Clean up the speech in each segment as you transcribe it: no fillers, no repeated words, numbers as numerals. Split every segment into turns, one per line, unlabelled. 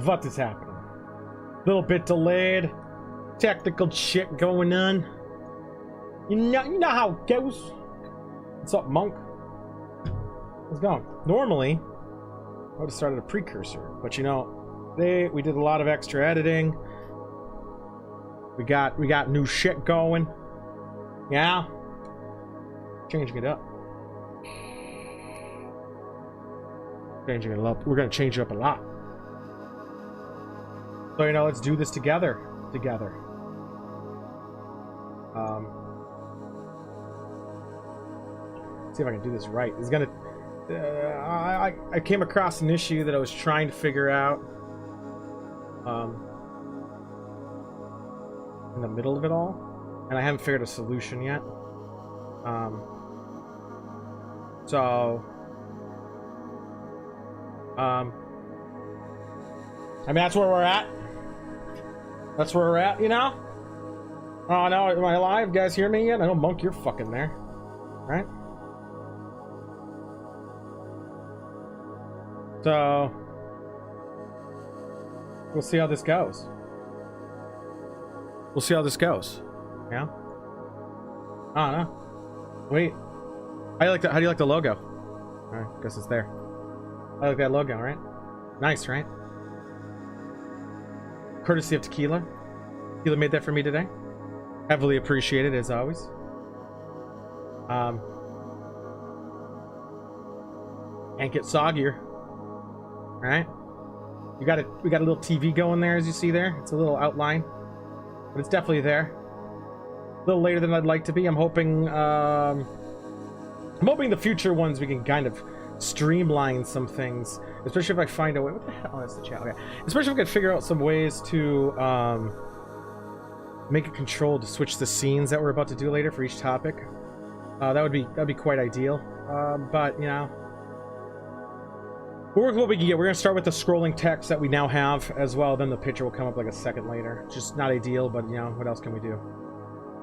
What is happening? Little bit delayed. Technical shit going on. You know how it goes. What's up, Monk? How's it going? Normally, I would have started a precursor, but you know, we did a lot of extra editing. We got new shit going. Yeah. Changing it up. Changing it up. We're gonna change it up a lot. So you know, let's do this together. See if I can do this right. It's gonna. I came across an issue that I was trying to figure out. In the middle of it all, and I haven't figured a solution yet. I mean, that's where we're at. That's where we're at, you know? Oh no, am I alive? You guys hear me yet? I know, Monk, you're fucking there. Right? So, we'll see how this goes. We'll see how this goes. Yeah? I don't know. Wait. How do you like the logo? Alright, guess it's there. I like that logo, right? Nice, right? Courtesy of Tequila. Tequila made that for me today. Heavily appreciated, as always. Can't get soggier. Alright? We got a little TV going there, as you see there. It's a little outline. But it's definitely there. A little later than I'd like to be. I'm hoping the future ones we can kind of streamline some things, especially if I find a way. What the hell? Oh, that's the chat. Okay. Especially if I can figure out some ways to make a control to switch the scenes that we're about to do later for each topic. That'd be quite ideal. But you know, we'll work with what we can get. We're gonna start with the scrolling text that we now have as well. Then the picture will come up like a second later. Just not ideal, but you know, what else can we do?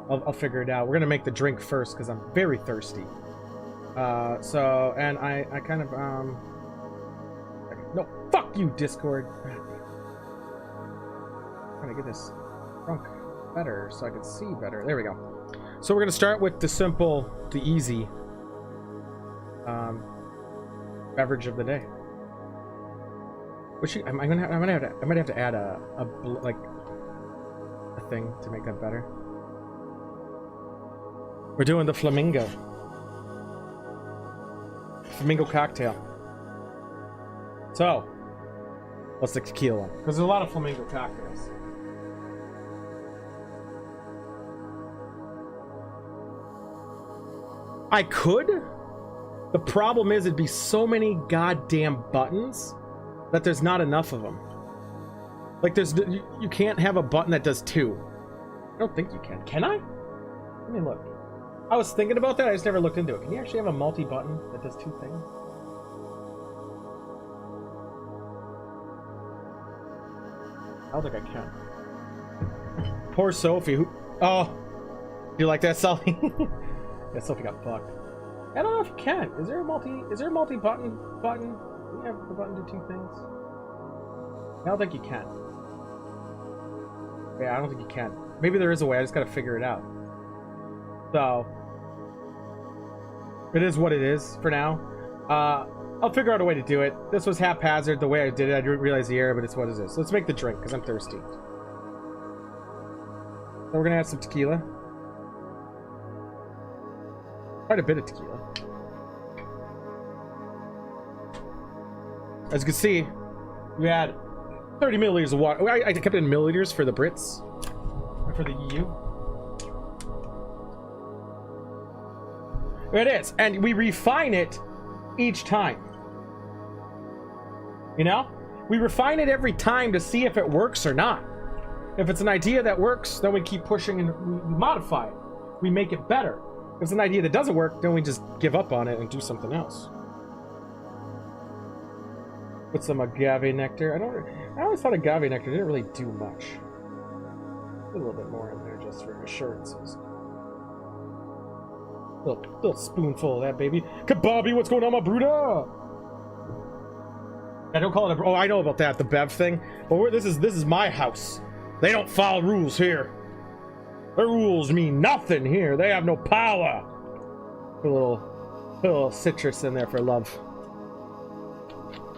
I'll figure it out. We're gonna make the drink first because I'm very thirsty. So, and I kind of, no, fuck you, Discord. I'm trying to get this drunk better so I can see better. There we go. So we're gonna start with the simple, the easy, beverage of the day. Which I might have to add a thing to make that better. We're doing the flamingo cocktail. So, what's the tequila one? Because there's a lot of flamingo cocktails. I could. The problem is it'd be so many goddamn buttons that there's not enough of them. Like you can't have a button that does two. I don't think you can. Can I? Let me look. I was thinking about that. I just never looked into it. Can you actually have a multi-button that does two things? I don't think I can. Poor Sophie. Who? Oh, you like that, Sully? Yeah, Sophie got fucked. I don't know if you can. Is there a multi-button button? Can you have the button do two things? I don't think you can. Yeah, I don't think you can. Maybe there is a way. I just gotta figure it out. So, it is what it is for now. I'll figure out a way to do it. This was haphazard the way I did it. I didn't realize the error, but it's what it is. So let's make the drink because I'm thirsty. So we're gonna add some tequila. Quite a bit of tequila. As you can see, we had 30 milliliters of water. I kept it in milliliters for the Brits, or for the EU. It is, and we refine it each time. You know? We refine it every time to see if it works or not. If it's an idea that works, then we keep pushing and we modify it. We make it better. If it's an idea that doesn't work, then we just give up on it and do something else. Put some agave nectar. I always thought agave nectar didn't really do much. Put a little bit more in there just for assurances. Little spoonful of that, baby. Kababi, what's going on, my Bruda? I don't call it a... Oh, I know about that, the Bev thing. But this is my house. They don't follow rules here. The rules mean nothing here. They have no power. Put a little citrus in there for love.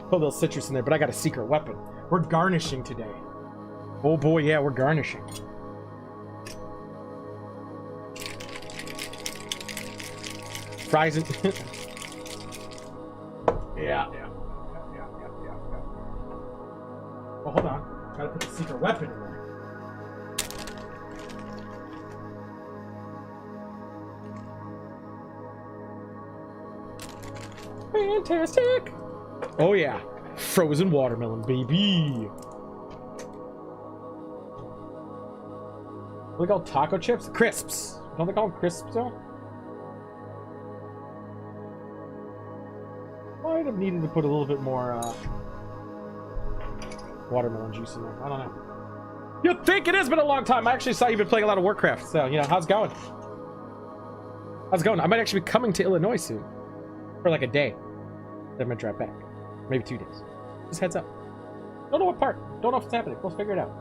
Put a little citrus in there, but I got a secret weapon. We're garnishing today. Oh boy, yeah, we're garnishing. Fries and... yeah. Oh, hold on. Gotta put the secret weapon in there. Fantastic! Oh yeah, frozen watermelon, baby. What do they call taco chips? Crisps. Don't they call them crisps though? Might have needed to put a little bit more watermelon juice in there. I don't know. You think it has been a long time? I actually saw you've been playing a lot of Warcraft, so you know how's it going? How's it going? I might actually be coming to Illinois soon. For like a day. Then I'm gonna drive back. Maybe 2 days. Just heads up. Don't know what part. Don't know if it's happening. We'll figure it out.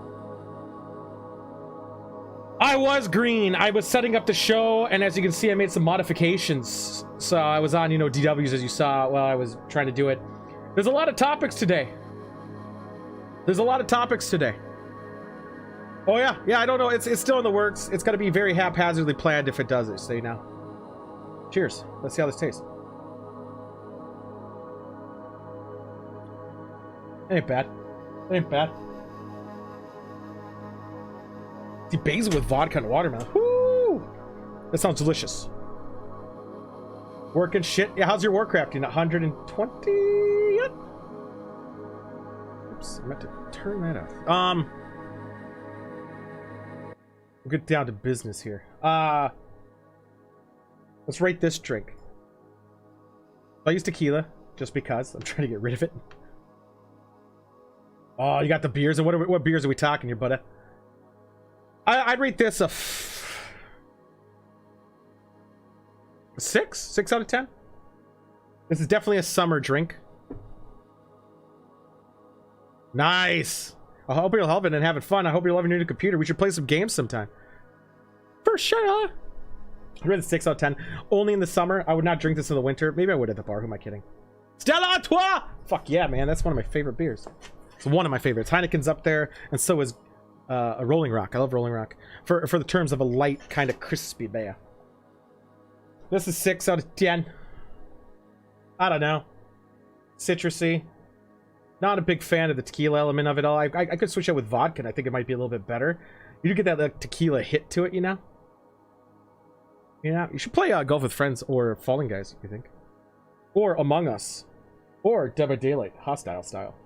I was green. I was setting up the show, and as you can see, I made some modifications. So I was on, you know, DWs as you saw while I was trying to do it. There's a lot of topics today. There's a lot of topics today. Oh yeah, yeah. I don't know. It's still in the works. It's got to be very haphazardly planned if it does it. So you know. Cheers. Let's see how this tastes. It ain't bad. It ain't bad. See, basil with vodka and watermelon. Woo! That sounds delicious. Working shit. Yeah, how's your Warcraft? 120 yet? Oops, I meant to turn that off. We'll get down to business here. Let's rate this drink. I use tequila, just because. I'm trying to get rid of it. Oh, you got the beers? And what beers are we talking here, buddy? I'd rate this a 6? 6 out of 10? This is definitely a summer drink. Nice! I hope you're loving it and having fun. I hope you're loving your new computer. We should play some games sometime. For sure! I'd rate it 6 out of 10. Only in the summer. I would not drink this in the winter. Maybe I would at the bar. Who am I kidding? Stella Artois! Fuck yeah, man. That's one of my favorite beers. It's one of my favorites. Heineken's up there, and so is a Rolling Rock. I love Rolling Rock. For the terms of a light, kind of crispy beer. This is 6 out of 10. I don't know. Citrusy. Not a big fan of the tequila element of it all. I could switch out with vodka, and I think it might be a little bit better. You do get that like, tequila hit to it, you know? Yeah, you should play Golf with Friends or Falling Guys, you think? Or Among Us. Or Dead by Daylight, hostile style.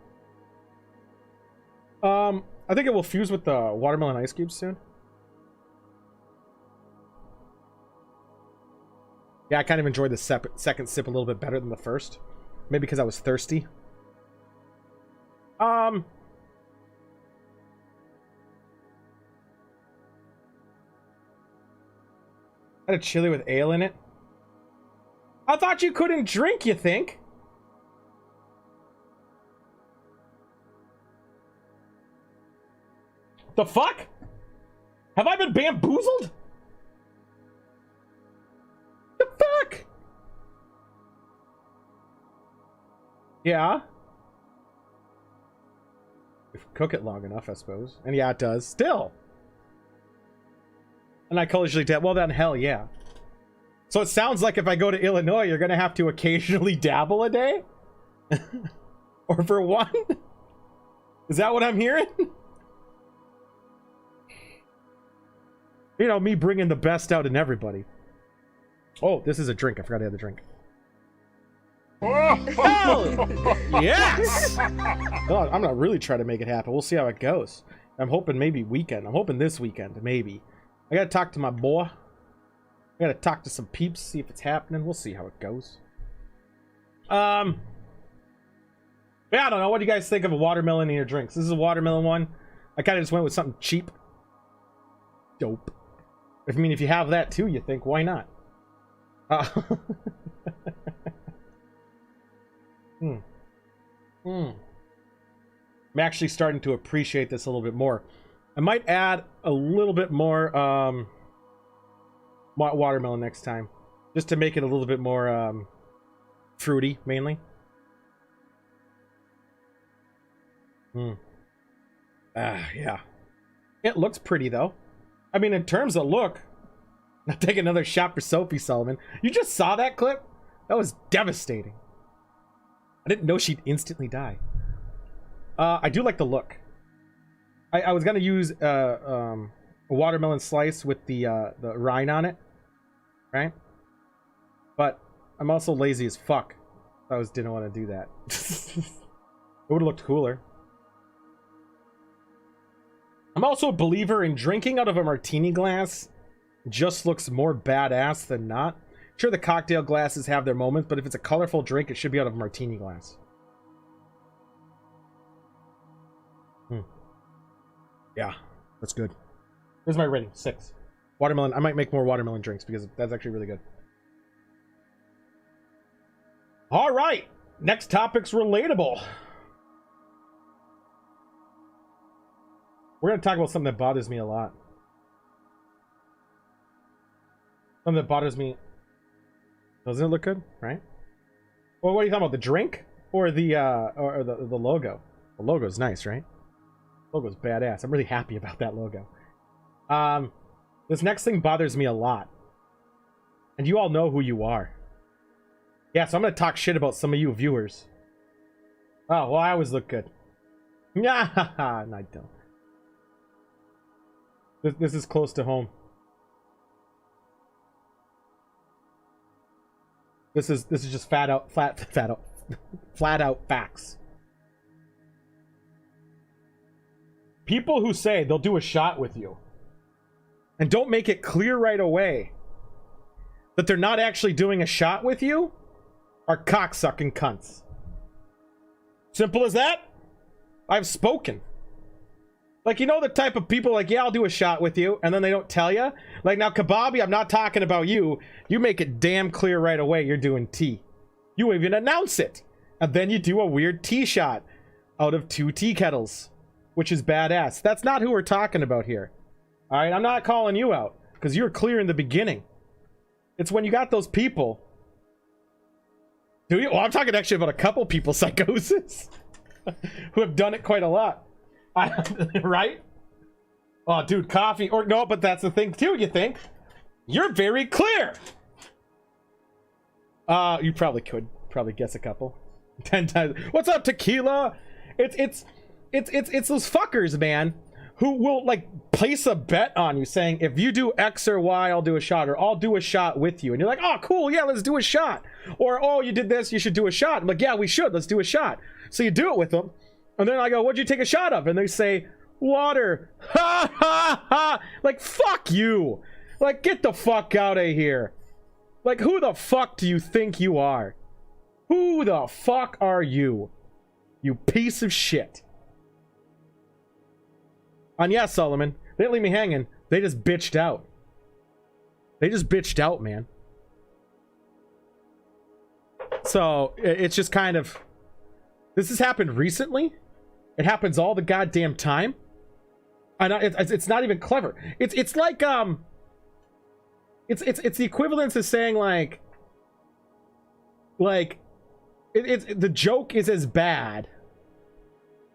I think it will fuse with the watermelon ice cubes soon. Yeah, I kind of enjoyed the second sip a little bit better than the first. Maybe because I was thirsty. I had a chili with ale in it. I thought you couldn't drink, you think? The fuck? Have I been bamboozled? The fuck? Yeah. If we cook it long enough, I suppose. And yeah, it does. Still. And I usually dab. Well, then hell yeah. So it sounds like if I go to Illinois, you're gonna have to occasionally dabble a day? Or for one? Is that what I'm hearing? You know, me bringing the best out in everybody. Oh, this is a drink. I forgot I had the drink. Hell yes! Oh, I'm not really trying to make it happen. We'll see how it goes. I'm hoping maybe weekend. I'm hoping this weekend, maybe. I gotta talk to my boy. I gotta talk to some peeps, see if it's happening. We'll see how it goes. Yeah, I don't know. What do you guys think of a watermelon in your drinks? This is a watermelon one. I kind of just went with something cheap. Dope. I mean, if you have that too, you think, why not? I'm actually starting to appreciate this a little bit more. I might add a little bit more watermelon next time, just to make it a little bit more fruity, mainly. Yeah. It looks pretty, though. I mean, in terms of look, I'll take another shot for Sophie Sullivan. You just saw that clip? That was devastating. I didn't know she'd instantly die. I do like the look. I was gonna use a watermelon slice with the rind on it, right? But I'm also lazy as fuck. I didn't want to do that. It would have looked cooler. I'm also a believer in drinking out of a martini glass. Just looks more badass than not. Sure, the cocktail glasses have their moments, but if it's a colorful drink, it should be out of a martini glass. Yeah, that's good. Here's my rating, 6. Watermelon. I might make more watermelon drinks because that's actually really good. All right, next topic's relatable. We're gonna talk about something that bothers me a lot. Something that bothers me. Doesn't it look good, right? Well, what are you talking about? The drink or the logo? The logo's nice, right? The logo's badass. I'm really happy about that logo. This next thing bothers me a lot. And you all know who you are. Yeah, so I'm gonna talk shit about some of you viewers. Oh, well, I always look good. Nah, no, I don't. This is close to home. This is just flat out facts. People who say they'll do a shot with you and don't make it clear right away that they're not actually doing a shot with you are cocksucking cunts. Simple as that. I've spoken. Like, you know the type of people like, yeah, I'll do a shot with you, and then they don't tell you? Like, now, Kababi, I'm not talking about you. You make it damn clear right away you're doing tea. You even announce it. And then you do a weird tea shot out of 2 tea kettles, which is badass. That's not who we're talking about here. All right, I'm not calling you out, because you're clear in the beginning. It's when you got those people. Do you? Well, I'm talking actually about a couple people, Psychosis, who have done it quite a lot. Right? Oh, dude, coffee. Or no, but that's the thing too, you think? You're very clear. You probably could guess a couple. 10 times. What's up, Tequila? It's those fuckers, man, who will like place a bet on you saying, if you do X or Y, I'll do a shot, or I'll do a shot with you. And you're like, oh, cool, yeah, let's do a shot. Or, oh, you did this, you should do a shot. I'm like, yeah, we should, let's do a shot. So you do it with them. And then I go, what'd you take a shot of? And they say, water. Ha ha ha. Like, fuck you. Like, get the fuck out of here. Like, who the fuck do you think you are? Who the fuck are you? You piece of shit. And yeah, Solomon, they didn't leave me hanging. They just bitched out. They just bitched out, man. So, it's just kind of... This has happened recently. It happens all the goddamn time. And it's not even clever. It's like it's the equivalence of saying like the joke is as bad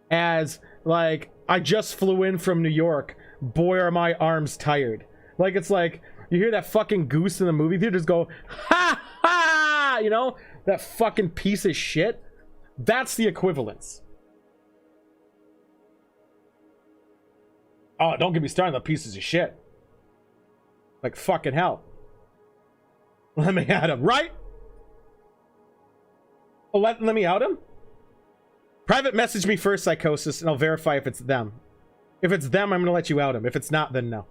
as like, I just flew in from New York. Boy, are my arms tired. Like, it's like you hear that fucking goose in the movie theater just go ha ha, you know, that fucking piece of shit. That's the equivalence. Oh, don't get me started on the pieces of shit. Like fucking hell. Let me at him, right? Oh, let me out him? Private message me first, Psychosis, and I'll verify if it's them. If it's them, I'm gonna let you out him. If it's not, then no.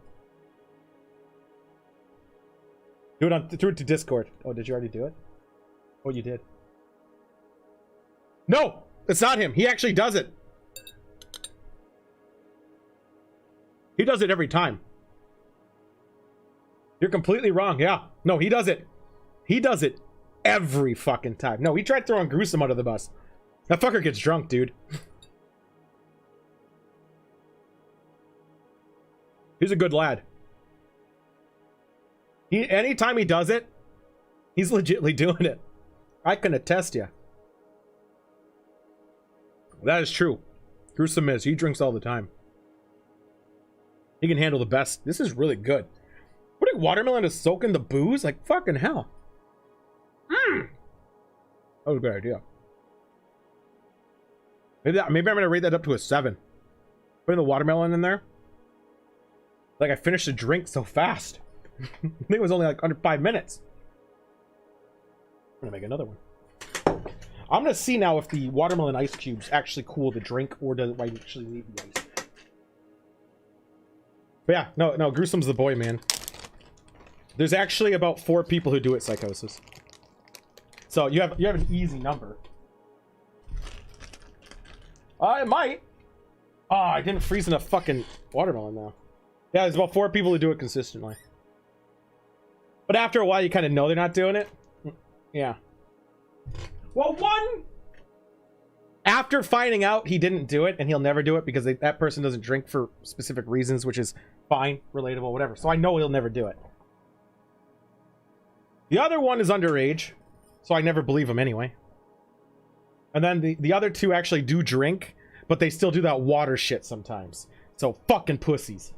Do it through it to Discord. Oh, did you already do it? Oh, you did. No! It's not him. He actually does it. He does it every time. You're completely wrong. Yeah. No, he does it. He does it every fucking time. No, he tried throwing Gruesome under the bus. That fucker gets drunk, dude. He's a good lad. Anytime he does it, he's legitimately doing it. I can attest you. That is true. Gruesome is. He drinks all the time. He can handle the best. This is really good. Putting watermelon to soak in the booze? Like, fucking hell. That was a good idea. Maybe I'm going to rate that up to a 7. Putting the watermelon in there. Like, I finished the drink so fast. I think it was only like under 5 minutes. I'm going to make another one. I'm going to see now if the watermelon ice cubes actually cool the drink, or does it actually leave the ice. But yeah, no, Gruesome's the boy, man. There's actually about 4 people who do it, Psychosis. So you have an easy number. It might. Oh, I didn't freeze enough fucking watermelon now. Yeah, there's about 4 people who do it consistently. But after a while, you kind of know they're not doing it. Yeah. Well, one... After finding out he didn't do it, and he'll never do it because that person doesn't drink for specific reasons, which is fine, relatable, whatever. So I know he'll never do it. The other one is underage, so I never believe him anyway. And then the other 2 actually do drink, but they still do that water shit sometimes. So fucking pussies.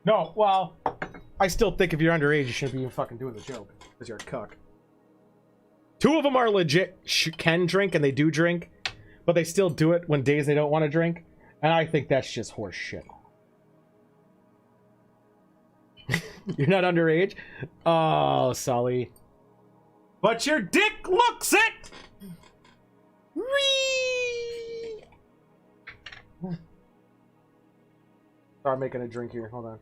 No, well, I still think if you're underage, you shouldn't be even fucking doing the joke, because you're a cuck. 2 of them are legit can drink, and they do drink, but they still do it when days they don't want to drink, and I think that's just horse shit. You're not underage? Oh, Sully. But your dick looks it! Whee! Start making a drink here. Hold on.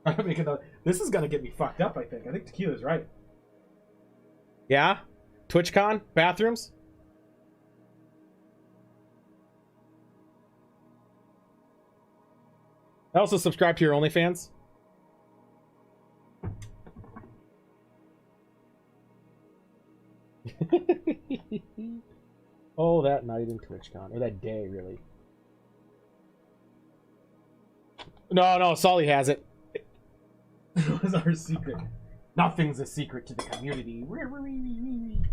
I'm making the... This is gonna get me fucked up, I think. I think tequila's right. Yeah? TwitchCon? Bathrooms? I also subscribe to your OnlyFans. Oh, that night in TwitchCon. Or that day, really. No, Sully has it. It was our secret. Nothing's a secret to the community. Whee!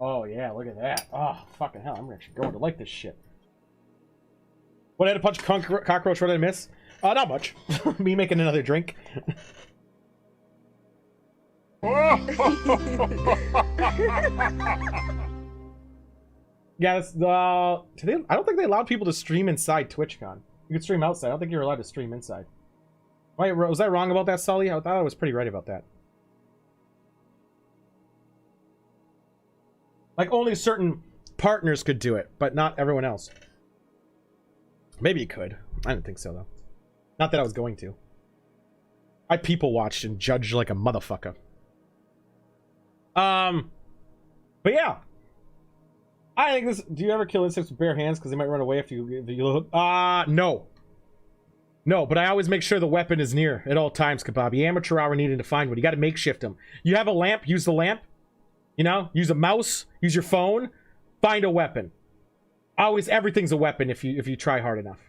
Oh, yeah, look at that. Oh, fucking hell. I'm actually going to like this shit. What, I had to punch cockroach? What did I miss? Not much. Me making another drink. Yeah, I don't think they allowed people to stream inside TwitchCon. You could stream outside. I don't think you're allowed to stream inside. Wait, was I wrong about that, Sully? I thought I was pretty right about that. Like, only certain partners could do it, but not everyone else. Maybe you could. I didn't think so, though. Not that I was going to. I people watched and judged like a motherfucker. But yeah. I think this... Do you ever kill insects with bare hands because they might run away if you look? No. No, but I always make sure the weapon is near at all times, Kababi. Amateur hour needed to find one. You got to makeshift them. You have a lamp, use the lamp. You know, use a mouse, use your phone, find a weapon. Always, everything's a weapon if you try hard enough.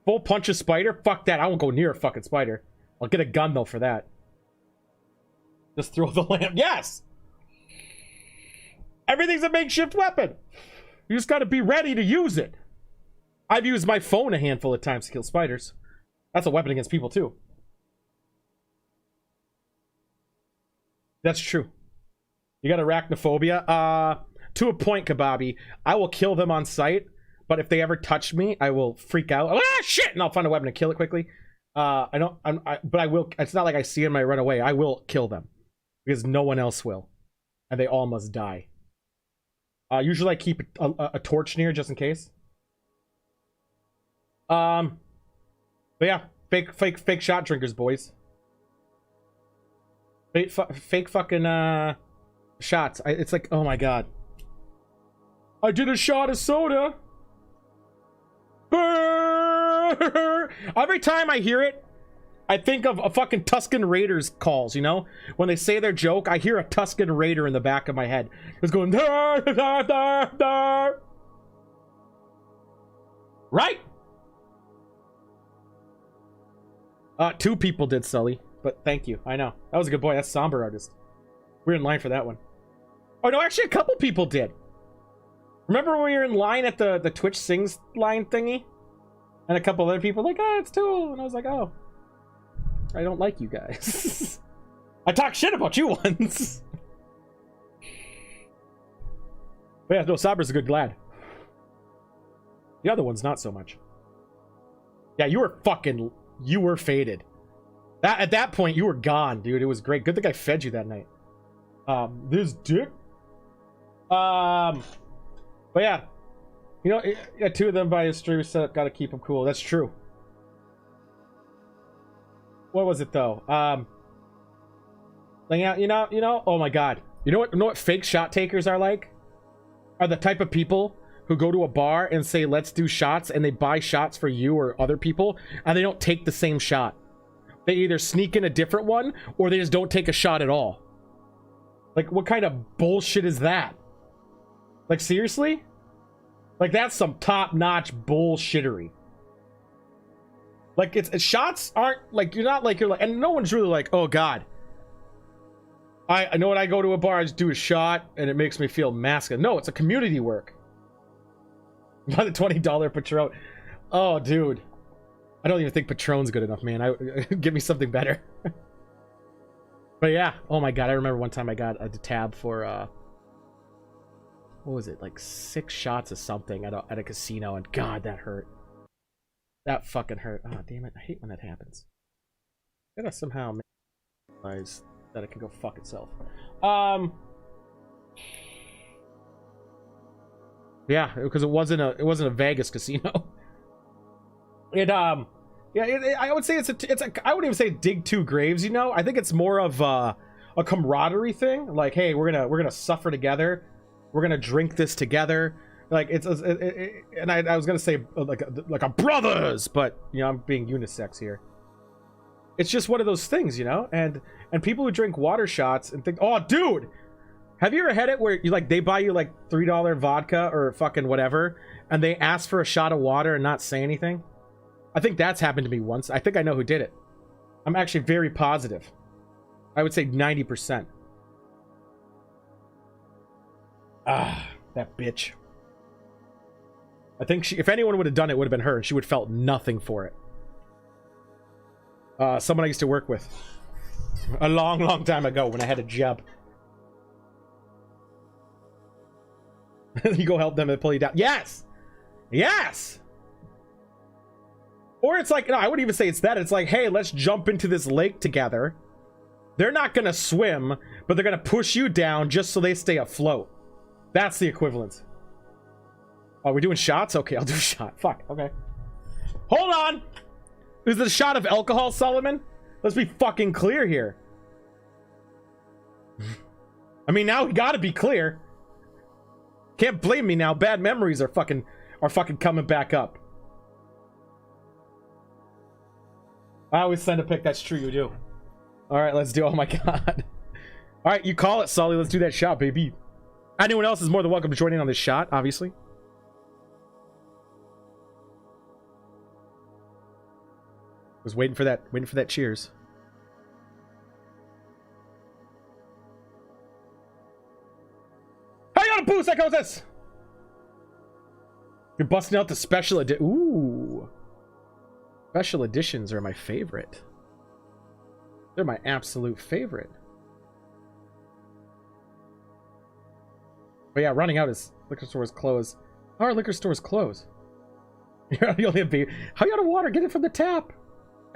Full punch a spider? Fuck that. I won't go near a fucking spider. I'll get a gun though for that. Just throw the lamp. Yes! Everything's a makeshift weapon. You just gotta be ready to use it. I've used my phone a handful of times to kill spiders. That's a weapon against people too. That's true. You got arachnophobia? To a point, Kababi. I will kill them on sight, but if they ever touch me, I will freak out. Ah, shit! And I'll find a weapon to kill it quickly. But I will. It's not like I see them and I run away. I will kill them because no one else will, and they all must die. Usually, I keep a torch near just in case. But yeah, fake shot drinkers, boys. Fake fucking shots. It's like, oh my god. I did a shot of soda. Burn! Every time I hear it, I think of a fucking Tusken Raiders calls, you know? When they say their joke, I hear a Tusken Raider in the back of my head. It's going, right? 2 people did, Sully, but thank you. I know. That was a good boy. That's Somber Artist. We're in line for that one. Oh, no, actually, a couple people did. Remember when we were in line at the Twitch Sings line thingy? And a couple other people were like, oh, it's Tool. And I was like, oh, I don't like you guys. I talked shit about you once. But yeah, no, Somber's a good lad. The other one's not so much. Yeah, you were faded. At that point, you were gone, dude. It was great. Good thing I fed you that night. This dick. But yeah, you know, yeah, 2 of them by his stream setup. Got to keep them cool. That's true. What was it though? Like, you know. Oh my god. You know what fake shot takers are like? Are the type of people who go to a bar and say, let's do shots, and they buy shots for you or other people, and they don't take the same shot. They either sneak in a different one, or they just don't take a shot at all. Like, what kind of bullshit is that? Like, seriously? Like, that's some top-notch bullshittery. Like, it's shots aren't, like, you're like, and no one's really like, oh god. I know when I go to a bar, I just do a shot, and it makes me feel masculine. No, it's a community work. By the $20 Patron. Oh, dude. I don't even think Patron's good enough, man. Give me something better. But yeah. Oh my god, I remember one time I got a tab for, what was it? Like 6 shots of something at a casino, and god, that hurt. That fucking hurt. Oh, damn it. I hate when that happens. I gotta somehow realize that it can go fuck itself. Yeah, because it wasn't a Vegas casino. I would say it's a I wouldn't even say dig 2 graves, you know. I think it's more of a camaraderie thing. Like, hey, we're gonna suffer together. We're gonna drink this together. Like and I was gonna say like a brothers, but you know, I'm being unisex here. It's just one of those things, you know. And people who drink water shots and think, oh, dude. Have you ever had it where you like they buy you like $3 vodka or fucking whatever, and they ask for a shot of water and not say anything? I think that's happened to me once. I think I know who did it. I'm actually very positive. I would say 90%. Ah, that bitch. I think if anyone would have done it, it would have been her. She would have felt nothing for it. Someone I used to work with a long time ago when I had a job. You go help them and pull you down. Yes! Yes! Or it's like, no, I wouldn't even say it's that. It's like, hey, let's jump into this lake together. They're not gonna swim, but they're gonna push you down just so they stay afloat. That's the equivalent. Oh, we're doing shots? Okay, I'll do a shot. Fuck, okay. Hold on! Is it a shot of alcohol, Solomon? Let's be fucking clear here. I mean, now we gotta be clear. Can't blame me now. Bad memories are fucking coming back up. I always send a pic. That's true, you do. All right, let's do. Oh my god. All right, you call it, Sully. Let's do that shot, baby. Anyone else is more than welcome to join in on this shot, obviously. Was waiting for that cheers. How you on a boost? That goes this. You're busting out the special edition. Ooh. Special editions are my favorite. They're my absolute favorite. But yeah, running out is liquor stores close. How are liquor stores close? You only have beer. How you out of water? Get it from the tap.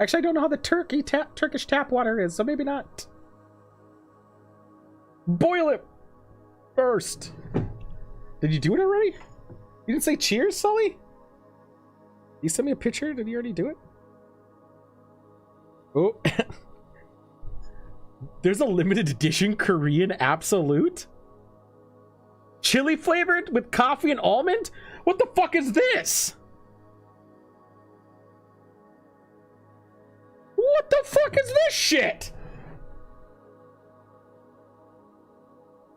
Actually, I don't know how the Turkish tap water is, so maybe not. Boil it first. Did you do it already? You didn't say cheers, Sully? You sent me a picture? Did you already do it? Oh. There's a limited edition Korean Absolute? Chili flavored with coffee and almond? What the fuck is this? What the fuck is this shit?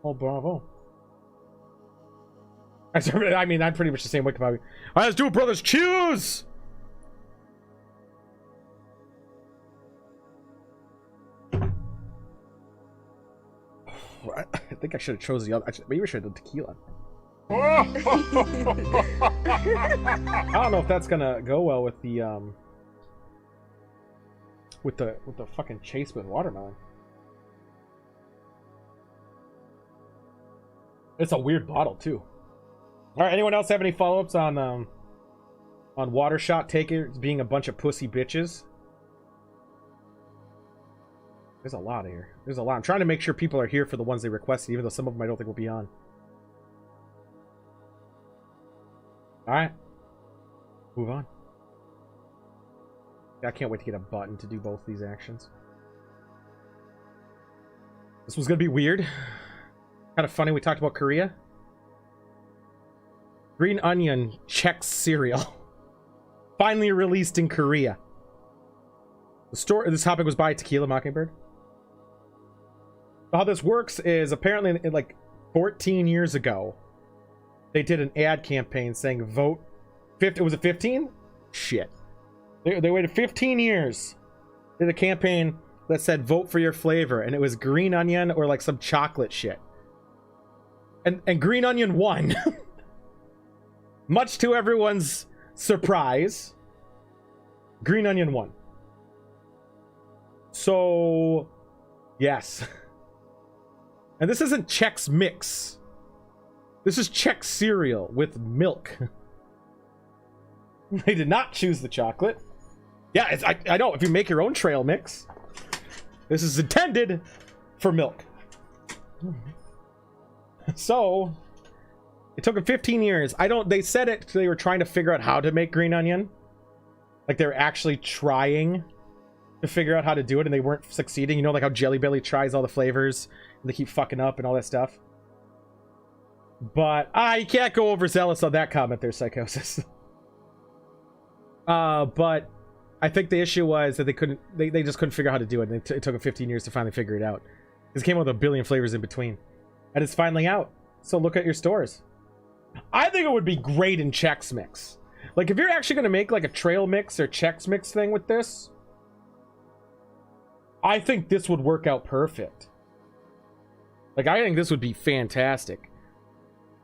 Oh, bravo. I mean, I'm pretty much the same way. All right, let's do it, brothers. Choose! I think I should have chosen the other. Maybe I should have done tequila. I don't know if that's gonna go well with the with the fucking chase with watermelon. It's a weird bottle too. All right, anyone else have any follow-ups on water shot takers being a bunch of pussy bitches? There's a lot here. There's a lot. I'm trying to make sure people are here for the ones they requested, even though some of them I don't think will be on. Alright. Move on. I can't wait to get a button to do both these actions. This was gonna be weird. Kind of funny, we talked about Korea. Green Onion Chex cereal. Finally released in Korea. This topic was by Tequila Mockingbird. How this works is apparently in like 14 years ago, they did an ad campaign saying vote 50. Was it 15? Shit. They waited 15 years. Did a campaign that said vote for your flavor, and it was green onion or like some chocolate shit. And green onion won. Much to everyone's surprise, green onion won. So, yes. And this isn't Chex Mix. This is Chex cereal with milk. They did not choose the chocolate. Yeah, I know. If you make your own trail mix, this is intended for milk. So, it took them 15 years. They said it, they were trying to figure out how to make green onion. Like, they were actually trying to figure out how to do it, and they weren't succeeding. You know, like how Jelly Belly tries all the flavors, and they keep fucking up and all that stuff. But, you can't go overzealous on that comment there, Psychosis. But I think the issue was that they just couldn't figure out how to do it, and it took them 15 years to finally figure it out. It came with a billion flavors in between. And it's finally out. So look at your stores. I think it would be great in Chex Mix. Like, if you're actually going to make like a trail mix or Chex Mix thing with this, I think this would work out perfect. Like, I think this would be fantastic.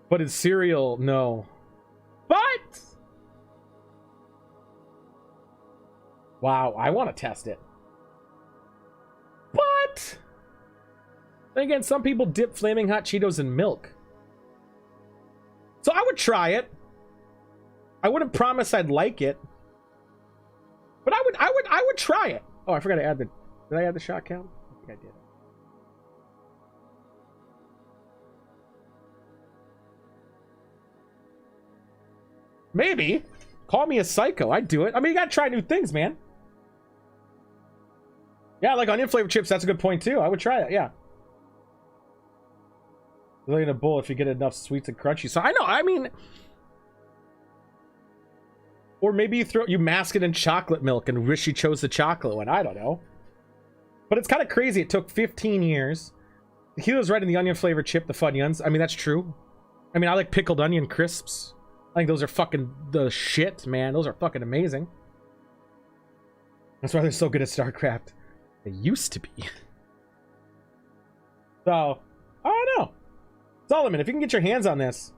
But in cereal, no. But! Wow, I want to test it. But! Then again, some people dip Flaming Hot Cheetos in milk. So I would try it. I wouldn't promise I'd like it. But I would try it. Oh, I forgot to add the... Did I add the shot count? I think I did. Maybe. Call me a psycho. I'd do it. I mean, you gotta try new things, man. Yeah, like onion flavored chips, that's a good point too. I would try it, yeah. Really in a bowl if you get enough sweets and crunchy. So I know, I mean... Or maybe you mask it in chocolate milk and wish you chose the chocolate one. I don't know. But it's kind of crazy. It took 15 years. Tequila's right in the onion flavored chip, the Funyuns. I mean, that's true. I mean, I like pickled onion crisps. I think those are fucking the shit, man. Those are fucking amazing. That's why they're so good at StarCraft. They used to be. So, I don't know. Solomon, if you can get your hands on this,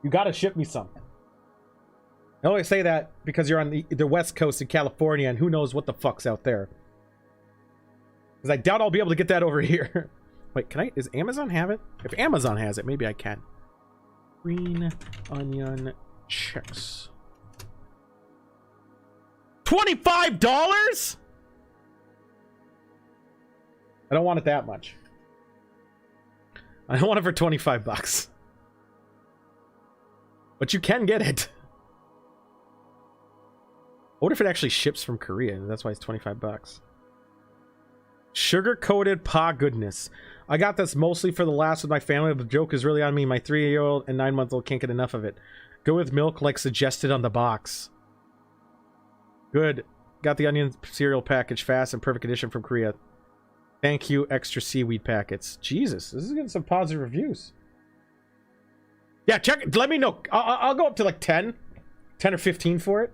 you gotta ship me some. I always say that because you're on the West Coast in California, and who knows what the fuck's out there. Because I doubt I'll be able to get that over here. Wait, does Amazon have it? If Amazon has it, maybe I can. Green onion Chex. $25? I don't want it that much. I don't want it for 25 bucks. But you can get it. What if it actually ships from Korea? That's why it's 25 bucks. Sugar-coated pa goodness. I got this mostly for the last with my family. The joke is really on me. My 3-year-old and 9-month-old can't get enough of it. Go with milk like suggested on the box. Good. Got the onion cereal package fast and perfect condition from Korea. Thank you, extra seaweed packets. Jesus, this is getting some positive reviews. Yeah, check it. Let me know. I'll go up to like 10 or 15 for it.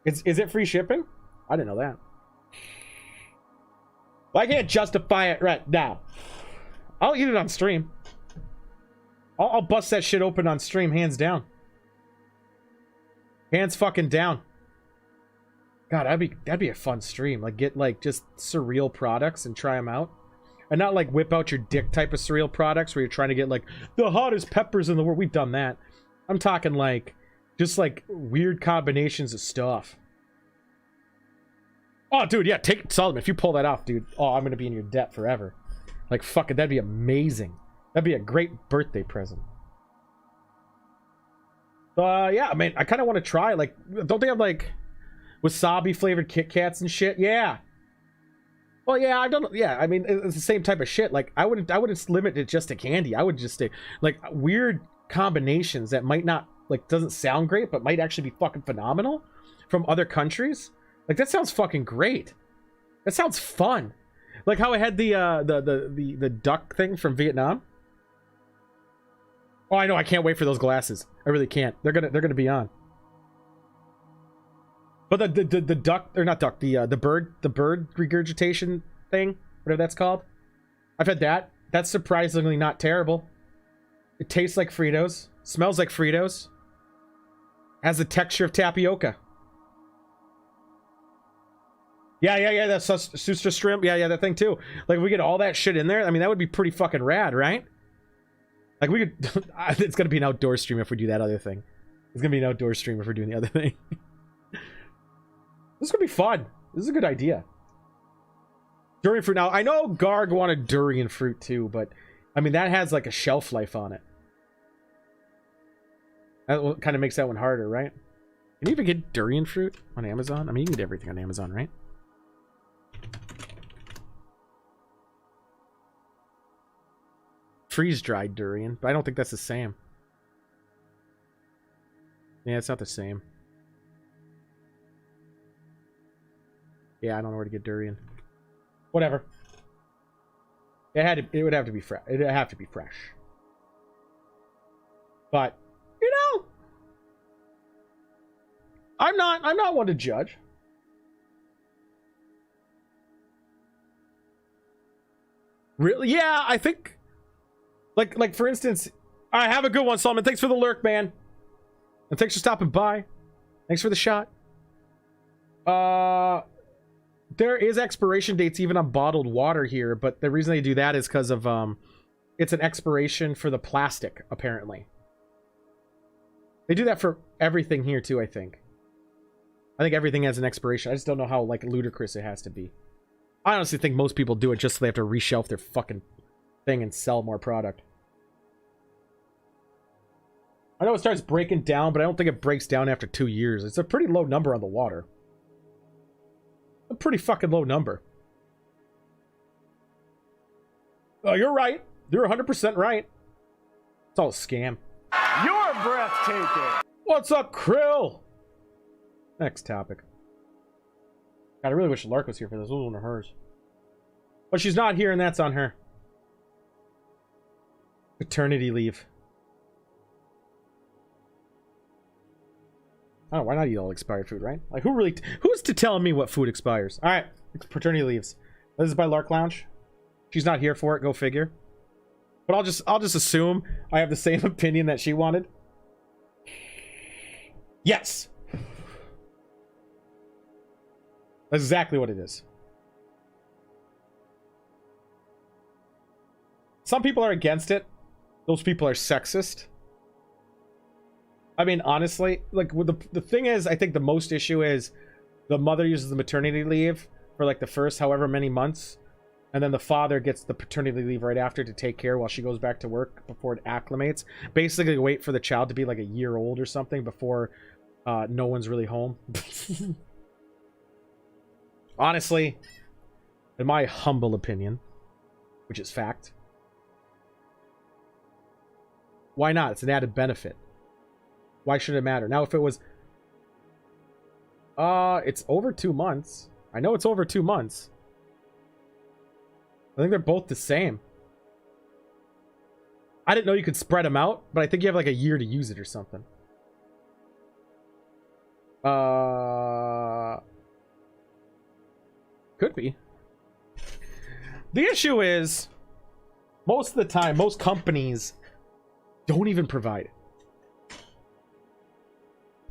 Is it free shipping? I didn't know that. Well, I can't justify it right now. I'll eat it on stream. I'll bust that shit open on stream, hands down. Hands fucking down. God, that'd be a fun stream. Like, get like just surreal products and try them out. And not like whip out your dick type of surreal products where you're trying to get like the hottest peppers in the world. We've done that. I'm talking like just like weird combinations of stuff. Oh, dude, yeah, take it, Solomon. If you pull that off, dude, oh, I'm gonna be in your debt forever. Like, fuck it, that'd be amazing. That'd be a great birthday present. Yeah, I mean, I kind of want to try. Like, don't they have like wasabi flavored Kit Kats and shit? Yeah. Well, yeah, I've done. Yeah, I mean, it's the same type of shit. Like, I wouldn't limit it just to candy. I would just say like weird combinations that might not like doesn't sound great, but might actually be fucking phenomenal from other countries. Like, that sounds fucking great. That sounds fun. Like how I had the duck thing from Vietnam. Oh, I know. I can't wait for those glasses. I really can't. They're gonna be on. But the duck, or not duck, the bird regurgitation thing, whatever that's called. I've had that. That's surprisingly not terrible. It tastes like Fritos, smells like Fritos, has the texture of tapioca. Yeah, that's Suster shrimp. Yeah, that thing too. Like, if we get all that shit in there, I mean, that would be pretty fucking rad, right? Like, we could. It's gonna be an outdoor stream if we do that other thing. It's gonna be an outdoor stream if we're doing the other thing. This is gonna be fun. This is a good idea. Durian fruit. Now, I know Garg wanted durian fruit too, but I mean, that has like a shelf life on it. That kind of makes that one harder, right? Can you even get durian fruit on Amazon? I mean, you can get everything on Amazon, right? Freeze-dried durian, but I don't think that's the same. Yeah, it's not the same. Yeah, I don't know where to get durian. Whatever. It would have to be fresh. It'd have to be fresh. But, you know, I'm not one to judge. Really? Yeah, I think like for instance, I have a good one, Solomon. Thanks for the lurk, man. And thanks for stopping by. Thanks for the shot. There is expiration dates even on bottled water here, but the reason they do that is because of it's an expiration for the plastic, apparently. They do that for everything here too, I think. I think everything has an expiration. I just don't know how like ludicrous it has to be. I honestly think most people do it just so they have to reshelf their fucking thing and sell more product. I know it starts breaking down, but I don't think it breaks down after 2 years. It's a pretty low number on the water. A pretty fucking low number. Oh, you're right. You're 100% right. It's all a scam.
You're breathtaking.
What's up, Krill? Next topic. God, I really wish Lark was here for this. This was one of hers. But she's not here, and that's on her. Paternity leave. I don't know, why not eat all expired food, right? Like, who's to tell me what food expires? All right, paternity leaves. This is by Lark Lounge. She's not here for it. Go figure. But I'll just assume I have the same opinion that she wanted. Yes. That's exactly what it is. Some people are against it. Those people are sexist. I mean, honestly, like, the thing is, I think the most issue is the mother uses the maternity leave for like the first however many months, and then the father gets the paternity leave right after to take care while she goes back to work before it acclimates. Basically, wait for the child to be like a year old or something before no one's really home. Honestly, in my humble opinion, which is fact, why not? It's an added benefit. Why should it matter? Now, if it was... It's over 2 months. I know it's over 2 months. I think they're both the same. I didn't know you could spread them out, but I think you have like a year to use it or something. Could be. The issue is, most of the time, most companies don't even provide it.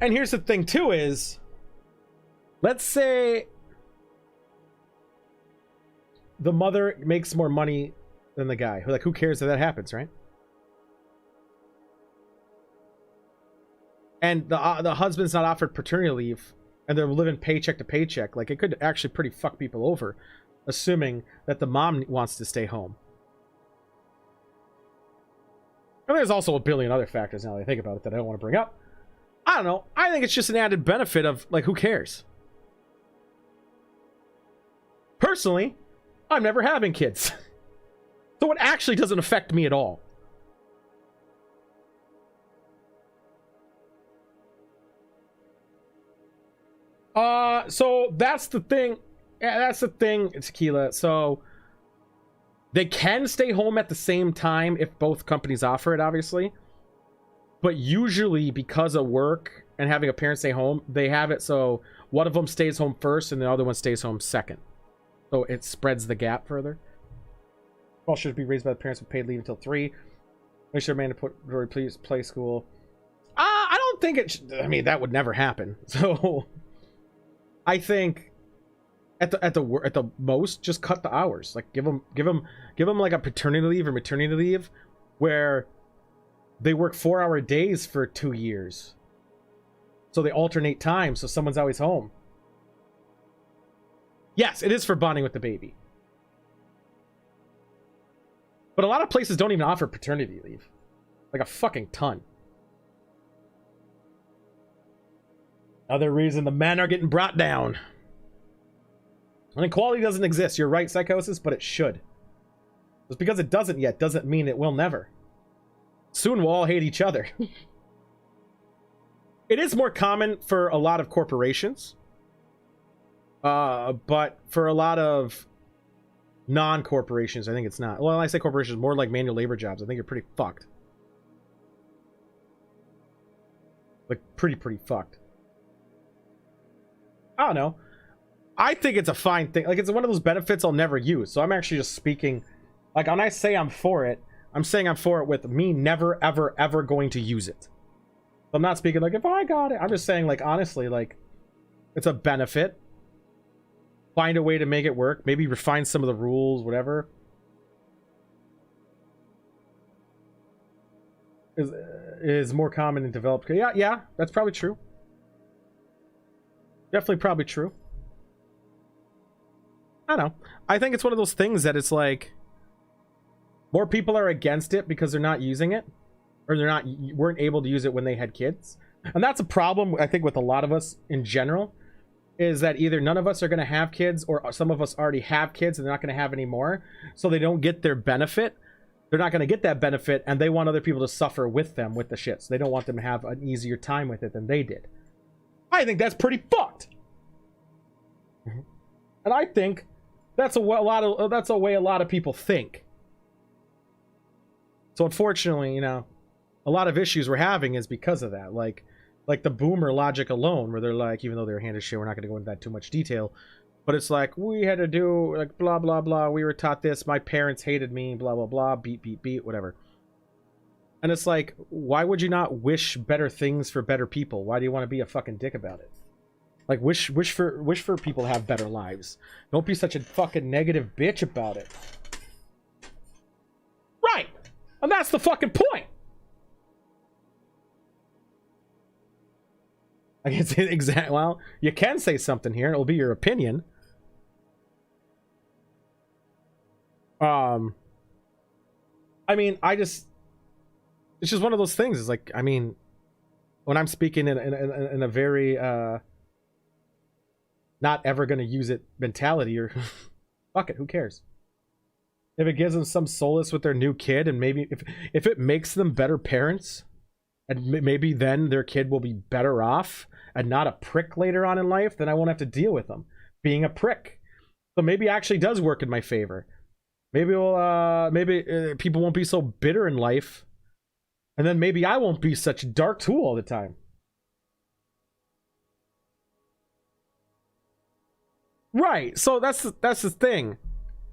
And here's the thing too is, let's say the mother makes more money than the guy. Like, who cares if that happens, right? And the husband's not offered paternity leave, and they're living paycheck to paycheck. Like, it could actually pretty fuck people over, assuming that the mom wants to stay home. And there's also a billion other factors now that I think about it that I don't want to bring up. I don't know. I think it's just an added benefit of, like, who cares? Personally, I'm never having kids. So it actually doesn't affect me at all. So that's the thing. Yeah, that's the thing, Tequila. So they can stay home at the same time if both companies offer it, obviously. But usually, because of work and having a parent stay home, they have it so one of them stays home first and the other one stays home second. So it spreads the gap further. All should be raised by the parents with paid leave until 3. Make sure mandatory play school. I don't think it should, I mean, that would never happen. So I think at the most, just cut the hours. Like, give them like a paternity leave or maternity leave where they work 4-hour days for 2 years. So they alternate time, so someone's always home. Yes, it is for bonding with the baby. But a lot of places don't even offer paternity leave. Like a fucking ton. Another reason the men are getting brought down. And equality doesn't exist. You're right, Psychosis, but it should. Just because it doesn't yet doesn't mean it will never. Soon we'll all hate each other. It is more common for a lot of corporations. But for a lot of non-corporations, I think it's not. Well, I say corporations, more like manual labor jobs. I think you're pretty fucked. Like, pretty fucked. I don't know. I think it's a fine thing. Like, it's one of those benefits I'll never use. So I'm actually just speaking, like, when I say I'm for it, I'm saying I'm for it with me never, ever, ever going to use it. I'm not speaking like, if I got it. I'm just saying, like, honestly, like, it's a benefit. Find a way to make it work. Maybe refine some of the rules, whatever. Is more common in developed. Yeah, that's probably true. Definitely probably true. I don't know. I think it's one of those things that it's like more people are against it because they're not using it, or weren't able to use it when they had kids. And that's a problem, I think, with a lot of us in general, is that either none of us are going to have kids, or some of us already have kids and they're not going to have any more, so they don't get their benefit. They're not going to get that benefit, and they want other people to suffer with them with the shit. So they don't want them to have an easier time with it than they did. I think that's pretty fucked. And I think that's a way a lot of people think. So unfortunately, you know, a lot of issues we're having is because of that. Like the boomer logic alone, where they're like, even though they're hand of shit, we're not going to go into that too much detail, but it's like, we had to do like blah blah blah, we were taught this, my parents hated me, blah blah blah, beat beat beat, whatever. And it's like, why would you not wish better things for better people? Why do you want to be a fucking dick about it? Like, wish for people to have better lives. Don't be such a fucking negative bitch about it. Right. And that's the fucking point. I can say exactly. Well, you can say something here. It'll be your opinion. I mean, it's just one of those things. It's like, I mean, when I'm speaking in a very not ever gonna use it mentality, or fuck it, who cares? If it gives them some solace with their new kid, and maybe if it makes them better parents, and maybe then their kid will be better off and not a prick later on in life, then I won't have to deal with them being a prick. So maybe it actually does work in my favor. Maybe people won't be so bitter in life, and then maybe I won't be such a dark tool all the time. Right. So that's the thing.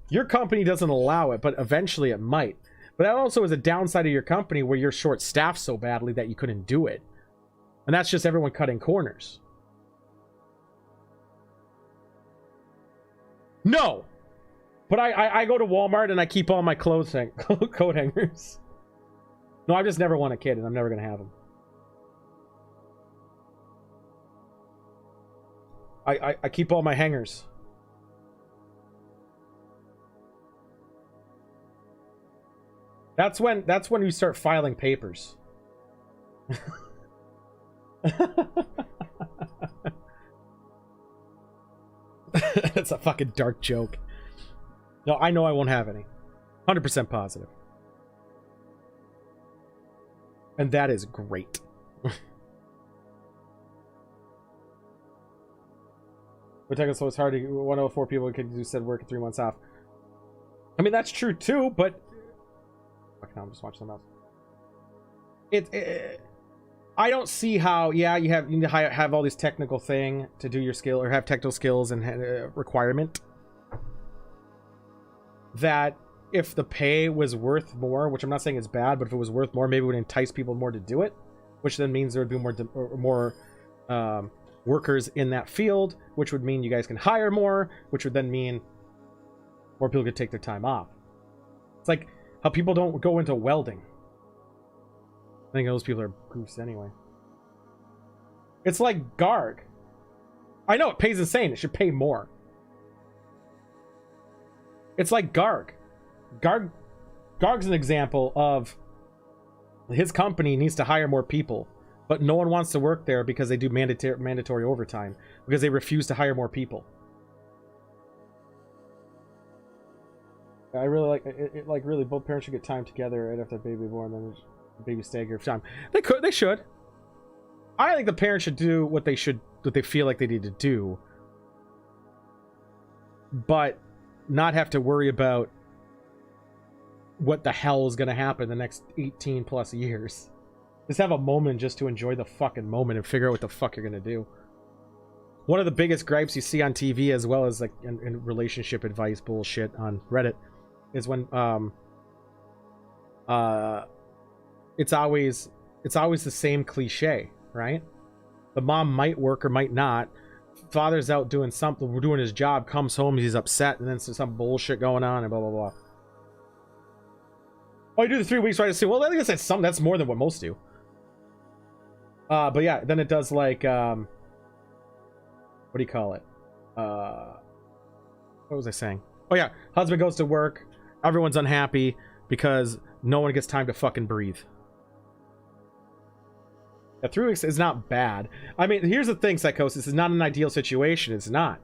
Your company doesn't allow it, but eventually it might. But that also is a downside of your company where you're short-staffed so badly that you couldn't do it. And that's just everyone cutting corners. No! But I go to Walmart and I keep all my coat hangers. No, I just never want a kid and I'm never going to have them. I keep all my hangers. That's when you start filing papers. That's a fucking dark joke. No, I know I won't have any. 100% positive. And that is great. So it's hard to 104 people can do said work at 3 months off. I mean, that's true too, but fuck no, I'm just watching something else. I don't see how. Yeah, you need to have all these technical thing to do your skill, or have technical skills and requirement. That if the pay was worth more, which I'm not saying it's bad, but if it was worth more, maybe it would entice people more to do it, which then means there would be more workers in that field, which would mean you guys can hire more, which would then mean more people could take their time off. It's like how people don't go into welding. I think those people are goofs anyway. It's like Garg. I know it pays insane. It should pay more. It's like Garg. Garg's an example of his company needs to hire more people, but no one wants to work there because they do mandatory overtime because they refuse to hire more people. I really like it. Like really, both parents should get time together right after the baby born, then baby stagger time. They should. I think the parents should do what they feel like they need to do, but not have to worry about what the hell is going to happen the next 18 plus years. Just have a moment just to enjoy the fucking moment and figure out what the fuck you're going to do. One of the biggest gripes you see on TV, as well as like in relationship advice bullshit on Reddit, is when it's always the same cliche, right? The mom might work or might not. Father's out doing something, we're doing his job, comes home, he's upset, and then some bullshit going on and blah blah blah. Oh, you do the 3 weeks right to see. Well, I think that's more than what most do. But yeah, then it does like what do you call it? What was I saying? Oh yeah, husband goes to work, everyone's unhappy because no one gets time to fucking breathe. Yeah, 3 weeks is not bad. I mean, here's the thing, Psychosis is not an ideal situation. It's not.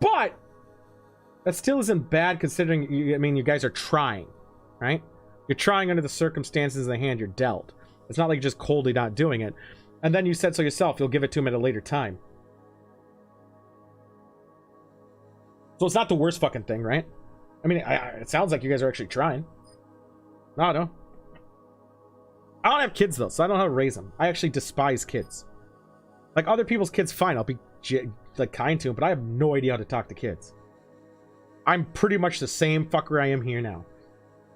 But that still isn't bad considering. I mean, you guys are trying, right? You're trying under the circumstances and the hand you're dealt. It's not like you're just coldly not doing it. And then you said so yourself. You'll give it to him at a later time. So it's not the worst fucking thing, right? I mean, it sounds like you guys are actually trying. No. I don't have kids though, so I don't know how to raise them. I actually despise kids. Like other people's kids, fine, I'll be like kind to them, but I have no idea how to talk to kids. I'm pretty much the same fucker I am here now,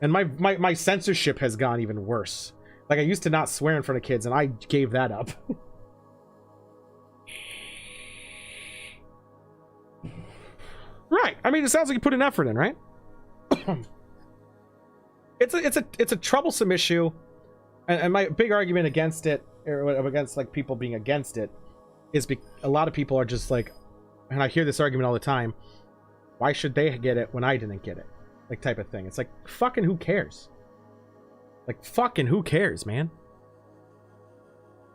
and my censorship has gone even worse. Like I used to not swear in front of kids, and I gave that up. Right. I mean, it sounds like you put an effort in, right? It's a troublesome issue. And my big argument against it, or against like people being against it, is a lot of people are just like, and I hear this argument all the time, why should they get it when I didn't get it? Like type of thing. It's like, fucking who cares? Like, fucking who cares, man?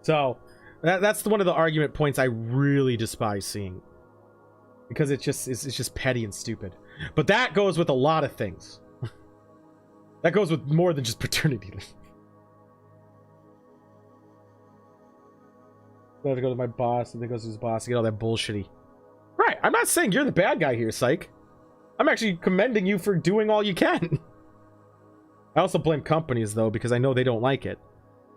So, that's one of the argument points I really despise seeing. Because it's just petty and stupid. But that goes with a lot of things. That goes with more than just paternity leave. I have to go to my boss, and then goes to his boss to get all that bullshitty. Right, I'm not saying you're the bad guy here, psych. I'm actually commending you for doing all you can. I also blame companies, though, because I know they don't like it.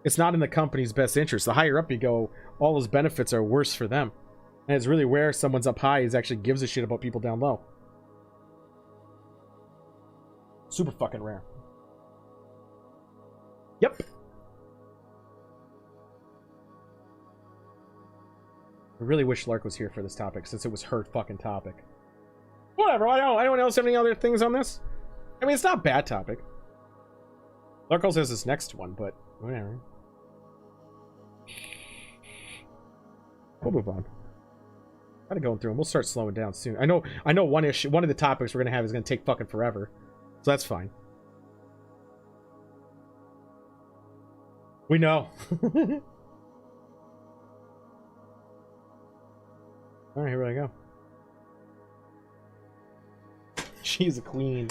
It's not in the company's best interest. The higher up you go, all those benefits are worse for them. And it's really rare someone's up high is actually gives a shit about people down low. Super fucking rare. Yep. I really wish Lark was here for this topic, since it was her fucking topic. Whatever, I don't. Anyone else have any other things on this? I mean, it's not a bad topic. Lark also has this next one, but whatever. We'll move on. Gotta go through them. We'll start slowing down soon. I know one issue, one of the topics we're gonna have is gonna take fucking forever. So that's fine. We know. Alright, here we go. She's a queen.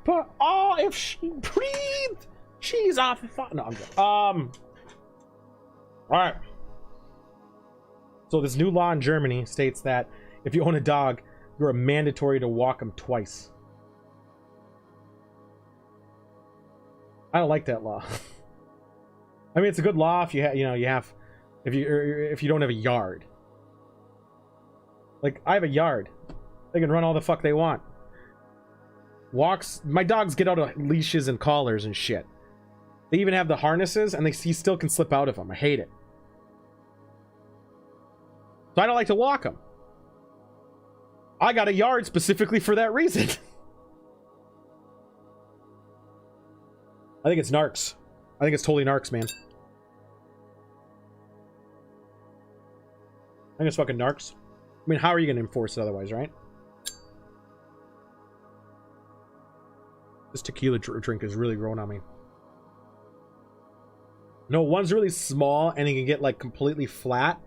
But oh, if she breathed, she's off. No, I'm good. Alright. So this new law in Germany states that if you own a dog, you're mandatory to walk him twice. I don't like that law. I mean, it's a good law if you if you don't have a yard. Like, I have a yard. They can run all the fuck they want. Walks. My dogs get out of leashes and collars and shit. They even have the harnesses, and he still can slip out of them. I hate it. So I don't like to walk them. I got a yard specifically for that reason. I think it's narcs. I think it's totally narcs, man. I think it's fucking narcs. I mean, how are you going to enforce it otherwise, right? This tequila drink is really growing on me. No, one's really small and he can get like completely flat.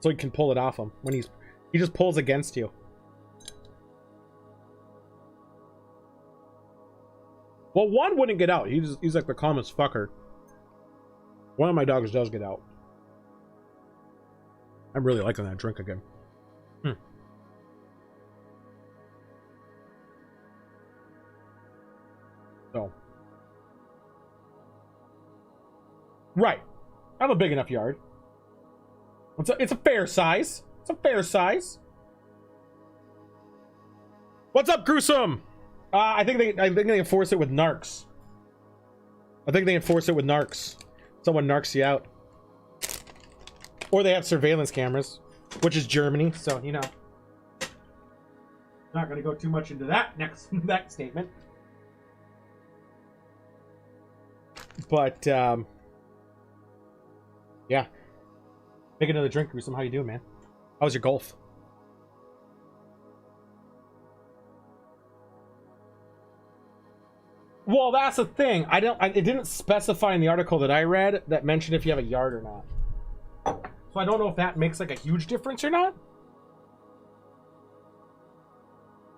So he can pull it off him when he just pulls against you. Well, one wouldn't get out. He's like the calmest fucker. One of my dogs does get out. I'm really liking that drink again. So. Right. I have a big enough yard. It's a fair size. It's a fair size. What's up, Gruesome? I think they enforce it with narcs. I think they enforce it with narcs. Someone narcs you out. Or they have surveillance cameras, which is Germany, so you know. Not gonna go too much into that that statement. But yeah. Make another drink, Gruesome. How you doing, man? How was your golf? Well, that's the thing. It didn't specify in the article that I read that mentioned if you have a yard or not. So I don't know if that makes like a huge difference or not.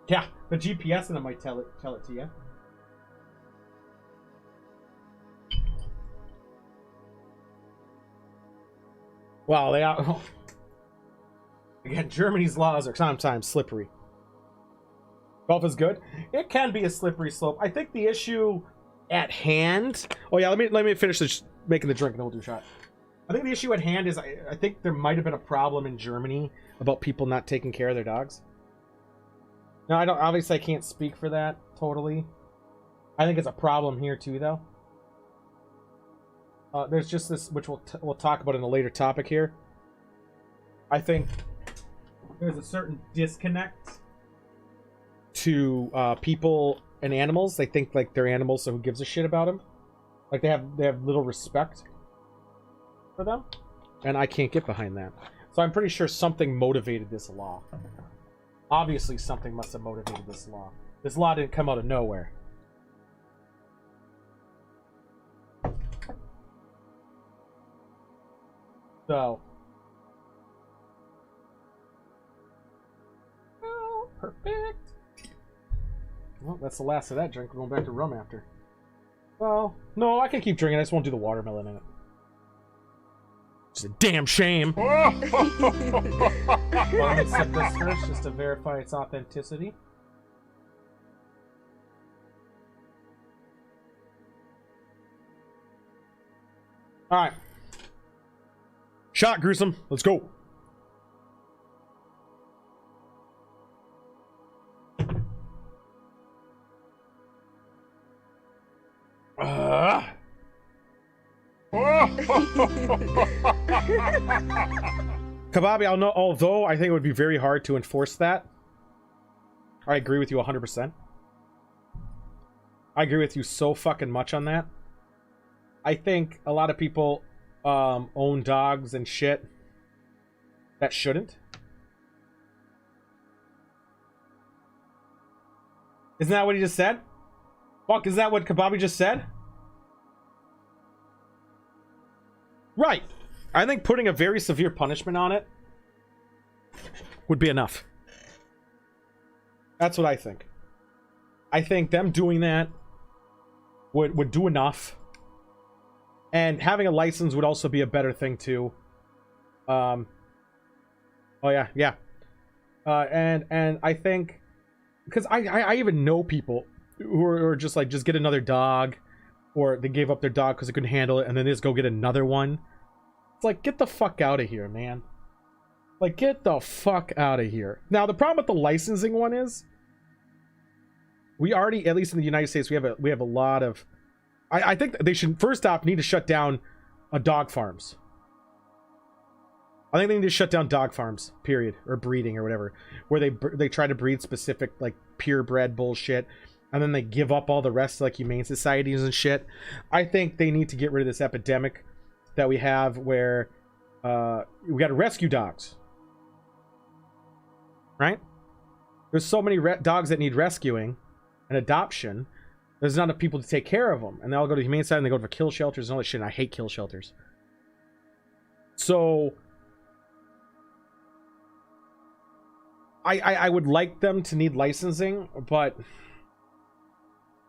Yeah, the GPS and it might tell it to you. Well, they are. Again, Germany's laws are sometimes slippery. Golf is good. It can be a slippery slope. I think the issue at hand. Oh yeah, let me finish this, making the drink, and then we'll do a shot. I think the issue at hand is I think there might have been a problem in Germany about people not taking care of their dogs. Now obviously I can't speak for that totally. I think it's a problem here too, though. There's just this, which we'll talk about in a later topic here. I think there's a certain disconnect to people and animals. They think like they're animals, so who gives a shit about them? Like they have little respect for them, and I can't get behind that. So I'm pretty sure something motivated this law. Obviously, something must have motivated this law. This law didn't come out of nowhere. So, oh, perfect. Well, that's the last of that drink. We're going back to rum after. Well, no, I can keep drinking. I just won't do the watermelon in it. It's a damn shame. Well, let me set this first just to verify its authenticity. Alright. Shot, Gruesome. Let's go. Kababi, I'll know, although I think it would be very hard to enforce that. I agree with you 100%. I agree with you so fucking much on that. I think a lot of people own dogs and shit that shouldn't. Isn't that what he just said? Fuck, is that what Kababi just said? Right. I think putting a very severe punishment on it would be enough. That's what I think. I think them doing that would do enough. And having a license would also be a better thing too. Oh yeah. And I think, because I even know people who are just like, just get another dog, or they gave up their dog because they couldn't handle it, and then they just go get another one. It's like, get the fuck out of here, man. Like, get the fuck out of here. Now, the problem with the licensing one is, we already, at least in the United States, we have a lot of. I think they should first off need to shut down dog farms. I think they need to shut down dog farms, period, or breeding or whatever, where they try to breed specific like purebred bullshit, and then they give up all the rest, like humane societies and shit. I think they need to get rid of this epidemic that we have, where we got to rescue dogs, right? There's so many dogs that need rescuing and adoption. There's not enough people to take care of them, and they all go to humane society and they go to kill shelters and all that shit. And I hate kill shelters. So I would like them to need licensing, but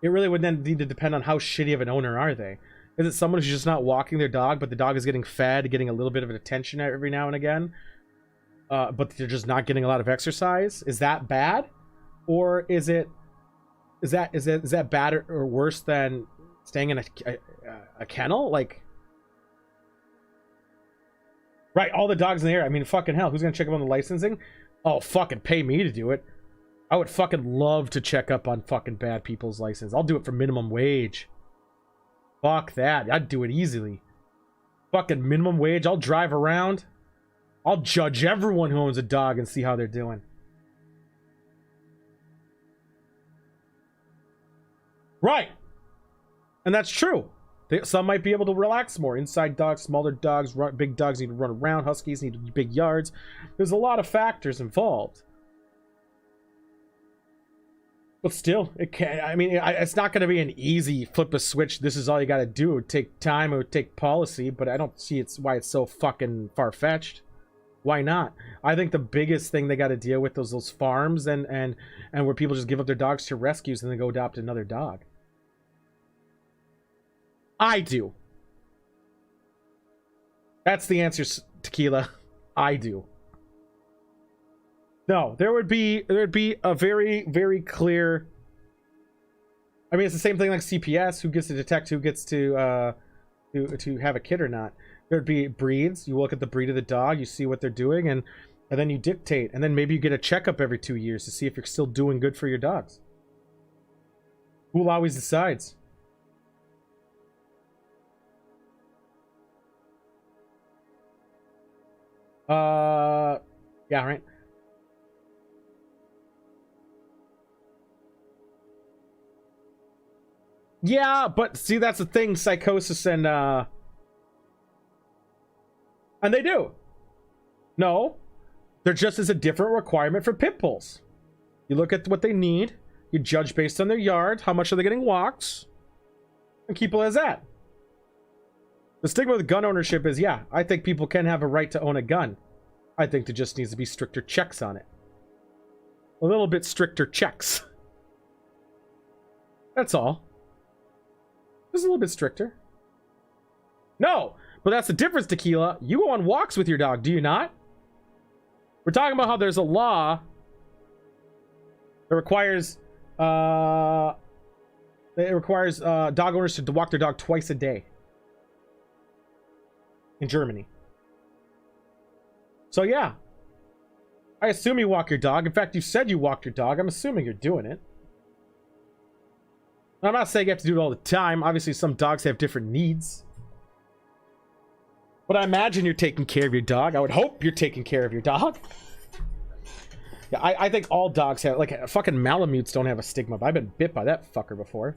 it really would then need to depend on how shitty of an owner are they. Is it someone who's just not walking their dog, but the dog is getting fed, getting a little bit of attention every now and again, but they're just not getting a lot of exercise? Is that bad, or is that bad or worse than staying in a kennel? Like, right, all the dogs in the area. I mean, fucking hell, who's gonna check up on the licensing? Oh, fucking pay me to do it. I would fucking love to check up on fucking bad people's license. I'll do it for minimum wage. Fuck that. I'd do it easily. Fucking minimum wage. I'll drive around. I'll judge everyone who owns a dog and see how they're doing. Right. And that's true. Some might be able to relax more. Inside dogs, smaller dogs, big dogs need to run around. Huskies need big yards. There's a lot of factors involved. But still, it can. I mean, it's not going to be an easy flip a switch. This is all you got to do. It would take time. It would take policy. But I don't see why it's so fucking far-fetched. Why not? I think the biggest thing they got to deal with those farms and where people just give up their dogs to rescues and then go adopt another dog. I do. That's the answer, Tequila. I do. No, there'd be a very, very clear. I mean, it's the same thing like CPS. Who gets to detect who gets to have a kid or not? There'd be breeds. You look at the breed of the dog. You see what they're doing, and then you dictate. And then maybe you get a checkup every 2 years to see if you're still doing good for your dogs. Who always decides? Yeah, right. Yeah, but see, that's the thing, psychosis and they do. No, there just is a different requirement for pit bulls. You look at what they need, you judge based on their yard, how much are they getting walks, and keep it as that. The stigma with gun ownership is, yeah, I think people can have a right to own a gun. I think there just needs to be stricter checks on it. A little bit stricter checks. That's all. Just a little bit stricter. No, But that's the difference, Tequila. You go on walks with your dog, do you not? We're talking about how there's a law that requires dog owners to walk their dog twice a day in Germany. So yeah, I assume you walk your dog. In fact, you said you walked your dog. I'm assuming you're doing it. I'm not saying you have to do it all the time. Obviously, some dogs have different needs. But I imagine you're taking care of your dog. I would hope you're taking care of your dog. Yeah, I think all dogs have, like, fucking Malamutes don't have a stigma. But I've been bit by that fucker before.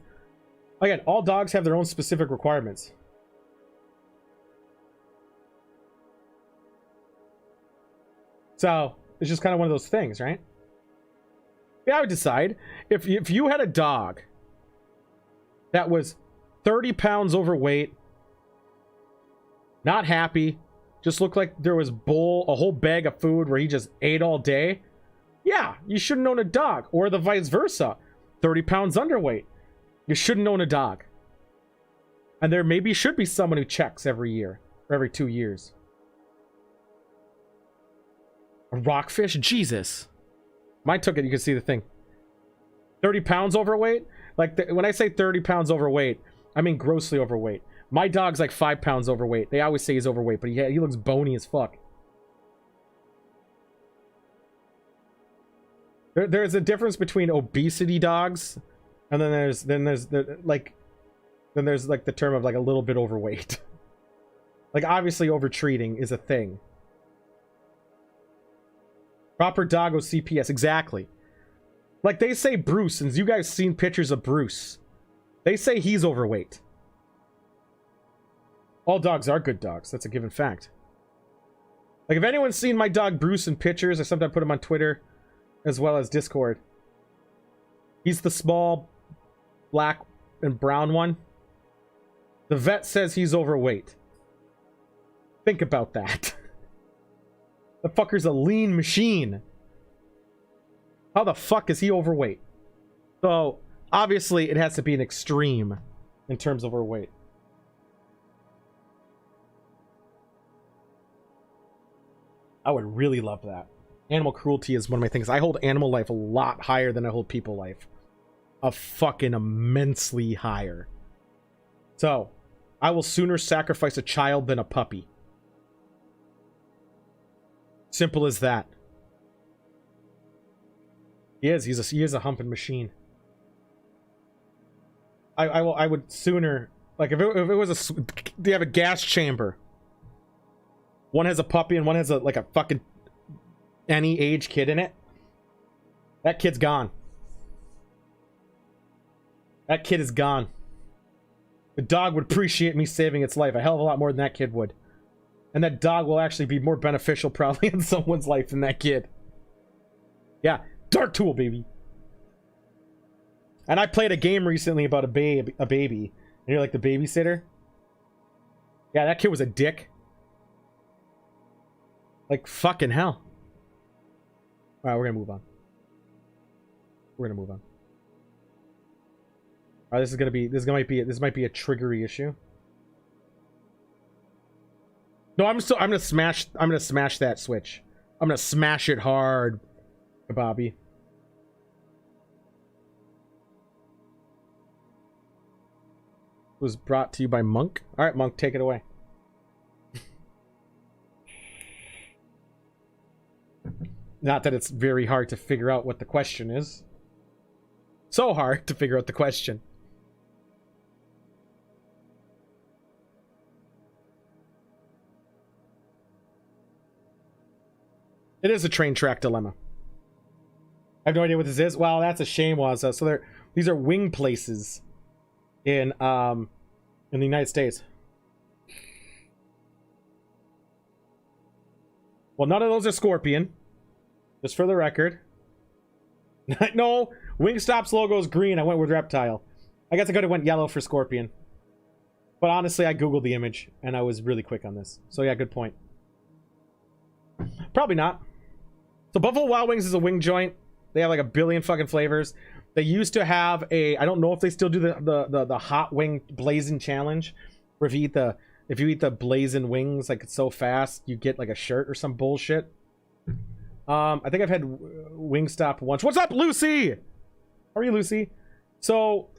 Again, all dogs have their own specific requirements. So, it's just kind of one of those things, right? Yeah, I would decide. If you had a dog that was 30 pounds overweight, not happy, just looked like there was a whole bag of food where he just ate all day, yeah, you shouldn't own a dog. Or the vice versa. 30 pounds underweight. You shouldn't own a dog. And there maybe should be someone who checks every year. Or every 2 years. A rockfish? Jesus. Mine took it, you can see the thing. 30 pounds overweight? Like, when I say 30 pounds overweight, I mean grossly overweight. My dog's like 5 pounds overweight. They always say he's overweight, but he looks bony as fuck. There's a difference between obesity dogs, and then there's like the term of like a little bit overweight. Like, obviously overtreating is a thing. Proper doggo CPS, exactly. Like, they say Bruce, and you guys seen pictures of Bruce. They say he's overweight. All dogs are good dogs. That's a given fact. Like, if anyone's seen my dog Bruce in pictures, I sometimes put him on Twitter as well as Discord. He's the small black and brown one. The vet says he's overweight. Think about that. The fucker's a lean machine. How the fuck is he overweight? So, obviously, it has to be an extreme in terms of overweight. I would really love that. Animal cruelty is one of my things. I hold animal life a lot higher than I hold people life. A fucking immensely higher. So, I will sooner sacrifice a child than a puppy. Simple as that. He is a humping machine. I would sooner, like, if it was they have a gas chamber. One has a puppy and one has like a fucking any age kid in it. That kid's gone. That kid is gone. The dog would appreciate me saving its life a hell of a lot more than that kid would. And that dog will actually be more beneficial probably in someone's life than that kid. Yeah, Dark Tool, baby. And I played a game recently about a baby. And you're like the babysitter? Yeah, that kid was a dick. Like, fucking hell. Alright, we're gonna move on. We're gonna move on. Alright, this might be a triggery issue. No, I'm gonna smash that switch. I'm gonna smash it hard, Bobby. Was brought to you by Monk. Alright, Monk, take it away. Not that it's very hard to figure out what the question is. So hard to figure out the question. It is a train track dilemma. I have no idea what this is. Wow, that's a shame, Waza. So these are wing places in the United States. Well, none of those are Scorpion. Just for the record. No, Wingstop's logo is green. I went with Reptile. I guess I could have went yellow for Scorpion. But honestly, I googled the image and I was really quick on this. So yeah, good point. Probably not. So Buffalo Wild Wings is a wing joint. They have like a billion fucking flavors. They used to have a, I don't know if they still do the hot wing blazing challenge, where if you eat the If you eat the blazing wings like it's so fast, you get like a shirt or some bullshit. I think I've had Wingstop once. What's up, Lucy? How are you, Lucy? So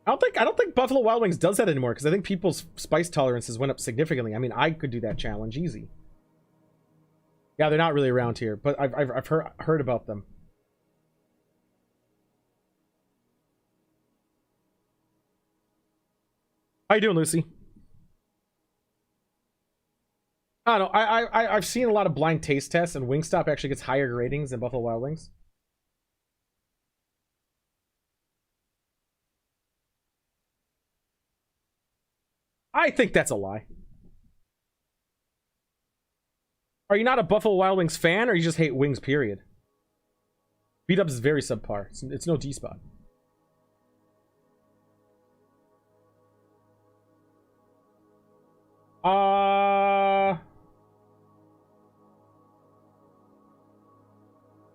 I don't think Buffalo Wild Wings does that anymore because I think people's spice tolerances went up significantly. I mean, I could do that challenge easy. Yeah, they're not really around here, but I've heard about them. How you doing, Lucy? I don't know. I've seen a lot of blind taste tests, and Wingstop actually gets higher ratings than Buffalo Wild Wings. I think that's a lie. Are you not a Buffalo Wild Wings fan, or you just hate wings, period? B-Dubs is very subpar. It's no D-spot.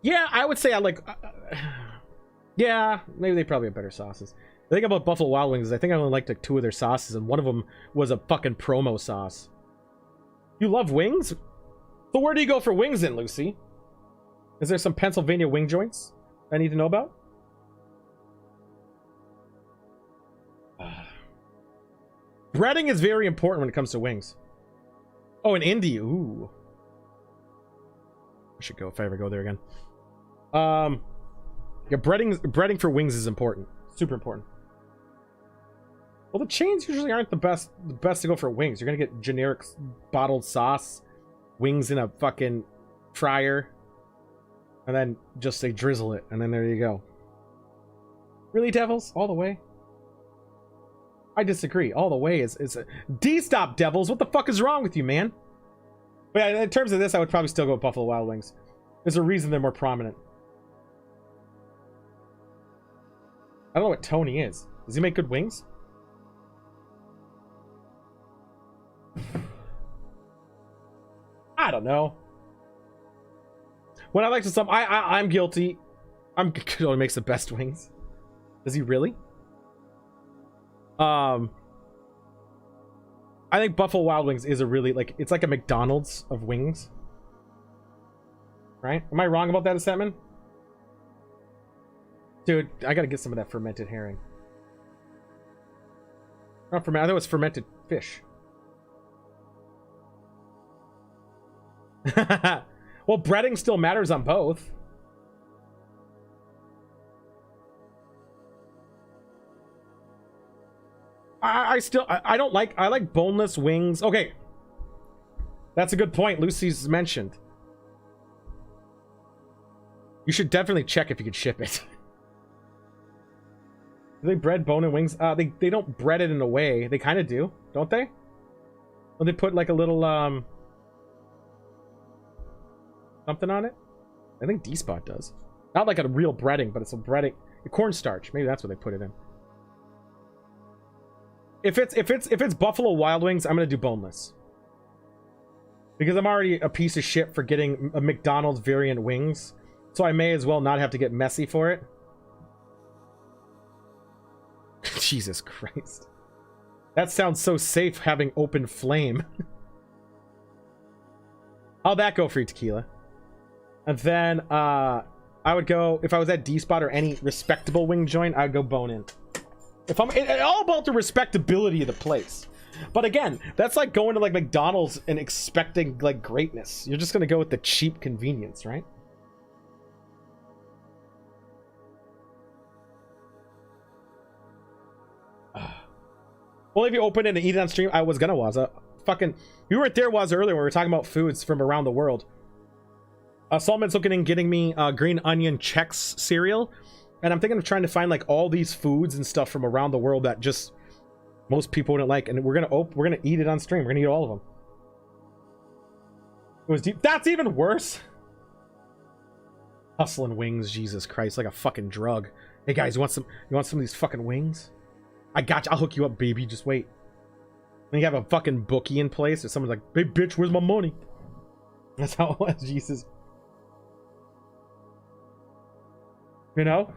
Yeah, I would say I like... yeah, maybe they probably have better sauces. The thing about Buffalo Wild Wings is I think I only liked like 2 of their sauces, and one of them was a fucking promo sauce. You love wings? So where do you go for wings then, Lucy? Is there some Pennsylvania wing joints I need to know about? Breading is very important when it comes to wings. Oh, in Indy. Ooh. I should go if I ever go there again. Yeah, breading for wings is important. Super important. Well, the chains usually aren't the best to go for wings. You're gonna get generic bottled sauce, wings in a fucking fryer, and then just they drizzle it, and then there you go. Really, Devils? All the way? I disagree. All the way is a D-stop, Devils. What the fuck is wrong with you, man? But yeah, in terms of this, I would probably still go with Buffalo Wild Wings. There's a reason they're more prominent. I don't know what Tony is. Does he make good wings? I don't know. When I like to some, I'm guilty. He makes the best wings. Does he really? I think Buffalo Wild Wings is a really like it's like a McDonald's of wings. Right? Am I wrong about that, Assentman? Dude, I gotta get some of that fermented herring. Not fermented. I thought it was fermented fish. Well, breading still matters on both. I like boneless wings. Okay. That's a good point Lucy's mentioned. You should definitely check if you could ship it. Do they bread bone and wings? They don't bread it in a way. They kind of do, don't they? Well, they put like a little something on it. I think D-Spot does. Not like a real breading, but it's a breading, a cornstarch. Maybe that's what they put it in. If it's Buffalo Wild Wings, I'm gonna do boneless. Because I'm already a piece of shit for getting a McDonald's variant wings. So I may as well not have to get messy for it. Jesus Christ. That sounds so safe having open flame. How'd that go for you, Tequila? And then I would go, if I was at D-Spot or any respectable wing joint, I would go bone in. If I'm all about the respectability of the place. But again, that's like going to like McDonald's and expecting like greatness. You're just gonna go with the cheap convenience, right? Well, if you open it and eat it on stream, I was gonna, Waza. Fucking, you weren't there, Waza, earlier when we were talking about foods from around the world. Salman's looking and getting me green onion Chex cereal. And I'm thinking of trying to find like all these foods and stuff from around the world that just most people wouldn't like. And we're gonna eat it on stream. We're gonna eat all of them. It was deep. That's even worse. Hustling wings, Jesus Christ, like a fucking drug. Hey guys, you want some of these fucking wings? I got you. I'll hook you up, baby. Just wait. Then you have a fucking bookie in place, and someone's like, "Hey, bitch, where's my money?" That's how it was, Jesus. You know?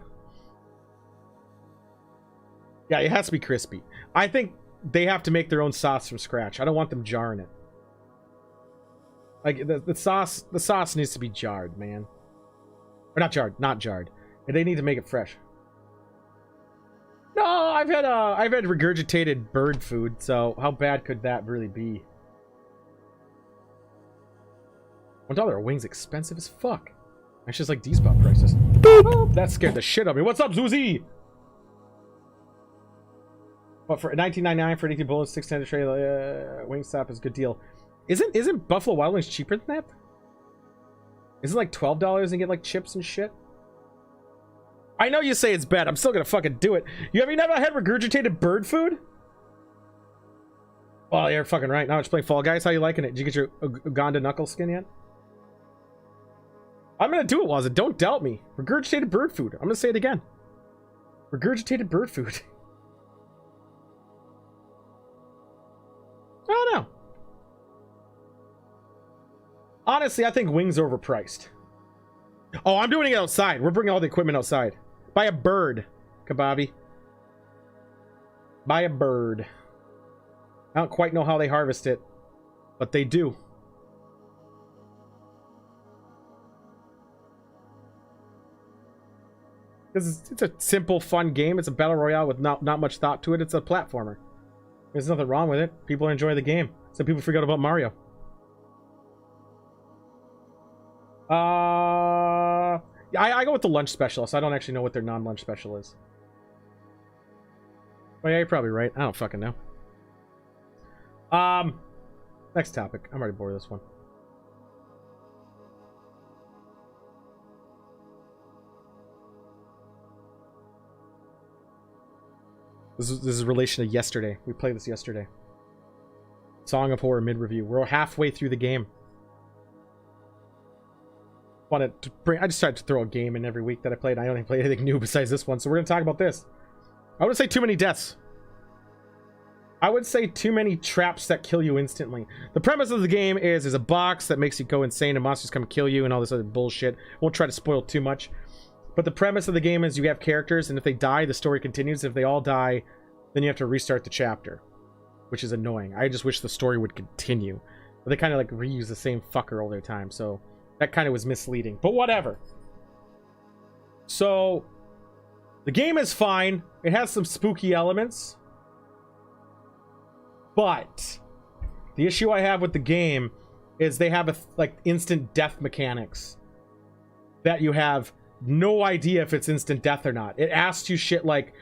Yeah, it has to be crispy. I think they have to make their own sauce from scratch. I don't want them jarring it. Like the sauce needs to be jarred, man. Or not jarred. And they need to make it fresh. No, I've had regurgitated bird food, so how bad could that really be? $1 a wing's expensive as fuck. That's just like D-spot prices. Oh, that scared the shit out of me. What's up, Zuzi? But for $19.99 for 18 bullets, 610 to trade, Wingstop is a good deal. Isn't Buffalo Wild Wings cheaper than that? Isn't it like $12 and get like chips and shit? I know you say it's bad. I'm still gonna fucking do it. You never had regurgitated bird food? Oh, you're fucking right. Now it's playing Fall Guys. How you liking it? Did you get your Uganda knuckle skin yet? I'm gonna do it, Waza. Don't doubt me. Regurgitated bird food. I'm gonna say it again. Regurgitated bird food. I don't know. Honestly, I think wings are overpriced. Oh, I'm doing it outside. We're bringing all the equipment outside. Buy a bird, Kababi. Buy a bird. I don't quite know how they harvest it, but they do. Because it's a simple, fun game. It's a battle royale with not much thought to it. It's a platformer. There's nothing wrong with it. People enjoy the game. Some people forgot about Mario. I go with the lunch special, so I don't actually know what their non-lunch special is. Oh yeah, you're probably right. I don't fucking know. Next topic. I'm already bored of this one. This is in relation to yesterday. We played this yesterday. Song of Horror mid-review. We're halfway through the game. I just decided to throw a game in every week that I played. I only played anything new besides this one, so we're going to talk about this. I would say too many deaths. I would say too many traps that kill you instantly. The premise of the game is there's a box that makes you go insane and monsters come kill you and all this other bullshit. Won't try to spoil too much. But the premise of the game is you have characters, and if they die, the story continues. If they all die, then you have to restart the chapter, which is annoying. I just wish the story would continue. But they kind of like reuse the same fucker all the time, so that kind of was misleading. But whatever. So the game is fine. It has some spooky elements. But the issue I have with the game is they have like instant death mechanics that you have no idea if it's instant death or not. It asks you shit like,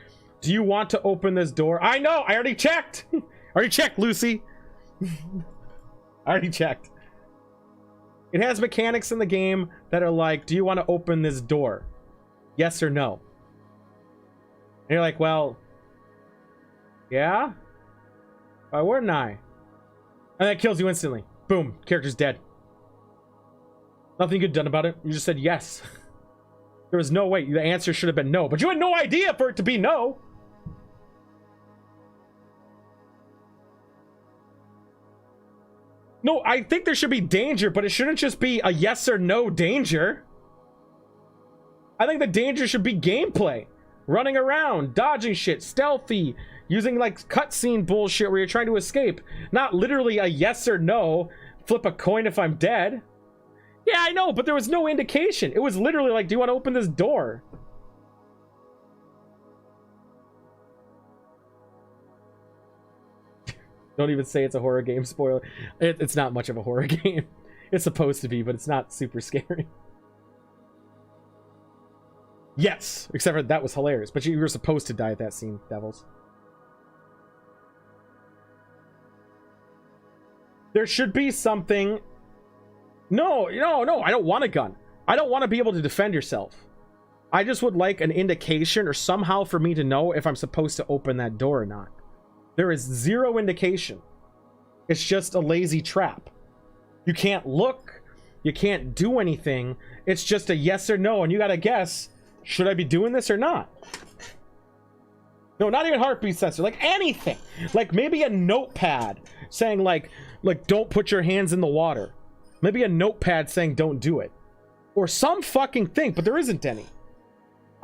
do you want to open this door? I know, I already checked. I already checked, Lucy. I already checked. It has mechanics in the game that are like, do you want to open this door? Yes or no? And you're like, well, yeah? Why wouldn't I? And that kills you instantly. Boom, character's dead. Nothing you could have done about it. You just said yes. There was no way. The answer should have been no. But you had no idea for it to be no. No, I think there should be danger, but it shouldn't just be a yes or no danger. I think the danger should be gameplay. Running around, dodging shit, stealthy, using like cutscene bullshit where you're trying to escape. Not literally a yes or no, flip a coin if I'm dead. Yeah, I know, but there was no indication. It was literally like, do you want to open this door? Don't even say it's a horror game, spoiler. It's not much of a horror game. It's supposed to be, but it's not super scary. Yes, except for that was hilarious. But you were supposed to die at that scene, Devils. There should be something... No, I don't want a gun. I don't want to be able to defend yourself. I just would like an indication or somehow for me to know if I'm supposed to open that door or not. There is zero indication. It's just a lazy trap. You can't look. You can't do anything. It's just a yes or no, and you gotta guess, should I be doing this or not? No, not even heartbeat sensor. Like anything. Like maybe a notepad saying like don't put your hands in the water. Maybe a notepad saying don't do it. Or some fucking thing, but there isn't any.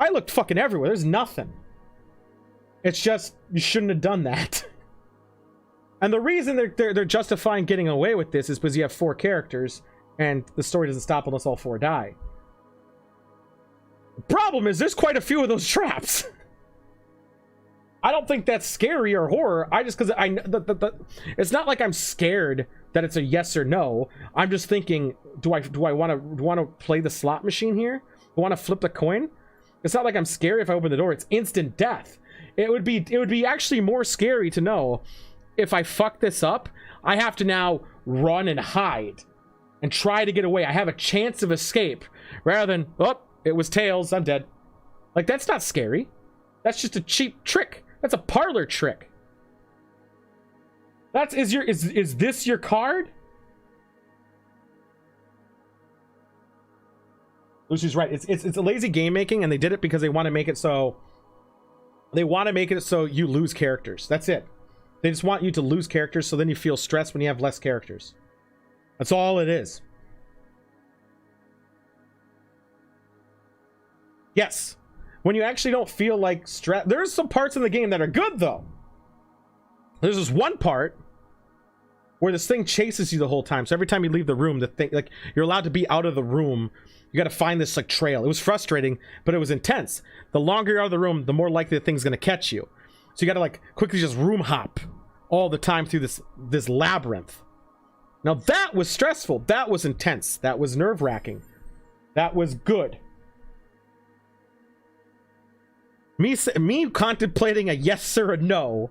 I looked fucking everywhere. There's nothing. It's just, you shouldn't have done that. And the reason they're justifying getting away with this is because you have 4 characters, and the story doesn't stop unless all 4 die. The problem is there's quite a few of those traps. I don't think that's scary or horror. I just, because it's not like I'm scared that it's a yes or no. I'm just thinking, do I want to play the slot machine here? Do I want to flip the coin? It's not like I'm scared if I open the door. It's instant death. It would be actually more scary to know if I fuck this up, I have to now run and hide and try to get away. I have a chance of escape rather than, oh, it was tails, I'm dead. Like, that's not scary. That's just a cheap trick. That's a parlor trick. Is this your card? Lucy's right. It's a lazy game making, and they did it because they want to make it so you lose characters. That's it. They just want you to lose characters, so then you feel stressed when you have less characters. That's all it is. Yes. When you actually don't feel like stress. There's some parts in the game that are good, though. There's this one part where this thing chases you the whole time. So every time you leave the room, the thing, like, you're allowed to be out of the room. You got to find this, like, trail. It was frustrating, but it was intense. The longer you're out of the room, the more likely the thing's going to catch you. So you got to, like, quickly just room hop all the time through this labyrinth. Now that was stressful. That was intense. That was nerve-wracking. That was good. Me contemplating a yes or a no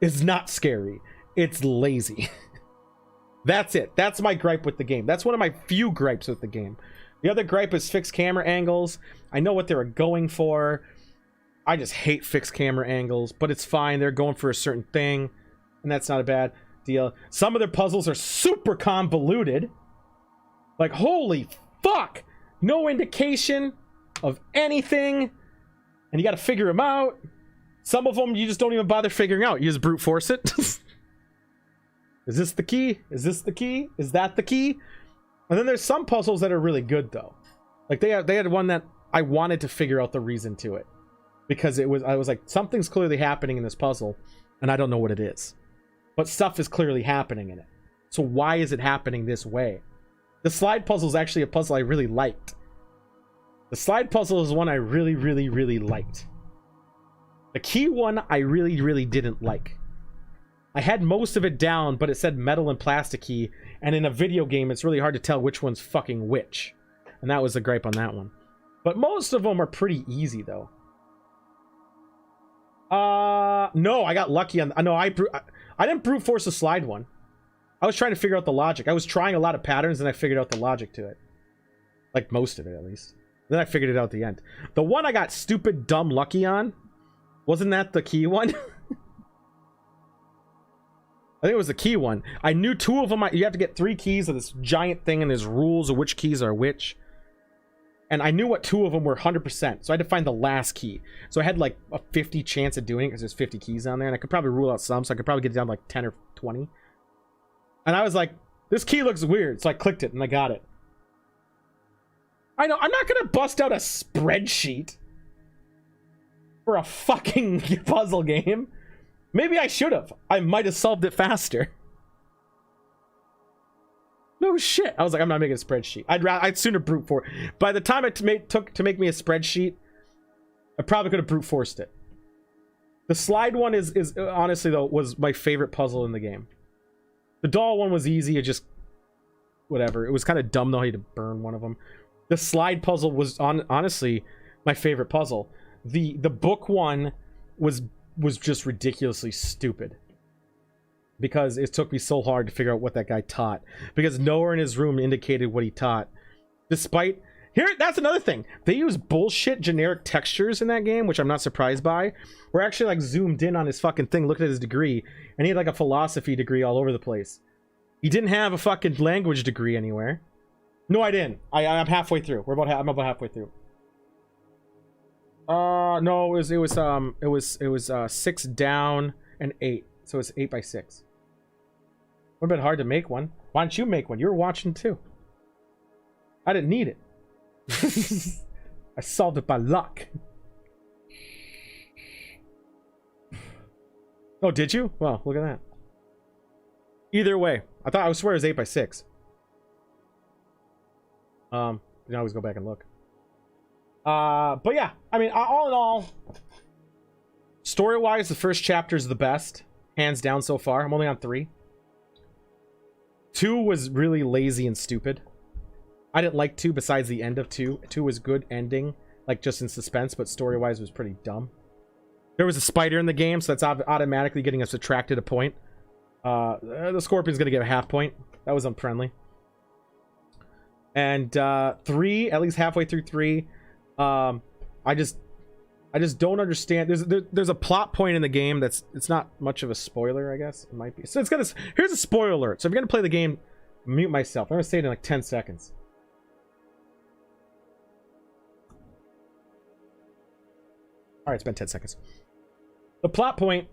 is not scary. It's lazy. That's it. That's my gripe with the game. That's one of my few gripes with the game. The other gripe is fixed camera angles. I know what they were going for. I just hate fixed camera angles, but it's fine. They're going for a certain thing, and that's not a bad deal. Some of their puzzles are super convoluted. Like, holy fuck! No indication of anything, and you gotta figure them out. Some of them you just don't even bother figuring out. You just brute force it. Is this the key? Is this the key? Is that the key? And then there's some puzzles that are really good, though. Like, they had one that I wanted to figure out the reason to it. Because I was like, something's clearly happening in this puzzle, and I don't know what it is. But stuff is clearly happening in it. So why is it happening this way? The slide puzzle is actually a puzzle I really liked. The slide puzzle is one I really, really, really liked. The key one I really, really didn't like. I had most of it down, but it said metal and plastic key, and in a video game, it's really hard to tell which one's fucking which. And that was the gripe on that one. But most of them are pretty easy, though. No, I got lucky on... No, I didn't brute force the slide one. I was trying to figure out the logic. I was trying a lot of patterns, and I figured out the logic to it. Like, most of it, at least. Then I figured it out at the end. The one I got stupid, dumb lucky on, wasn't that the key one? I think it was the key one. I knew 2 of them. You have to get 3 keys of this giant thing, and there's rules of which keys are which. And I knew what 2 of them were 100%. So I had to find the last key. So I had like a 50 chance of doing it because there's 50 keys on there. And I could probably rule out some. So I could probably get it down to like 10 or 20. And I was like, this key looks weird. So I clicked it and I got it. I know, I'm not going to bust out a spreadsheet for a fucking puzzle game. Maybe I should have. I might have solved it faster. No shit. I was like, I'm not making a spreadsheet. I'd sooner brute force. By the time it took to make me a spreadsheet, I probably could have brute forced it. The slide one is honestly, though, was my favorite puzzle in the game. The doll one was easy. It just whatever. It was kind of dumb though. I had to burn one of them. The slide puzzle was honestly my favorite puzzle. The book one was just ridiculously stupid. Because it took me so hard to figure out what that guy taught. Because nowhere in his room indicated what he taught. Despite... That's another thing. They use bullshit generic textures in that game, which I'm not surprised by. We're actually like zoomed in on his fucking thing, looking at his degree. And he had like a philosophy degree all over the place. He didn't have a fucking language degree anywhere. No, I didn't. I'm halfway through. I'm about halfway through. No, it was 6 down and 8. So it's 8 by 6. Would have been hard to make one. Why don't you make one? You were watching too. I didn't need it. I solved it by luck. Oh, did you? Well, look at that. Either way, I swear it was 8x6. You can always go back and look. But yeah, I mean, all in all, story-wise, the first chapter is the best, hands down so far. I'm only on 3. 2 was really lazy and stupid. I didn't like 2 besides the end of 2. 2 was good ending, like just in suspense, but story-wise was pretty dumb. There was a spider in the game, so that's automatically getting us subtracted a point. The scorpion's gonna get a half point. That was unfriendly. And 3, at least halfway through 3, I just don't understand. There's a plot point in the game it's not much of a spoiler, I guess. It might be. So here's a spoiler alert. So if you're gonna play the game, mute myself. I'm gonna say it in like 10 seconds. Alright, it's been 10 seconds. The plot point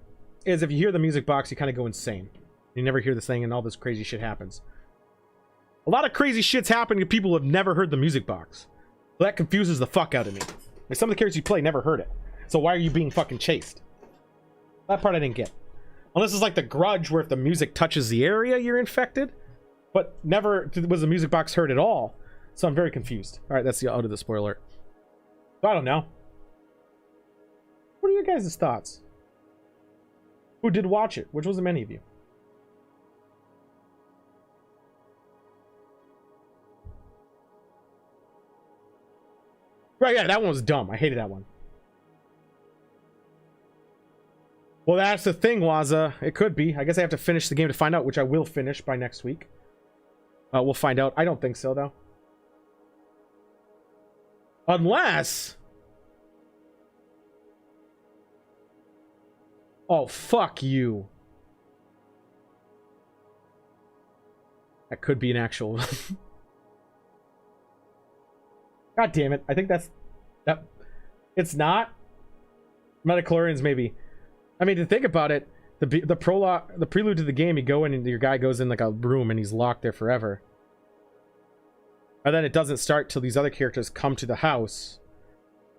is if you hear the music box, you kind of go insane. You never hear this thing and all this crazy shit happens. A lot of crazy shit's happening to people who have never heard the music box. Well, that confuses the fuck out of me. Like, some of the characters you play never heard it. So why are you being fucking chased? That part I didn't get. Unless it's like the Grudge, where if the music touches the area, you're infected. But never was the music box heard at all. So I'm very confused. Alright, that's the out of the spoiler. So I don't know. What are your guys' thoughts? Who did watch it? Which wasn't many of you. Right, yeah, that one was dumb. I hated that one. Well, that's the thing, Waza. It could be. I guess I have to finish the game to find out, which I will finish by next week. We'll find out. I don't think so, though. Unless... Oh, fuck you. That could be an actual... God damn it. I think that. It's not. Metachlorians, maybe. I mean, to think about it, the prologue, the prelude to the game, you go in and your guy goes in like a room and he's locked there forever. And then it doesn't start till these other characters come to the house.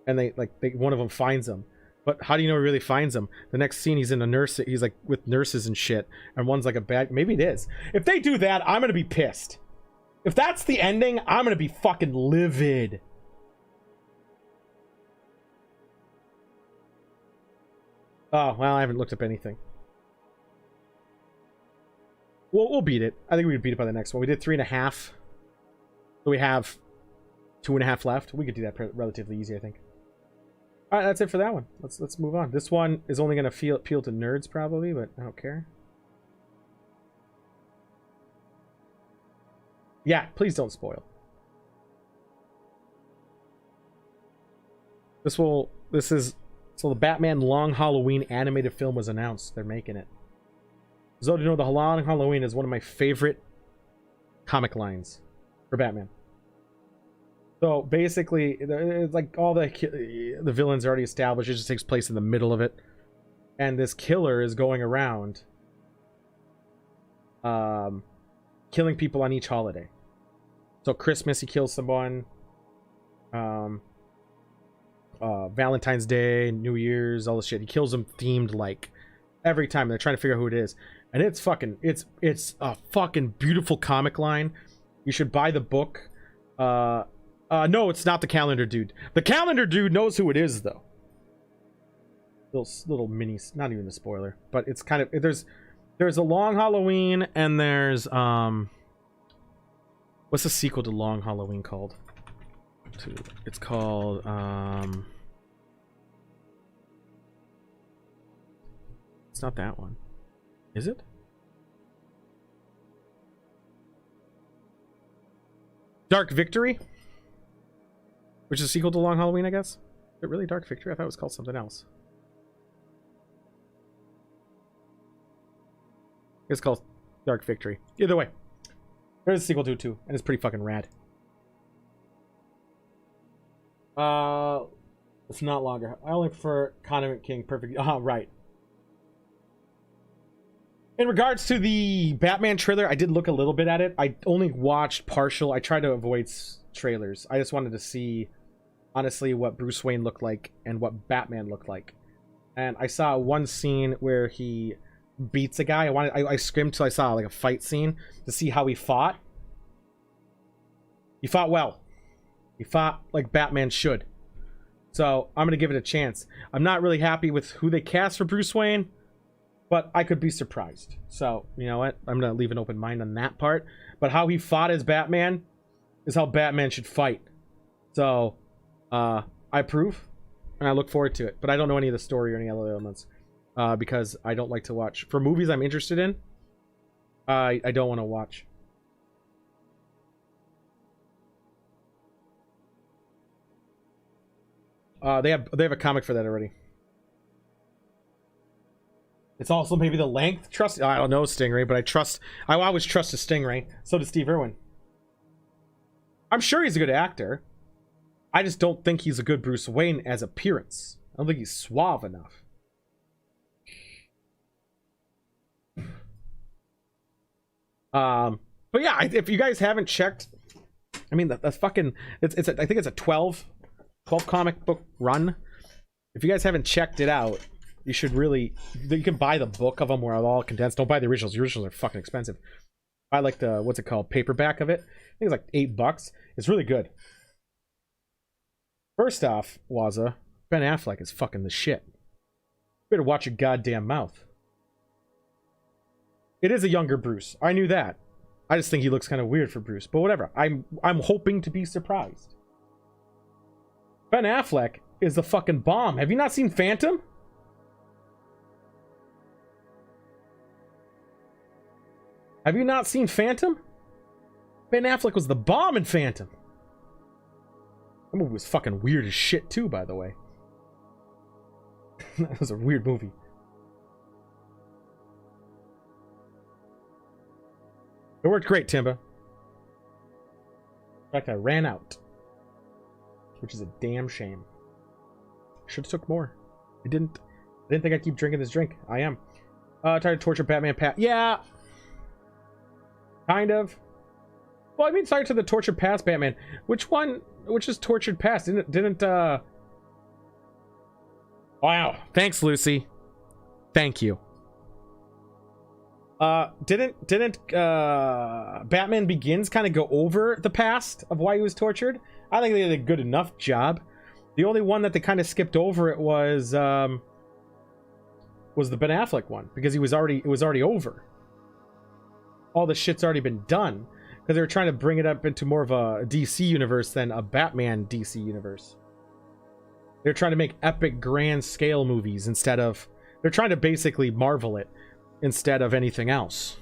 And one of them finds him. But how do you know he really finds him? The next scene, he's in a nurse. He's like with nurses and shit. And one's like a bad. Maybe it is. If they do that, I'm gonna be pissed. If that's the ending, I'm gonna be fucking livid. Oh, well, I haven't looked up anything. We'll beat it. I think we would beat it by the next one. We did 3.5. So we have 2.5 left. We could do that relatively easy, I think. Alright, that's it for that one. Let's move on. This one is only going to appeal to nerds, probably, but I don't care. Yeah, please don't spoil. So the Batman Long Halloween animated film was announced. They're making it. So you know, the Long Halloween is one of my favorite comic lines for Batman. So basically, it's like all the villains are already established. It just takes place in the middle of it, and this killer is going around, killing people on each holiday. So Christmas, he kills someone. Valentine's Day, New Year's, all this shit. He kills them themed like every time. They're trying to figure out who it is, and it's a fucking beautiful comic line. You should buy the book. No, it's not the calendar dude. The calendar dude knows who it is, though. Little mini, not even a spoiler, but it's kind of there's a Long Halloween, and there's what's the sequel to Long Halloween called? It's called it's not that one, is it? Dark Victory, which is a sequel to Long Halloween, I guess. Is it really Dark Victory? I thought it was called something else. It's called Dark Victory. Either way, there's a sequel to it too, and it's pretty fucking rad. It's not longer. I only prefer Condiment King. Perfect. Right. In regards to the Batman trailer, I did look a little bit at it. I only watched partial. I tried to avoid trailers. I just wanted to see, honestly, what Bruce Wayne looked like and what Batman looked like. And I saw one scene where he beats a guy. I screamed till I saw like a fight scene to see how he fought. He fought well. He fought like Batman should. So I'm gonna give it a chance. I'm not really happy with who they cast for Bruce Wayne, but I could be surprised. So you know what? I'm gonna leave an open mind on that part. But how he fought as Batman is how Batman should fight. So I approve, and I look forward to it. But I don't know any of the story or any other elements because I don't like to watch. For movies I'm interested in, I don't want to watch. They have a comic for that already. It's also maybe the length. Trust, I don't know Stingray, but I always trust a Stingray. So does Steve Irwin. I'm sure he's a good actor. I just don't think he's a good Bruce Wayne as appearance. I don't think he's suave enough. But yeah, if you guys haven't checked, I mean, the fucking, I think it's a 12 comic book run. If you guys haven't checked it out, you should really, you can buy the book of them where it's all condensed. Don't buy the originals. The originals are fucking expensive. I like the, what's it called, paperback of it. I think it's like $8. It's really good. First off, Waza, Ben Affleck is fucking the shit. You better watch your goddamn mouth. It is a younger Bruce. I knew that. I just think he looks kind of weird for Bruce, but whatever. I'm hoping to be surprised. Ben Affleck is the fucking bomb. Have you not seen Phantom? Have you not seen Phantom? Ben Affleck was the bomb in Phantom. That movie was fucking weird as shit too, by the way. That was a weird movie. It worked great, Timba. In fact, I ran out. Which is a damn shame. Should have took more. I didn't think I'd keep drinking this drink. I am. Tired to torture Batman Pat. Yeah. Kind of. Well, I mean, sorry to the tortured past Batman. Which one? Which is tortured past? Didn't Wow. Thanks, Lucy. Thank you. Didn't Batman Begins kind of go over the past of why he was tortured? I think they did a good enough job. The only one that they kind of skipped over it was the Ben Affleck one, because it was already over. All the shit's already been done, because they were trying to bring it up into more of a DC universe than a Batman DC universe. They're trying to make epic grand scale movies instead of, they're trying to basically Marvel it instead of anything else.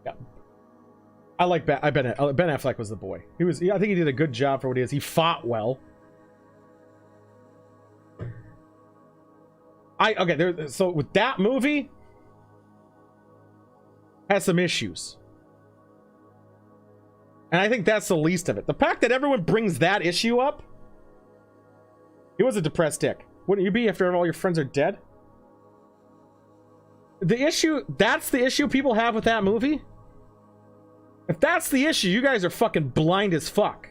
Yeah, I like Ben Affleck was the boy. I think he did a good job for what he is. He fought well. So with that movie, has some issues. And I think that's the least of it. The fact that everyone brings that issue up. He was a depressed dick. Wouldn't you be after all your friends are dead? That's the issue people have with that movie? If that's the issue, you guys are fucking blind as fuck.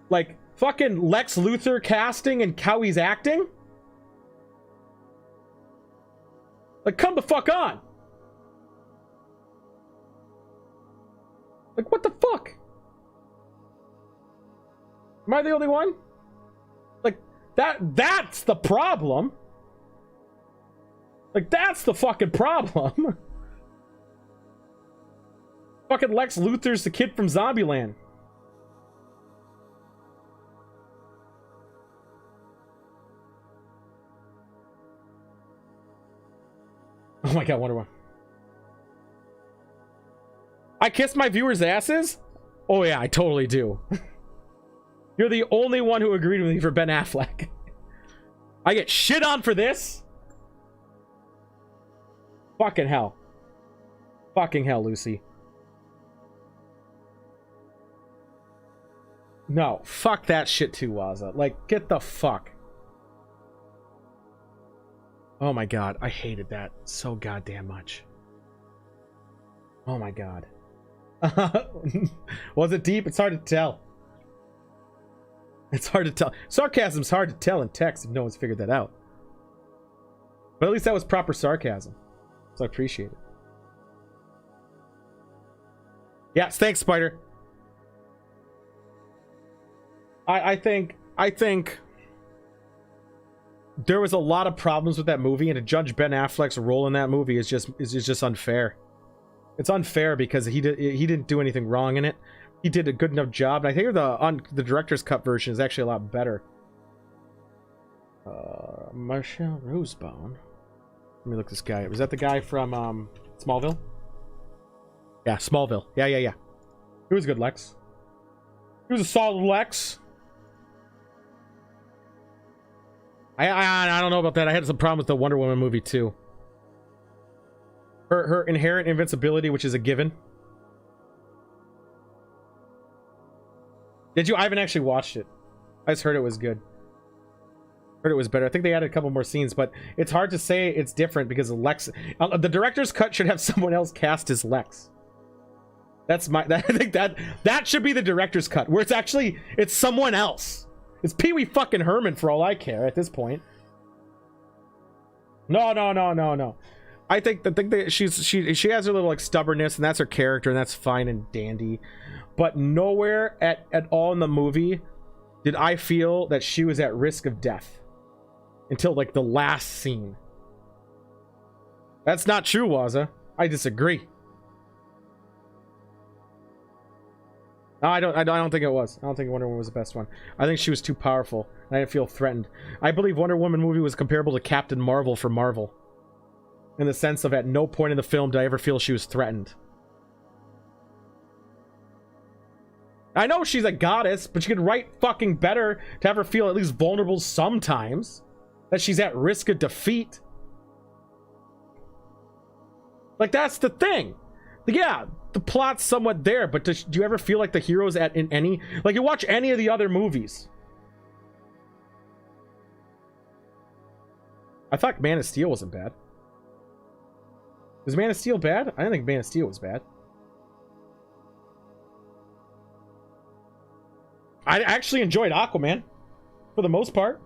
Like, fucking Lex Luthor casting and how he's acting? Like, come the fuck on. Like, what the fuck? Am I the only one? Like, that's the problem. Like, that's the fucking problem. Fucking Lex Luthor's the kid from Zombieland. Oh my god, Wonder Woman. I kiss my viewers' asses? Oh yeah, I totally do. You're the only one who agreed with me for Ben Affleck. I get shit on for this? Fucking hell. Fucking hell, Lucy. No, fuck that shit too, Waza. Like, get the fuck. Oh my god, I hated that so goddamn much. Oh my god. Was it deep? It's hard to tell. It's hard to tell. Sarcasm's hard to tell in text if no one's figured that out. But at least that was proper sarcasm. So I appreciate it. Yes, thanks, Spider. I think there was a lot of problems with that movie, and to judge Ben Affleck's role in that movie is just unfair. It's unfair because he didn't do anything wrong in it. He did a good enough job, and I think the director's cut version is actually a lot better. Marshall Rosebone. Let me look this guy up. Was that the guy from Smallville? Yeah, Smallville. Yeah. He was a good Lex. He was a solid Lex. I don't know about that. I had some problem with the Wonder Woman movie too. Her inherent invincibility, which is a given. Did you? I haven't actually watched it. I just heard it was good. Heard it was better. I think they added a couple more scenes, but it's hard to say it's different because Lex. The director's cut should have someone else cast as Lex. That's my. I think that should be the director's cut, where it's someone else. It's Pee Wee fucking Herman for all I care at this point. No. I think that she has her little like stubbornness, and that's her character, and that's fine and dandy. But nowhere at all in the movie did I feel that she was at risk of death until like the last scene. That's not true, Waza. I disagree. No, I don't think it was. I don't think Wonder Woman was the best one. I think she was too powerful, and I didn't feel threatened. I believe Wonder Woman movie was comparable to Captain Marvel for Marvel, in the sense of at no point in the film did I ever feel she was threatened. I know she's a goddess, but you could write fucking better to have her feel at least vulnerable sometimes, that she's at risk of defeat. Like, that's the thing. Yeah, the plot's somewhat there, but do you ever feel like the hero's in any... Like, you watch any of the other movies. I thought Man of Steel wasn't bad. Was Man of Steel bad? I didn't think Man of Steel was bad. I actually enjoyed Aquaman, for the most part.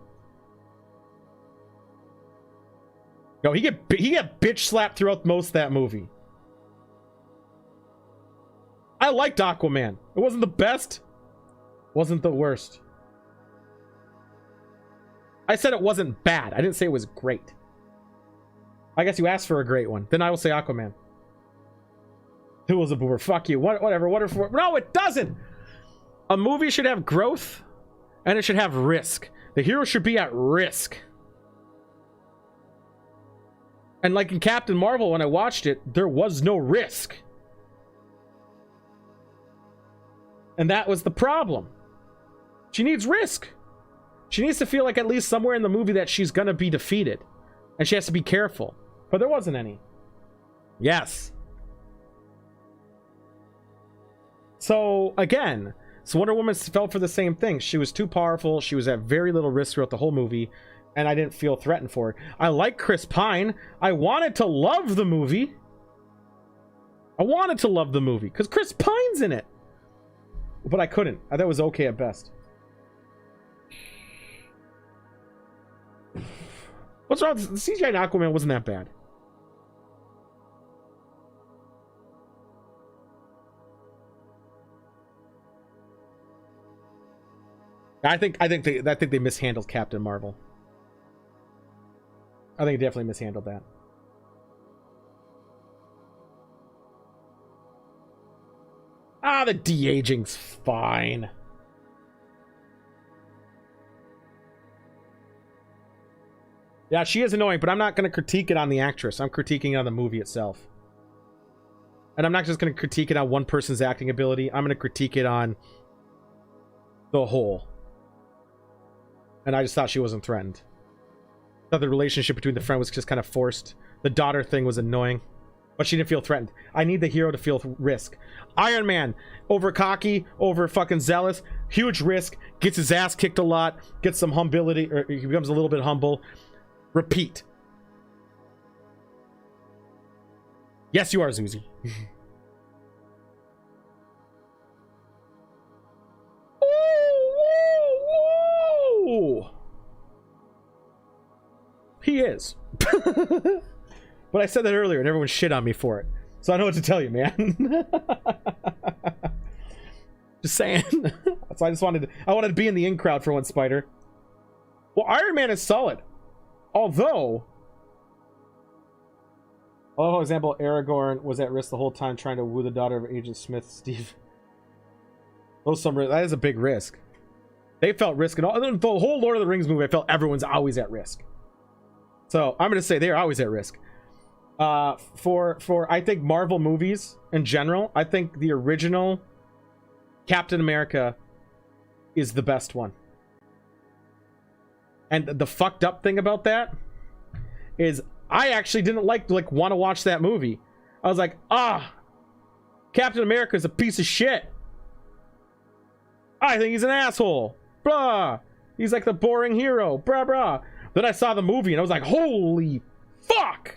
No, he get bitch slapped throughout most of that movie. I liked Aquaman. It wasn't the best. Wasn't the worst. I said it wasn't bad. I didn't say it was great. I guess you asked for a great one. Then I will say Aquaman. Who was a boomer? Fuck you. Whatever. No, it doesn't. A movie should have growth, and it should have risk. The hero should be at risk. And like in Captain Marvel, when I watched it, there was no risk. And that was the problem. She needs risk. She needs to feel like at least somewhere in the movie that she's gonna be defeated. And she has to be careful. But there wasn't any. Yes. So, again, Wonder Woman fell for the same thing. She was too powerful. She was at very little risk throughout the whole movie. And I didn't feel threatened for her. I like Chris Pine. I wanted to love the movie. Because Chris Pine's in it. But I couldn't. I thought it was okay at best. What's wrong? The CGI in Aquaman wasn't that bad. I think they mishandled Captain Marvel. I think they definitely mishandled that. The de-aging's fine. Yeah, she is annoying, but I'm not going to critique it on the actress. I'm critiquing it on the movie itself. And I'm not just going to critique it on one person's acting ability. I'm going to critique it on the whole. And I just thought she wasn't threatened. I thought the relationship between the friend was just kind of forced. The daughter thing was annoying. But she didn't feel threatened. I need the hero to feel risk. Iron Man, over cocky, over fucking zealous, huge risk, gets his ass kicked a lot, gets some humility, or he becomes a little bit humble. Repeat. Yes, you are, Zuzi. He is. But I said that earlier and everyone shit on me for it. So I know what to tell you, man. Just saying. So I wanted to be in the in crowd for one, Spider. Well, Iron Man is solid. Although, for example, Aragorn was at risk the whole time trying to woo the daughter of Agent Smith, Steve. That is a big risk. They felt risk, and all the whole Lord of the Rings movie, I felt everyone's always at risk. So I'm going to say they're always at risk. For I think Marvel movies in general, I think the original Captain America is the best one. And the fucked up thing about that is I actually didn't want to watch that movie. I was like, Captain America is a piece of shit. I think he's an asshole. Blah. He's like the boring hero. Blah, blah. Then I saw the movie and I was like, holy fuck.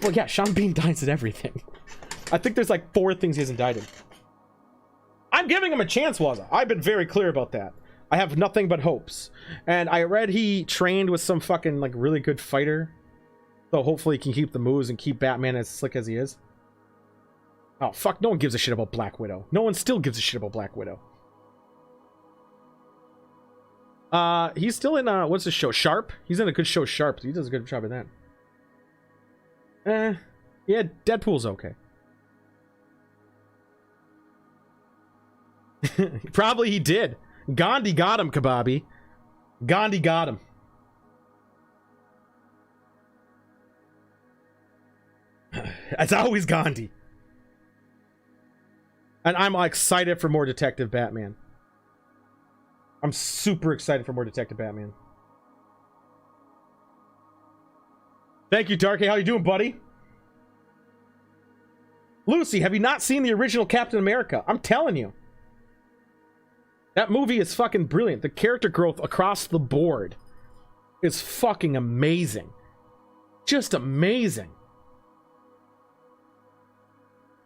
Well, yeah, Sean Bean dies in everything. I think there's like 4 things he hasn't died in. I'm giving him a chance, Waza. I've been very clear about that. I have nothing but hopes. And I read he trained with some fucking like really good fighter. So hopefully he can keep the moves and keep Batman as slick as he is. Oh, fuck. No one gives a shit about Black Widow. No one still gives a shit about Black Widow. He's still in, what's the show? Sharp? He's in a good show, Sharp. He does a good job in that. Yeah, Deadpool's okay. Probably he did. Gandhi got him, Kababi. Gandhi got him. It's always Gandhi. And I'm excited for more Detective Batman. I'm super excited for more Detective Batman. Thank you, Darky. How you doing, buddy? Lucy, have you not seen the original Captain America? I'm telling you. That movie is fucking brilliant. The character growth across the board is fucking amazing. Just amazing.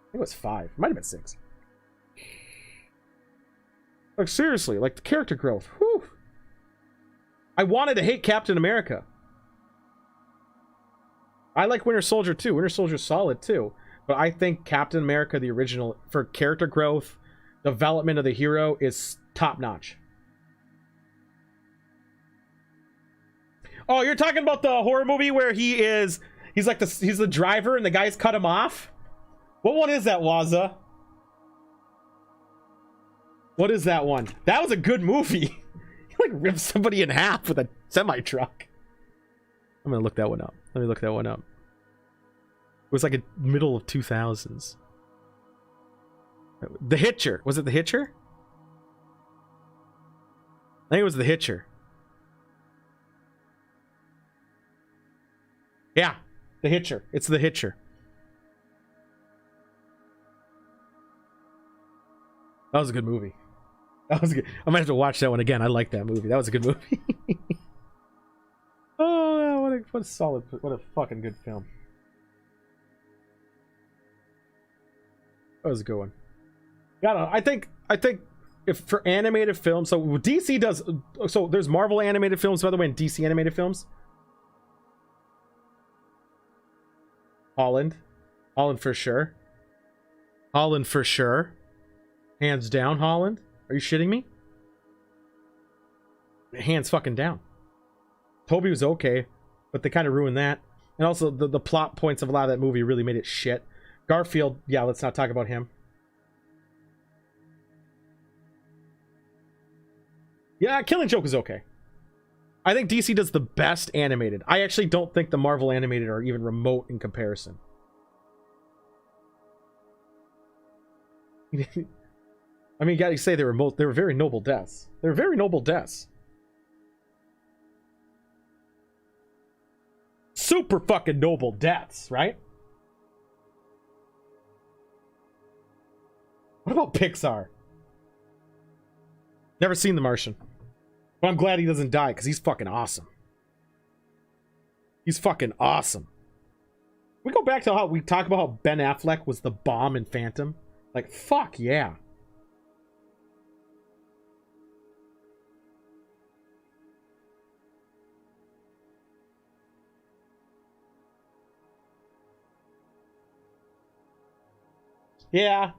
I think it was 5. Might have been 6. Like, seriously, like the character growth. Whew. I wanted to hate Captain America. I like Winter Soldier too. Winter Soldier's solid too. But I think Captain America, the original, for character growth, development of the hero, is top notch. Oh, you're talking about the horror movie where he's the driver and the guys cut him off? What one is that, Waza? What is that one? That was a good movie. He like ripped somebody in half with a semi-truck. I'm gonna look that one up. Let me look that one up. It was like a middle of 2000s. The Hitcher. Was it The Hitcher? I think it was The Hitcher. Yeah, The Hitcher. It's The Hitcher. That was a good movie. That was good. I might have to watch that one again. I like that movie. That was a good movie. Oh, what a solid, what a fucking good film. That was a good one. Yeah, I think if for animated films, so DC does, so there's Marvel animated films, by the way, and DC animated films. Holland for sure. Holland for sure. Hands down, Holland. Are you shitting me? Hands fucking down. Toby was okay, but they kind of ruined that. And also, the plot points of a lot of that movie really made it shit. Garfield, yeah, let's not talk about him. Yeah, Killing Joke is okay. I think DC does the best animated. I actually don't think the Marvel animated are even remote in comparison. I mean, you gotta say they were very noble deaths. They were very noble deaths. Super fucking noble deaths, right? What about Pixar? Never seen The Martian. But I'm glad he doesn't die, because he's fucking awesome. He's fucking awesome. We go back to how we talk about how Ben Affleck was the bomb in Phantom. Like, fuck yeah. Yeah.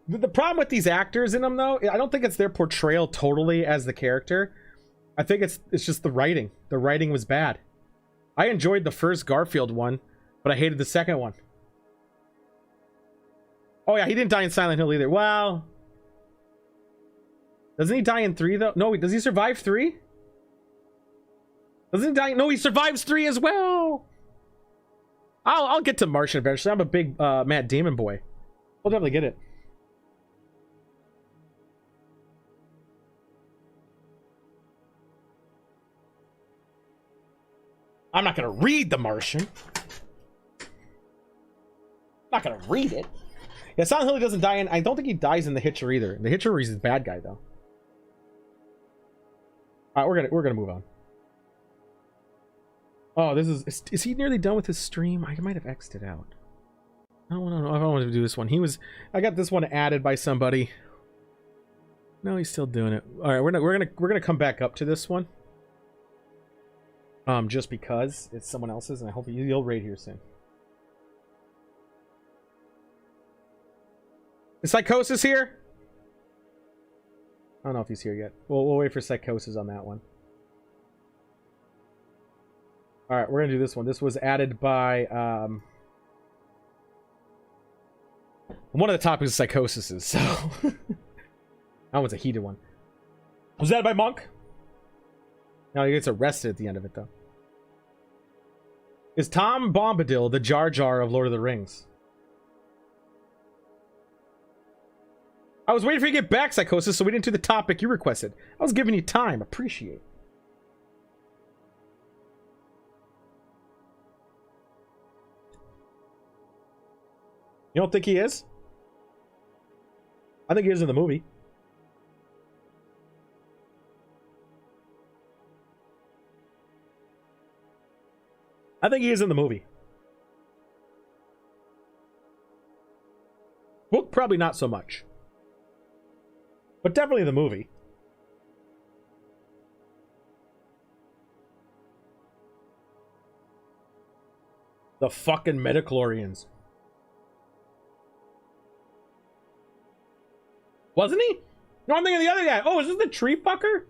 The problem with these actors in them, though, I don't think it's their portrayal totally as the character. I think it's just the writing. The writing was bad. I enjoyed the first Garfield one, but I hated the second one. Oh yeah, he didn't die in Silent Hill either. Well, doesn't he die in 3 though? No, does he survive 3? Doesn't he die? No, he survives 3 as well. I'll get to Martian eventually. I'm a big Matt Damon boy. We'll definitely get it. I'm not gonna read The Martian. Not gonna read it. Yeah, Silent Hill doesn't die in. I don't think he dies in The Hitcher either. The Hitcher is the bad guy though. All right, we're gonna move on. Oh, this is he nearly done with his stream? I might have X'd it out. I don't know. I don't want to do this one. I got this one added by somebody. No, he's still doing it. All right, we're gonna come back up to this one. Just because it's someone else's, and I hope you'll raid here soon. Is Psychosis here? I don't know if he's here yet. We'll wait for Psychosis on that one. All right, we're gonna do this one. This was added by one of the topics of Psychosis, so that one's a heated one. Was that by Monk? No, he gets arrested at the end of it though. Is Tom Bombadil the Jar Jar of Lord of the Rings? I was waiting for you to get back, Psychosis, so we didn't do the topic you requested. I was giving you time. Appreciate. You don't think he is? I think he is in the movie. I think he is in the movie. Book, probably not so much. But definitely the movie. The fucking Metachlorians. Wasn't he? No, I'm thinking of the other guy. Oh, is this the tree fucker?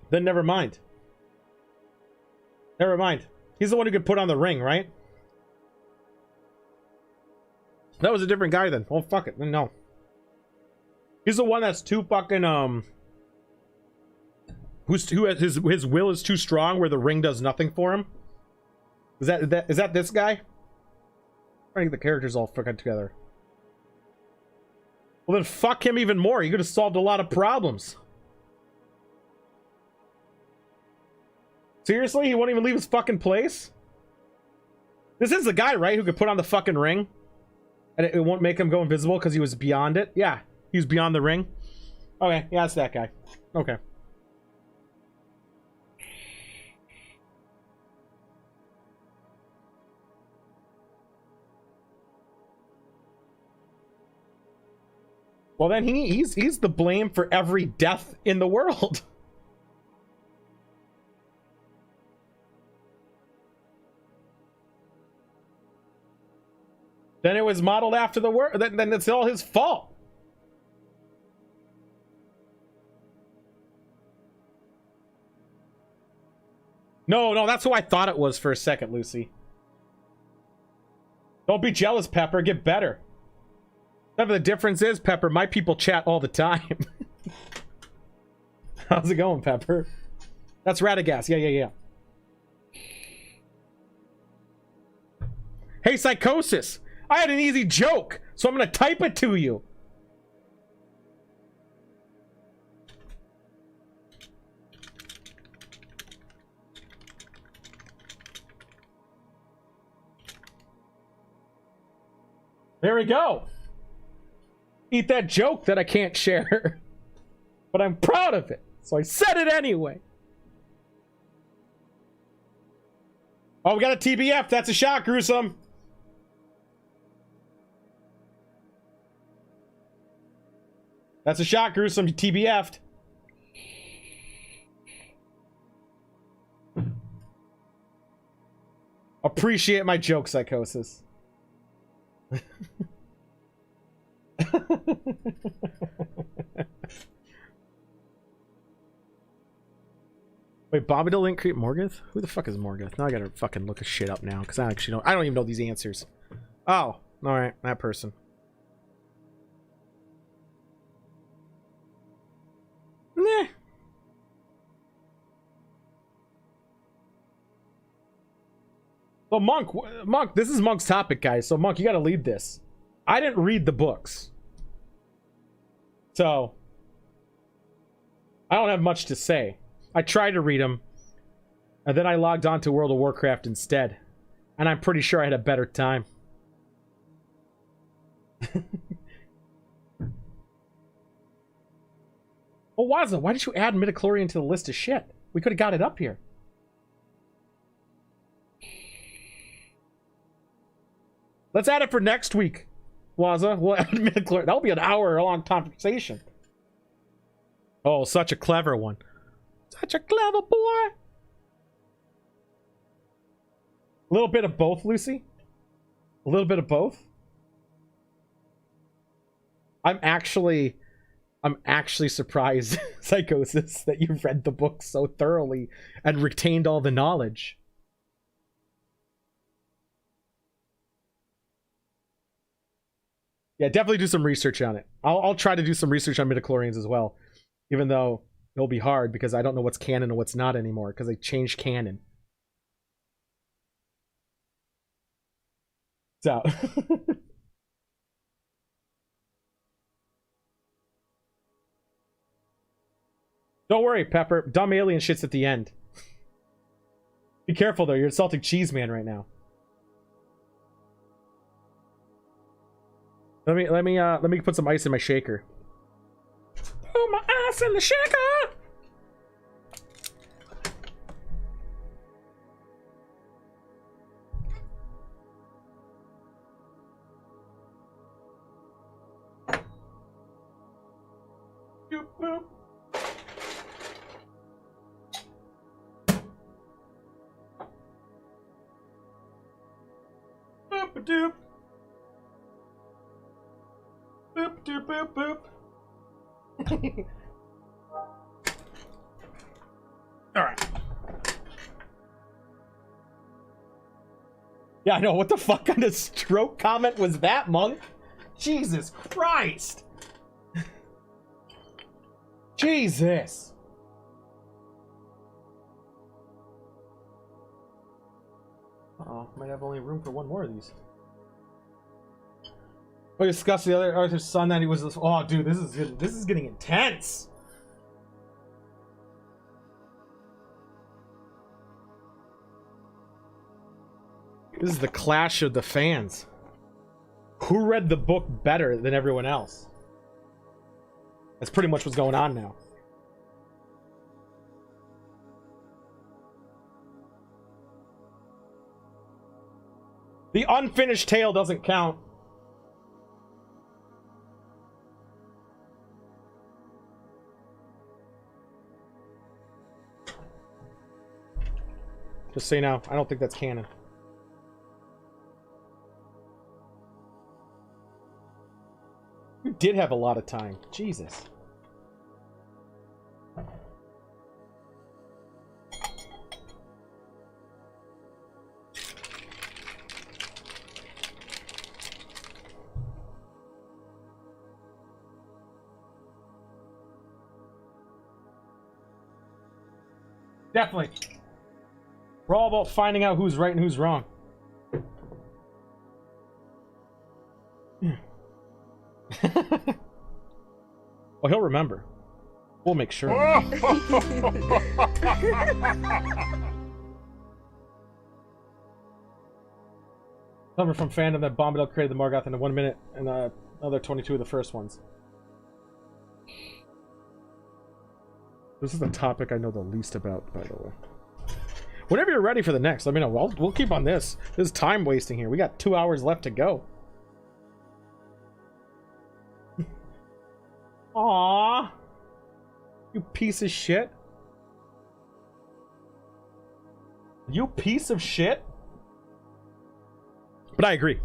Then never mind. Never mind. He's the one who could put on the ring, right? That was a different guy then. Oh, fuck it. No. He's the one that's too fucking, who has his will is too strong where the ring does nothing for him? Is that this guy? I'm trying to get the characters all fucking together. Well, then fuck him even more. He could have solved a lot of problems. Seriously? He won't even leave his fucking place? This is the guy, right? Who could put on the fucking ring? And it won't make him go invisible because he was beyond it? Yeah. He was beyond the ring? Okay. Yeah, it's that guy. Okay. Well, then he's the blame for every death in the world. Then it was modeled after the world. Then it's all his fault. No, that's who I thought it was for a second, Lucy. Don't be jealous, Pepper. Get better. Whatever the difference is, Pepper, my people chat all the time. How's it going, Pepper? That's Radagast. Yeah. Hey, Psychosis. I had an easy joke, so I'm going to type it to you. There we go. Eat that joke that I can't share. But I'm proud of it, so I said it anyway. Oh, we got a TBF. That's a shot, Gruesome. That's a shot, Gruesome. You TBF'd. Appreciate my joke, Psychosis. Wait, Bombadil didn't create Morgoth? Who the fuck is Morgoth? Now I gotta fucking look this shit up now, because I actually don't. I don't even know these answers. Oh, alright, that person. Nah. Well, Monk, this is Monk's topic, guys. So, Monk, you gotta lead this. I didn't read the books. So, I don't have much to say. I tried to read them, and then I logged on to World of Warcraft instead. And I'm pretty sure I had a better time. Oh, Waza, why did you add midichlorian to the list of shit? We could have got it up here. Let's add it for next week, Waza. We'll add midichlorian. That'll be an hour-long conversation. Oh, such a clever one. Such a clever boy. A little bit of both, Lucy. A little bit of both. I'm actually surprised, Psychosis, that you read the book so thoroughly and retained all the knowledge. Yeah, definitely do some research on it. I'll try to do some research on midichlorians as well, even though it'll be hard because I don't know what's canon and what's not anymore because they changed canon. So. Don't worry, Pepper. Dumb alien shit's at the end. Be careful though, you're insulting Cheese Man right now. Let me put some ice in my shaker. Put my ice in the shaker. Boop, boop. Boop, doop. Boop, doop, boop, boop. Alright. Yeah, I know. What the fuck kind of stroke comment was that, Monk? Jesus Christ. Jesus. Uh-oh. Might have only room for one more of these. We discussed the other Arthur's son that he was. Oh, dude, this is getting intense. This is the clash of the fans. Who read the book better than everyone else? That's pretty much what's going on now. The unfinished tale doesn't count. Just so you know, I don't think that's canon. You did have a lot of time. Jesus. Definitely. We're all about finding out who's right and who's wrong. Well, he'll remember. We'll make sure. Cover from fandom that Bombadil created the Morgoth in 1 minute and another 22 of the first ones. This is the topic I know the least about, by the way. Whenever you're ready for the next, let me know. We'll keep on this. This is time wasting here. We got 2 hours left to go. Aww. You piece of shit. You piece of shit. But I agree.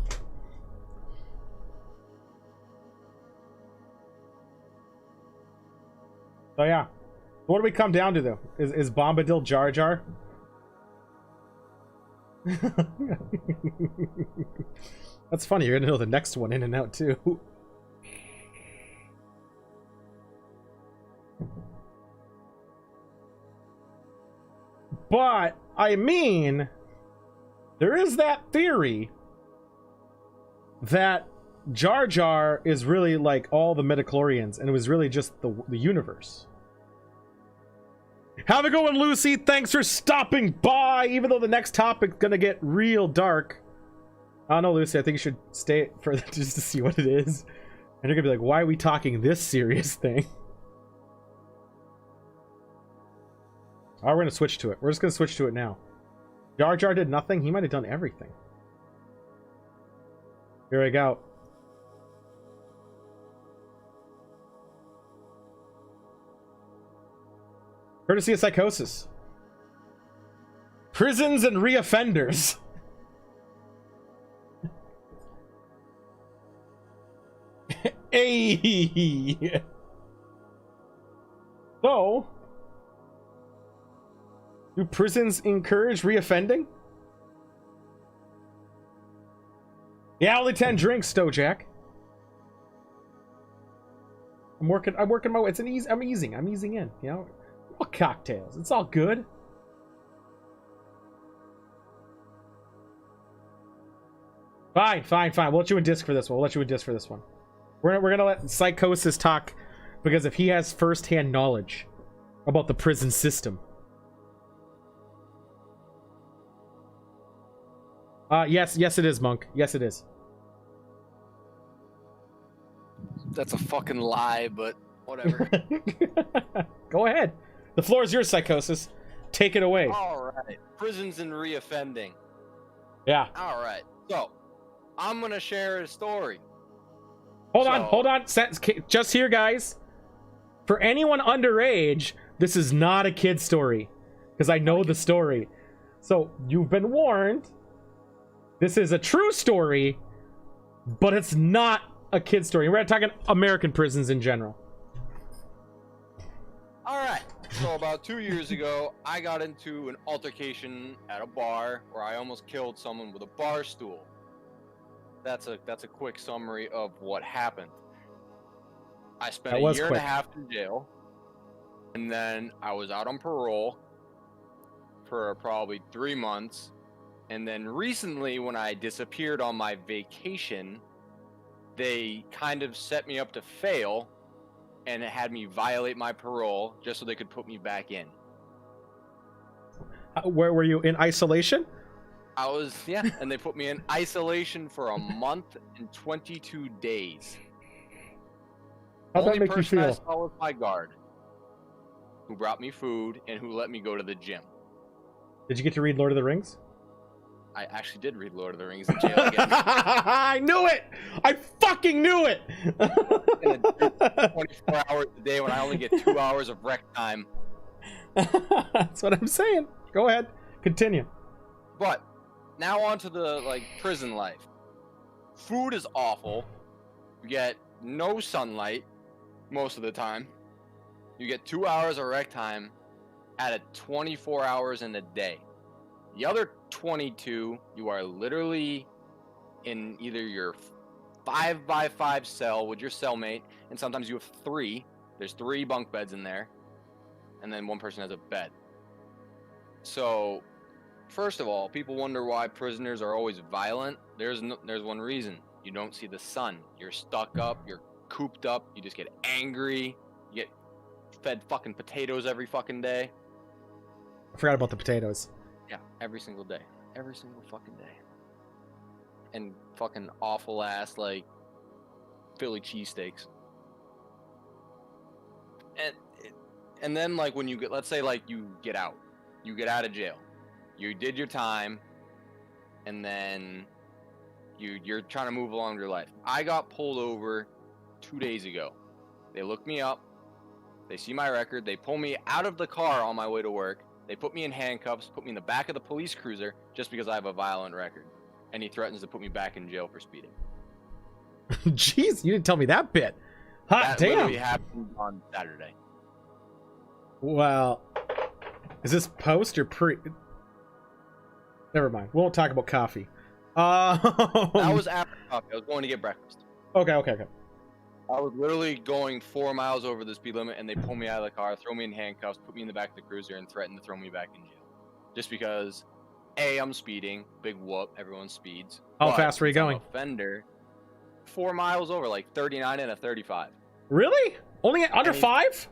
So yeah. What do we come down to though? Is Bombadil Jar Jar? That's funny. You're gonna know the next one in and out too. But I mean, there is that theory that Jar Jar is really like all the midichlorians, and it was really just the universe. How's it going, Lucy? Thanks for stopping by, even though the next topic's gonna get real dark. I don't know, Lucy. I think you should stay further just to see what it is. And you're gonna be like, why are we talking this serious thing? Oh, we're gonna switch to it. We're just gonna switch to it now. Jar Jar did nothing. He might have done everything. Here we go. Courtesy of Psychosis. Prisons and reoffenders. Hey. So, do prisons encourage reoffending? Yeah, only 10 drinks, Stojack. I'm working my way. I'm easing in, you know. What cocktails? It's all good. Fine. We'll let you in disc for this one. We're gonna let Psychosis talk because if he has first-hand knowledge about the prison system. Yes it is, Monk. Yes it is.
That's a fucking lie, but whatever.
Go ahead. The floor is yours, Psychosis. Take it away.
All right. Prisons and reoffending.
Yeah.
All right. So, I'm going to share a story.
Hold on. Just here, guys. For anyone underage, this is not a kid story. Because I know the story. So, you've been warned. This is a true story, but it's not a kid story. We're talking American prisons in general.
All right. So about 2 years ago, I got into an altercation at a bar where I almost killed someone with a bar stool. That's a quick summary of what happened. I spent a year and a half in jail, and then I was out on parole for probably 3 months. And then recently, when I disappeared on my vacation, they kind of set me up to fail, and it had me violate my parole just so they could put me back in.
Where were you, in isolation?
I was, yeah, and they put me in isolation for a month and 22 days.
How'd that make you feel?
I saw was my guard, who brought me food and who let me go to the gym.
Did you get to read Lord of the Rings?
I actually did read Lord of the Rings in jail again.
I knew it! I fucking knew it!
24 hours a day when I only get 2 hours of rec time.
That's what I'm saying. Go ahead. Continue.
But now on to the prison life. Food is awful. You get no sunlight most of the time. You get 2 hours of rec time out of 24 hours in a day. The other 22, you are literally in either your 5x5 cell with your cellmate, and sometimes you have 3. There's 3 bunk beds in there, and then one person has a bed. So, first of all, people wonder why prisoners are always violent. There's one reason. You don't see the sun. You're stuck up. You're cooped up. You just get angry. You get fed fucking potatoes every fucking day.
I forgot about the potatoes.
Yeah, every single day. Every single fucking day. And fucking awful ass, Philly cheesesteaks. And then, when you get, let's say, you get out. You get out of jail. You did your time. And then you're trying to move along with your life. I got pulled over 2 days ago. They look me up. They see my record. They pull me out of the car on my way to work. They put me in handcuffs, put me in the back of the police cruiser just because I have a violent record. And he threatens to put me back in jail for speeding.
Jeez, you didn't tell me that bit. Hot
that
damn.
Literally happened on Saturday.
Well, is this post or pre? Never mind. We won't talk about coffee.
That was after coffee. I was going to get breakfast.
Okay.
I was literally going 4 miles over the speed limit, and they pulled me out of the car, throw me in handcuffs, put me in the back of the cruiser, and threatened to throw me back in jail. Just because, A, I'm speeding, big whoop, everyone speeds.
How fast were you
since I'm
going?
an offender, 4 miles over, like 39 and a 35.
Really? Only under 5?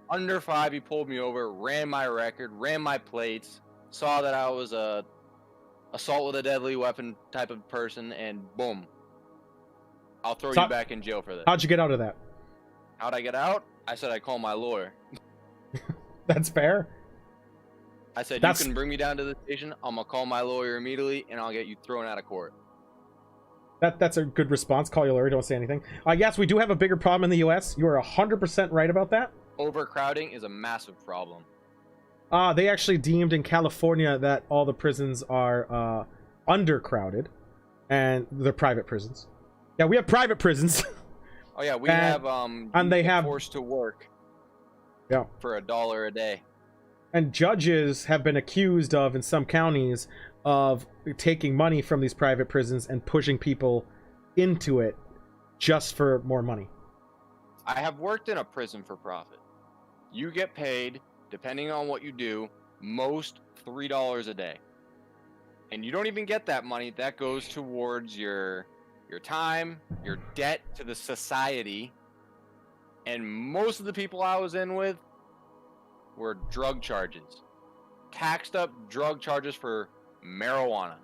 Under 5, he pulled me over, ran my record, ran my plates, saw that I was a assault with a deadly weapon type of person, and boom. I'll throw you back in jail for this.
How'd you get out of that?
How'd I get out? I said I'd call my lawyer.
That's fair.
I said, you can bring me down to the station. I'm going to call my lawyer immediately, and I'll get you thrown out of court.
That's a good response. Call your lawyer. Don't say anything. Yes, we do have a bigger problem in the U.S. You are 100% right about that.
Overcrowding is a massive problem.
They actually deemed in California that all the prisons are undercrowded, and they're private prisons. Yeah, we have private prisons.
Oh yeah, we have
and they have
forced to work.
Yeah.
For $1 a day.
And judges have been accused of, in some counties, of taking money from these private prisons and pushing people into it just for more money.
I have worked in a prison for profit. You get paid, depending on what you do, most $3 a day. And you don't even get that money. That goes towards your time, your debt to the society. And most of the people I was in with were drug charges. Taxed up drug charges for marijuana.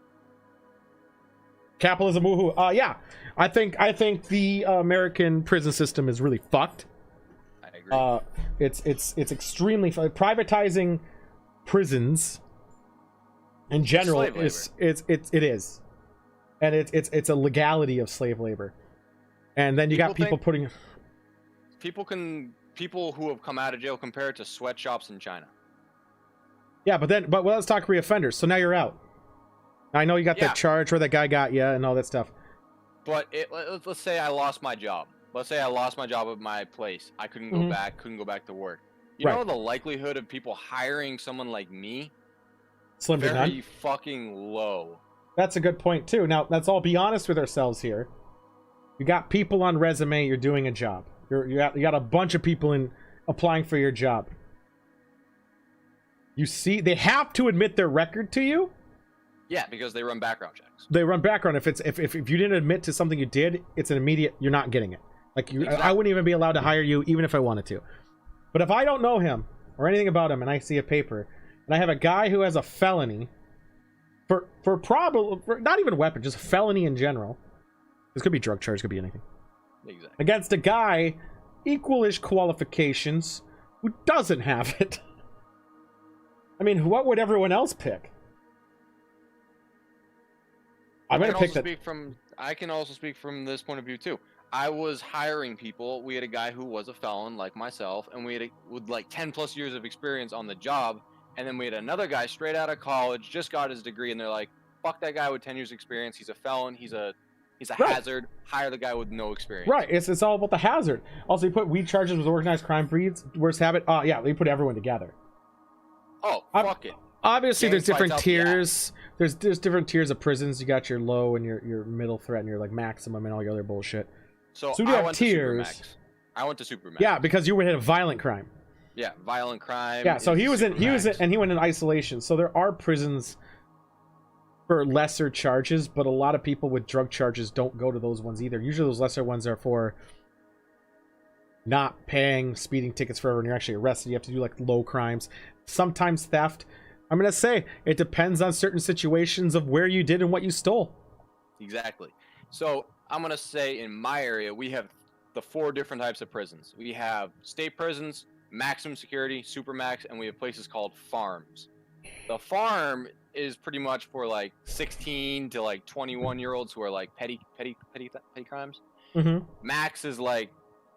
Capitalism, woohoo. Yeah. I think the American prison system is really fucked.
I agree.
It's extremely privatizing prisons in general it is. And it's a legality of slave labor. And then you got people putting
people who have come out of jail compare it to sweatshops in China.
Yeah, but let's talk reoffenders. So now you're out. I know you got that charge where that guy got you and all that stuff.
But let's say I lost my job. Let's say I lost my job at my place. I couldn't go back. Couldn't go back to work. You know the likelihood of people hiring someone like me?
Slim to none.
Very fucking low.
That's a good point too. Now let's all be honest with ourselves here. You got people on resume. You're doing a job. You got a bunch of people applying for your job. You see, they have to admit their record to you.
Yeah, because they run background checks.
They run background. If you didn't admit to something you did, it's an immediate. You're not getting it. Like
Exactly.
I wouldn't even be allowed to hire you, even if I wanted to. But if I don't know him or anything about him, and I see a paper, and I have a guy who has a felony for not even a weapon, just a felony in general. This could be drug charge, could be anything.
Exactly.
Against a guy equalish qualifications who doesn't have it. I mean, what would everyone else pick? I'm gonna pick that.
I can also speak from this point of view too. I was hiring people. We had a guy who was a felon like myself, and we had with like 10+ years of experience on the job. And then we had another guy straight out of college, just got his degree, and they're like, "Fuck that guy with 10 years experience. He's a felon. He's a hazard. Hire the guy with no experience."
Right. It's all about the hazard. Also, you put weed charges with organized crime breeds, worst habit. Yeah, they put everyone together.
Oh, fuck it.
Obviously, there's different tiers.
The
There's different tiers of prisons. You got your low and your middle threat and your like maximum and all your other bullshit.
So
you have tiers.
I went to Supermax.
Yeah, because you would hit a violent crime.
Yeah, violent crime.
Yeah, so he went in isolation. So there are prisons for lesser charges, but a lot of people with drug charges don't go to those ones either. Usually those lesser ones are for not paying speeding tickets forever when you're actually arrested. You have to do like low crimes. Sometimes theft. I'm going to say it depends on certain situations of where you did and what you stole.
Exactly. So I'm going to say in my area, we have the 4 different types of prisons. We have state prisons, maximum security, supermax, and we have places called farms. The farm is pretty much for like 16 to like 21-year-olds who are like petty crimes.
Mm-hmm.
Max is like,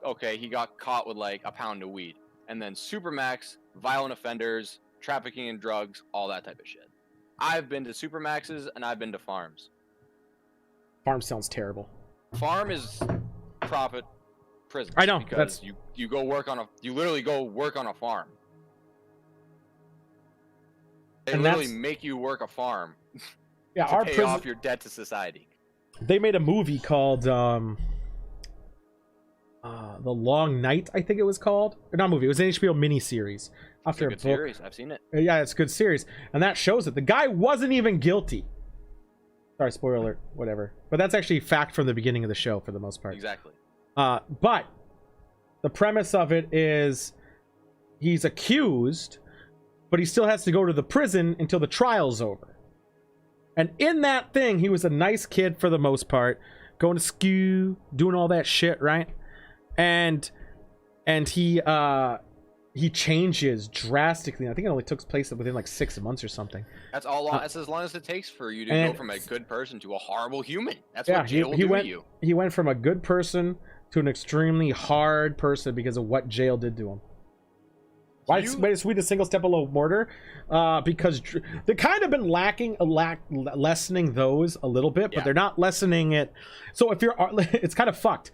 okay, he got caught with like a pound of weed. And then supermax, violent offenders, trafficking in drugs, all that type of shit. I've been to supermaxes and I've been to farms.
Farm sounds terrible.
Farm is profit prison.
I know.
Because you literally go work on a farm. They
And
literally
that's-
make you work a farm
Yeah,
to
our
pay
prison.
off your debt to society.
They made a movie called The Long Night, I think it was called. Or not a movie, it was an HBO miniseries.
It's a good series. I've seen it.
Yeah, it's a good series. And that shows it. The guy wasn't even guilty. Sorry, spoiler alert, whatever. But that's actually fact from the beginning of the show for the most part.
Exactly.
But the premise of it is he's accused, but he still has to go to the prison until the trial's over. And in that thing, he was a nice kid for the most part, going to school, doing all that shit, right? And he changes drastically. I think it only took place within like 6 months or something.
That's all. That's as long as it takes for you to go from a good person to a horrible human. That's
Yeah,
what jail will do to you.
he went from a good person to an extremely hard person because of what jail did to him. Why is Sweet a single step below murder? Because they've kind of been lessening those a little bit, but they're not lessening it. So if you're, it's kind of fucked.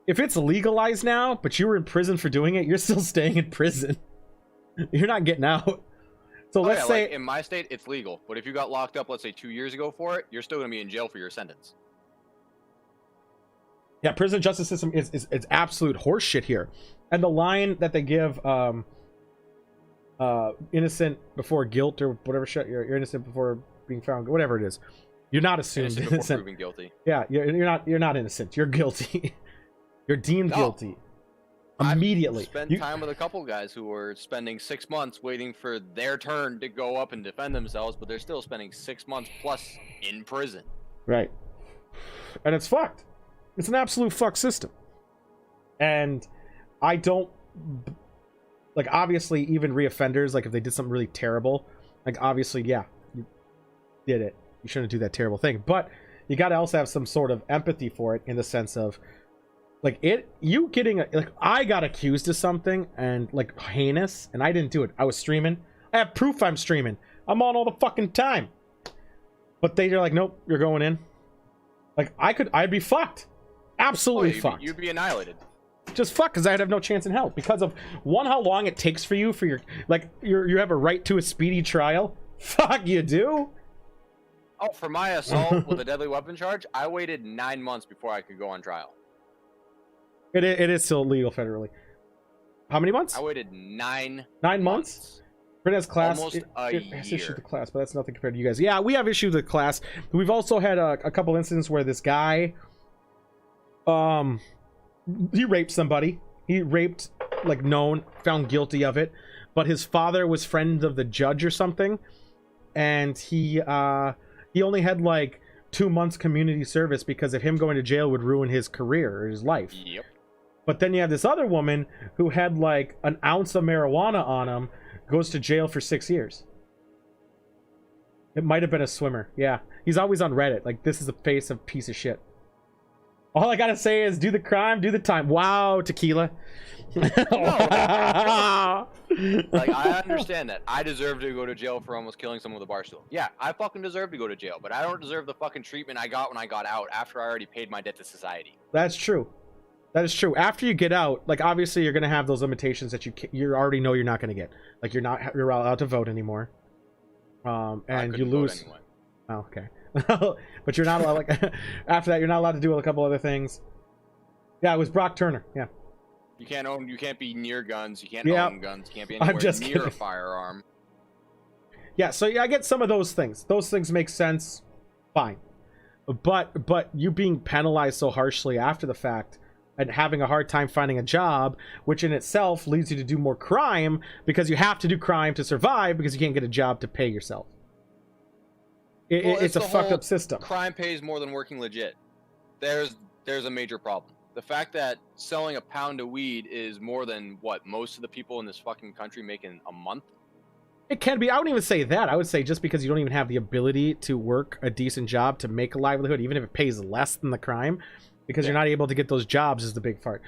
If it's legalized now, but you were in prison for doing it, you're still staying in prison. You're not getting out. So let's say
like in my state, it's legal, but if you got locked up, let's say 2 years ago for it, you're still gonna be in jail for your sentence.
Yeah, prison justice system is absolute horseshit here. And the line that they give innocent before guilt or whatever shit, you're innocent before being found, whatever it is. You're not assumed
innocent before proving guilty.
Yeah, you're not innocent. You're guilty. You're deemed guilty immediately.
I've spent time with a couple guys who were spending 6 months waiting for their turn to go up and defend themselves, but they're still spending 6 months plus in prison.
Right. And it's fucked. It's an absolute fuck system. And I don't, like, obviously even reoffenders, like if they did something really terrible, like obviously, yeah, you did it. You shouldn't do that terrible thing. But you got to also have some sort of empathy for it, in the sense of, like, I got accused of something and like heinous, and I didn't do it. I was streaming. I have proof I'm streaming. I'm on all the fucking time. But they're like, nope, you're going in. Like, I'd be fucked. Absolutely fucked.
You'd be annihilated.
Just fucked, because I'd have no chance in hell. Because of, one, how long it takes for you for you have a right to a speedy trial. Fuck, you do?
Oh, for my assault with a deadly weapon charge, I waited 9 months before I could go on trial.
It is still legal federally. How many months?
I waited 9
months? Printez class.
Almost a
it has issued
year.
the class, but that's nothing compared to you guys. Yeah, we have issued the class. We've also had a couple incidents where this guy, he raped somebody. He raped, like, found guilty of it, but his father was friend of the judge or something, and he only had like 2 months community service because of him going to jail would ruin his career or his life.
Yep.
But then you have this other woman who had like an ounce of marijuana on him, goes to jail for 6 years. It might have been a swimmer. Yeah, he's always on Reddit. Like, this is the face of piece of shit. All I gotta say is, do the crime, do the time. Wow, tequila.
Like, I understand that. I deserve to go to jail for almost killing someone with a bar stool. Yeah, I fucking deserve to go to jail, but I don't deserve the fucking treatment I got when I got out after I already paid my debt to society.
That's true. That is true. After you get out, like, obviously you're gonna have those limitations that you already know you're not gonna get. Like, you're allowed to vote anymore. And you lose.
Anyway.
Oh, okay. But you're not allowed, like, after that, you're not allowed to do a couple other things. Yeah, it was Brock Turner. Yeah.
You can't be near guns. You can't
Yeah.
own guns. You can't be anywhere
just
near
kidding.
a firearm.
Yeah, so yeah, I get some of those things. Those things make sense. Fine. But you being penalized so harshly after the fact and having a hard time finding a job, which in itself leads you to do more crime because you have to do crime to survive because you can't get a job to pay yourself. It's a fucked up system.
Crime pays more than working legit. There's a major problem. The fact that selling a pound of weed is more than what most of the people in this fucking country make in a month.
It can be. I wouldn't even say that. I would say just because you don't even have the ability to work a decent job to make a livelihood, even if it pays less than the crime, because you're not able to get those jobs is the big part.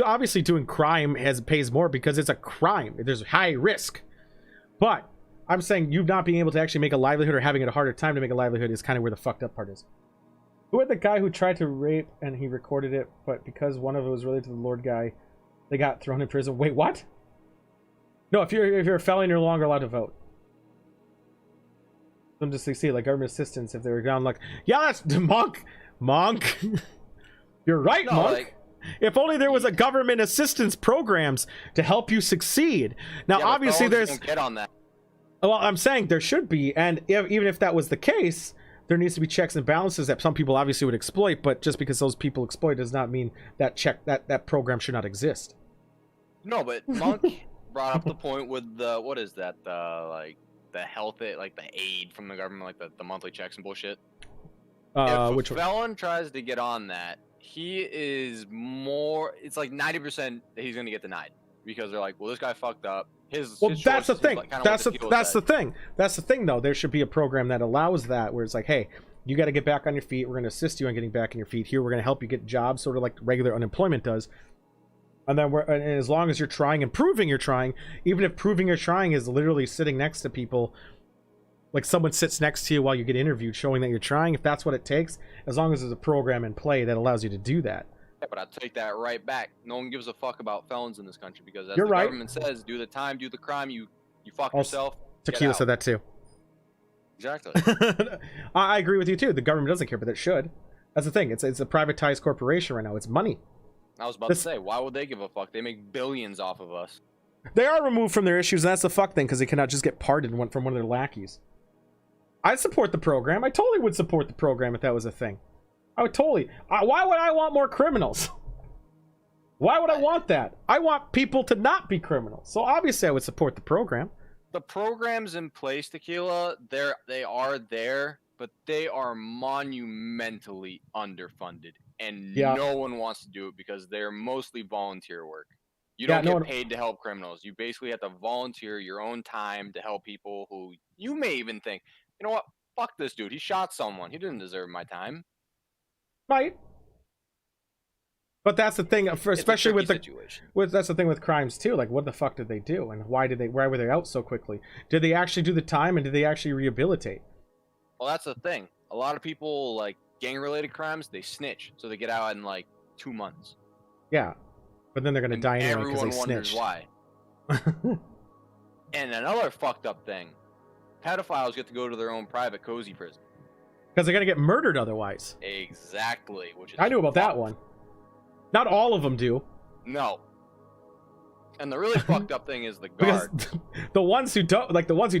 Obviously doing crime pays more because it's a crime. There's high risk. But I'm saying you not being able to actually make a livelihood or having a harder time to make a livelihood is kind of where the fucked up part is. Who had the guy who tried to rape and he recorded it, but because one of it was related to the Lord guy, they got thrown in prison? Wait, what? No, if you're a felon, you're no longer allowed to vote. them to succeed, like government assistance. If they were down, like, yeah, that's monk. You're right,
No,
monk.
like,
If only there was a government assistance programs to help you succeed. Now,
yeah, but
obviously,
felons
there's.
don't get on that.
Well, I'm saying there should be, and even if that was the case, there needs to be checks and balances that some people obviously would exploit. But just because those people exploit does not mean that that program should not exist.
No, but Monk brought up the point with the what is that? Like the health, like the aid from the government, like the monthly checks and bullshit. If
Which
a felon tries to get on that, he is more. It's like 90% that he's gonna get denied because they're like, well, this guy fucked up.
Well,
his
that's the
choices,
thing.
like, kinda
That's
what
the
tequila
that's the
said.
thing. That's the thing, though. There should be a program that allows that, where it's like, hey, you got to get back on your feet. We're going to assist you on getting back on your feet. Here, we're going to help you get jobs, sort of like regular unemployment does. And then and as long as you're trying and proving you're trying, even if proving you're trying is literally sitting next to people, like someone sits next to you while you get interviewed, showing that you're trying. If that's what it takes, as long as there's a program in play that allows you to do that.
Yeah, but I take that right back. No one gives a fuck about felons in this country because as
You're
the
right.
government says, do the time, do the crime. You fuck
Also,
yourself. get
Tequila
out.
said that too.
Exactly.
I agree with you too. The government doesn't care, but it should. That's the thing. It's a privatized corporation right now. It's money.
I was about
This-
to say, why would they give a fuck? They make billions off of us.
They are removed from their issues, and that's the fuck thing, because they cannot just get pardoned from one of their lackeys. I support the program. I totally would support the program if that was a thing. I would totally. Why would I want more criminals? Why would I want that? I want people to not be criminals. So obviously I would support the program.
The programs in place, Tequila, they are there, but they are monumentally underfunded, and
Yeah.
no one wants to do it because they're mostly volunteer work. You
Yeah,
don't
no
get
one-
paid to help criminals. You basically have to volunteer your own time to help people who you may even think, you know what? Fuck this dude. He shot someone. He didn't deserve my time.
Right. But that's the thing,
It's a
especially with
tricky
the
situation.
that's the thing with crimes too. Like, what the fuck did they do, and why were they out so quickly? Did they actually do the time, and did they actually rehabilitate?
Well, that's the thing. A lot of people like gang-related crimes. They snitch, so they get out in like 2 months.
Yeah, but then they're gonna
And
die anyway because
everyone
they
wonders
snitched.
why. And another fucked up thing: pedophiles get to go to their own private cozy prison.
Because they're gonna get murdered otherwise.
Exactly. Which is
I knew about that
fucked.
one. Not all of them do,
No. And the really fucked up thing is the
because
guard.
the ones who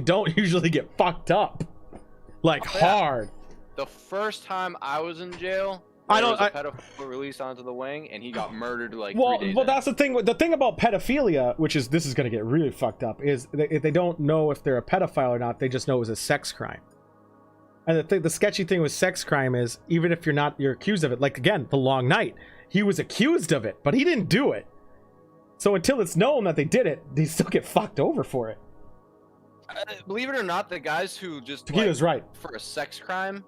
don't usually get fucked up, like
Oh, yeah.
hard.
The first time I was in jail,
I
there
don't-
was a pedophile released onto the wing, and he got murdered like
Well,
3 days.
well,
in.
that's the thing. The thing about pedophilia, which is this is gonna get really fucked up, is they don't know if they're a pedophile or not. They just know it was a sex crime. And the sketchy thing with sex crime is, even if you're accused of it, like again, the long night, he was accused of it, but he didn't do it. So until it's known that they did it, they still get fucked over for it.
Believe it or not, the guys who just
Tequila's right.
for a sex crime,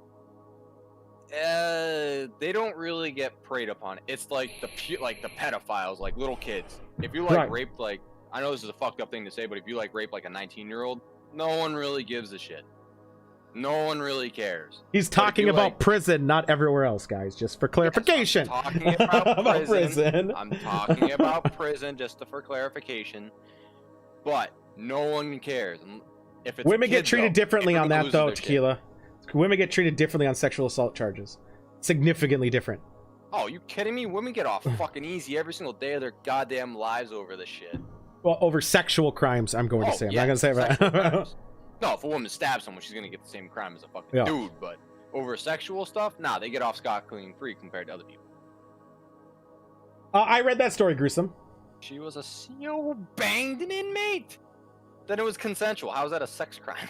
they don't really get preyed upon. It's like the pedophiles, like little kids. If you like
Right.
raped, like, I know this is a fucked up thing to say, but if you like rape like a 19-year-old, no one really gives a shit. No one really cares.
He's
But if
talking
you,
about
like-
prison, not everywhere else, guys. Just for clarification.
Yes, I'm talking about
About prison.
I'm talking about prison, just for clarification. But no one cares. And if it's a
Women get
kid,
treated
though,
differently on
everyone
that,
loses
though,
their shit.
Tequila. Women get treated differently on sexual assault charges. Significantly different.
Oh, you kidding me? Women get off fucking easy every single day of their goddamn lives over this shit.
Well, over sexual crimes, I'm going to say. I'm not going to say
sexual
that.
crimes. No, if a woman stabs someone, she's gonna get the same crime as a fucking
Yeah.
dude. But over sexual stuff, nah, they get off scot-clean free compared to other people.
I read that story, Gruesome.
She was a CO banged an inmate. Then it was consensual. How is that a sex crime?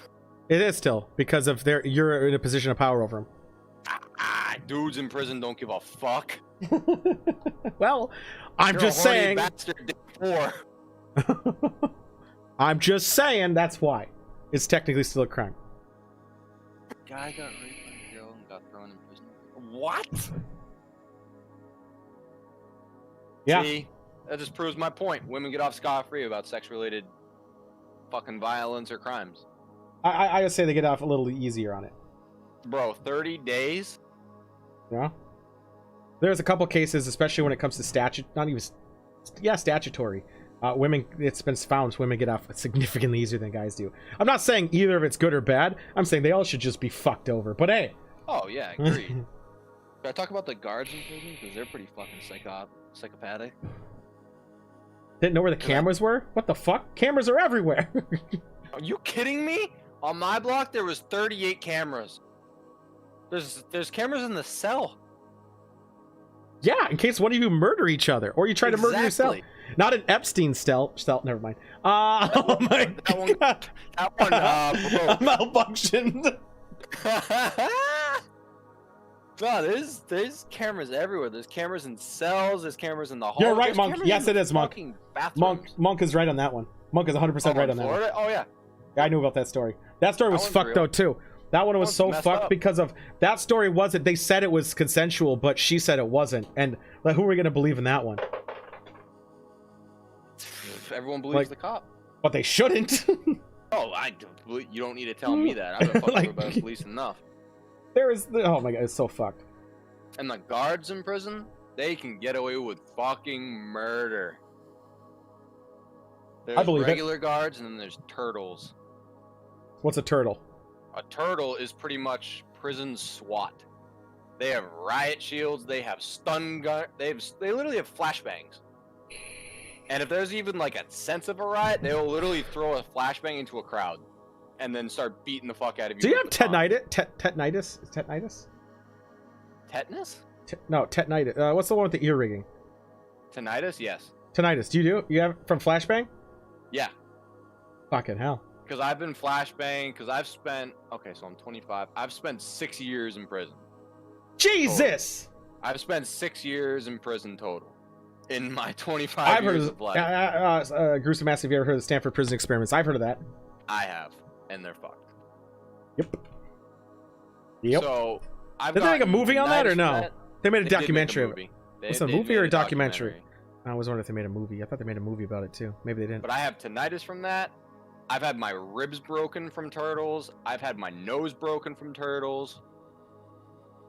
It is still, because of you're in a position of power over
Dudes in prison don't give a fuck.
him. Well, I'm
You're
just
a horny
saying.
bastard, dick poor.
I'm just saying that's why. It's technically still a crime.
Guy got raped by a girl and got thrown in prison. What?
Yeah.
See, that just proves my point. Women get off scot-free about sex-related fucking violence or crimes.
I would say they get off a little easier on it.
Bro, 30 days?
Yeah. There's a couple cases, especially when it comes to statutory, Women, it's been found women get off significantly easier than guys do. I'm not saying either of it's good or bad. I'm saying they all should just be fucked over. But hey.
Oh yeah, agreed. Can I talk about the guards in prison? Because they're pretty fucking psychopathic.
Didn't know where the cameras were? What the fuck? Cameras are everywhere.
Are you kidding me? On my block, there was 38 cameras. There's cameras in the cell.
Yeah, in case one of you murder each other or you try to murder yourself. Not an Epstein stealth. Never mind. Oh my god.
That one
malfunctioned.
No, there's cameras everywhere. There's cameras in cells. There's cameras in the hall.
You're right, Monk. Yes, it is, Monk. Monk is right on that one. Monk is 100% right on that one.
Oh yeah.
I knew about that story. That story was fucked though too. That one was so fucked because of that story. Wasn't, they said it was consensual, but she said it wasn't. And like, who are we gonna believe in that one?
Everyone believes the cop.
But they shouldn't.
Oh, you don't need to tell me that. I've been fucked about police enough.
Oh my god, it's so fucked.
And the guards in prison, they can get away with fucking murder. There's regular guards and then there's turtles.
What's a turtle?
A turtle is pretty much prison SWAT. They have riot shields. They have stun gun. They literally have flashbangs. And if there's even like a sense of a riot, they will literally throw a flashbang into a crowd, and then start beating the fuck out of you.
Do you have tetanitis? Tetanitis? Is tetanitis?
Tetanus?
No, tetanitis. What's the one with the ear rigging?
Tinnitus? Yes.
Tinnitus. Do you have from flashbang?
Yeah.
Fucking hell.
Because I've been flashbang. Because I've spent. Okay, so I'm 25. I've spent 6 years in prison.
Jesus.
Total. I've spent 6 years in prison total. In my 25 years of life.
Gruesome Mass, have you ever heard of the Stanford Prison Experiments? I've heard of that.
I have, and they're fucked.
Yep.
So,
did they make a movie on that or no? They made a documentary of it.
Was
it a movie or a documentary? I was wondering if they made a movie. I thought they made a movie about it too. Maybe they didn't.
But I have tinnitus from that. I've had my ribs broken from turtles. I've had my nose broken from turtles.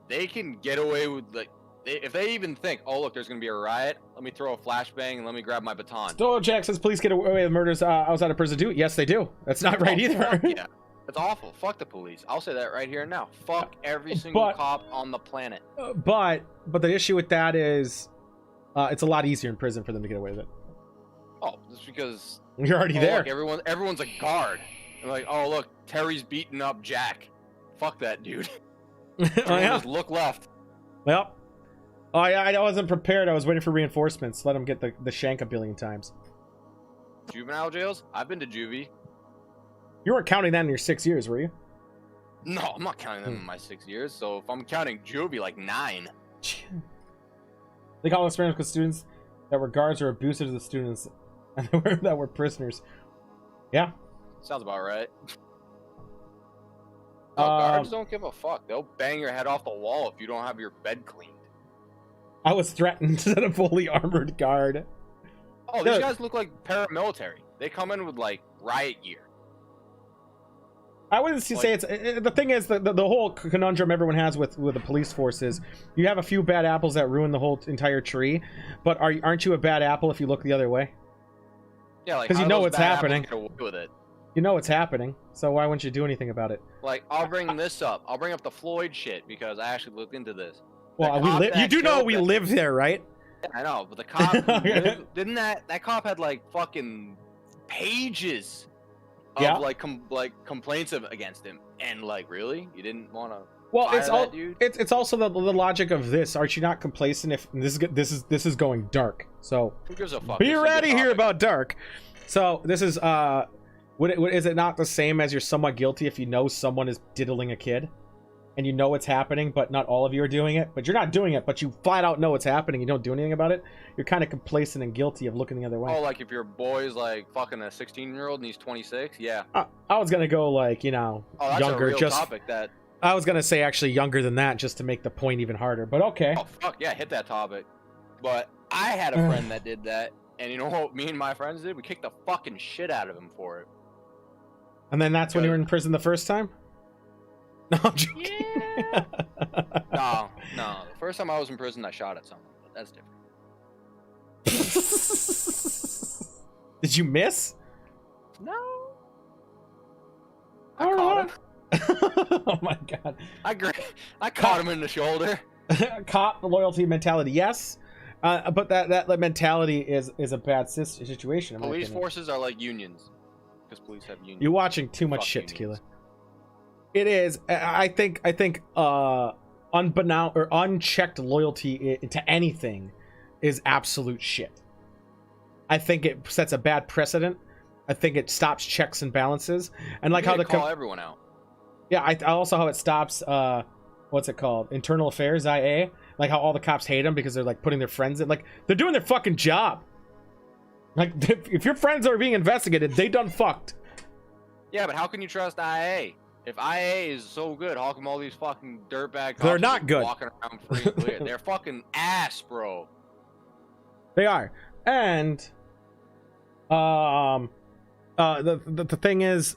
They can get away with like. If they even think, oh look, there's gonna be a riot, let me throw a flashbang and let me grab my baton.
Stola Jack says, please get away with murders outside of prison. Do it? Yes, they do. That's not right either.
Yeah, that's awful. Fuck the police. I'll say that right here and now. Fuck every single cop on the planet.
But the issue with that is, it's a lot easier in prison for them to get away with it.
Oh, just because
you're already there.
Look, everyone's a guard. They're like, oh look, Terry's beating up Jack. Fuck that dude. Just look left.
Well. Oh, yeah, I wasn't prepared. I was waiting for reinforcements. Let him get the shank a billion times.
Juvenile jails? I've been to juvie. You
weren't counting that in your 6 years, were you?
No, I'm not counting them in my 6 years. So if I'm counting juvie, like 9.
They call experiments with students that were guards or abusive to the students and that were prisoners. Yeah.
Sounds about right. No, guards don't give a fuck. They'll bang your head off the wall if you don't have your bed cleaned.
I was threatened to a fully armored guard.
Oh, these guys look like paramilitary. They come in with like riot gear.
I wouldn't say it's the thing is the whole conundrum everyone has with the police force is you have a few bad apples that ruin the whole entire tree, but aren't you a bad apple if you look the other way?
Yeah, like
because you know what's happening.
Get away with it.
You know what's happening, so why wouldn't you do anything about it?
Like I'll bring this up. I'll bring up the Floyd shit because I actually looked into this.
Well, you do know we live there, right?
Yeah, I know, but the cop didn't that cop had like fucking pages of like complaints against him, and like really, you didn't want to.
Well, it's also the logic of this. Aren't you not complacent if this is going dark? So
who gives a fuck?
Be ready here about dark. So this is is it not the same as you're somewhat guilty if you know someone is diddling a kid? And you know what's happening, but not all of you are doing it. But you're not doing it, but you flat out know what's happening. You don't do anything about it. You're kind of complacent and guilty of looking the other way.
Oh, like if your boy's like fucking a 16-year-old and he's 26, yeah.
I was gonna go like
Oh, that's
younger.
A real topic that.
I was gonna say actually younger than that, just to make the point even harder. But okay.
Oh fuck yeah, hit that topic. But I had a friend that did that, and you know what me and my friends did? We kicked the fucking shit out of him for it.
And then that's when you were in prison the first time? No, I'm joking.
Yeah. No. The first time I was in prison, I shot at someone, but that's different.
Did you miss?
No.
I
I caught him.
Oh my god.
I caught him in the shoulder.
Cop loyalty mentality, yes. But that mentality is a bad situation. In my
Police
opinion.
forces are like unions. Because police have unions.
You're watching too much
Fuck
shit,
unions.
Tequila. It is. I think unbeknownst or unchecked loyalty to anything is absolute shit. I think it sets a bad precedent. I think it stops checks and balances, and like how the
call everyone out.
Yeah, I also how it stops what's it called? Internal Affairs, IA. Like how all the cops hate them because they're like putting their friends in. Like they're doing their fucking job. Like if your friends are being investigated, they done fucked.
Yeah, but how can you trust IA? If IA is so good, how come all these fucking dirtbag cops
They're not good.
walking around free and clear? They're fucking ass, bro.
They are. And the thing is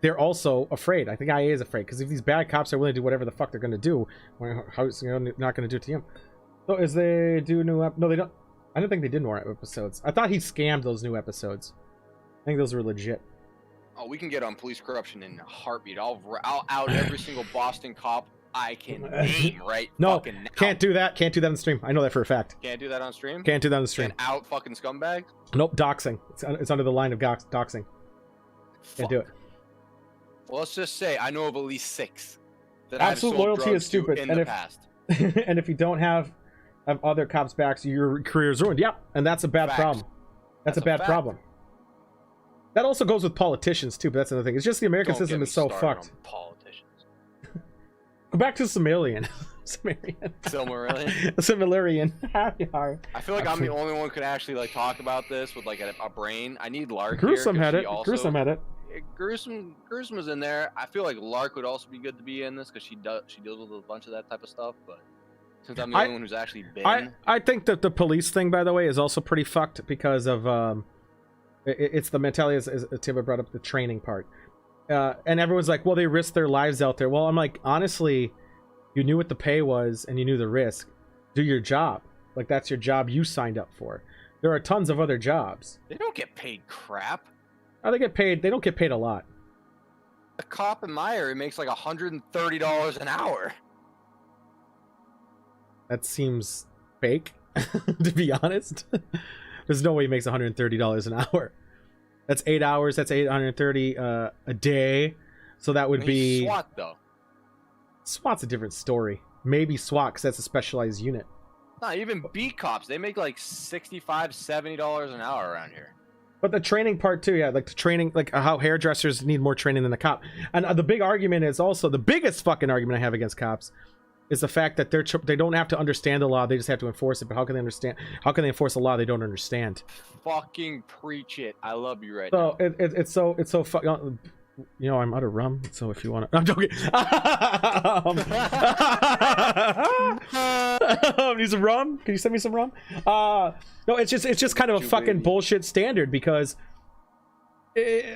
they're also afraid. I think IA is afraid because if these bad cops are willing to do whatever the fuck they're going to do, how is not going to do it to him? So is they do new no, they don't. I don't think they did more episodes. I thought he scammed those new episodes. I think those were legit.
Oh, we can get on police corruption in a heartbeat. I'll out every single Boston cop I can name right
No,
fucking now.
can't do that. Can't do that on stream. I know that for a fact.
Can't do that on stream?
Can't do that on stream.
Can't out fucking scumbags?
Nope, doxing. It's under the line of doxing. Can't do it.
Well, let's just say I know of at least 6 that
Absolute
I've sold
loyalty
drugs
is stupid.
to in
And
the
if-
past.
And if you don't have other cops' backs, your career is ruined. Yep, and that's a bad
Fact.
problem. That's a
That's a
bad
fact.
problem. That also goes with politicians too, but that's another thing. It's just the American
Don't
system
get me
is so
started
fucked.
on politicians.
Go back to Sumerian. Sumerian.
Silmarillion.
Similarian. Happy heart.
I feel like I'm the only one who could actually like talk about this with like a brain. I need Lark
Gruesome
here. 'Cause
had
she
it.
Also,
Gruesome had it.
Gruesome was in there. I feel like Lark would also be good to be in this because she deals with a bunch of that type of stuff. But since I'm the only one who's actually been,
I think that the police thing, by the way, is also pretty fucked because of it's the mentality as Tim brought up the training part, and everyone's like, well, they risk their lives out there. Well, I'm like, honestly, you knew what the pay was and you knew the risk. Do your job. Like that's your job you signed up for. There are tons of other jobs.
they don't get paid crap.
They get paid. They don't get paid a lot.
A cop in my area makes like $130 an hour.
That seems fake, to be honest. There's no way he makes $130 an hour. That's 8 hours. That's 830 a day. So that would
He's
be
SWAT though.
SWAT's a different story. Maybe SWAT because that's a specialized unit.
Not even beat cops. They make like $65, $70 an hour around here.
But the training part too, yeah, like the training, like how hairdressers need more training than a cop. And the big argument is also the biggest fucking argument I have against cops is the fact that they don't have to understand the law; they just have to enforce it. But how can they understand? How can they enforce a law they don't understand?
Fucking preach it. I love you right
So
now.
it's so you know, I'm out of rum, so if you want to, I'm joking. Need some rum? Can you send me some rum? No, it's just kind of a fucking bullshit standard because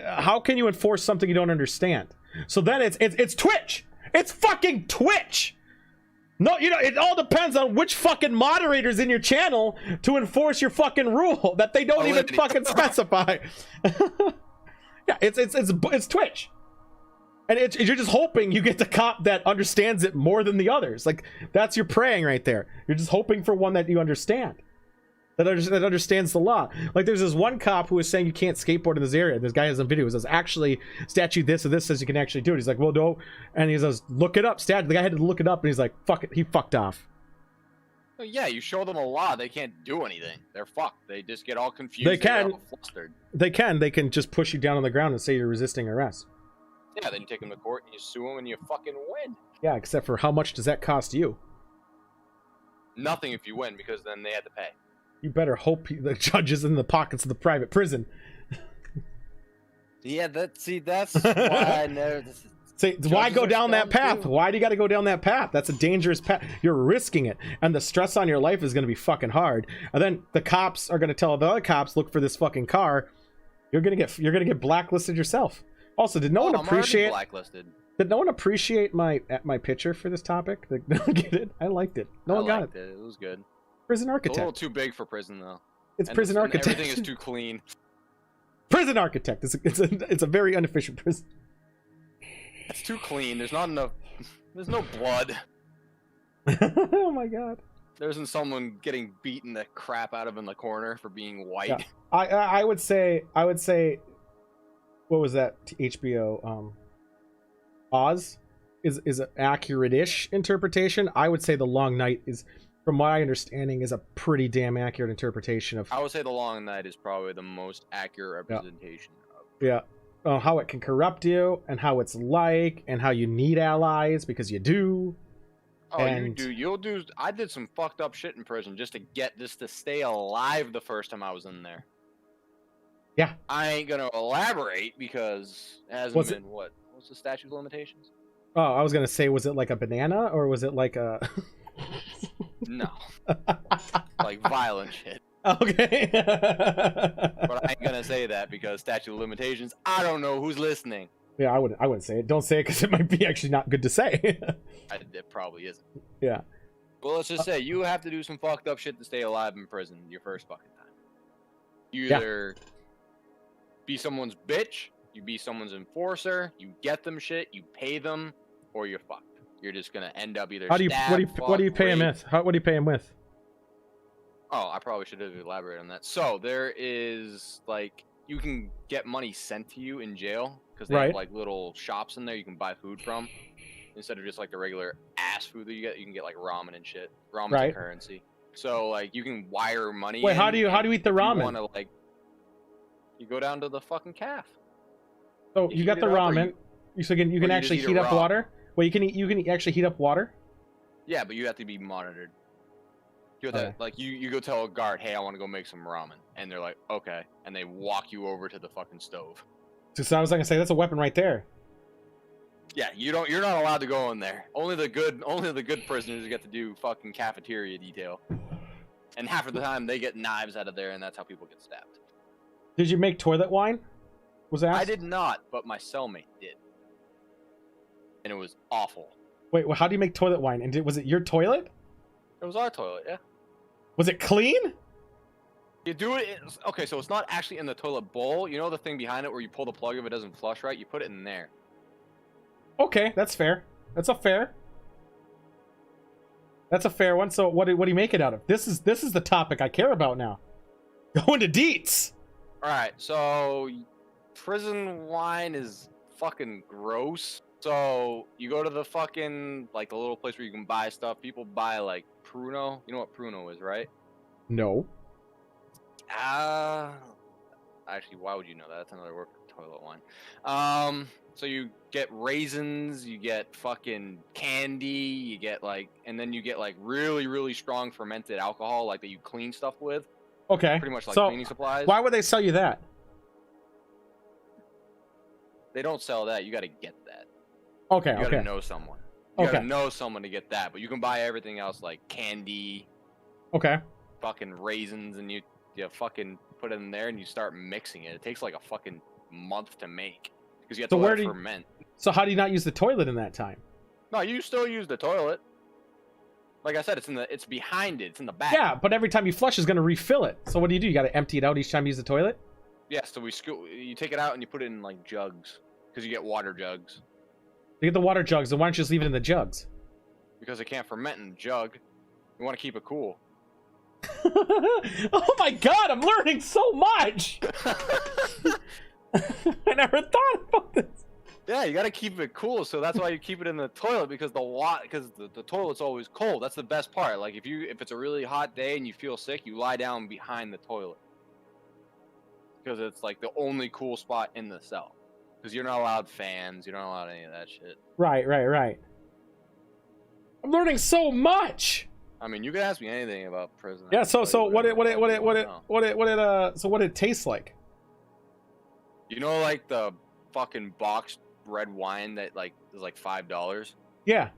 how can you enforce something you don't understand? So then it's Twitch. It's fucking Twitch. No, you know, it all depends on which fucking moderator's in your channel to enforce your fucking rule that they don't even fucking specify. Yeah, it's Twitch, and you're just hoping you get the cop that understands it more than the others. Like that's your praying right there. You're just hoping for one that you understand, that understands the law. Like there's this one cop who was saying you can't skateboard in this area. This guy has some video. He says actually statute this or this says you can actually do it. He's like, well, no, and he says look it up. The guy had to look it up, and he's like, fuck it, he fucked off.
Well, yeah, you show them a law, they can't do anything. They're fucked. They just get all confused.
They can.
get all flustered.
They can just push you down on the ground and say you're resisting arrest.
Yeah, then you take them to court and you sue them and you fucking win.
Yeah, except for how much does that cost you?
Nothing if you win because then they had to pay.
You better hope the judge is in the pockets of the private prison.
Yeah, that's why I know this is.
Say, why go down that path?
too.
Why do you got to go down that path? That's a dangerous path. You're risking it, and the stress on your life is going to be fucking hard. And then the cops are going to tell the other cops, "Look for this fucking car." You're gonna get blacklisted yourself. Also, did no one
I'm already
appreciate?
blacklisted.
Did no one appreciate my picture for this topic? Like, no one get it. I liked it. No one got it.
It was good.
Prison
A
architect.
little too big for prison though.
It's
And
prison
and
architect.
Everything is too clean.
Prison architect. It's a very inefficient prison.
It's too clean. There's not enough. There's no blood.
Oh my god.
There isn't someone getting beaten the crap out of in the corner for being white.
Yeah. I would say what was that HBO Oz is an accurate-ish interpretation. I would say The Long Night is, from my understanding, is a pretty damn accurate interpretation of
I would say The Long Night is probably the most accurate representation of.
how it can corrupt you and how it's like and how you need allies because you do.
Oh,
And-
you do. You'll do. I did some fucked up shit in prison just to stay alive the first time I was in there.
Yeah.
I ain't gonna elaborate because it hasn't
Was
been what? What's the statute of limitations?
Oh, I was gonna say, was it like a banana or was it like a?
No. Like violent shit.
Okay.
But I ain't gonna say that because statute of limitations. I don't know who's listening.
Yeah, I wouldn't say it. Don't say it because it might be actually not good to say.
It probably isn't.
Yeah.
Well, let's just say you have to do some fucked up shit to stay alive in prison your first fucking time. You
Yeah.
either be someone's bitch, you be someone's enforcer, you get them shit, you pay them, or you're fucked. You're just gonna end up either.
What do you
stabbed,
pay him
raped.
with? What do you pay him with?
Oh, I probably should have elaborated on that. So there is like you can get money sent to you in jail because they
Right.
have like little shops in there you can buy food from instead of just like the regular ass food that you get. You can get like ramen and shit. Ramen's a
Right.
currency. So like you can wire money.
Wait,
in,
how do you
and
eat the
if you
ramen?
wanna, like, you go down to the fucking calf.
So
You
you got
heat
the
it up, or
ramen. So you can
or you just
actually
eat it
heat up
raw.
water. Well, you can actually heat up water.
Yeah, but you have to be monitored. You have to,
Okay.
like you go tell a guard, hey, I want to go make some ramen, and they're like, okay, and they walk you over to the fucking stove.
So I was gonna say that's a weapon right there.
Yeah, you're not allowed to go in there. Only the good prisoners get to do fucking cafeteria detail. And half of the time they get knives out of there, and that's how people get stabbed.
Did you make toilet wine? Was that?
I did not, but my cellmate did, and it was awful.
Wait, well, how do you make toilet wine? And was it your toilet?
It was our toilet, yeah.
Was it clean?
You do it. Okay, so it's not actually in the toilet bowl. You know the thing behind it where you pull the plug if it doesn't flush right. You put it in there.
Okay, that's fair. That's a fair one. So what do you make it out of? This is the topic I care about now. Go into deets.
All right, so prison wine is fucking gross. So you go to the fucking like the little place where you can buy stuff. People buy like Pruno. You know what Pruno is, right?
No.
Actually, why would you know that? That's another word for toilet wine. So you get raisins, you get fucking candy, you get like, and then you get like really, really strong fermented alcohol, like that you clean stuff with.
Okay.
Pretty much like
So,
cleaning supplies.
why would they sell you that?
They don't sell that. You got to get that.
Okay.
You got to
Okay.
know someone. You got
Okay.
to know someone to get that. But you can buy everything else like candy,
Okay.
fucking raisins, and you fucking put it in there and you start mixing it. It takes like a fucking month to make because you have
So
to
where
let
do
it
you-
ferment.
So how do you not use the toilet in that time?
No, you still use the toilet. Like I said, it's behind it. It's in the back.
Yeah, but every time you flush is going to refill it. So what do? You got to empty it out each time you use the toilet?
Yeah. So you take it out and you put it in like jugs because you get water jugs
You get the water jugs, and why don't you just leave it in the jugs?
because it can't ferment in the jug. You want to keep it cool.
Oh my god, I'm learning so much! I never thought about this.
Yeah, you gotta keep it cool, so that's why you keep it in the toilet because the toilet's always cold. That's the best part. Like if it's a really hot day and you feel sick, you lie down behind the toilet because it's like the only cool spot in the cell. Because you're not allowed fans, you're not allowed any of that shit.
Right. I'm learning so much.
I mean, you can ask me anything about prison.
Yeah.
I can
So
tell you
what
whatever
it
the fuck you wanna know.
so what it tastes like?
You know, like the fucking boxed red wine that like is like $5,
Yeah.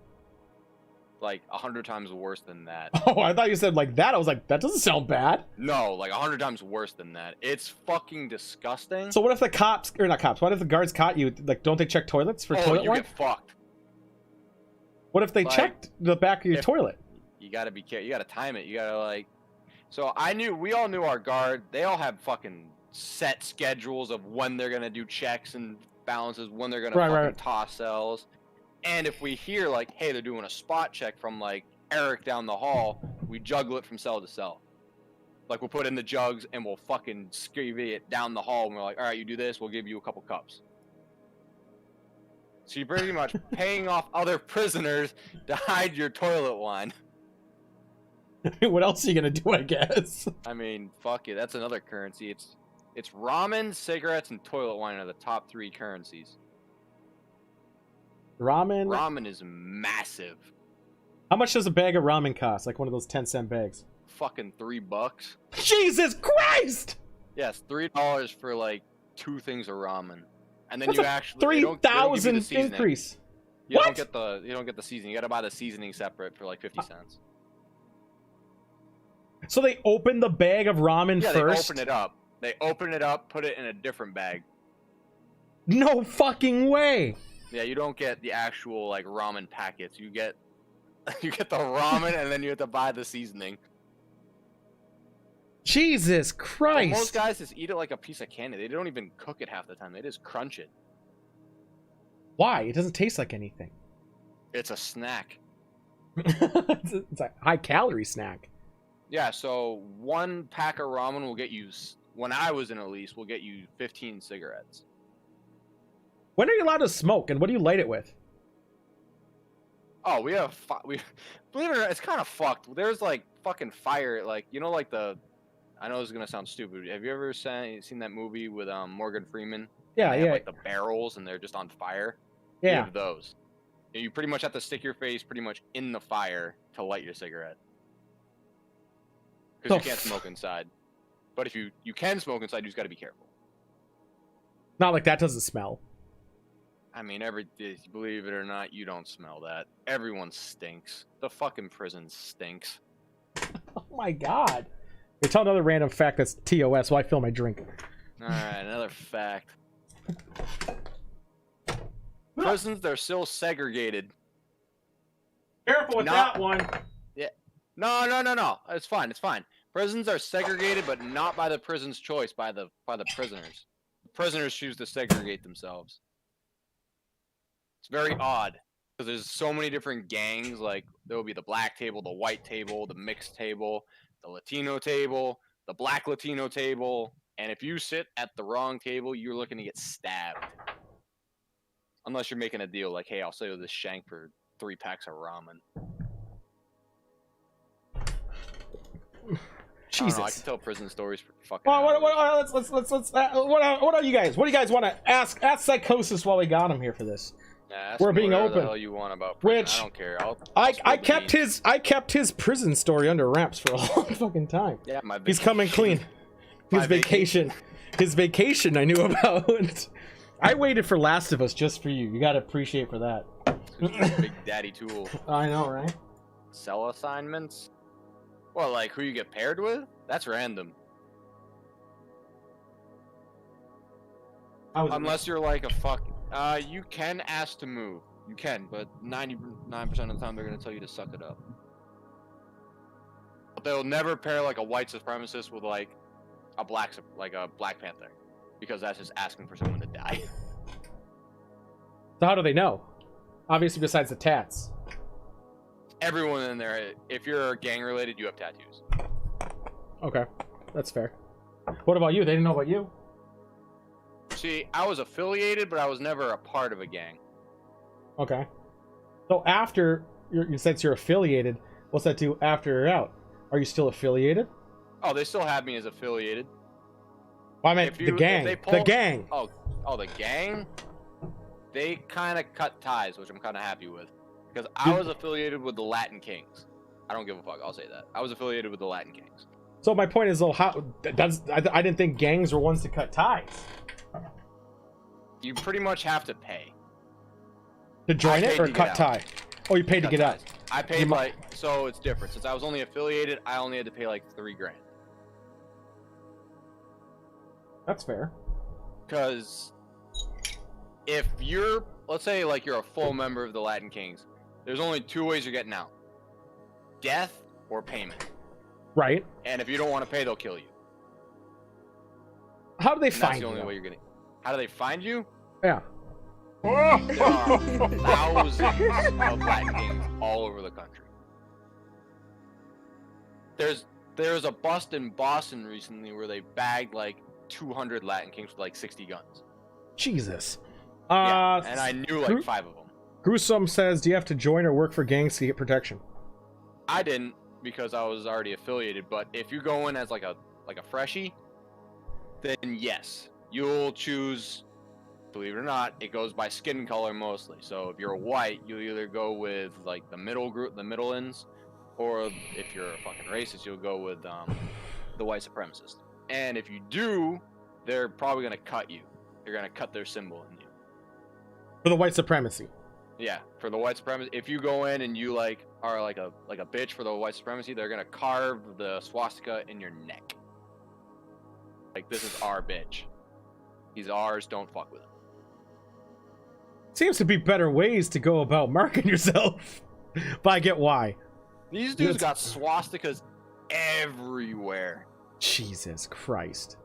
like 100 times worse than that.
Oh, I thought you said like that. I was like, that doesn't sound bad.
No, like 100 times worse than that. It's fucking disgusting.
So what if the cops or not cops? What if the guards caught you? Like, don't they check toilets for toilet
you
wine?
get fucked.
What if they
like,
checked the back of your
if-
toilet?
You gotta be careful. You gotta time it. You gotta like, So we all knew our guard. They all have fucking set schedules of when they're gonna do checks and balances, when they're gonna fucking toss cells. And if we hear like, hey, they're doing a spot check from like Eric down the hall, we juggle it from cell to cell. Like we'll put in the jugs and we'll fucking skivvy it down the hall, and we're like, all right, you do this, we'll give you a couple cups. So you're pretty much paying off other prisoners to hide your toilet wine.
What else are you gonna do, I guess?
I mean, fuck it, that's another currency. It's ramen, cigarettes, and toilet wine are the top 3 currencies. Ramen is massive.
How much does a bag of ramen cost? Like one of those 10-cent bags?
Fucking $3.
Jesus Christ!
Yes, $3 for like 2 things of ramen. And then
That's
you
a
actually
3,000 increase.
You
What?
don't get the seasoning. You gotta buy the seasoning separate for like 50 cents.
So they open the bag of ramen first?
They open it up. They open it up, put it in a different bag.
No fucking way!
Yeah, you don't get the actual like ramen packets. You get the ramen, and then you have to buy the seasoning.
Jesus Christ!
So most guys just eat it like a piece of candy. They don't even cook it half the time. They just crunch it.
Why? It doesn't taste like anything.
It's a snack.
It's a high-calorie snack.
Yeah, so 1 pack of ramen will get you, when I was in at least, will get you 15 cigarettes.
When are you allowed to smoke, and what do you light it with?
Oh, believe it or not, it's kind of fucked. There's like fucking fire, like, you know, like I know this is gonna sound stupid. Have you ever seen that movie with Morgan Freeman?
Yeah,
They
yeah.
have, like the barrels and they're just on fire.
Yeah.
You have those. You pretty much have to stick your face pretty much in the fire to light your cigarette. Because you can't smoke inside. But if you can smoke inside, you just got to be careful.
Not like that doesn't smell.
I mean, believe it or not, you don't smell that. Everyone stinks. The fucking prison stinks.
Oh my god. Okay, tell another random fact that's TOS while I fill my drink.
Alright, another fact. Prisons, they're still segregated.
Careful with that one.
Yeah. No. It's fine. Prisons are segregated, but not by the prison's choice, by the prisoners. The prisoners choose to segregate themselves. It's very odd because there's so many different gangs. Like there will be the black table, the white table, the mixed table, the Latino table, the black Latino table, and if you sit at the wrong table, you're looking to get stabbed. Unless you're making a deal like, hey, I'll sell you this shank for 3 packs of ramen.
Jesus.
I can tell prison stories for fucking.
Well, what are you guys? What do you guys want to ask? Ask Psychosis while we got him here for this.
Nah,
We're being open.
The hell you want about prison.
Which
I don't care.
I kept his prison story under wraps for a long fucking time.
Yeah, my vacation.
He's coming clean. His vacation. His vacation I knew about. I waited for Last of Us just for you. You gotta appreciate for that.
Big daddy tool.
I know, right?
Cell assignments? Well, like who you get paired with? That's random. Unless you're like a fuck. You can ask to move. You can, but 99% of the time they're gonna tell you to suck it up. But they'll never pair like a white supremacist with like a Black Panther, because that's just asking for someone to die.
So how do they know? Obviously, besides the tats.
Everyone in there, if you're gang related, you have tattoos.
Okay, that's fair. What about you? They didn't know about you.
See, I was affiliated, but I was never a part of a gang.
Okay. So after since you're affiliated, what's that do after you're out? Are you still affiliated?
Oh, they still have me as affiliated.
Well, I meant the gang. The gang.
Oh, the gang? They kind of cut ties, which I'm kind of happy with. Because I was affiliated with the Latin Kings. I don't give a fuck, I'll say that. I was affiliated with the Latin Kings.
So my point is, though, I didn't think gangs were ones to cut ties.
You pretty much have to pay.
To join it or cut tie? Oh, you paid to get out.
I paid so it's different. Since I was only affiliated, I only had to pay like $3,000.
That's fair.
Because if you're, let's say like you're a full member of the Latin Kings, there's only 2 ways you're getting out. Death or payment.
Right.
And if you don't want to pay, they'll kill you.
How do they
And
find
that's the
you?
only way you're getting. How do they find you?
Yeah.
There are thousands of Latin Kings all over the country. There's a bust in Boston recently where they bagged like 200 Latin Kings with like 60 guns.
Jesus.
Yeah, and I knew like 5 of them.
Gruesome says, do you have to join or work for gangs to get protection?
I didn't because I was already affiliated, but if you go in as like a freshie, then yes, you'll choose. Believe it or not, it goes by skin color mostly. So if you're white, you'll either go with like the middle group, the middle-ins, or if you're a fucking racist, you'll go with the white supremacist. And if you do, they're probably gonna cut you. They're gonna cut their symbol in you.
For the white supremacy.
Yeah, for the white supremacy. If you go in and you like are like a bitch for the white supremacy, they're gonna carve the swastika in your neck. Like, this is our bitch. He's ours. Don't fuck with him.
Seems to be better ways to go about marking yourself. But I get why.
These dudes got swastikas everywhere.
Jesus Christ.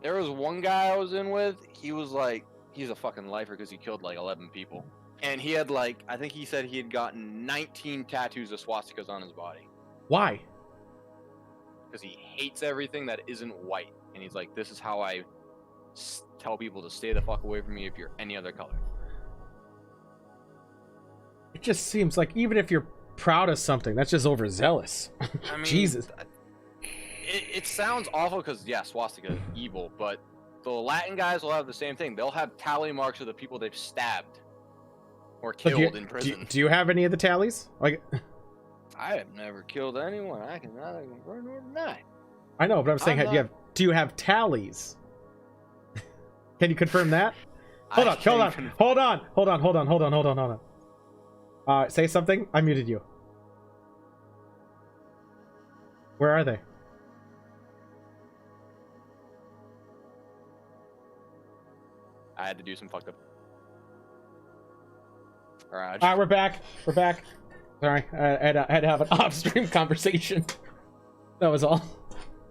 There was one guy I was in with. He was like, he's a fucking lifer because he killed like 11 people. And he had like, I think he said he had gotten 19 tattoos of swastikas on his body.
Why?
Because he hates everything that isn't white. And he's like, this is how I tell people to stay the fuck away from me if you're any other color.
It just seems like even if you're proud of something, that's just overzealous.
I mean,
Jesus.
It sounds awful because, yeah, swastika is evil, but the Latin guys will have the same thing. They'll have tally marks of the people they've stabbed or killed in prison.
Do you have any of the tallies? Like,
I have never killed anyone. I can neither confirm nor deny.
I know, but I'm saying, do you have tallies? Can you confirm that? Hold on. Say something. I muted you. Where are they?
I had to do some fucked up. Alright,
We're back. Sorry, I had to have an off-stream conversation. That was all.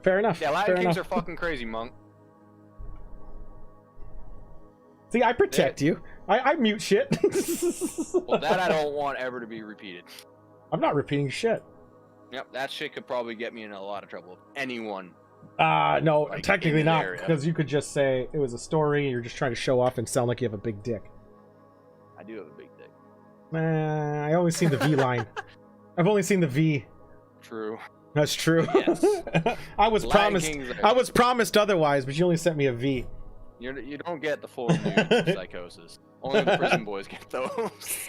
Fair enough.
Yeah, Latin Kings are fucking crazy, Monk.
See, I protect you. I mute shit.
Well, that I don't want ever to be repeated.
I'm not repeating shit.
Yep, that shit could probably get me in a lot of trouble. If anyone.
No,
like,
technically
in this
not,
area.
because you could just say it was a story and you're just trying to show off and sound like you have a big dick.
I do have a big dick.
I only seen the V line. I've only seen the V.
True.
That's true.
Yes.
I was promised otherwise, but you only sent me a V.
You don't get the full view of psychosis. Only the prison boys get those.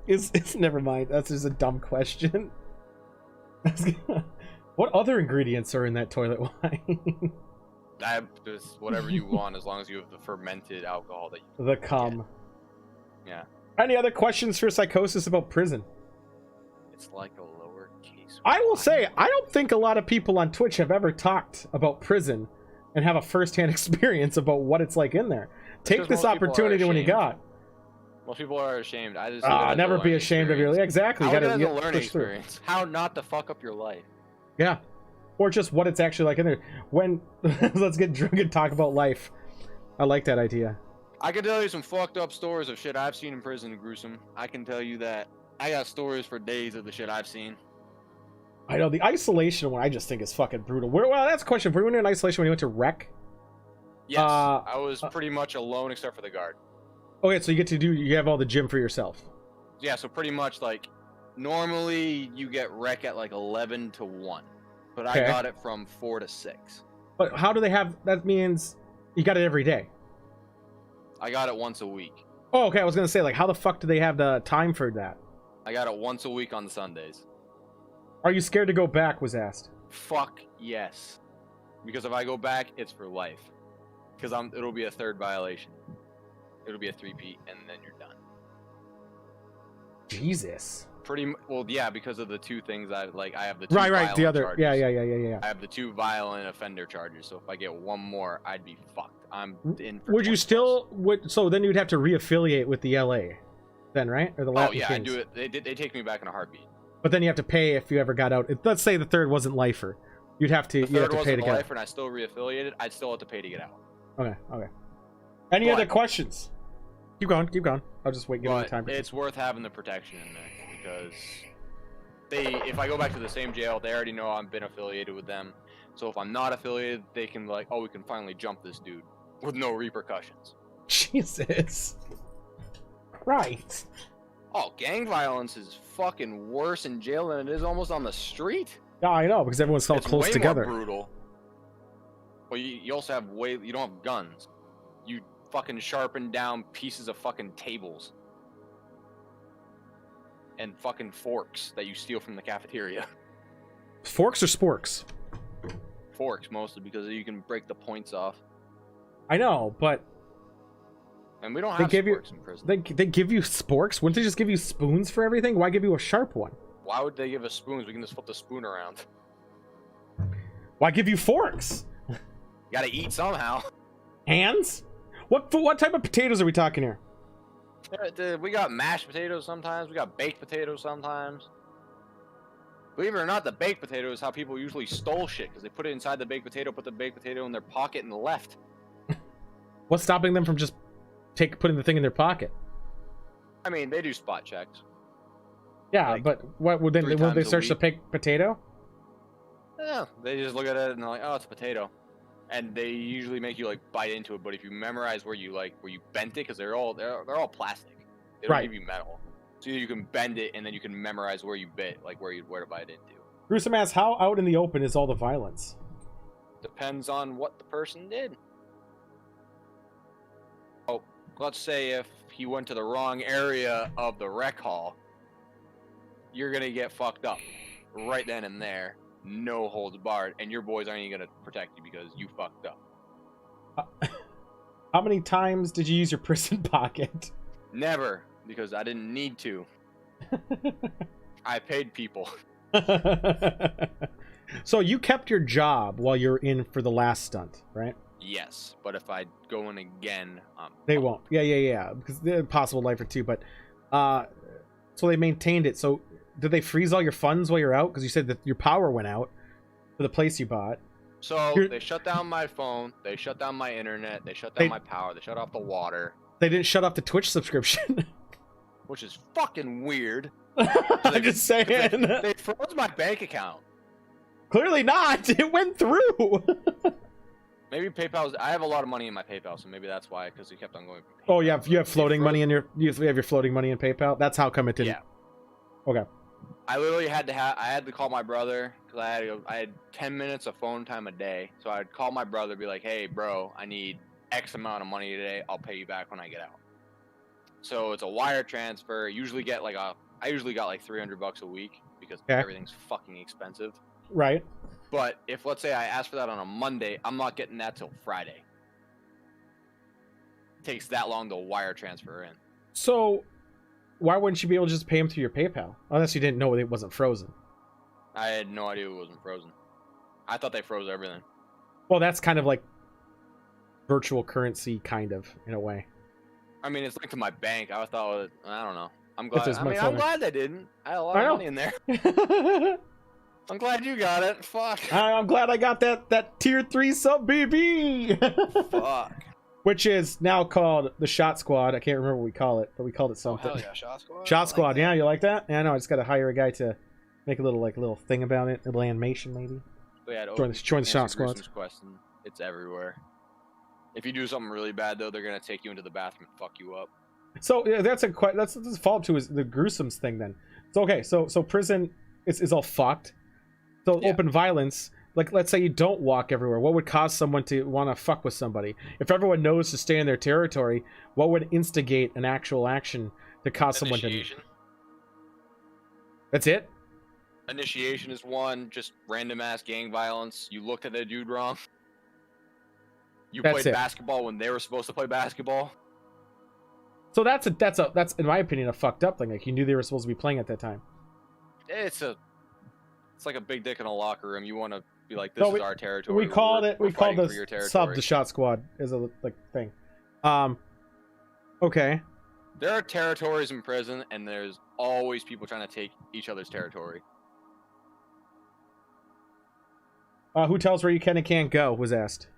Is never mind. That's just a dumb question. What other ingredients are in that toilet wine?
Just whatever you want, as long as you have the fermented alcohol that you
The cum.
get. Yeah.
Any other questions for Psychosis about prison?
It's like a lowercase.
I will say, I don't think a lot of people on Twitch have ever talked about prison and have a first-hand experience about what it's like in there. Take this opportunity when you got.
Most people are ashamed. I just
never be ashamed of your. Exactly.
How
You gotta
it as a learning
push through.
experience. How not to fuck up your life.
Yeah. Or just what it's actually like in there. When let's get drunk and talk about life. I like that idea.
I can tell you some fucked up stories of shit I've seen in prison, Gruesome. I can tell you that. I got stories for days of the shit I've seen.
I know the isolation one. I just think is fucking brutal. Well, that's a question. Were you in isolation when you went to rec?
Yes, I was pretty much alone except for the guard.
Okay, so you have all the gym for yourself.
Yeah, so pretty much like normally you get rec at like 11 to 1, but I got it from 4 to 6.
But how do they have? That means you got it every day.
I got it once a week.
Oh, okay. I was gonna say, like, how the fuck do they have the time for that?
I got it once a week on the Sundays.
Are you scared to go back? Was asked.
Fuck yes, because if I go back, it's for life. Because it'll be a third violation. It'll be a 3-peat, and then you're done.
Jesus.
Well, yeah, because of the two things I have the two
right. The other,
charges.
yeah.
I have the 2 violent offender charges, so if I get one more, I'd be fucked. I'm in. For
would you
20
still? So then you'd have to reaffiliate with the LA, then, right? Or the Latin
yeah,
Kings.
I do it. They take me back in a heartbeat.
But then you have to pay if you ever got out. Let's say the third wasn't lifer. You'd have to,
The
you have
third
to pay
wasn't
to
a
get out.
lifer and I still reaffiliated, I'd still have to pay to get out.
Okay, okay. Any
But-
other questions? Keep going, keep going. I'll just wait, give you
But
time.
it's worth having the protection in there because if I go back to the same jail, they already know I've been affiliated with them. So if I'm not affiliated, they can be like, oh, we can finally jump this dude with no repercussions.
Jesus. Right.
Oh, gang violence is fucking worse in jail than it is almost on the street.
Yeah, I know, because everyone's so
It's
close
way
together.
more brutal. Well, you also have you don't have guns. You fucking sharpen down pieces of fucking tables. And fucking forks that you steal from the cafeteria.
Forks or sporks?
Forks mostly because you can break the points off.
I know, but
And we don't
They
have
give you-
sporks in prison.
they give you sporks? Wouldn't they just give you spoons for everything? Why give you a sharp one?
Why would they give us spoons? We can just flip the spoon around.
Why give you forks?
You gotta eat somehow.
Hands? What type of potatoes are we talking here?
We got mashed potatoes sometimes. We got baked potatoes sometimes. Believe it or not, the baked potato is how people usually stole shit because they put it inside the baked potato, put the baked potato in their pocket and left.
What's stopping them from just putting the thing in their pocket?
I mean, they do spot checks.
Yeah,
Like,
but what would they
3
would they
times a
search the
week.
potato?
Yeah, they just look at it and they're like, "Oh, it's a potato," and they usually make you like bite into it. But if you memorize where you bent it, because they're all plastic, they don't
Right.
give you metal, so you can bend it and then you can memorize where you bit, like where to bite into.
Gruesome asks, how out in the open is all the violence?
Depends on what the person did. Oh, let's say if he went to the wrong area of the rec hall, you're gonna get fucked up right then and there, no holds barred, and your boys aren't even gonna protect you because you fucked up.
How many times did you use your prison pocket?
Never, because I didn't need to. I paid people.
So you kept your job while you're in for the last stunt, right?
Yes, but if I go in again,
They won't. Yeah. Because they're possible lifer too, but so they maintained it. So did they freeze all your funds while you're out? Because you said that your power went out for the place you bought.
So
You're-
they shut down my phone, they shut down my internet, they shut
They-
down my power, they shut off the water,
They didn't shut off the Twitch subscription.
which is fucking weird.
I'm just saying.
They froze my bank account.
Clearly not. It went through.
Maybe PayPal's. I have a lot of money in my PayPal, so maybe that's why. Because it kept on going. From
Oh,
PayPal.
you have
It
floating
froze-
money in you have your floating money in PayPal. That's how come it didn't.
Yeah.
Okay.
I literally had to I had to call my brother because I had 10 minutes of phone time a day. So I'd call my brother, be like, "Hey, bro, I need X amount of money today. I'll pay you back when I get out." So it's a wire transfer. I usually got like $300 a week because
Okay.
everything's fucking expensive.
Right.
But if let's say I ask for that on a Monday, I'm not getting that till Friday. It takes that long to wire transfer in.
So, why wouldn't you be able to just pay him through your PayPal? Unless you didn't know it wasn't frozen.
I had no idea it wasn't frozen. I thought they froze everything.
Well, that's kind of like virtual currency, kind of, in a way.
I mean, it's linked to my bank. I thought, I don't know. I'm
But
glad.
there's
I
my
mean,
phone.
I'm glad they didn't. I had a lot
I
of
know.
money in there. I'm glad you got it. Fuck.
I'm glad I got that tier 3 sub BB.
Fuck.
Which is now called the Shot Squad. I can't remember what we call it, but we called it
Oh,
something.
hell yeah, Shot Squad.
Shot
I like
Squad,
that.
yeah, you like that? Yeah, I know. I just got to hire a guy to make a little thing about it, a little animation maybe.
They had
Join the
Answer
Shot Squads.
Gruesome's Question. It's everywhere. If you do something really bad though, they're gonna take you into the bathroom and fuck you up.
So yeah, that's a follow up to is the gruesomes thing then. So okay, so prison is all fucked. So
Yeah.
open violence, like let's say you don't walk everywhere. What would cause someone to want to fuck with somebody? If everyone knows to stay in their territory, what would instigate an actual action to cause someone to?
Initiation.
That's it.
Initiation is one. Just random ass gang violence. You looked at that dude wrong. You
That's
played
it.
basketball when they were supposed to play basketball.
So that's in my opinion a fucked up thing. Like you knew they were supposed to be playing at that time.
It's like a big dick in a locker room. You want to be like, this
No,
is our territory.
We called
We're
called
fighting for your
the sub
territory.
the Shot Squad as a like thing. Okay.
There are territories in prison, and there's always people trying to take each other's territory.
Who tells where you can and can't go? Was asked.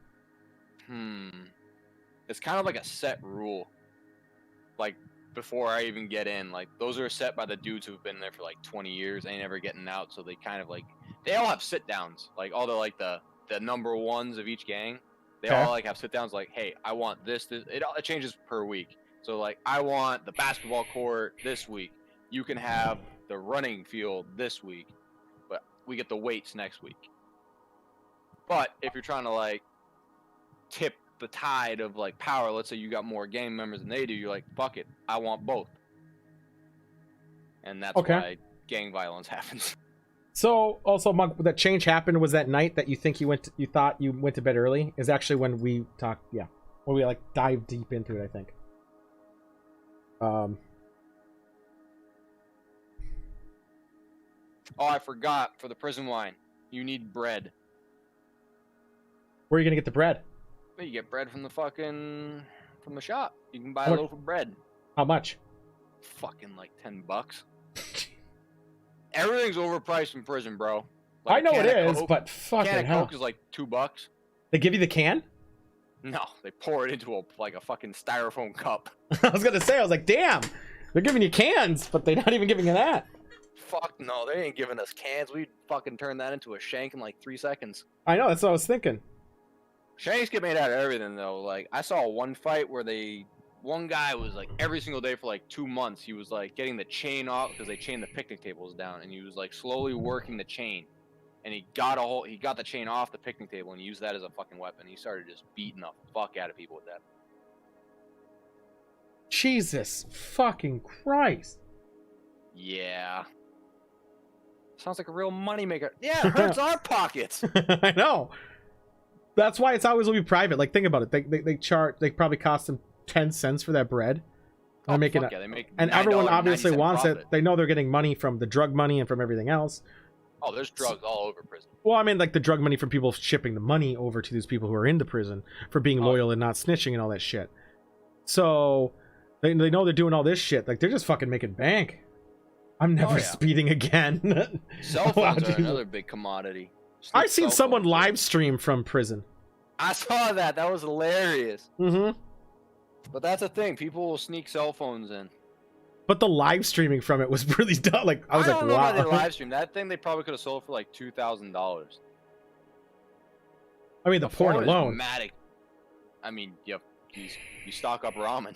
It's kind of like a set rule. Like, before I even get in, like, those are set by the dudes who've been there for like 20 years, ain't never getting out, so they kind of like, they all have sit downs. Like, all the number ones of each gang, they all like have sit downs like, hey, I want this. It changes per week. So like, I want the basketball court this week. You can have the running field this week, but we get the weights next week. But if you're trying to like tip the tide of like power, let's say you got more gang members than they do, you're like, fuck it, I want both. And that's why gang violence happens.
So also, Monk, that change happened was that night that you thought you went to bed early is actually when we talked. Yeah, when we like dive deep into it, I think. Oh,
I forgot, for the prison wine, you need bread.
Where are you gonna get the bread?
You get bread from the shop. You can buy a loaf of bread.
How much?
Fucking like $10. Everything's overpriced in prison, bro. Like
I know it is, but fucking
can
hell.
of Coke is like $2.
They give you the can?
No, they pour it into a fucking styrofoam cup.
I was gonna say, I was like, damn, they're giving you cans, but they're not even giving you that.
Fuck no, they ain't giving us cans. We'd fucking turn that into a shank in like 3 seconds.
I know, that's what I was thinking.
Shanks get made out of everything though. Like, I saw one fight where one guy was like, every single day for like 2 months, he was like getting the chain off because they chained the picnic tables down, and he was like slowly working the chain, and he got the chain off the picnic table and he used that as a fucking weapon. He started just beating the fuck out of people with that.
Jesus fucking Christ.
Yeah. Sounds like a real moneymaker. Yeah, it hurts our pockets.
I know. That's why it's always will be private. Like, think about it. They probably cost them 10 cents for that bread. They're making it,
they make
and everyone obviously wants
profit.
it. They know they're getting money from the drug money and from everything else.
Oh, there's drugs all over prison.
Well, I mean, like the drug money from people shipping the money over to these people who are in the prison for being loyal and not snitching and all that shit. So they know they're doing all this shit. Like, they're just fucking making bank. I'm never speeding again.
Cell phones are another big commodity.
I seen someone live stream from prison.
I saw that. That was hilarious.
Mm-hmm.
But that's the thing. People will sneak cell phones in.
But the live streaming from it was really dumb. Like, I was like,
don't know
wow.
about the live stream. That thing they probably could have sold for like $2,000.
I mean, the porn alone.
I mean, you stock up ramen.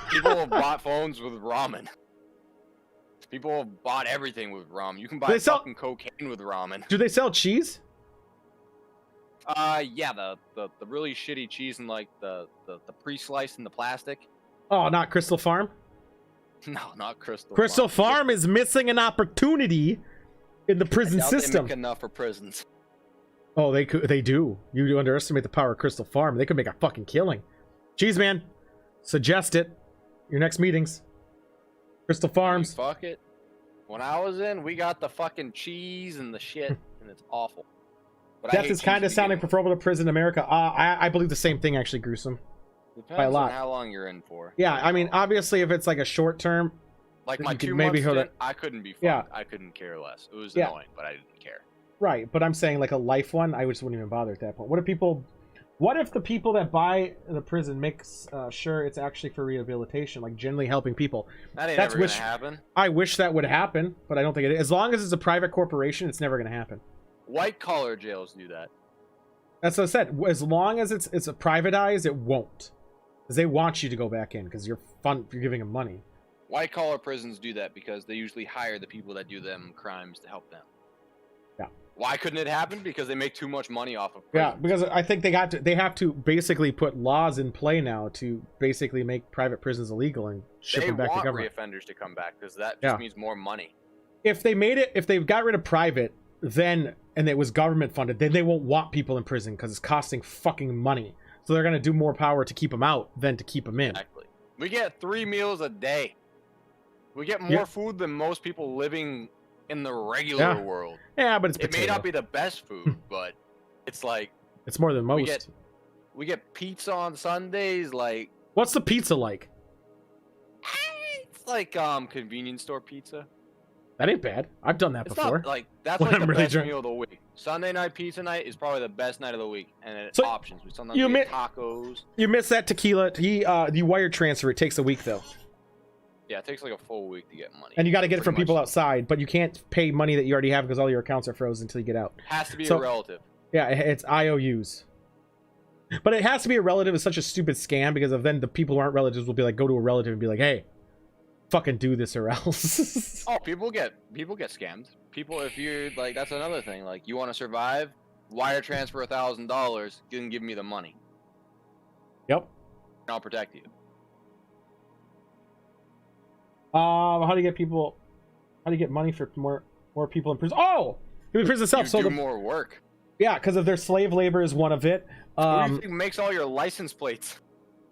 People have bought phones with ramen. People have bought everything with ramen. You can buy fucking cocaine with ramen.
Do they sell cheese?
Yeah, the really shitty cheese and like the pre-sliced in the plastic.
Oh, not Crystal Farm?
No, not Crystal.
Crystal Farm is missing an opportunity in the prison system.
They make enough for prisons.
Oh, they do. You do underestimate the power of Crystal Farm. They could make a fucking killing. Cheese man, suggest it. Your next meetings. Crystal Farms.
Fuck it. When I was in, we got the fucking cheese and the shit, and it's awful. But
Death is kind of sounding preferable to prison in America. I believe the same thing, actually, Gruesome.
Depends
by a lot.
On how long you're in for.
Yeah, I mean, obviously, if it's like a short term,
like my 2 months stint, I couldn't be fucked. Yeah. I couldn't care less. It was annoying, but I didn't care.
Right, but I'm saying like a life one, I just wouldn't even bother at that point. What if the people that buy the prison make sure it's actually for rehabilitation, like generally helping people?
That ain't never gonna happen.
I wish that would happen, but I don't think it is. As long as it's a private corporation, it's never gonna happen.
White collar jails do that.
That's what I said. As long as it's a privatized, it won't. Because they want you to go back in because you're giving them money.
White collar prisons do that because they usually hire the people that do them crimes to help them.
Yeah.
Why couldn't it happen? Because they make too much money off of prisons.
Yeah, because I think they have to basically put laws in play now to basically make private prisons illegal and ship them back to government.
They want reoffenders to come back because that just means more money.
If they got rid of private, and it was government funded, then they won't want people in prison because it's costing fucking money. So they're gonna do more power to keep them out than to keep them in.
Exactly. We get 3 meals a day. We get more food than most people living in the regular world.
Yeah, but
it may not be the best food, but it's like
it's more than most.
We get pizza on Sundays. Like,
what's the pizza like?
like convenience store pizza.
That ain't bad. I've done that
It's
before.
not like that's
When
like
I'm
the
really
best
drunk.
meal of the week. Sunday night pizza night is probably the best night of the week, and then
So,
options. We sometimes
you
get tacos.
You miss that tequila. The wire transfer. It takes a week though,
Yeah, it takes like a full week to get money.
and you got to get it from
Pretty
people
much.
outside. But you can't pay money that you already have because all your accounts are frozen until you get out.
Has to be
So-
a relative.
Yeah, it's IOUs. But it has to be a relative. It's such a stupid scam because of then the people who aren't relatives will be like, go to a relative and be like, hey, fucking do this or else.
Oh, people get scammed. People, if you're like, that's another thing. Like, you want to survive? Wire transfer $1,000. You can give me the money.
Yep.
And I'll protect you.
How do you get people? How do you get money for more people in prison? Oh, in prison itself.
You
So
do
the,
more work.
yeah, because of their slave labor is one of it.
Who do you think makes all your license plates?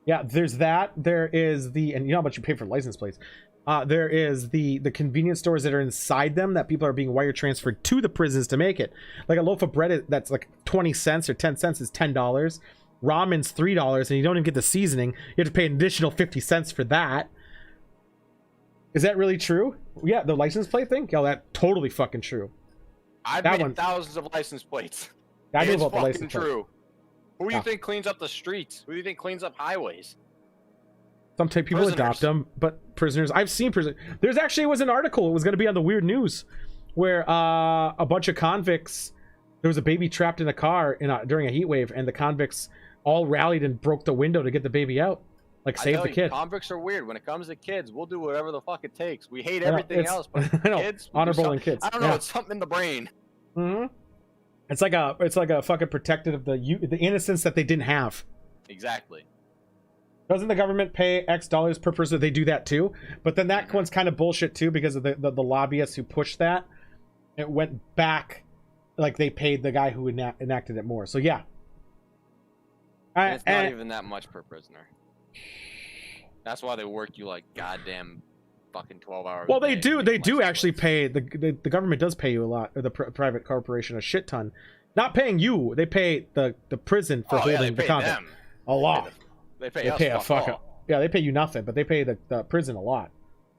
Yeah, there's that. There is the, and you know how much you pay for license plates. There is the convenience stores that are inside them that people are being wire transferred to the prisons to make it. Like a loaf of bread that's like 20 cents or 10 cents is $10. Ramen's $3, and you don't even get the seasoning. You have to pay an additional 50 cents for that. Is that really true? Yeah, the license plate thing? Yeah, that's totally fucking true.
I've
That
made
one-
thousands of license plates.
I knew
It's
about the
fucking
license plate.
true. Who do you
Yeah.
think cleans up the streets? Who do you think cleans up highways?
Some type people adopt
Prisoners.
them, but prisoners. I've seen prisoners. There's actually was an article. It was going to be on the weird news, where a bunch of convicts. There was a baby trapped in a car during a heat wave, and the convicts all rallied and broke the window to get the baby out, like
I
save
tell
the
you,
kid.
Convicts are weird. When it comes to kids, we'll do whatever the fuck it takes. We hate
I know,
everything
it's-
else, but
I know,
kids, we do
honorable
some-
in kids.
I don't know.
Yeah.
It's something in the brain.
hmm It's like a fucking protected of the innocence that they didn't have.
Exactly.
Doesn't the government pay X dollars per person? They do that too, but then that one's kind of bullshit too because of the lobbyists who pushed that. It went back, like they paid the guy who enacted it more. So yeah,
And it's not
and-
even that much per prisoner. That's why they work you like goddamn fucking 12 hours.
well,
a
they
day
do.
to
They
make
do
license
actually
plates.
pay the government does pay you a lot, or the private corporation a shit ton. Not paying you, they pay the prison for
Oh, yeah,
holding
they
the
pay
convict
them.
a lot.
They pay
They
us
pay a
fuck
fuck.
all.
Yeah, they pay you nothing, but they pay the prison a lot.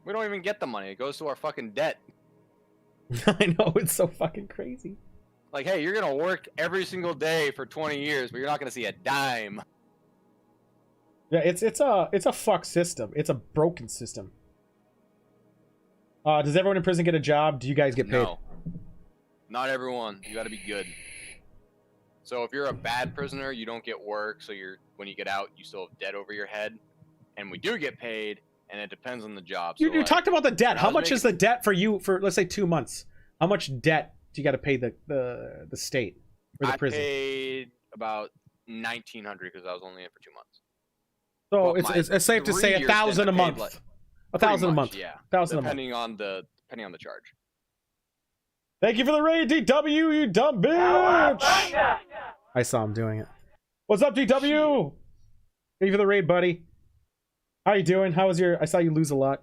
We don't even get the money. It goes to our fucking debt.
I know, it's so fucking crazy.
Like, hey, you're gonna work every single day for 20 years, but you're not gonna see a dime.
Yeah, it's a fuck system. It's a broken system. Does everyone in prison get a job? Do you guys get paid?
No, not everyone. You got to be good. So if you're a bad prisoner, you don't get work. So when you get out, you still have debt over your head. And we do get paid, and it depends on the job.
You,
So,
you
like,
talked about the debt.
I
How
was
much is the
making-
debt for you for, let's say, 2 months? How much debt do you got to pay the state or the
I
prison?
paid about $1,900 because I was only in for 2 months.
So
well,
it's safe to
3
say
years stint, I
$1,000 a
paid,
month.
like,
$1,000 a
Pretty
month.
much, yeah.
1,000 a month.
Depending on the charge.
Thank you for the raid, DW, you dumb bitch. I saw him doing it. What's up, DW? Thank you for the raid, buddy. How you doing? How was your? I saw you lose a lot.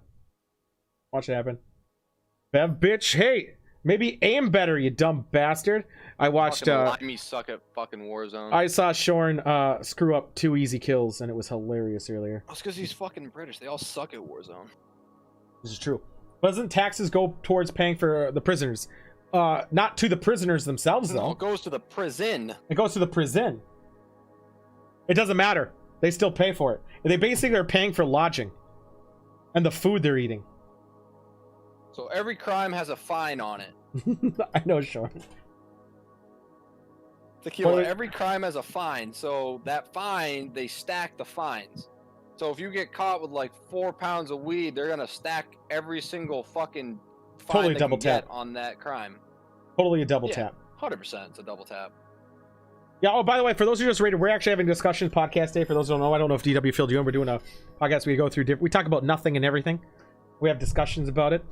Watch it happen. Bev, bitch. Hey, maybe aim better, you dumb bastard. I watched.
Fucking me suck at fucking Warzone.
I saw Shorn screw up 2 easy kills, and it was hilarious earlier.
That's because he's fucking British. They all suck at Warzone.
This is true. Doesn't taxes go towards paying for the prisoners? Not to the prisoners themselves,
No,
though.
it goes to the prison.
It goes to the prison. It doesn't matter. They still pay for it. They basically are paying for lodging and the food they're eating.
So every crime has a fine on it.
I know, Sean.
Tequila,
Well,
every crime has a fine. So that fine, they stack the fines. So if you get caught with like 4 pounds of weed, they're gonna stack every single fucking fine
Totally
they
double
can get
tap.
on that crime.
Totally a double
Yeah.
tap.
100%, it's a double tap.
Yeah, oh, by the way, for those who just rated, we're actually having discussions podcast day. For those who don't know, I don't know if DW filled you in. We're doing a podcast where we go through we talk about nothing and everything. We have discussions about it.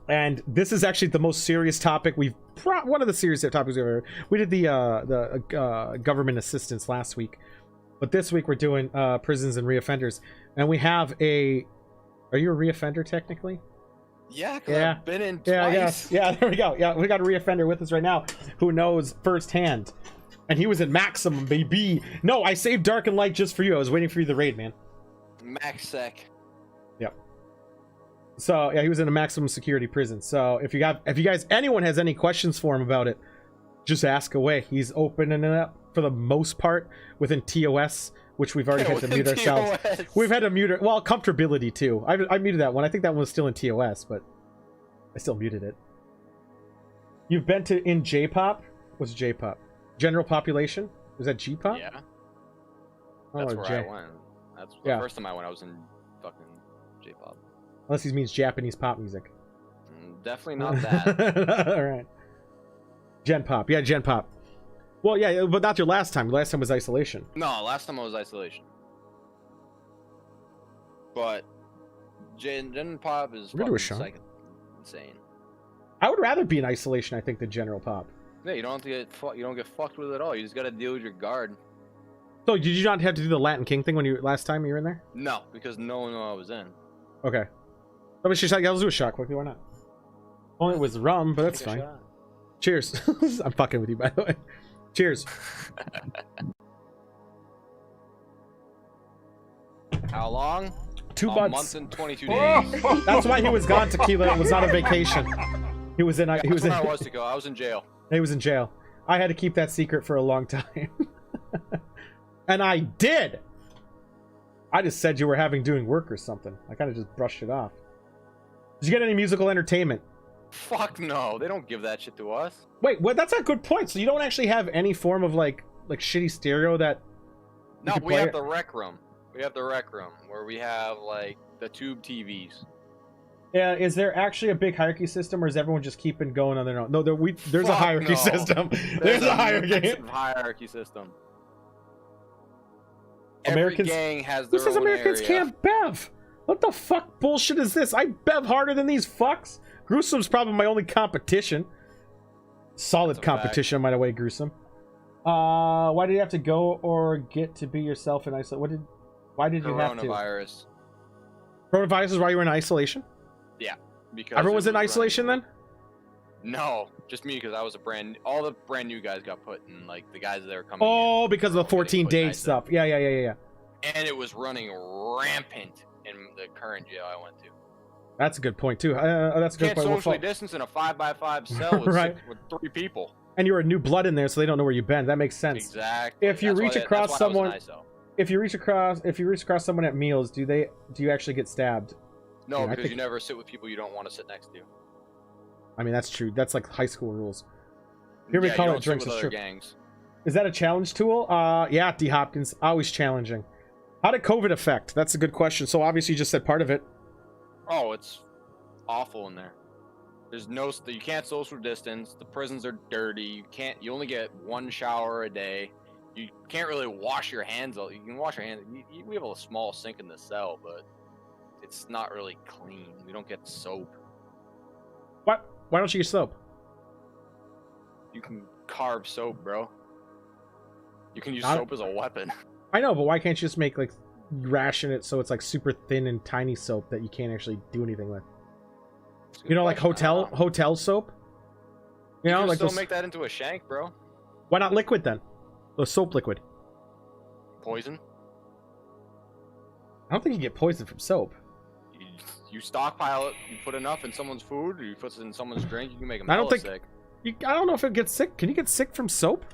And this is actually the most serious topic one of the serious topics we've ever. We did the government assistance last week, but this week we're doing prisons and reoffenders. And we have are you a reoffender technically?
Yeah, because
Yeah.
I've been in twice.
Yeah, yes. Yeah, there we go. Yeah, we got a reoffender with us right now who knows firsthand. And he was in Maximum, baby. No, I saved Dark and Light just for you. I was waiting for you to raid, man.
Max sec.
Yep. So yeah, he was in a maximum security prison. So if anyone has any questions for him about it, just ask away. He's opening it up for the most part within TOS, which we've already had to mute ourselves. We've had to mute it. Well, comfortability too. I muted that one. I think that one was still in TOS, but I still muted it. You've been in J-pop? What's J-pop? General population? Was that G-pop?
Yeah.
Oh,
That's where
J.
I went. That's the first time I went. I was in fucking J-pop.
Unless he means Japanese pop music.
Definitely not that.
All right. Gen pop. Yeah, Gen pop. Well, yeah, but not your last time. Your last time was Isolation.
No, last time I was Isolation. But Gen pop is fucking insane.
I would rather be in Isolation, I think, than General pop.
Yeah, you don't have to get you don't get fucked with it at all. You just got to deal with your guard.
So did you not have to do the Latin King thing when last time you were in there?
No, because no one knew I was in.
Okay. Let's do a shot quickly. Why not? Only it was rum, but that's fine. Cheers. I'm fucking with you, by the way. Cheers.
How long?
2 months.
A month and 22 days.
That's why he was gone. Tequila was not a vacation. He was in. He was in.
I was to go. I was in jail.
He was in jail. I had to keep that secret for a long time, and I did. I just said you were doing work or something. I kind of just brushed it off. Did you get any musical entertainment?
Fuck no, they don't give that shit to us.
Wait, well, that's a good point. So you don't actually have any form of like shitty stereo that?
No, we have the rec room. We have the rec room where we have like the tube TVs.
Yeah, is there actually a big hierarchy system, or is everyone just keeping going on their own? No, there's a hierarchy system. There's a
hierarchy system.
Americans,
every gang has their
This is
own
Americans
area.
can't bev. What the fuck bullshit is this? I bev harder than these fucks. Gruesome's probably my only competition. Solid competition, by the way, Gruesome. Why did you have to go or get to be yourself in isolation? Why did you have to?
Coronavirus.
Coronavirus is why you were in isolation?
Yeah. Because
everyone was in isolation then?
No, just me, because I was all the brand new guys got put in, like the guys that are coming.
Oh, because of the 14-day stuff. Yeah.
And it was running rampant in the current jail I went to.
That's a good point too. That's a good point.
You can't socially distance in a 5x5 cell with,
right.
with 3 people.
And you're a new blood in there, so they don't know where you've been. That makes sense.
Exactly.
If you reach across someone, if you reach across someone at meals, do you actually get stabbed?
No, because you never sit with people you don't want to sit next to.
I mean, that's true. That's like high school rules. Here we call it drinks. It's true.
Gangs.
Is that a challenge tool? Yeah, D. Hopkins. Always challenging. How did COVID affect? That's a good question. So obviously you just said part of it.
Oh, it's awful in there. There's you can't social distance. The prisons are dirty. You only get 1 shower a day. You can't really wash your hands. You can wash your hands. We have a small sink in the cell, but it's not really clean. We don't get soap.
What? Why don't you use soap?
You can carve soap, bro. You can use soap as a weapon.
I know, but why can't you just make ration it so it's like super thin and tiny soap that you can't actually do anything with? You know, like hotel soap. You know,
like
still
make that into a shank, bro.
Why not liquid then? The soap liquid.
Poison.
I don't think you get poison from soap.
You stockpile it. You put enough in someone's food, or you put it in someone's drink. You can make them sick.
I don't know if it gets sick. Can you get sick from soap?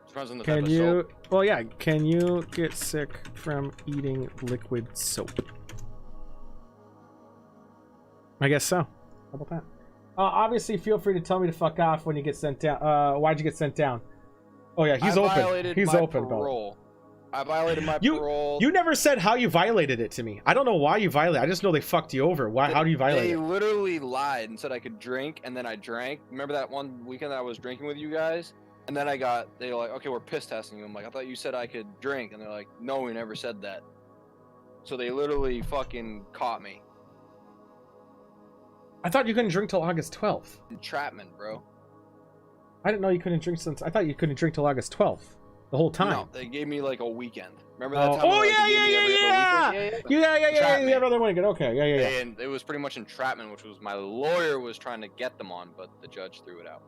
Depends on the type of soap.
Well, yeah. Can you get sick from eating liquid soap? I guess so. How about that? Obviously, feel free to tell me to fuck off when you get sent down. Why'd you get sent down? Oh yeah, he's open. He's open, bro.
I violated my parole.
You never said how you violated it to me. I don't know why you violated. I just know they fucked you over. How do you violate it?
They literally lied and said I could drink, and then I drank. Remember that one weekend that I was drinking with you guys? And then they were like, okay, we're piss testing you. I'm like, I thought you said I could drink. And they're like, no, we never said that. So they literally fucking caught me.
I thought you couldn't drink till August 12th.
Entrapment, bro.
I didn't know you couldn't drink I thought you couldn't drink till August 12th. The whole time.
No, they gave me like a weekend. Remember that time?
Oh, yeah, another weekend. Okay, yeah.
And it was pretty much entrapment, which was my lawyer was trying to get them on, but the judge threw it out.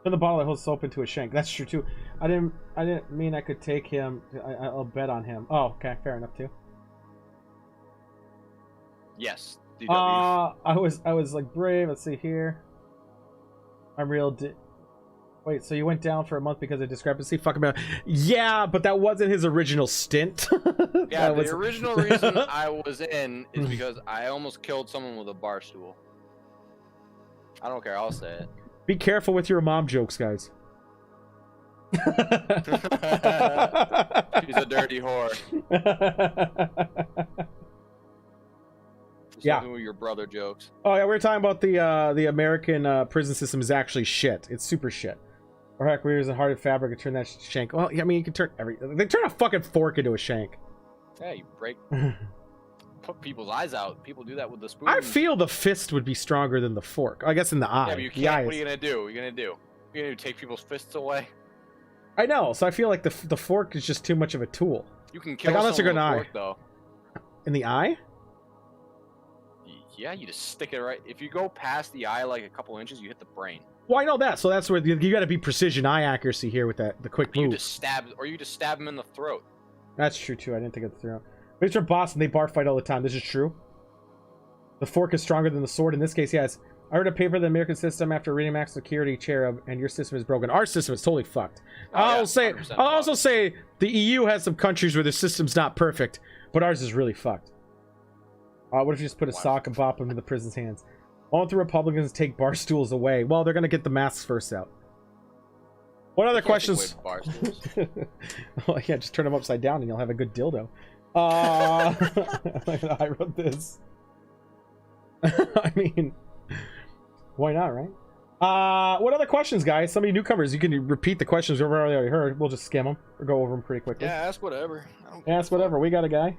Turn the bottle that holds soap into a shank. That's true too. I didn't mean I could take him. I'll bet on him. Oh, okay, fair enough too.
Yes, DW.
I was like brave. Let's see here. I'm real. Wait, so you went down for a month because of discrepancy? Fuck about. Yeah, but that wasn't his original stint.
Yeah, the original reason I was in is because I almost killed someone with a bar stool. I don't care. I'll say it.
Be careful with your mom jokes, guys.
She's a dirty whore.
Yeah.
With your brother jokes.
Oh yeah, we were talking about the American prison system is actually shit. It's super shit. Or heck, we're using hearted fabric and turn that shank. Well, yeah, I mean, you can turn everything. They turn a fucking fork into a shank.
Yeah, you break. Put people's eyes out. People do that with the spoon.
I feel the fist would be stronger than the fork. I guess in the eye.
Yeah, but you can't. What are you gonna do? You're gonna take people's fists away.
I know. So I feel like the fork is just too much of a tool.
You can kill
unless you're
someone
gonna
with a fork, though.
In the eye?
Yeah, you just stick it right. If you go past the eye like a couple inches, you hit the brain.
Well, I know that. So that's where you got to be precision eye accuracy here with the quick move.
You just stab him in the throat.
That's true too. I didn't think of the throat. But it's from Boston. They bar fight all the time. This is true. The fork is stronger than the sword. In this case, yes. I read a paper the American system after reading max security chair of, and your system is broken. Our system is totally fucked.
Oh,
I'll also say the EU has some countries where the system's not perfect, but ours is really fucked. What if you just put a sock and bop them in the prison's hands? Why don't the Republicans take bar stools away? Well, they're gonna get the masks first out. What other questions?
Bar stools.
Well, yeah, just turn them upside down and you'll have a good dildo. I wrote this. I mean, why not, right? What other questions, guys? Some of you newcomers, you can repeat the questions we've already heard. We'll just skim them or go over them pretty quickly.
Yeah, ask whatever.
Ask whatever. We got a guy.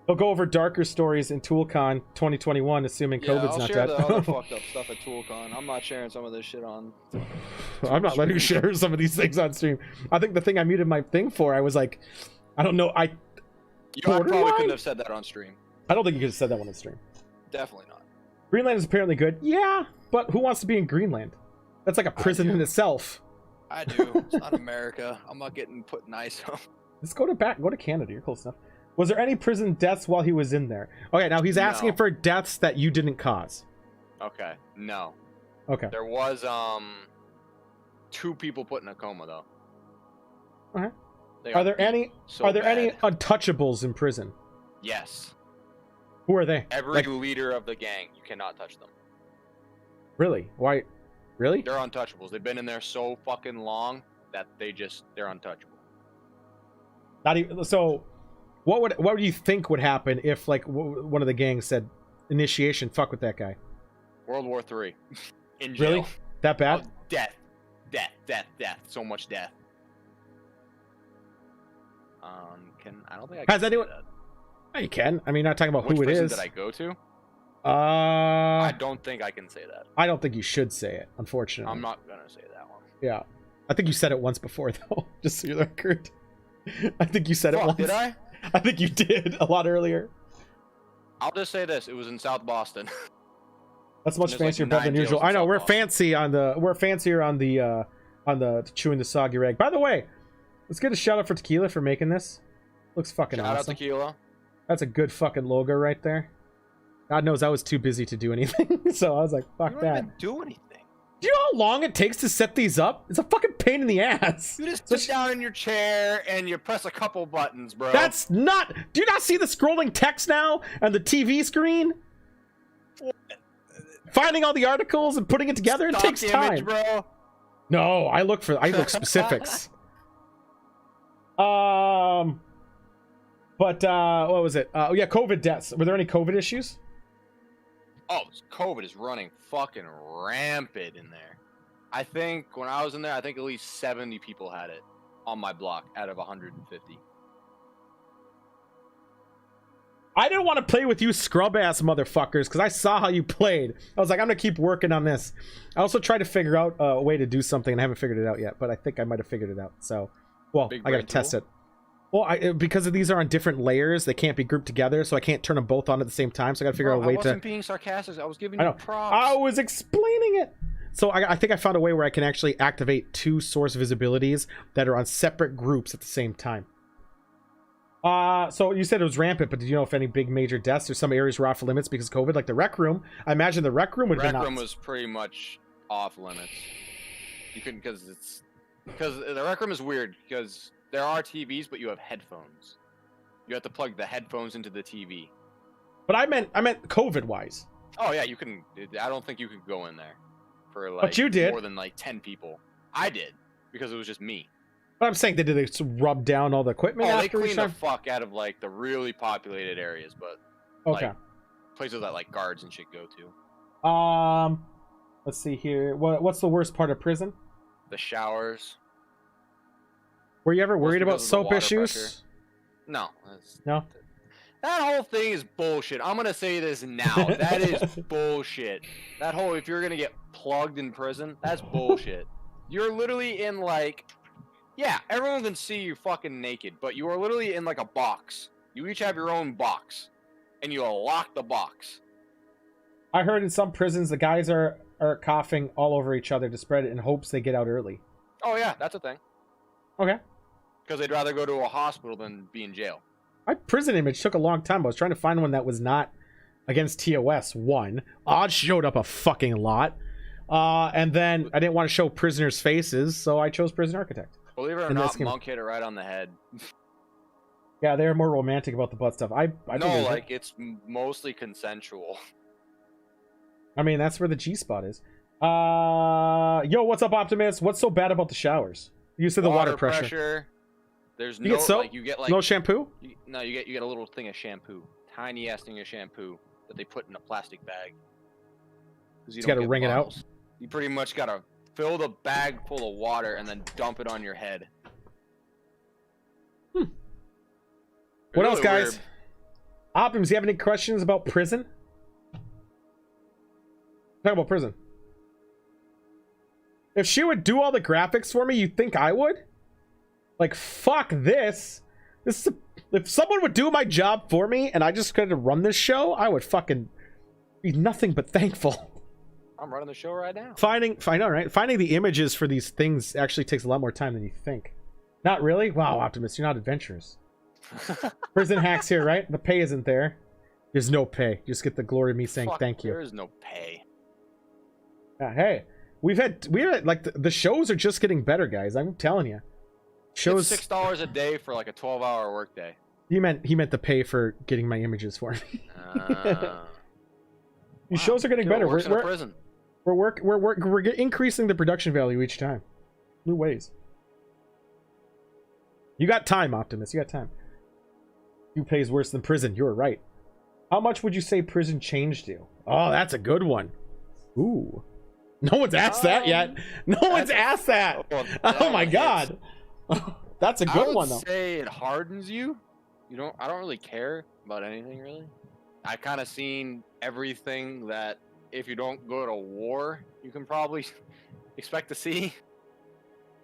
They'll go over darker stories in ToolCon 2021, assuming COVID's not dead.
I'll share the other fucked up stuff at ToolCon. I'm not sharing some of this shit on.
I'm not letting you share some of these things on stream. I think the thing I muted my thing for, I was like, I don't know.
I probably couldn't have said that on stream.
I don't think you could have said that one on stream.
Definitely not.
Greenland is apparently good. Yeah, but who wants to be in Greenland? That's like a prison in itself.
I do. It's not America. I'm not getting put in ice.
Let's go to Canada. You're close enough. Was there any prison deaths while he was in there? Okay, now he's asking for deaths that you didn't cause.
Okay, no.
Okay.
There was 2 people put in a coma though.
Okay. Are there any untouchables in prison?
Yes.
Who are they?
Every leader of the gang. You cannot touch them.
Really? Why? Really?
They're untouchables. They've been in there so fucking long that they're untouchable.
Not even so. What would you think would happen if like one of the gangs said, "Initiation, fuck with that guy"?
World War III. In jail.
Really? That bad?
Oh, death. So much death. I don't think I can.
Has anyone? Oh, you can. I mean, not talking about
Which
who it
prison
is.
Did I go to?
I
don't think I can say that.
I don't think you should say it. Unfortunately,
I'm not gonna say that one.
Yeah, I think you said it once before though. Just so you're record. I think you said it once.
Did I?
I think you did a lot earlier.
I'll just say this: it was in South Boston.
That's much fancier than usual. I know we're fancy on the. We're fancier on the chewing the soggy rag. By the way, let's get a shout out for Tequila for making this. Looks fucking awesome.
Shout out Tequila.
That's a good fucking logo right there. God knows I was too busy to do anything, so I was like, "Fuck
you
that."
Even do anything.
Do you know how long it takes to set these up? It's a fucking pain in the ass.
You just sit down in your chair and you press a couple buttons, bro.
That's not. Do you not see the scrolling text now and the TV screen? Finding all the articles and putting it together, it takes time.
Image, bro.
No, I look specifics. But what was it? Yeah, COVID deaths. Were there any COVID issues?
Oh, COVID is running fucking rampant in there. I think when I was in there, I think at least 70 people had it on my block out of 150.
I didn't want to play with you scrub ass motherfuckers because I saw how you played. I was like, I'm gonna keep working on this. I also tried to figure out a way to do something and I haven't figured it out yet, but I think I might have figured it out. So, well, I gotta test it. Well, because of these are on different layers, they can't be grouped together, so I can't turn them both on at the same time. So I gotta figure out a way to. I
wasn't being sarcastic. I was giving you props.
I was explaining it. So I think I found a way where I can actually activate 2 source visibilities that are on separate groups at the same time. So you said it was rampant, but did you know if any big major deaths or some areas were off limits because of COVID? Like the rec room. I imagine the rec room would have been.
Rec room was pretty much off limits. You couldn't because the rec room is weird because there are TVs, but you have headphones. You have to plug the headphones into the TV.
But I meant COVID wise.
Oh yeah, you can. I don't think you could go in there for like
But you did.
more than like 10 people. I did because it was just me.
But I'm saying, did they rub down all the equipment
Oh, they
after each
cleaned the
time?
fuck out of like the really populated areas, but
Okay.
like, places that like guards and shit go to.
Let's see here. What's the worst part of prison?
The showers.
Were you ever worried about
because of the
soap
water
issues?
pressure. No.
No.
That whole thing is bullshit. I'm gonna say this now. That is bullshit. That whole if you're gonna get plugged in prison, that's bullshit. You're literally in like, yeah, everyone can see you fucking naked, but you are literally in like a box. You each have your own box, and you lock the box.
I heard in some prisons the guys are coughing all over each other to spread it in hopes they get out early.
Oh yeah, that's a thing.
Okay.
Because they'd rather go to a hospital than be in jail.
My prison image took a long time. I was trying to find one that was not against TOS. One. Odds showed up a fucking lot. And then I didn't want to show prisoners' faces, so I chose Prison Architect.
Believe it or not, Monk hit it right on the head.
Yeah, they're more romantic about the butt stuff. I
no, like, it's mostly consensual.
I mean, that's where the G-spot is. Yo, what's up, Optimus? What's so bad about the showers? You said the water pressure.
There's
you
no,
get soap?
like, you get like
no shampoo?
You get a little thing of shampoo. Tiny ass thing of shampoo that they put in a plastic bag.
You gotta wring it out?
You pretty much gotta fill the bag full of water and then dump it on your head.
What
really
else, guys?
Weird.
Optimus, you have any questions about prison? Talk about prison. If she would do all the graphics for me, you'd think I would? Like, fuck this. If someone would do my job for me and I just could run this show, I would fucking be nothing but thankful.
I'm running the show right now.
Finding the images for these things actually takes a lot more time than you think. Not really? Wow, Optimus, you're not adventurous. Prison hacks here, right? The pay isn't there. There's no pay. You just get the glory of me saying thank you.
There is no pay.
Yeah, hey, we're like the shows are just getting better, guys. I'm telling you. Shows
it's $6 a day for like a 12-hour workday.
He meant the pay for getting my images for me. These shows are getting better. We're increasing the production value each time. New ways. You got time, Optimus. You got time. You pays worse than prison. You're right. How much would you say prison changed you? Oh, that's a good one. Ooh. No one's asked that yet. No one's asked that. Oh my god. That's a good one though.
I would say it hardens you. I don't really care about anything really. I kind of seen everything that if you don't go to war, you can probably expect to see.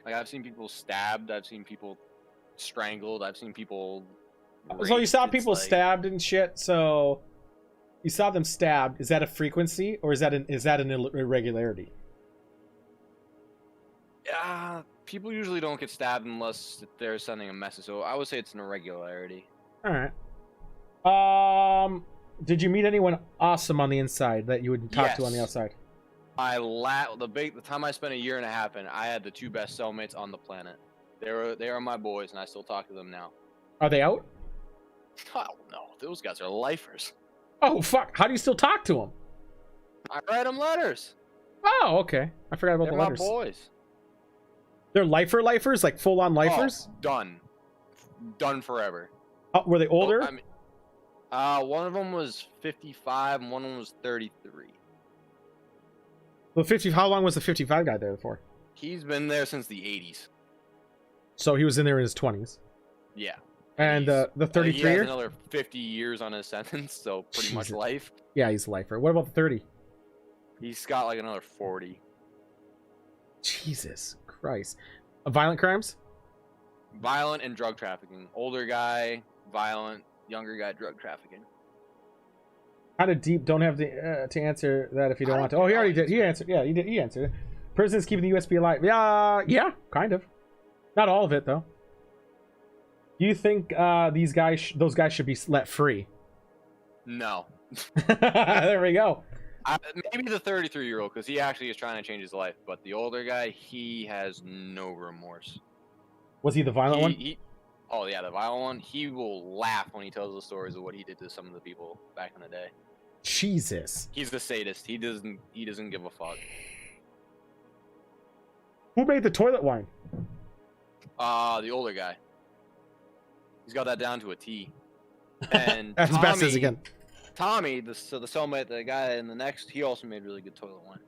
Like I've seen people stabbed, I've seen people strangled, I've seen people raped.
So you saw people
like...
stabbed and shit, so you saw them stabbed. Is that a frequency or is that an irregularity?
People usually don't get stabbed unless they're sending a message, so I would say it's an irregularity.
All right. Did you meet anyone awesome on the inside that you would talk to on the outside?
The time I spent a year and a half in, I had the two best cellmates on the planet. They are my boys, and I still talk to them now.
Are they out?
Oh no, those guys are lifers.
Oh fuck! How do you still talk to them?
I write them letters.
Oh, okay. I forgot about
They're
the letters.
my boys.
They're lifers, like full-on lifers.
Oh, done forever.
Oh, were they older?
Well, I mean, one of them was 55 and one of them was 33.
Well, 50. How long was the 55 guy there for?
He's been there since the 80s.
So he was in there in his 20s.
Yeah.
And the 33?
He has another 50 years on his sentence, so pretty much life.
Yeah, he's a lifer. What about the 30?
He's got like another 40.
Jesus Christ. Violent crimes?
Violent and drug trafficking. Older guy, violent. Younger guy, drug trafficking.
Kind of deep. Don't have to answer that if you don't want to. Oh, he already did. He answered. Yeah, he did. He answered. Prison's keeping the USB alive. Yeah, kind of. Not all of it though. Do you think those guys should be let free?
No.
There we go.
Maybe the 33-year-old, because he actually is trying to change his life. But the older guy, he has no remorse.
Was he the violent one?
Oh yeah, the violent one. He will laugh when he tells the stories of what he did to some of the people back in the day.
Jesus.
He's the sadist. He doesn't give a fuck.
Who made the toilet wine?
The older guy. He's got that down to a T. And
As best as again.
Tommy, the cellmate, the guy in the next, he also made really good toilet wine.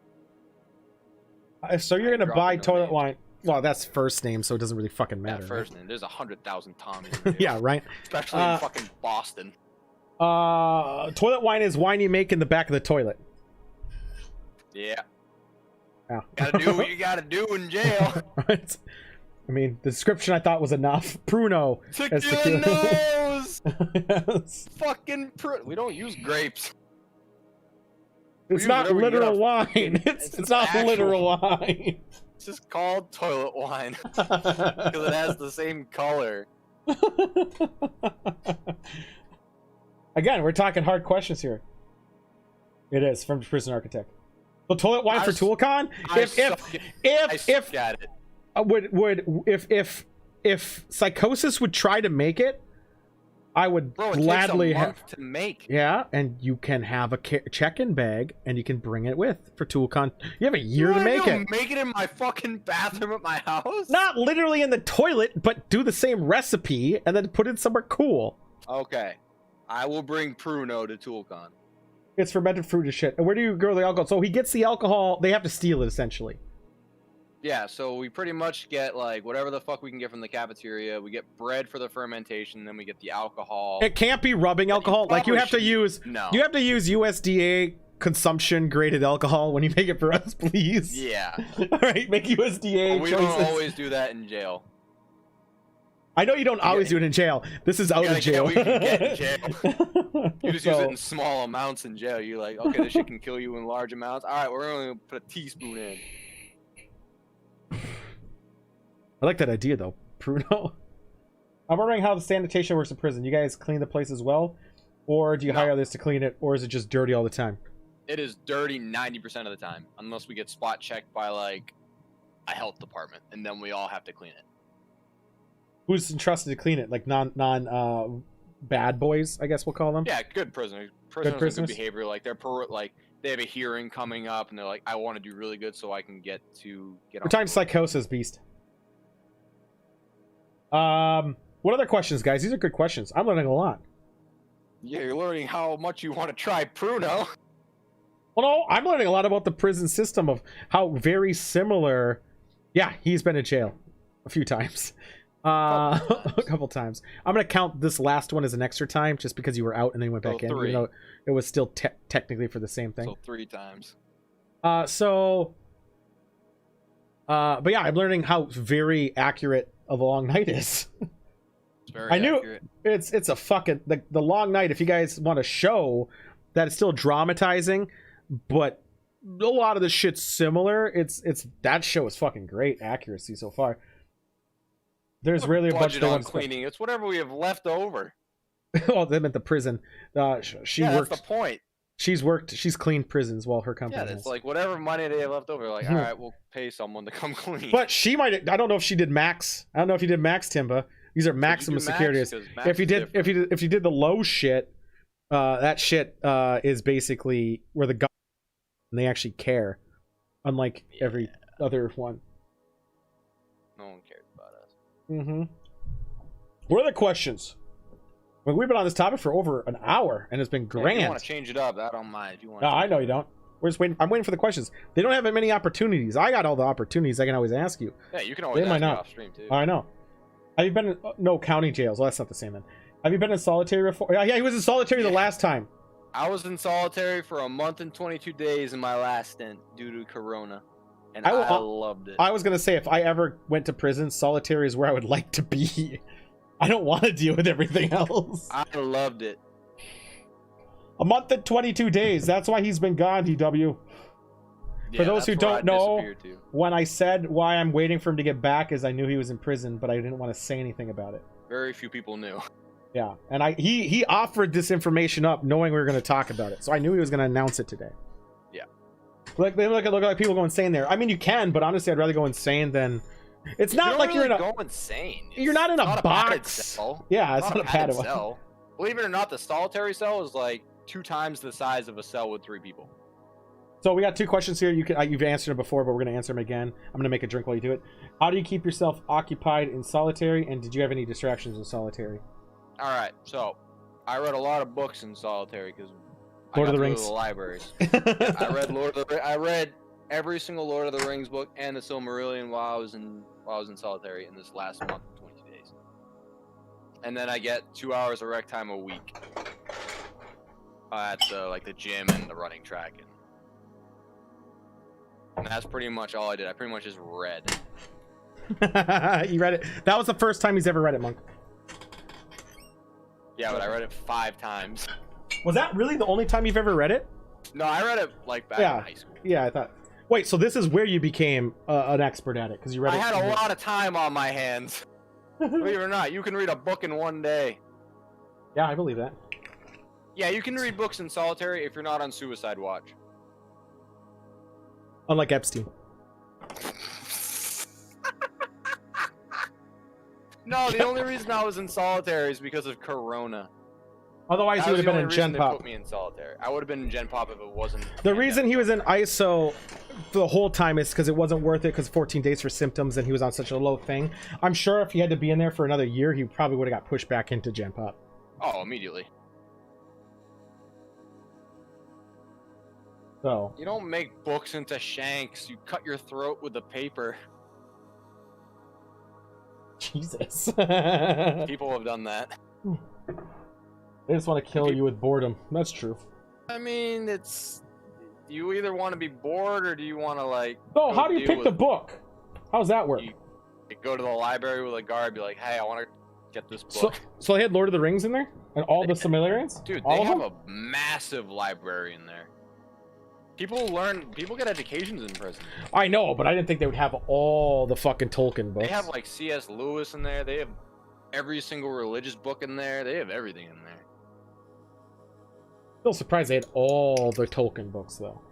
So you're gonna buy toilet wine? Well, that's first name, so it doesn't really fucking matter.
Yeah, first
right?
name. There's 100,000 Tommies.
Yeah, right.
Especially in fucking Boston.
Toilet wine is wine you make in the back of the toilet.
Yeah.
Yeah.
Gotta do what you gotta do in jail.
Right. I mean, the description I thought was enough. Pruno.
Tequila nose.
Yes.
Fucking we don't use grapes.
It's not literal wine. It's not
actual
literal wine.
It's just called toilet wine because it has the same color.
Again, we're talking hard questions here. It is from Prison Architect. So toilet wine for ToolCon? If Psychosis would try to make it, I would gladly have
to make.
Yeah, and you can have a check-in bag, and you can bring it with for ToolCon. You have a year to make it.
Make it in my fucking bathroom at my house?
Not literally in the toilet, but do the same recipe and then put it somewhere cool.
Okay, I will bring Pruno to ToolCon.
It's fermented fruit and shit. And where do you grow the alcohol? So he gets the alcohol. They have to steal it essentially.
Yeah, so we pretty much get like whatever the fuck we can get from the cafeteria. We get bread for the fermentation, then we get the alcohol.
It can't be rubbing alcohol. Like you have to use you have to use USDA consumption graded alcohol when you make it for us, please.
Yeah.
All right, make USDA.
But we don't always do that in jail.
I know you don't always do it in jail. This is out of jail.
We can get in jail. You just use it in small amounts in jail. You're like, okay, this shit can kill you in large amounts. All right, we're only gonna put a teaspoon in.
I like that idea though, Pruno. I'm wondering how the sanitation works in prison. You guys clean the place as well, or do you hire others to clean it, or is it just dirty all the time?
It is dirty 90% of the time, unless we get spot checked by like a health department, and then we all have to clean it.
Who's entrusted to clean it? Like non bad boys, I guess we'll call them.
Yeah, good prisoners. Prisoners with good behavior. Like they have a hearing coming up, and they're like, I want to do really good so I can get on.
We're talking Psychosis, Beast. What other questions, guys? These are good questions. I'm learning a lot.
Yeah, you're learning how much you want to try Pruno.
Well, no, I'm learning a lot about the prison system of how very similar. Yeah, he's been in jail a few times. A couple times. I'm gonna count this last one as an extra time, just because you were out and then you went back in, even though it was still technically for the same thing.
So 3 times.
But yeah, I'm learning how very accurate of a long night is.
It's very accurate.
It's a fucking the long night. If you guys want to show that it's still dramatizing, but a lot of the shit's similar. It's that show is fucking great accuracy so far. There's really a bunch of
cleaning. It's whatever we have left over.
Oh, they meant the prison. She worked.
That's the point.
She's cleaned prisons while her company.
Yeah, it's like whatever money they have left over. Like, all right, we'll pay someone to come clean.
But she might. I don't know if she did max. I don't know if you did max, Timba. These are maximum security. If you did the low shit, that shit is basically where the government and they actually care, unlike every other one.
No one cares about us.
Mm-hmm. What are the questions? Well, we've been on this topic for over an hour, and it's been grand.
If you want to change it up, I don't mind. If you want.
No, I know you don't. We're just waiting. I'm waiting for the questions. They don't have that many opportunities. I got all the opportunities. I can always ask you.
Yeah, you can always ask me off stream too.
I know. Have you been in no county jails? Well, that's not the same then. Have you been in solitary before? Yeah, he was in solitary the last time.
I was in solitary for a month and 22 days in my last stint due to Corona, and I loved it.
I was gonna say if I ever went to prison, solitary is where I would like to be. I don't want to deal with everything else.
I loved it.
A month and 22 days. That's why he's been gone, DW. For those who
that's where
don't
I
know,
disappeared to.
when I said why I'm waiting for him to get back is I knew he was in prison, but I didn't want to say anything about it.
Very few people knew.
Yeah, and he offered this information up knowing we were going to talk about it, so I knew he was going to announce it today.
Yeah.
Like they look like people go insane there. I mean, you can, but honestly, I'd rather go insane than. It's not like you're in a.
Go insane.
You're not in a
padded
box.
cell.
Yeah, it's not a padded
cell. Believe it or not, the solitary cell is like 2 times the size of a cell with 3 people.
So we got 2 questions here. You've answered them before, but we're gonna answer them again. I'm gonna make a drink while you do it. How do you keep yourself occupied in solitary, and did you have any distractions in solitary?
All right, so I read a lot of books in solitary because
Lord of the Rings.
The libraries. I read every single Lord of the Rings book and the Silmarillion while I was in solitary in this last month of 22 days. And then I get 2 hours of rec time a week at the gym and the running track. And that's pretty much all I did. I pretty much just read.
You read it. That was the first time he's ever read it, Monk.
Yeah, but I read it 5 times.
Was that really the only time you've ever read it?
No, I read it like back in high school.
Yeah, I thought. Wait, so this is where you became an expert at it because you read it.
I had a lot of time on my hands. Believe it or not, you can read a book in 1 day.
Yeah, I believe that.
Yeah, you can read books in solitary if you're not on suicide watch.
Unlike Epstein.
No, the only reason I was in solitary is because of Corona.
Otherwise, he would have been in Gen Pop.
Put me in solitary. I would have been in Gen Pop if it wasn't.
The reason he was in ISO the whole time is because it wasn't worth it because 14 days for symptoms and he was on such a low thing. I'm sure if he had to be in there for another year, he probably would have got pushed back into Gen Pop.
Oh, immediately.
So
you don't make books into shanks. You cut your throat with the paper.
Jesus.
People have done that.
They just want to kill you with boredom. That's true.
I mean, it's... You either want to be bored or do you want to, like...
No, how do you pick the book? How's that work?
You go to the library with a guard, be like, hey, I want to get this book.
So they had Lord of the Rings in there? And all the Silmarillions?
Dude,
all
they
of
have
them?
a massive library in there. People get educations in prison.
I know, but I didn't think they would have all the fucking Tolkien books.
They have, like, C.S. Lewis in there. They have every single religious book in there. They have everything in there.
Still surprised they had all the Tolkien books, though.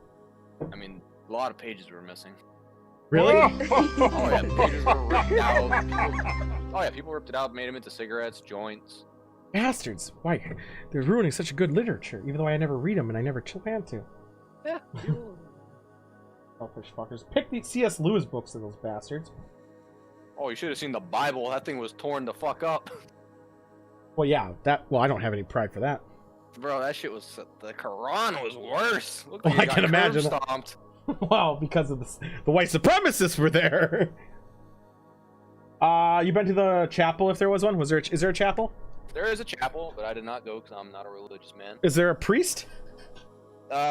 I mean, a lot of pages were missing.
Really?
Oh, yeah, pages were ripped out. People ripped it out, made them into cigarettes, joints.
Bastards. Why? They're ruining such a good literature, even though I never read them and I never plan to.
Yeah.
Selfish fuckers. Pick the C.S. Lewis books of those bastards.
Oh, you should have seen the Bible. That thing was torn the fuck up.
Well, yeah. Well, I don't have any pride for that.
Bro, that shit was... The Quran was worse. Look
I can imagine.
Stomped.
Well, because of the white supremacists were there. You been to the chapel if there was one? Is there a chapel?
There is a chapel, but I did not go because I'm not a religious man.
Is there a priest?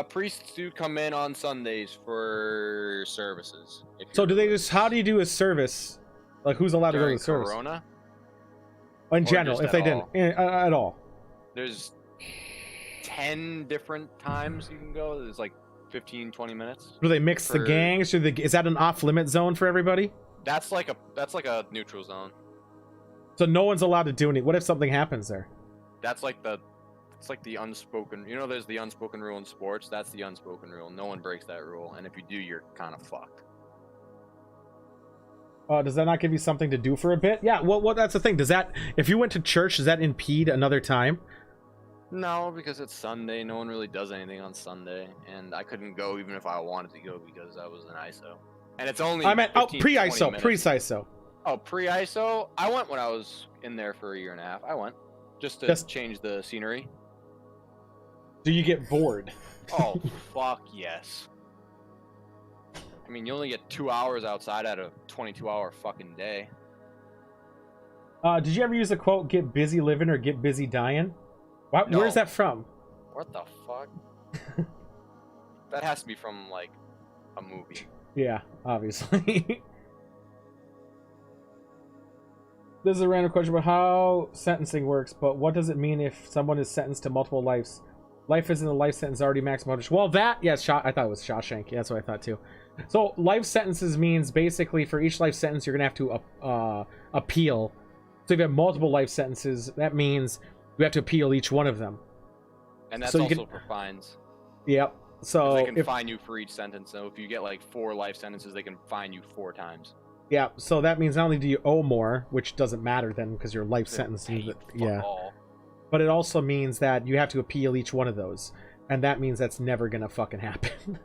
Priests do come in on Sundays for services.
So do they just... How do you do a service? Like, who's allowed to go to the service?
Corona?
In general, if they didn't. At all.
There's 10 different times you can go. There's like 15, 20 minutes.
Do they mix the gangs? Is that an off-limit zone for everybody?
That's like a neutral zone.
So no one's allowed to do anything. What if something happens there?
It's like the unspoken... You know there's the unspoken rule in sports? That's the unspoken rule. No one breaks that rule. And if you do, you're kind of fucked.
Does that not give you something to do for a bit? Yeah, well, that's the thing. Does that... If you went to church, does that impede another time?
No, because it's Sunday. No one really does anything on Sunday. And I couldn't go even if I wanted to go because I was in ISO. And it's only...
I meant pre-ISO. Pre-ISO.
Oh, pre-ISO? I went when I was in there for a year and a half. I went. Just to change the scenery.
Do you get bored?
Oh, fuck yes. I mean, you only get 2 hours outside out of a 22-hour fucking day.
Did you ever use the quote, get busy living or get busy dying?
No.
Where's that from?
What the fuck? That has to be from, like, a movie.
Yeah, obviously. This is a random question about how sentencing works, but what does it mean if someone is sentenced to multiple life Life isn't a life sentence already maximum punishment. Well, that, yeah, I thought it was Shawshank. Yeah, that's what I thought too. So life sentences means basically for each life sentence you're gonna have to appeal. So if you have multiple life sentences, that means you have to appeal each one of them.
And that's
so
also for fines.
Yep. So
they can fine you for each sentence. So if you get like 4 life sentences, they can fine you 4 times.
Yeah. So that means not only do you owe more, which doesn't matter then because your life sentence. Yeah. But it also means that you have to appeal each one of those, and that means that's never gonna fucking happen.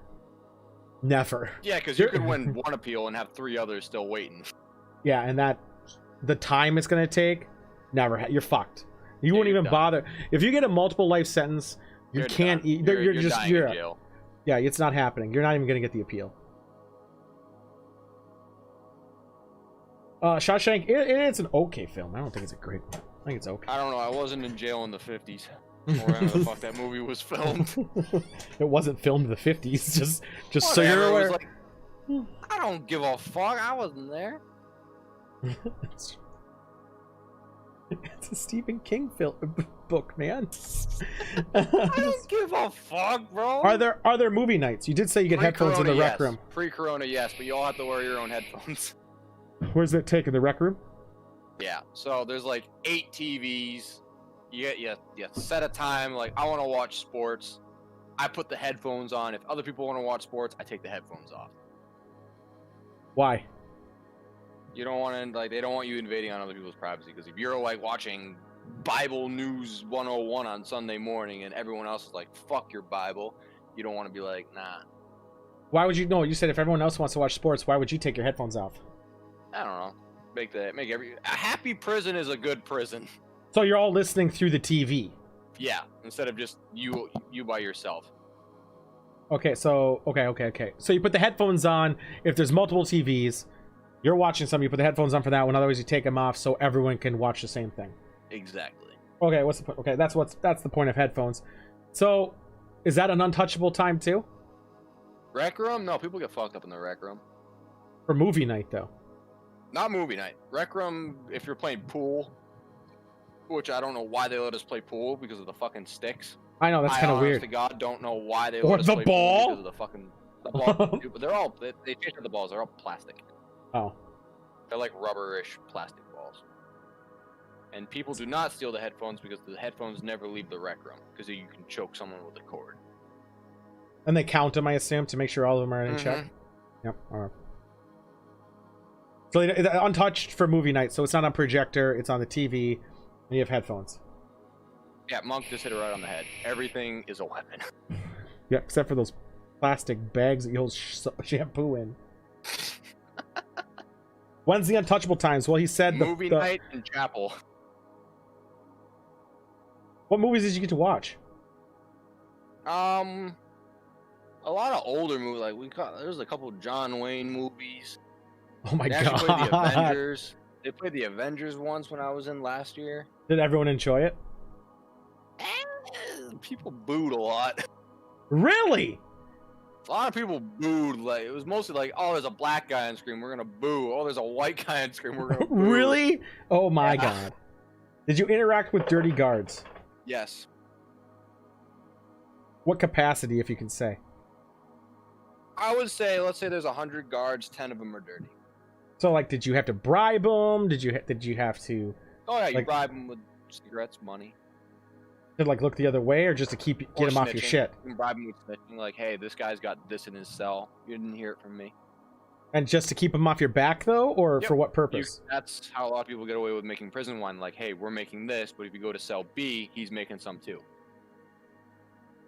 Never.
Yeah, because you could win 1 appeal and have 3 others still waiting.
Yeah, and that the time it's gonna take, you're fucked. You won't even
done.
bother. If you get a multiple life sentence, you can't eat. You're just
dying in jail.
Yeah, it's not happening. You're not even gonna get the appeal. Shawshank, it's an okay film. I don't think it's a great one. I think it's okay.
I don't know. I wasn't in jail in the 50s. Or whenever the fuck that movie was filmed.
It wasn't filmed in the 50s. Just
Whatever,
so you're aware.
Like, I don't give a fuck. I wasn't there.
It's a Stephen King book, man.
I don't give a fuck, bro.
Are there movie nights? You did say you get headphones in the rec room.
Pre-corona, yes, but you all have to wear your own headphones.
Where's that take in the rec room?
Yeah, so there's like 8 TVs. You set a time, like, I want to watch sports. I put the headphones on. If other people want to watch sports, I take the headphones off.
Why?
You don't want to, like, they don't want you invading on other people's privacy, because if you're, like, watching Bible News 101 on Sunday morning and everyone else is like, fuck your Bible, you don't want to be like, nah.
Why would you? No, you said if everyone else wants to watch sports, why would you take your headphones off?
I don't know. A happy prison is a good prison.
So you're all listening through the TV.
Yeah, instead of just you by yourself.
Okay, so okay. So you put the headphones on. If there's multiple TVs, you're watching something. You put the headphones on for that one. Otherwise, you take them off so everyone can watch the same thing.
Exactly.
Okay, what's the point? Okay, that's the point of headphones. So, is that an untouchable time too?
Rec room? No, people get fucked up in the rec room.
For movie night though.
Not movie night. Rec room, if you're playing pool, which I don't know why they let us play pool because of the fucking sticks.
I know, that's kind of weird.
To God, don't know why they
or
let us
the
play
ball?
pool because of the ball. Dude, but they're all, they changed the balls. They're all plastic.
Oh.
They're like rubberish plastic balls. And people do not steal the headphones because the headphones never leave the rec room because you can choke someone with a cord.
And they count them, I assume, to make sure all of them are in check. Yep. All right. So untouched for movie night, so it's not on projector, it's on the TV, and you have headphones.
Yeah, Monk just hit it right on the head. Everything is a weapon.
Yeah, except for those plastic bags that you hold shampoo in. When's the untouchable times? Well, he said
movie night and chapel.
What movies did you get to watch?
A lot of older movies. Like there's a couple John Wayne movies.
Oh my
They
god!
played the Avengers. They played the Avengers once when I was in last year.
Did everyone enjoy it?
People booed a lot.
Really?
A lot of people booed. Like it was mostly like, oh, there's a black guy on screen, we're gonna boo. Oh, there's a white guy on screen, we're gonna boo.
Really? Oh my god! Did you interact with dirty guards?
Yes.
What capacity, if you can say?
I would say, let's say there's 100 guards, 10 of them are dirty.
So, like, did you have to bribe them? Did you have to?
Oh yeah, you
like,
bribe them with cigarettes, money.
To like look the other way, or just to get them off your shit?
You can bribe them with snitching, like, hey, this guy's got this in his cell. You didn't hear it from me.
And just to keep them off your back, though, or for what purpose?
That's how a lot of people get away with making prison wine. Like, hey, we're making this, but if you go to cell B, he's making some too.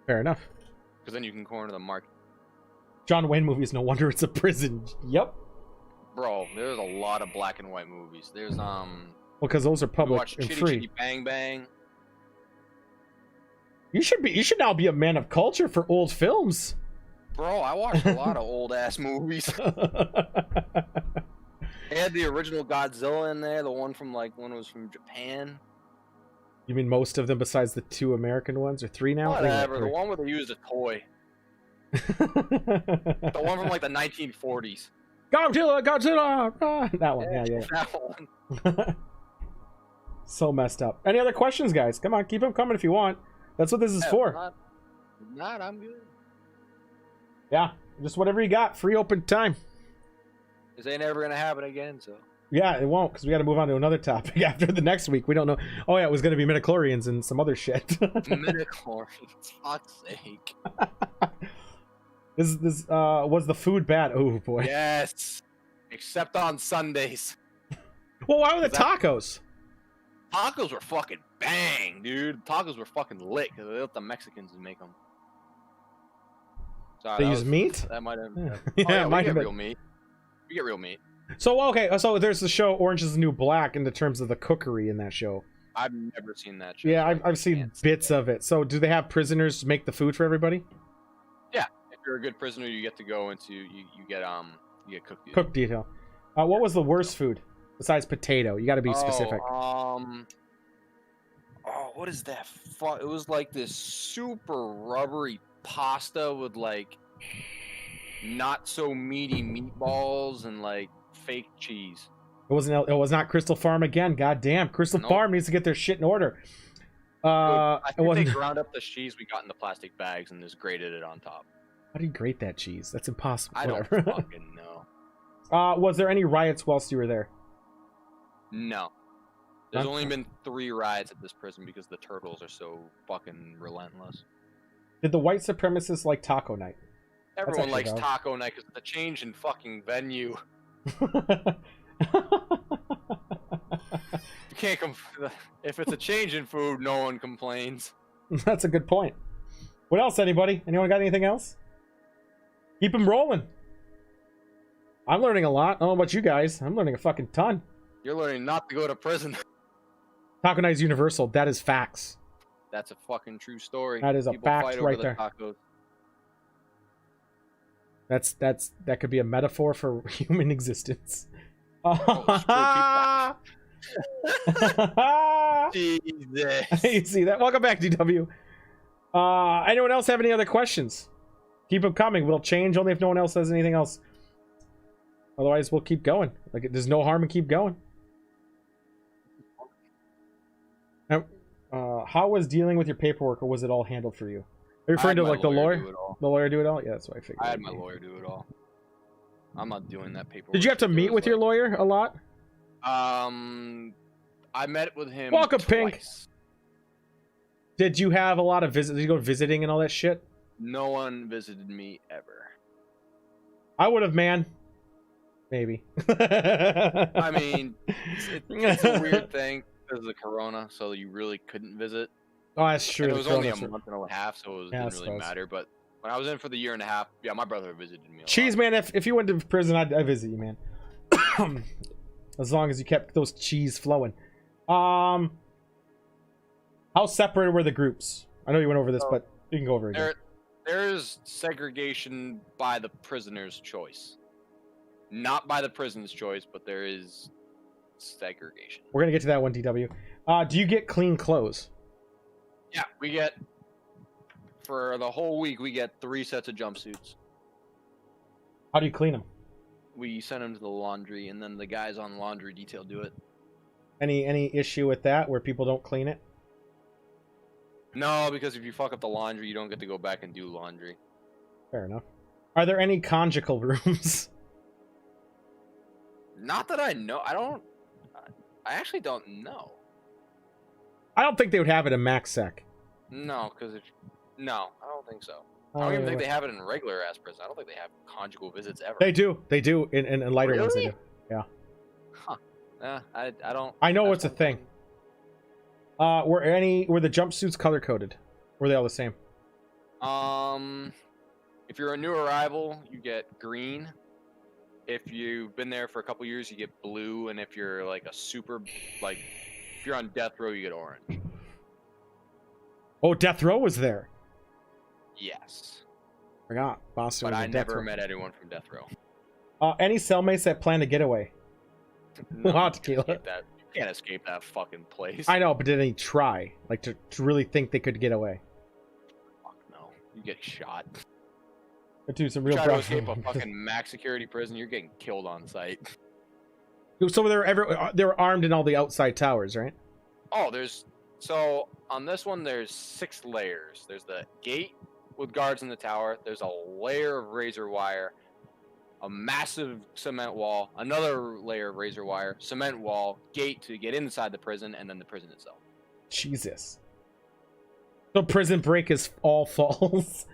Fair enough.
Because then you can corner the market.
John Wayne movies, no wonder it's a prison. Yep.
Bro, there's a lot of black and white movies. There's
Well, because those are public and
Chitty
free.
Chitty Bang Bang.
You should now be a man of culture for old films.
Bro, I watched a lot of old ass movies. They had the original Godzilla in there, the one from like when it was from Japan.
You mean most of them besides the 2 American ones, or 3 now?
Whatever, the one where they used a toy. The one from like the 1940s.
Godzilla! Ah, that one, yeah.
That one.
So messed up. Any other questions, guys? Come on, keep them coming if you want. That's what this is for.
If not, I'm good.
Yeah, just whatever you got. Free open time.
This ain't ever gonna happen again, so.
Yeah, it won't, because we got to move on to another topic after the next week. We don't know. Oh yeah, it was going to be midichlorians and some other shit.
Midichlorians, fuck's sake.
This was the food bad? Oh boy.
Yes. Except on Sundays.
Well, why were the tacos?
Tacos were fucking bang, dude. Tacos were fucking lit because they let the Mexicans make them. Sorry,
They use meat?
That might have.
Yeah,
we
might
get
have been.
real meat. We get real meat.
So okay, so there's the show Orange is the New Black in the terms of the cookery in that show.
I've never seen that show.
Yeah,
so
I've seen bits of it. So do they have prisoners make the food for everybody?
Yeah, if you're a good prisoner, you get to go into you get cooked.
Cook detail. What was the worst food besides potato? You got to be specific.
What is that? It was like this super rubbery pasta with like not so meaty meatballs and like fake cheese.
It was not Crystal Farm again. God damn, Crystal Farm needs to get their shit in order.
I think they ground up the cheese we got in the plastic bags and just grated it on top.
How do you grate that cheese? That's impossible.
I don't
Whatever.
fucking know.
Was there any riots whilst you were there?
No. There's only been 3 riots at this prison because the turtles are so fucking relentless.
Did the white supremacists like taco night?
Everyone likes taco night because it's a change in fucking venue. You can't if it's a change in food, no one complains.
That's a good point. What else, anybody? Anyone got anything else? Keep them rolling. I'm learning a lot. I don't know about you guys. I'm learning a fucking ton.
You're learning not to go to prison.
Taco night is universal. That is facts.
That's a fucking true story.
That is a
People
fact
fight
right
over
there.
The tacos.
That could be a metaphor for human existence.
Jesus.
You see that? Welcome back, DW. Anyone else have any other questions? Keep them coming. We'll change only if no one else says anything else. Otherwise, we'll keep going. Like, there's no harm in keep going. Now, how was dealing with your paperwork, or was it all handled for you? Are you referring to like the lawyer? The lawyer do it all? Yeah, that's what I figured.
I had my lawyer do it all. I'm not doing that paperwork.
Did you have to meet with your lawyer a lot?
I met with him.
Welcome,
twice.
Pink. Did you have a lot of visits? Did you go visiting and all that shit?
No one visited me ever.
I would have, man. Maybe.
I mean, it's a weird thing because of the corona, so you really couldn't visit.
Oh, that's true.
And it was only a month and a half, so it didn't really
suppose.
matter. But when I was in for the year and a half, yeah, my brother visited me.
Cheese, man. If you went to prison, I'd visit you, man. As long as you kept those cheese flowing. How separated were the groups? I know you went over this, but you can go over it again.
There's segregation by the prisoner's choice. Not by the prison's choice, but there is segregation.
We're gonna get to that one, DW. Do you get clean clothes?
Yeah, we get, for the whole week, we get 3 sets of jumpsuits.
How do you clean them?
We send them to the laundry, and then the guys on laundry detail do it.
Any issue with that, where people don't clean it?
No, because if you fuck up the laundry, you don't get to go back and do laundry.
Fair enough. Are there any conjugal rooms?
Not that I know. I actually don't know.
I don't think they would have it in MaxSec.
No, no, I don't think so. I don't even think they have it in regular ass prison. I don't think they have conjugal visits ever.
They do. They do in lighter ones. They do. Yeah.
Huh. I don't.
I know it's a thing. Were the jumpsuits color coded? Were they all the same?
If you're a new arrival, you get green. If you've been there for a couple years, you get blue, and if you're like if you're on death row, you get orange.
Oh, death row was there.
Yes.
Forgot Boston.
But
was
I
in death
never
row.
met anyone from death row.
Any cellmates that plan to get away?
No,
Wow,
you
tequila.
can't escape that fucking place.
I know, but did any try? Like to really think they could get away?
Fuck no. You get shot.
But do some real
Try to escape a fucking max security prison, you're getting killed on sight.
So they're armed in all the outside towers, right?
Oh, so on this one there's 6 layers. There's the gate,
with guards in the tower. There's a layer of razor wire, a massive cement wall, another layer of razor wire, cement wall, gate to get inside the prison, and then the prison itself.
Jesus. So Prison Break is all false.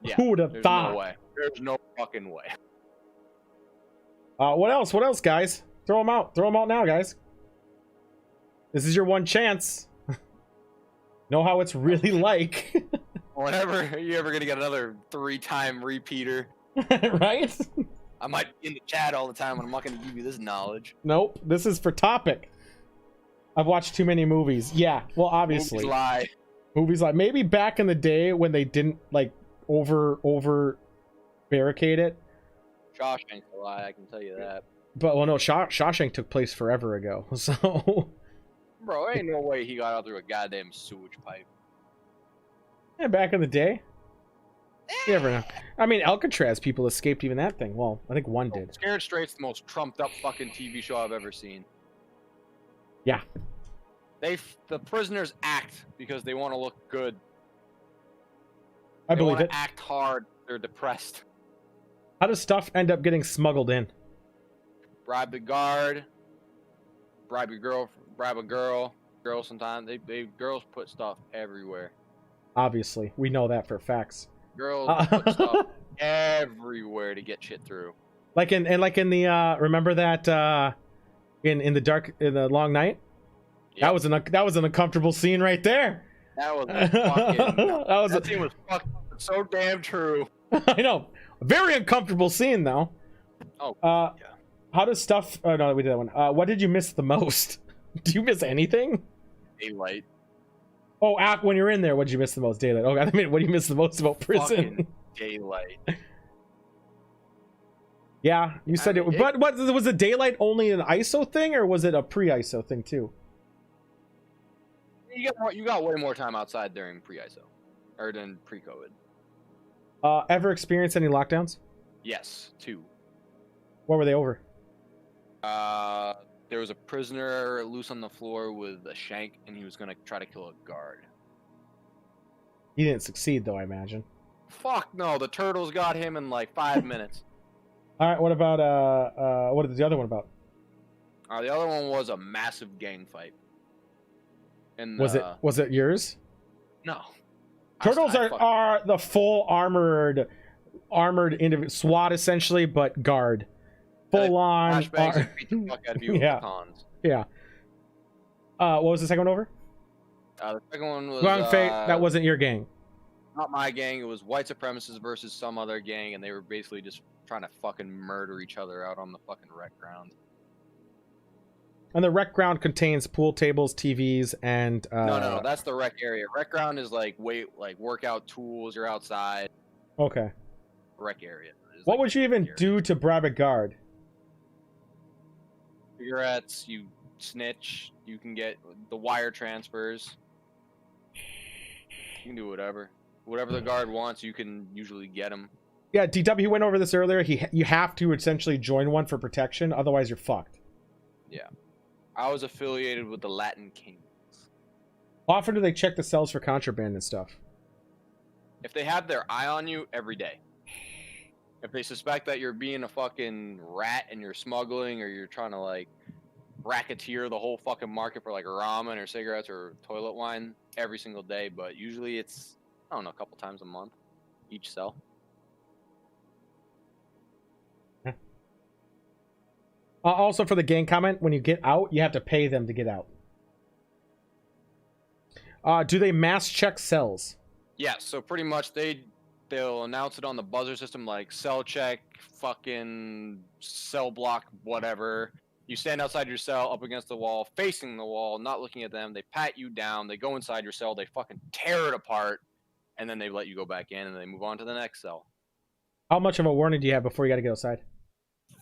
Yeah,
Who would have
there's
thought?
no way. There's no fucking way.
What else? What else, guys? Throw them out. Throw them out now, guys. This is your one chance. Know how it's really like.
Whenever you ever gonna get another 3-time repeater,
right?
I might be in the chat all the time, and I'm not gonna give you this knowledge.
Nope. This is for topic. I've watched too many movies. Yeah. Well, obviously.
Movies lie.
Movies like maybe back in the day when they didn't like over barricade it.
Shawshank's a lie, I can tell you that.
But well, no, Shawshank took place forever ago. So.
Bro, ain't no way he got out through a goddamn sewage pipe.
Yeah, back in the day. You never know. I mean, Alcatraz people escaped even that thing. Well, I think one did.
Scared Straight's the most trumped up fucking TV show I've ever seen.
Yeah.
The prisoners act because they want to look good.
I
They
believe
wanna
it.
act hard. They're depressed.
How does stuff end up getting smuggled in?
Bribe the guard. Bribe a girl. Girls sometimes girls put stuff everywhere.
Obviously, we know that for facts.
Girls put stuff everywhere to get shit through.
Like in the remember that in the long night?
Yep.
That was an uncomfortable scene right there.
That was fucking.
that
scene was fucking so damn true.
I know. A very uncomfortable scene though.
Oh.
Yeah. How does stuff? Oh no, we did that one. What did you miss the most? Do you miss anything?
Daylight.
Oh, when you're in there, what did you miss the most? Daylight. Oh, I mean, what do you miss the most about prison?
Fucking daylight.
Yeah, you said
I mean,
but what was the daylight only an ISO thing, or was it a pre-ISO thing too?
You got way more time outside during pre-ISO, or than pre-COVID.
Ever experienced any lockdowns?
Yes, 2.
What were they over?
There was a prisoner loose on the floor with a shank, and he was gonna try to kill a guard.
He didn't succeed, though, I imagine.
Fuck no, the turtles got him in like 5 minutes.
All right, what about what is the other one about?
The other one was a massive gang fight. And
Was it yours?
No.
Turtles are the full armored SWAT essentially, but guard. Full on.
Flashbangs and beat the fuck out of you with cons.
Yeah. What was the second one over?
The second one was
Wrong Fate. That wasn't your gang.
Not my gang. It was white supremacists versus some other gang, and they were basically just trying to fucking murder each other out on the fucking rec ground.
And the rec ground contains pool tables, TVs, and
No, that's the rec area. Rec ground is like workout tools. You're outside.
Okay.
Rec area.
What would you even do to bribe a guard?
Cigarettes. You snitch. You can get the wire transfers. You can do whatever. Whatever the guard wants, you can usually get him.
Yeah, DW went over this earlier. You have to essentially join one for protection, otherwise you're fucked.
Yeah. I was affiliated with the Latin Kings.
How often do they check the cells for contraband and stuff?
If they have their eye on you, every day. If they suspect that you're being a fucking rat and you're smuggling, or you're trying to like racketeer the whole fucking market for like ramen or cigarettes or toilet wine, every single day. But usually it's, I don't know, a couple times a month, each cell.
Also, for the gang comment, when you get out, you have to pay them to get out. Do they mass check cells?
Yeah, so pretty much they'll announce it on the buzzer system, like cell check, fucking cell block, whatever. You stand outside your cell, up against the wall, facing the wall, not looking at them. They pat you down. They go inside your cell. They fucking tear it apart, and then they let you go back in, and they move on to the next cell.
How much of a warning do you have before you got to get outside?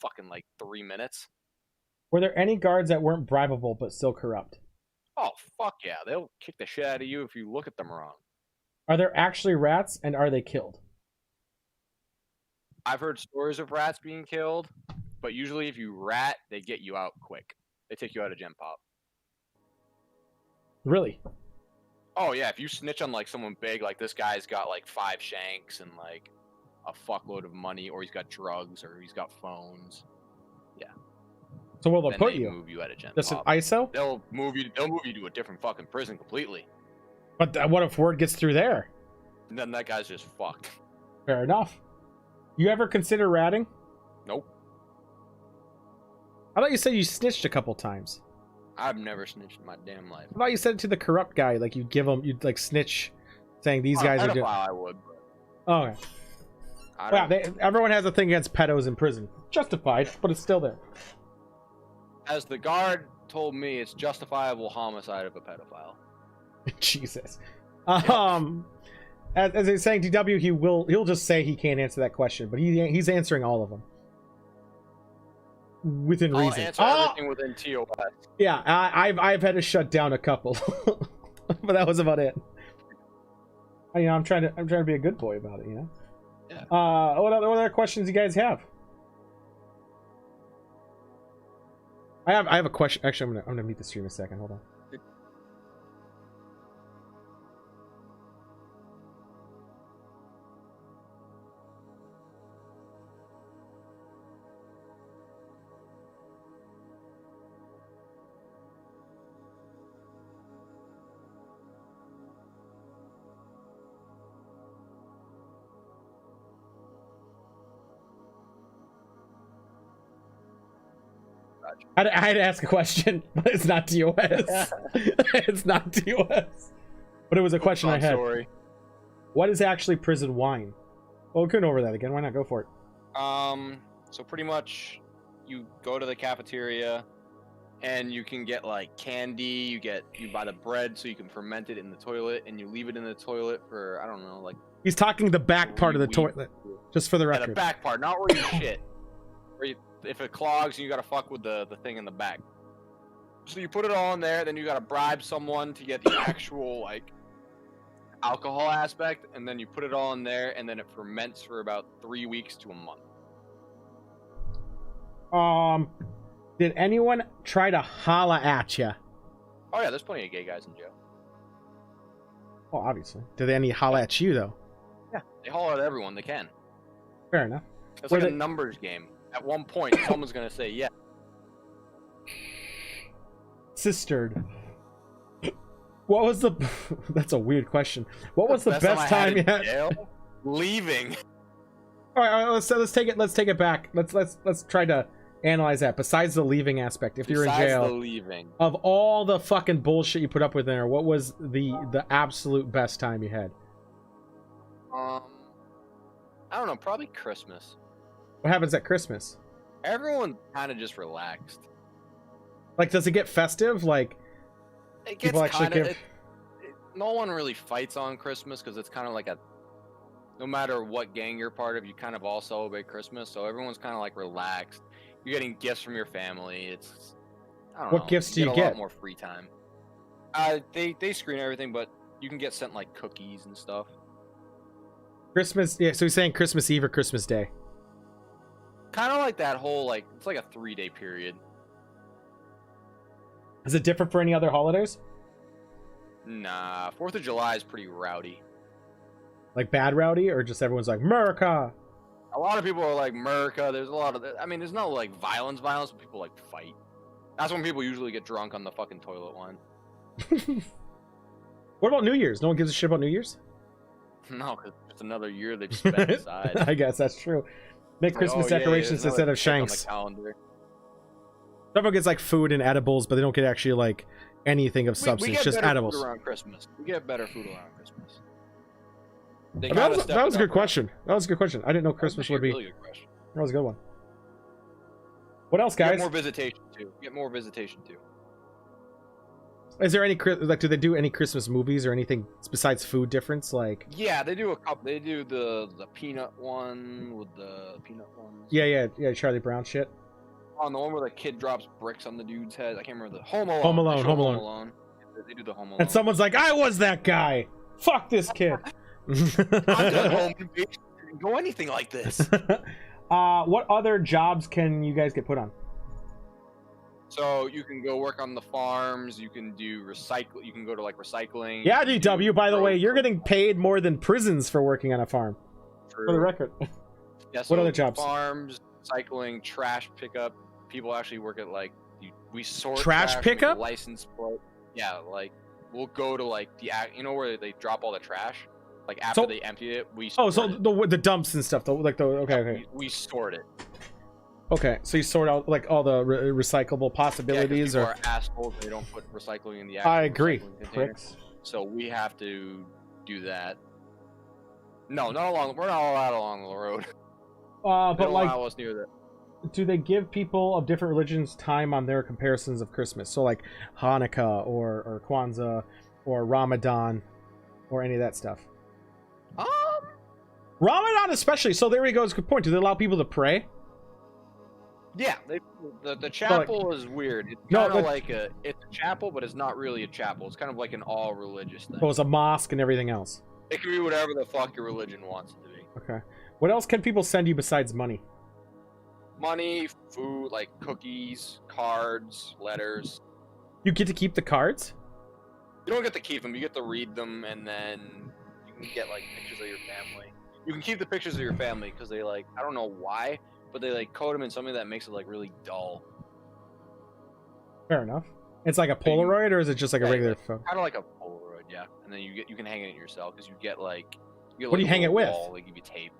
Fucking like 3 minutes.
Were there any guards that weren't bribable but still corrupt?
Oh, fuck yeah. They'll kick the shit out of you if you look at them wrong.
Are there actually rats, and are they killed?
I've heard stories of rats being killed, but usually if you rat, they get you out quick. They take you out of Gen Pop.
Really?
Oh yeah, if you snitch on like someone big, like this guy's got like 5 shanks and like a fuckload of money, or he's got drugs, or he's got phones.
So where'll they
Then
put
they
you?
move you at a gen
Just an
pop.
ISO?
They'll move you to a different fucking prison completely.
But what if word gets through there?
And then that guy's just fucked.
Fair enough. You ever consider ratting?
Nope.
I thought you said you snitched a couple times.
I've never snitched in my damn life.
I thought you said it to the corrupt guy, like you'd give him, you'd like snitch, saying these guys are
pedophile,
good.
I would.
Oh, okay.
I
Wow,
don't,
everyone has a thing against pedos in prison. Justified, but it's still there.
as the guard told me, it's justifiable homicide of a pedophile.
Jesus. As he's saying, DW, he'll just say he can't answer that question, but he's answering all of them within
I'll
reason.
answer everything within TOS.
Yeah, I've had to shut down a couple, but that was about it. I'm trying to be a good boy about it, you know.
Yeah.
What other questions you guys have? I have a question. Actually, I'm gonna mute the stream a second. Hold on. I had to ask a question, but it's not TOS. It's not TOS. But it was a question I had.
Sorry.
What is actually prison wine? Well, we couldn't over that again. Why not? Go for it.
So pretty much, you go to the cafeteria, and you can get like candy. You buy the bread so you can ferment it in the toilet, and you leave it in the toilet for, I don't know, like.
He's talking the back part of the
3 weeks.
toilet, just for the
Yeah,
record.
the back part, not where you shit. If it clogs, you gotta fuck with the thing in the back. So you put it all in there, then you gotta bribe someone to get the actual like alcohol aspect, and then you put it all in there, and then it ferments for about 3 weeks to a month.
Did anyone try to holla at you?
Oh yeah, there's plenty of gay guys in jail.
Well, obviously. Did any holla at you though?
Yeah, they holler at everyone they can.
Fair enough.
It's
Were
like
they-
a numbers game. At one point, someone's gonna say yeah.
Sistered. What was the? That's a weird question. What was the best time you had?
Jail? Leaving.
All right, let's take it. Let's take it back. Let's try to analyze that. Besides the leaving aspect, if you're in
Besides
jail,
the leaving.
of all the fucking bullshit you put up with there, what was the absolute best time you had?
I don't know. Probably Christmas.
What happens at Christmas?
Everyone kind of just relaxed.
Like, does it get festive? Like,
It
People
gets
actually
kind of.
give-
No one really fights on Christmas because it's kind of like a. No matter what gang you're part of, you kind of all celebrate Christmas, so everyone's kind of like relaxed. You're getting gifts from your family. It's. I don't know.
What gifts do you
A
get?
lot more free time. They screen everything, but you can get sent like cookies and stuff.
Christmas? Yeah. So he's saying Christmas Eve or Christmas Day.
Kind of like that whole like it's like a 3-day period.
Is it different for any other holidays?
Nah, 4th of July is pretty rowdy.
Like bad rowdy, or just everyone's like America?
A lot of people are like America. There's a lot of, I mean, there's no like violence, but people like fight. That's when people usually get drunk on the fucking toilet wine.
What about New Year's? No one gives a shit about New Year's?
No, 'cause it's another year they've spent aside.
I guess that's true. Make
Like,
Christmas
oh, yeah,
decorations
there's another
instead of
check on the
shanks.
calendar.
Everyone gets like food and edibles, but they don't get actually like anything of
We
substance,
get
just
better
edibles.
food around Christmas. We get better food around Christmas. They
That
kinda
was,
step
that was a
it
good
up.
question. That was a good question. I didn't know
That's
Christmas
actually
would be.
a really good question.
That was a good one. What else,
Get
guys?
more visitation too. Get more visitation too.
Is there any like? Do they do any Christmas movies or anything besides food difference? Like,
Yeah, they do a couple. They do the peanut one with the peanut ones.
yeah, Charlie Brown shit.
On the one where the kid drops bricks on the dude's head. I can't remember the Home Alone.
Home Alone,
They show
Home Alone.
They do the Home Alone.
And someone's like, I was that guy. Fuck this kid.
I'm at home. Didn't go anything like this.
What other jobs can you guys get put on?
So you can go work on the farms. You can do recycle. You can go to like recycling.
Yeah,
you can do
DW. By the way,
road
you're getting paid more than prisons for working on a farm.
True.
For the record.
Yeah, so
What other jobs?
Farms, cycling, trash pickup. People actually work at like we sort
Trash pickup?
license plate. Yeah, like we'll go to like where they drop all the trash. Like after they empty it, we
Oh,
sort
so
it.
the dumps and stuff. Okay.
We sort it.
Okay, so you sort out like all the recyclable possibilities,
yeah,
or
are assholes. They don't put recycling in the actual
I agree.
recycling container.
Pricks.
So we have to do that. No, not along. We're not allowed along the road. They
But
don't
like,
allow us near that.
do they give people of different religions time on their comparisons of Christmas? So like Hanukkah or Kwanzaa or Ramadan or any of that stuff. Ramadan especially. So there we go. It's a good point. Do they allow people to pray?
Yeah, the chapel is weird. It's kind of like it's a chapel, but it's not really a chapel. It's kind of like an all religious thing.
Oh, it's a mosque and everything else.
It can be whatever the fuck your religion wants it to be.
Okay. What else can people send you besides money?
Money, food, like cookies, cards, letters.
You get to keep the cards?
You don't get to keep them. You get to read them, and then you can get like pictures of your family. You can keep the pictures of your family because they like I don't know why, but they like code them in something that makes it like really dull.
Fair enough. It's like a Polaroid, or is it just like a regular phone?
Kind of like a Polaroid, yeah. And then you can hang it in yourself because you get like.
What do you hang it with?
They give you tape.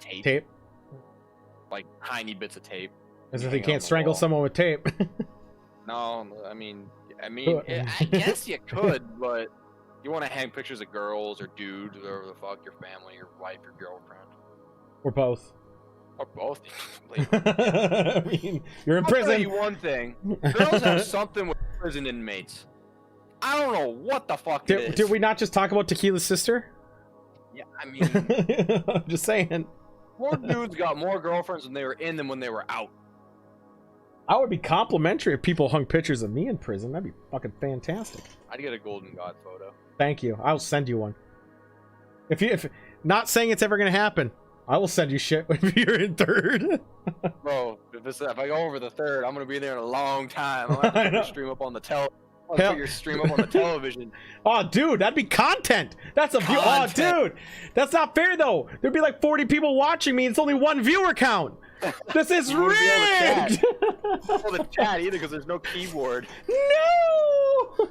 Tape.
Like tiny bits of tape.
As if you can't strangle someone with tape.
No, I mean, I guess you could, but you want to hang pictures of girls or dudes, or the fuck, your family, your wife, your girlfriend,
Or both.
or both.
I mean, you're in prison.
I'll tell you one thing: girls have something with prison inmates. I don't know what the fuck it is.
Did we not just talk about Tequila's sister?
Yeah, I mean,
I'm just saying.
more dudes got more girlfriends when they were in than when they were out.
I would be complimentary if people hung pictures of me in prison. That'd be fucking fantastic.
I'd get a Golden God photo.
Thank you. I'll send you one. If not saying it's ever gonna happen, I will send you shit if you're in third.
Bro, if I go over the third, I'm gonna be there in a long time. I'm gonna have to put your stream up on the put your stream up on the television.
Oh, dude, that'd be content. That's a view. Oh, dude, that's not fair though. There'd be like 40 people watching me. It's only one viewer count. This is rigged.
The chat either because there's no keyboard.
No.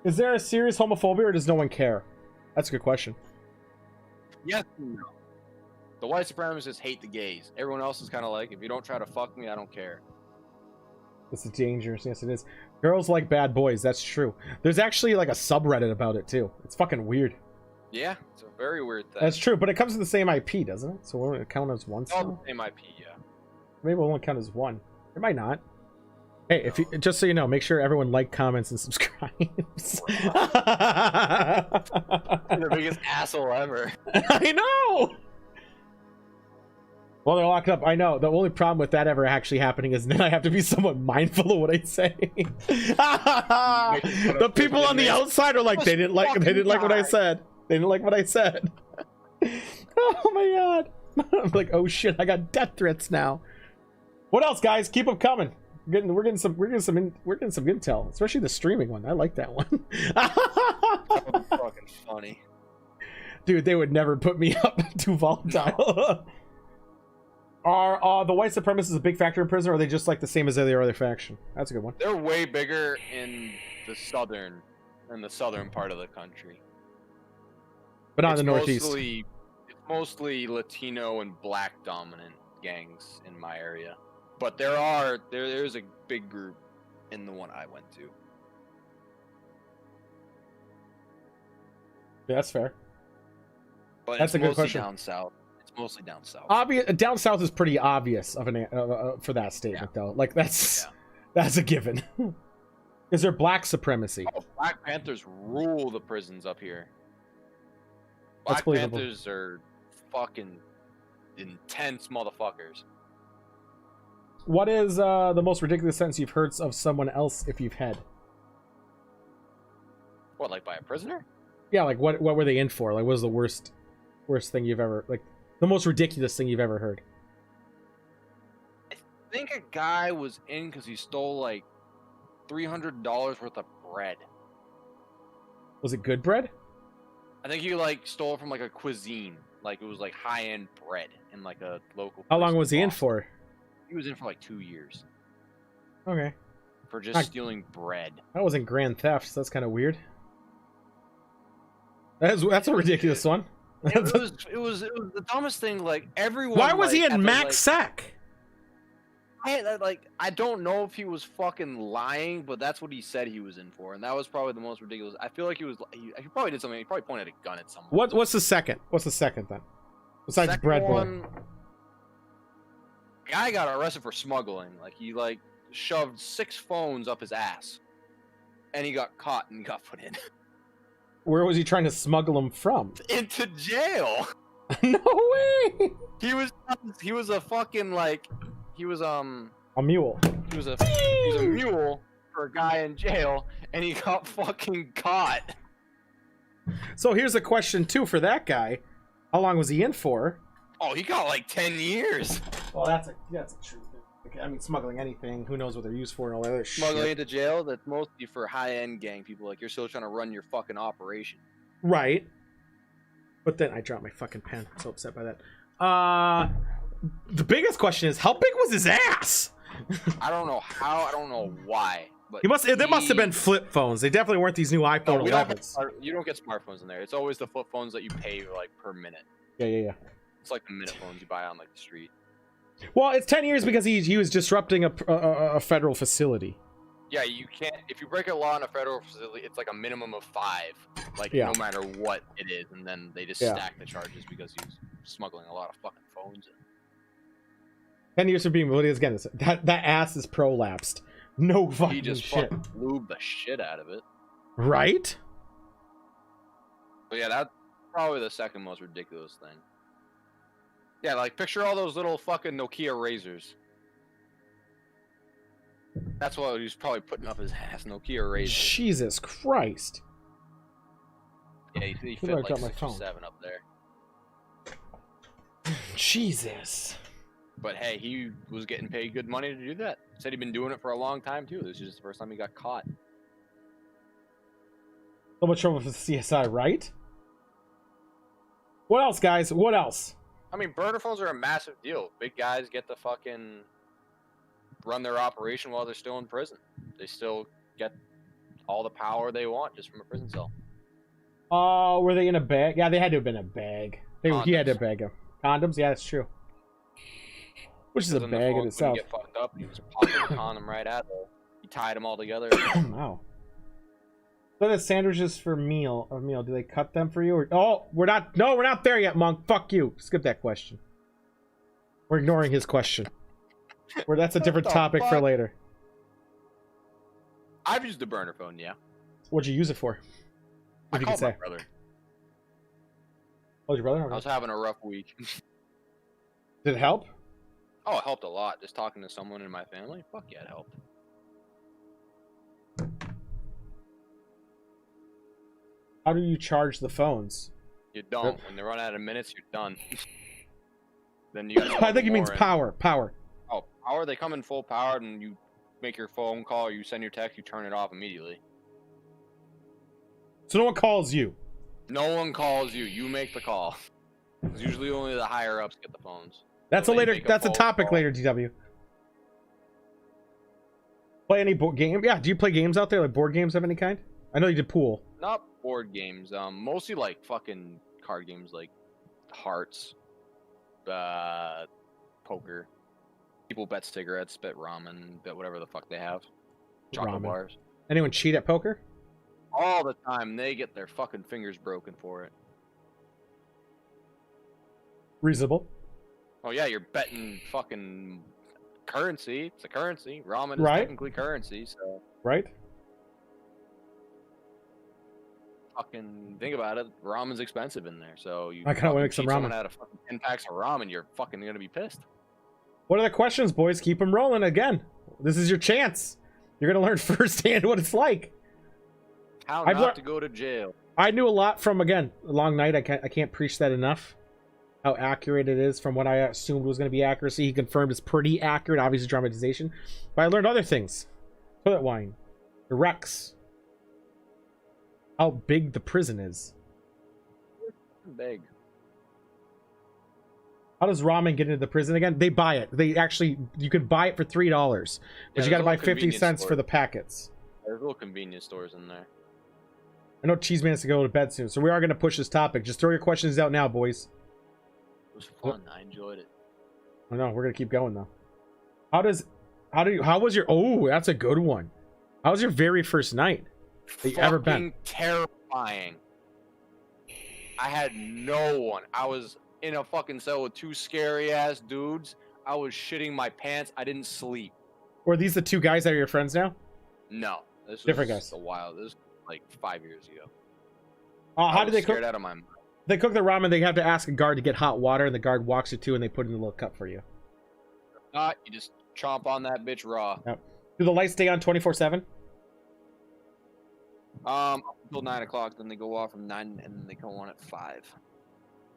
Is there a serious homophobia, or does no one care? That's a good question.
Yes. No. The white supremacists hate the gays. Everyone else is kind of like, if you don't try to fuck me, I don't care.
This is dangerous. Yes, it is. Girls like bad boys. That's true. There's actually like a subreddit about it too. It's fucking weird.
Yeah, it's a very weird thing.
That's true, but it comes to the same IP, doesn't it? So won't it count as one?
It's all the same IP, yeah.
Maybe it won't count as one. It might not. Hey, if you just so you know, make sure everyone like, comments, and subscribes.
You're the biggest asshole ever.
I know. Well, they're locked up. I know. The only problem with that ever actually happening is then I have to be somewhat mindful of what I say. The people on the outside are like, they didn't like what I said. They didn't like what I said. Oh my god. I'm like, oh shit, I got death threats now. What else, guys? Keep them coming. We're getting some intel, especially the streaming one. I like that one.
That would be fucking funny.
Dude, they would never put me up too volatile. Are the white supremacists a big factor in prison, or are they just like the same as every other faction? That's a good one.
They're way bigger in the southern part of the country.
But not in the northeast.
It's mostly Latino and black dominant gangs in my area. But there's a big group in the one I went to.
Yeah, that's fair.
But
That's
it's
a good
mostly
question.
down south. It's mostly down south.
Down south is pretty obvious of for that statement, though. Like that's a given. Is there black supremacy?
Oh, Black Panthers rule the prisons up here.
That's
Black
believable.
Panthers are fucking intense motherfuckers.
What is the most ridiculous sentence you've heard of someone else if you've had?
What, like by a prisoner?
Yeah, like what were they in for? Like, what was the worst thing you've ever, like, the most ridiculous thing you've ever heard?
I think a guy was in because he stole like
$300 worth of bread.
Was it good bread?
I think he like stole it from like a cuisine. Like it was like high-end bread in like a local.
How
place
long was he in
Boston.
for?
He was in for like 2 years
Okay.
for just stealing bread.
That wasn't grand theft, so that's kind of weird. That's a ridiculous one.
It was the dumbest thing. Like everyone.
Why was
like,
he in
at the,
Max Sack?
I don't know if he was fucking lying, but that's what he said he was in for, and that was probably the most ridiculous. I feel like he probably did something. He probably pointed a gun at someone.
What's the second? What's the second then? Besides
Second
bread bowl.
one, guy got arrested for smuggling. Like he like shoved 6 phones up his ass, and he got caught and got put in.
Where was he trying to smuggle them from?
Into jail.
No way.
He was a fucking like he was
a mule.
he was a mule for a guy in jail, and he got fucking caught.
So here's a question too for that guy. How long was he in for?
Oh, he got like 10 years.
Well, that's a true thing. Okay, I mean, smuggling anything, who knows what they're used for and all that other
Smuggling
shit.
into jail, that's mostly for high-end gang people. Like, you're still trying to run your fucking operation.
Right. But then I dropped my fucking pen. I'm so upset by that. The biggest question is, how big was his ass?
I don't know how, I don't know why. But
There must have been flip phones. They definitely weren't these new iPhone 11s.
You don't get smartphones in there. It's always the flip phones that you pay like per minute.
Yeah.
It's like the minute phones you buy on like the street.
Well, it's 10 years because he was disrupting a federal facility.
Yeah, you can't. If you break a law in a federal facility, it's like a minimum of 5. Like
Yeah.
no matter what it is, and then they just stack the charges because he was smuggling a lot of fucking phones in.
10 years for being what is again. That ass is prolapsed. No fucking
He just
shit.
fucking lubed the shit out of it.
Right?
But yeah, that's probably the second most ridiculous thing. Yeah, like picture all those little fucking Nokia razors. That's what he was probably putting up his ass, Nokia razors.
Jesus Christ.
Yeah, he
Who
fit
I
like
got my
6 or
phone?
7 up there.
Jesus.
But hey, he was getting paid good money to do that. Said he'd been doing it for a long time too. This is just the first time he got caught.
So much trouble for the CSI, right? What else, guys? What else?
I mean, burner phones are a massive deal. Big guys get to fucking run their operation while they're still in prison. They still get all the power they want just from a prison cell.
Were they in a bag? Yeah, they had to have been a bag. He had to bag them. Condoms? Yeah, that's true. Which is a
Because then the
bag in
phone
itself.
couldn't get fucked up. He was popping the condom right at it. He tied them all together.
Wow. So the sandwiches for meal. Do they cut them for you? Or we're not there yet, Monk. Fuck you. Skip that question. We're ignoring his question. That's a different topic for later.
I've used a burner phone, yeah.
What'd you use it for?
I
If you
called
could
my
say.
brother.
Oh, your brother?
I was having a rough week.
Did it help?
Oh, it helped a lot. Just talking to someone in my family. Fuck yeah, it helped.
How do you charge the phones?
You don't. When they run out of minutes, you're done. Then you gotta
I think he means
in.
power. Power.
Oh, power? They come in full powered and you make your phone call, you send your text, you turn it off immediately.
So no one calls you.
No one calls you. You make the call. It's usually only the higher ups get the phones.
That's
So
a
they
later.
make a
That's a
phone
topic
call.
later. DW. Play any board game? Yeah. Do you play games out there, like board games of any kind? I know you did pool.
Not board games. Mostly like fucking card games, like Hearts, poker. People bet cigarettes, bet ramen, bet whatever the fuck they have. Chocolate
Ramen.
bars.
Anyone cheat at poker?
All the time. They get their fucking fingers broken for it.
Reasonable.
Oh yeah, you're betting fucking currency. It's a currency. Ramen is
Right.
technically currency, so
Right.
fucking think about it. Ramen's expensive in there, so you
I kinda wanna make some
cheat someone
ramen.
out of fucking 10 packs of ramen, you're fucking gonna be pissed.
What are the questions, boys? Keep them rolling again. This is your chance. You're gonna learn firsthand what it's like.
How
I've
not
lear-
to go to jail.
I knew a lot from, again, a long night. I can't preach that enough. How accurate it is from what I assumed was going to be accuracy. He confirmed it's pretty accurate, obviously dramatization. But I learned other things. Toilet wine. Directs how big the prison is.
Big.
How does ramen get into the prison again? They buy it. They actually, you could buy it for $3, but you got to buy 50 cents for the packets.
There's little convenience stores in there.
I know Cheeseman has to go to bed soon, so we are going to push this topic. Just throw your questions out now, boys.
It was fun. I enjoyed it.
I know we're going to keep going though. How was your? Oh, that's a good one. How was your very first night that you ever been?
Terrifying. I had no one. I was in a fucking cell with two scary ass dudes. I was shitting my pants. I didn't sleep.
Were these the two guys that are your friends now?
No, this was
Different guys.
a while. This was like 5 years ago.
How did they cook?
Scared out of my mind.
They cook the ramen. They have to ask a guard to get hot water, and the guard walks you to, and they put it in a little cup for you.
You just chomp on that bitch raw.
Yep. Do the lights stay on 24/7?
Until 9 o'clock. Then they go off from 9, and then they come on at 5.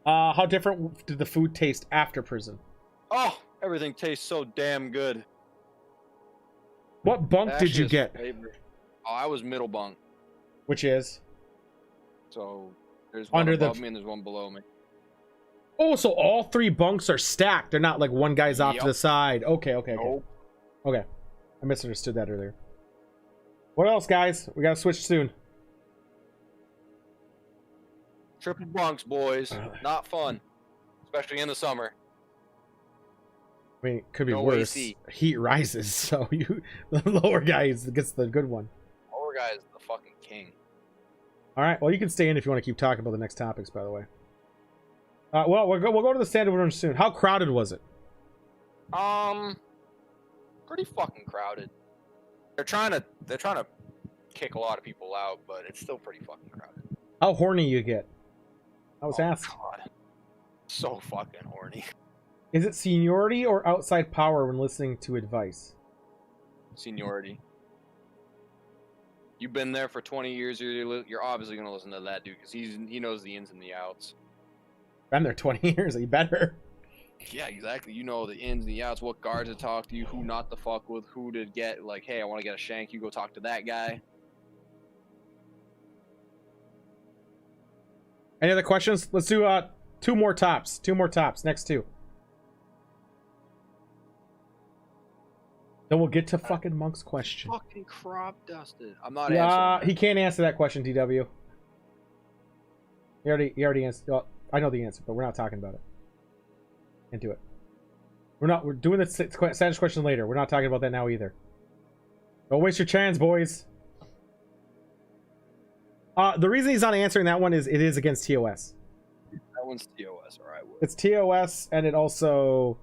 How different did the food taste after prison?
Oh, everything tastes so damn good.
What bunk did you get?
Oh, I was middle bunk.
Which is?
So there's one
Under
above me and there's one below me.
Oh, so all 3 bunks are stacked. They're not like one guy's off to the side. Okay.
Nope.
Okay. I misunderstood that earlier. What else, guys? We gotta switch soon.
Triple bunks, boys. Not fun. Especially in the summer.
I mean, it could be
No
worse.
AC.
Heat rises, so the lower guy gets the good one.
Lower guy is the fucking king.
All right. Well, you can stay in if you want to keep talking about the next topics, by the way. Well, we'll go to the standard room soon. How crowded was it?
Pretty fucking crowded. They're trying to kick a lot of people out, but it's still pretty fucking crowded.
How horny you get? I was asked.
God. So fucking horny.
Is it seniority or outside power when listening to advice?
Seniority. You've been there for 20 years. You're obviously gonna listen to that dude because he knows the ins and the outs.
Been there 20 years. You better.
Yeah, exactly. You know the ins and the outs. What guards to talk to you. Who not to fuck with. Who to get. Like, hey, I want to get a shank. You go talk to that guy.
Any other questions? Let's do 2 more tops. 2 more tops. Next 2. Then we'll get to fucking Monk's question.
Fucking crop dusted. I'm not answering.
He can't answer that question, DW. He already answered. Well, I know the answer, but we're not talking about it. Can't do it. We're doing the status question later. We're not talking about that now either. Don't waste your chance, boys. The reason he's not answering that one is it is against TOS.
That one's TOS, or I would.
It's TOS, and it also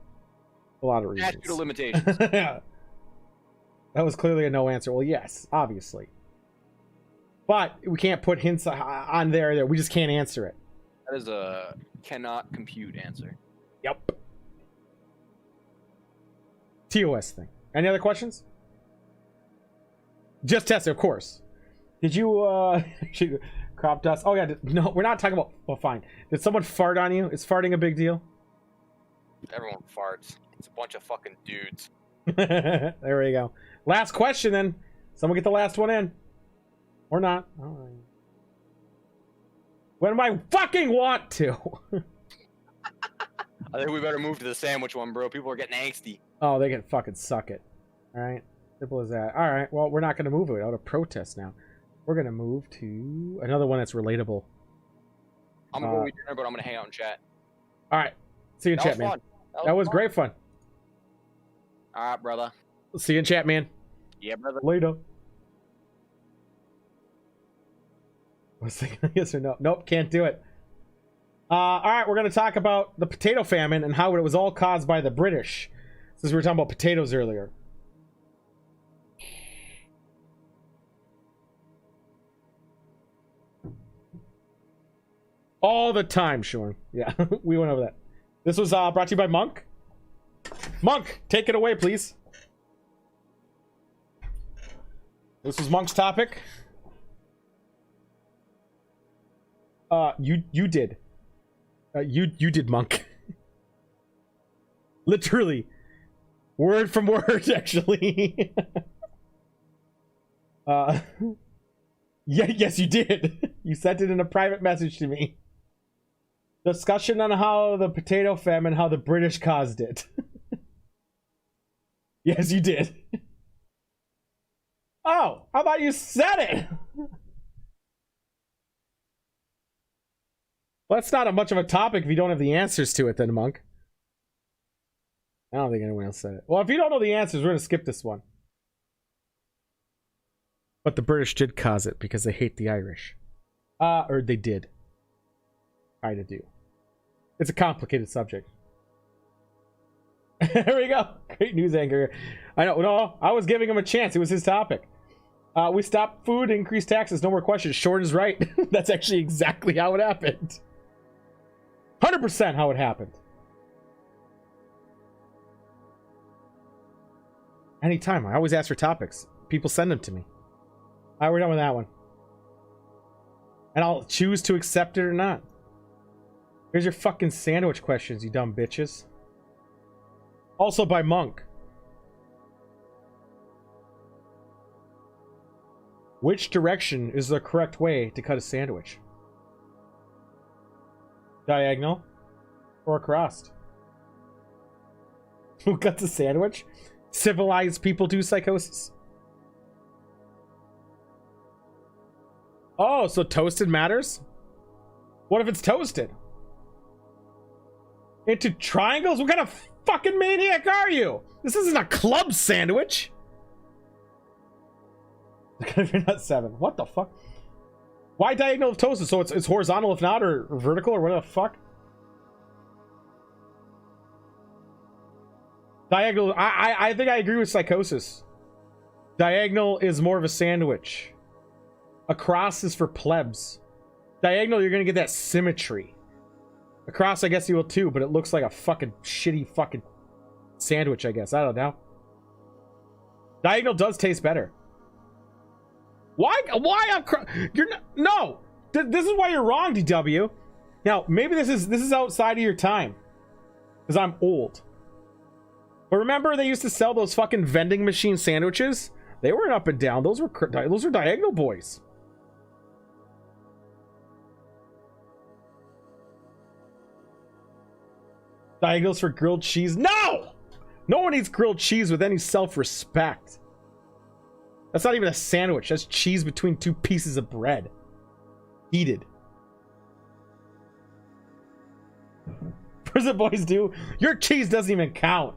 a lot of reasons.
Statute of limitations.
Yeah. That was clearly a no answer. Well, yes, obviously. But we can't put hints on there. We just can't answer it.
That is a cannot compute answer.
Yep. TOS thing. Any other questions? Just test it, of course. Did you crop dust? Oh yeah, no, we're not talking about. Well, fine. Did someone fart on you? Is farting a big deal?
Everyone farts. It's a bunch of fucking dudes.
There we go. Last question then. Someone get the last one in. Or not. All right. When I fucking want to.
I think we better move to the sandwich one, bro. People are getting angsty.
Oh, they can fucking suck it. All right. Simple as that. All right. Well, we're not going to move it out of protest now. We're going to move to another one that's relatable.
I'm going to go eat dinner, but I'm going to hang out and chat.
All right. See you in chat, man.
Fun.
That was great fun.
All right, brother.
See you in chat, man.
Yeah, brother.
Later. I was thinking yes or no. Nope, can't do it. All right, we're going to talk about the potato famine and how it was all caused by the British. Since we were talking about potatoes earlier. All the time, Sean. Yeah, we went over that. This was brought to you by Monk. Monk, take it away, please. This was Monk's topic. You did. You did, Monk. Literally. Word from word, actually. Uh, yeah, yes, you did. You sent it in a private message to me. Discussion on how the potato famine, how the British caused it. Yes, you did. Oh, how about you said it? Well, that's not much of a topic if you don't have the answers to it, then, Monk. I don't think anyone else said it. Well, if you don't know the answers, we're going to skip this one. But the British did cause it because they hate the Irish. Or they did. Try to do. It's a complicated subject. There we go. Great news anchor. I know. No, I was giving him a chance. It was his topic. We stopped food, increased taxes. No more questions. Short is right. That's actually exactly how it happened. 100% how it happened. Anytime. I always ask for topics. People send them to me. Alright, we're done with that one. And I'll choose to accept it or not. Here's your fucking sandwich questions, you dumb bitches. Also by Monk. Which direction is the correct way to cut a sandwich? Diagonal or across? Who cuts a sandwich? Civilized people do psychosis. Oh, so toasted matters? What if it's toasted? Into triangles? What kind of fucking maniac are you? This isn't a club sandwich. If you're not 7. What the fuck? Why diagonal if toasted? So it's horizontal if not, or vertical, or what the fuck? Diagonal. I think I agree with psychosis. Diagonal is more of a sandwich. Across is for plebs. Diagonal, you're gonna get that symmetry. Across, I guess you will too, but it looks like a fucking shitty fucking sandwich, I guess. I don't know. Diagonal does taste better. Why you're not, no. This is why you're wrong, DW. Now, maybe this is outside of your time. Because I'm old. But remember they used to sell those fucking vending machine sandwiches? They weren't up and down. Those were diagonal boys. Diagonals for grilled cheese? No! No one eats grilled cheese with any self-respect. That's not even a sandwich. That's cheese between 2 pieces of bread. Heated. Prison boys do. Your cheese doesn't even count.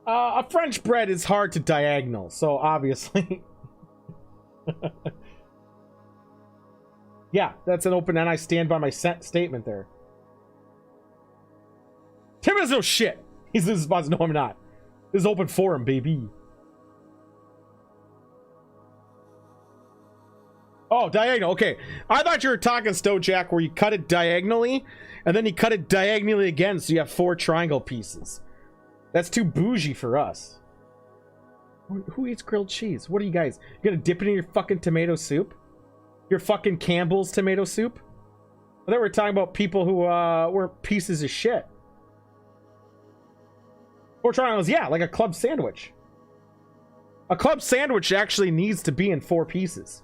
A French bread is hard to diagonal, so obviously. Yeah, that's an open, and I stand by my statement there. Tim has no shit. He's losing spots. No, I'm not. This is open forum, baby. Oh, diagonal. Okay. I thought you were talking Stojack where you cut it diagonally, and then you cut it diagonally again, so you have 4 triangle pieces. That's too bougie for us. Who eats grilled cheese? What are you guys? You gonna dip it in your fucking tomato soup? Your fucking Campbell's tomato soup? I thought we were talking about people who were pieces of shit. 4 triangles, yeah, like a club sandwich. A club sandwich actually needs to be in 4 pieces.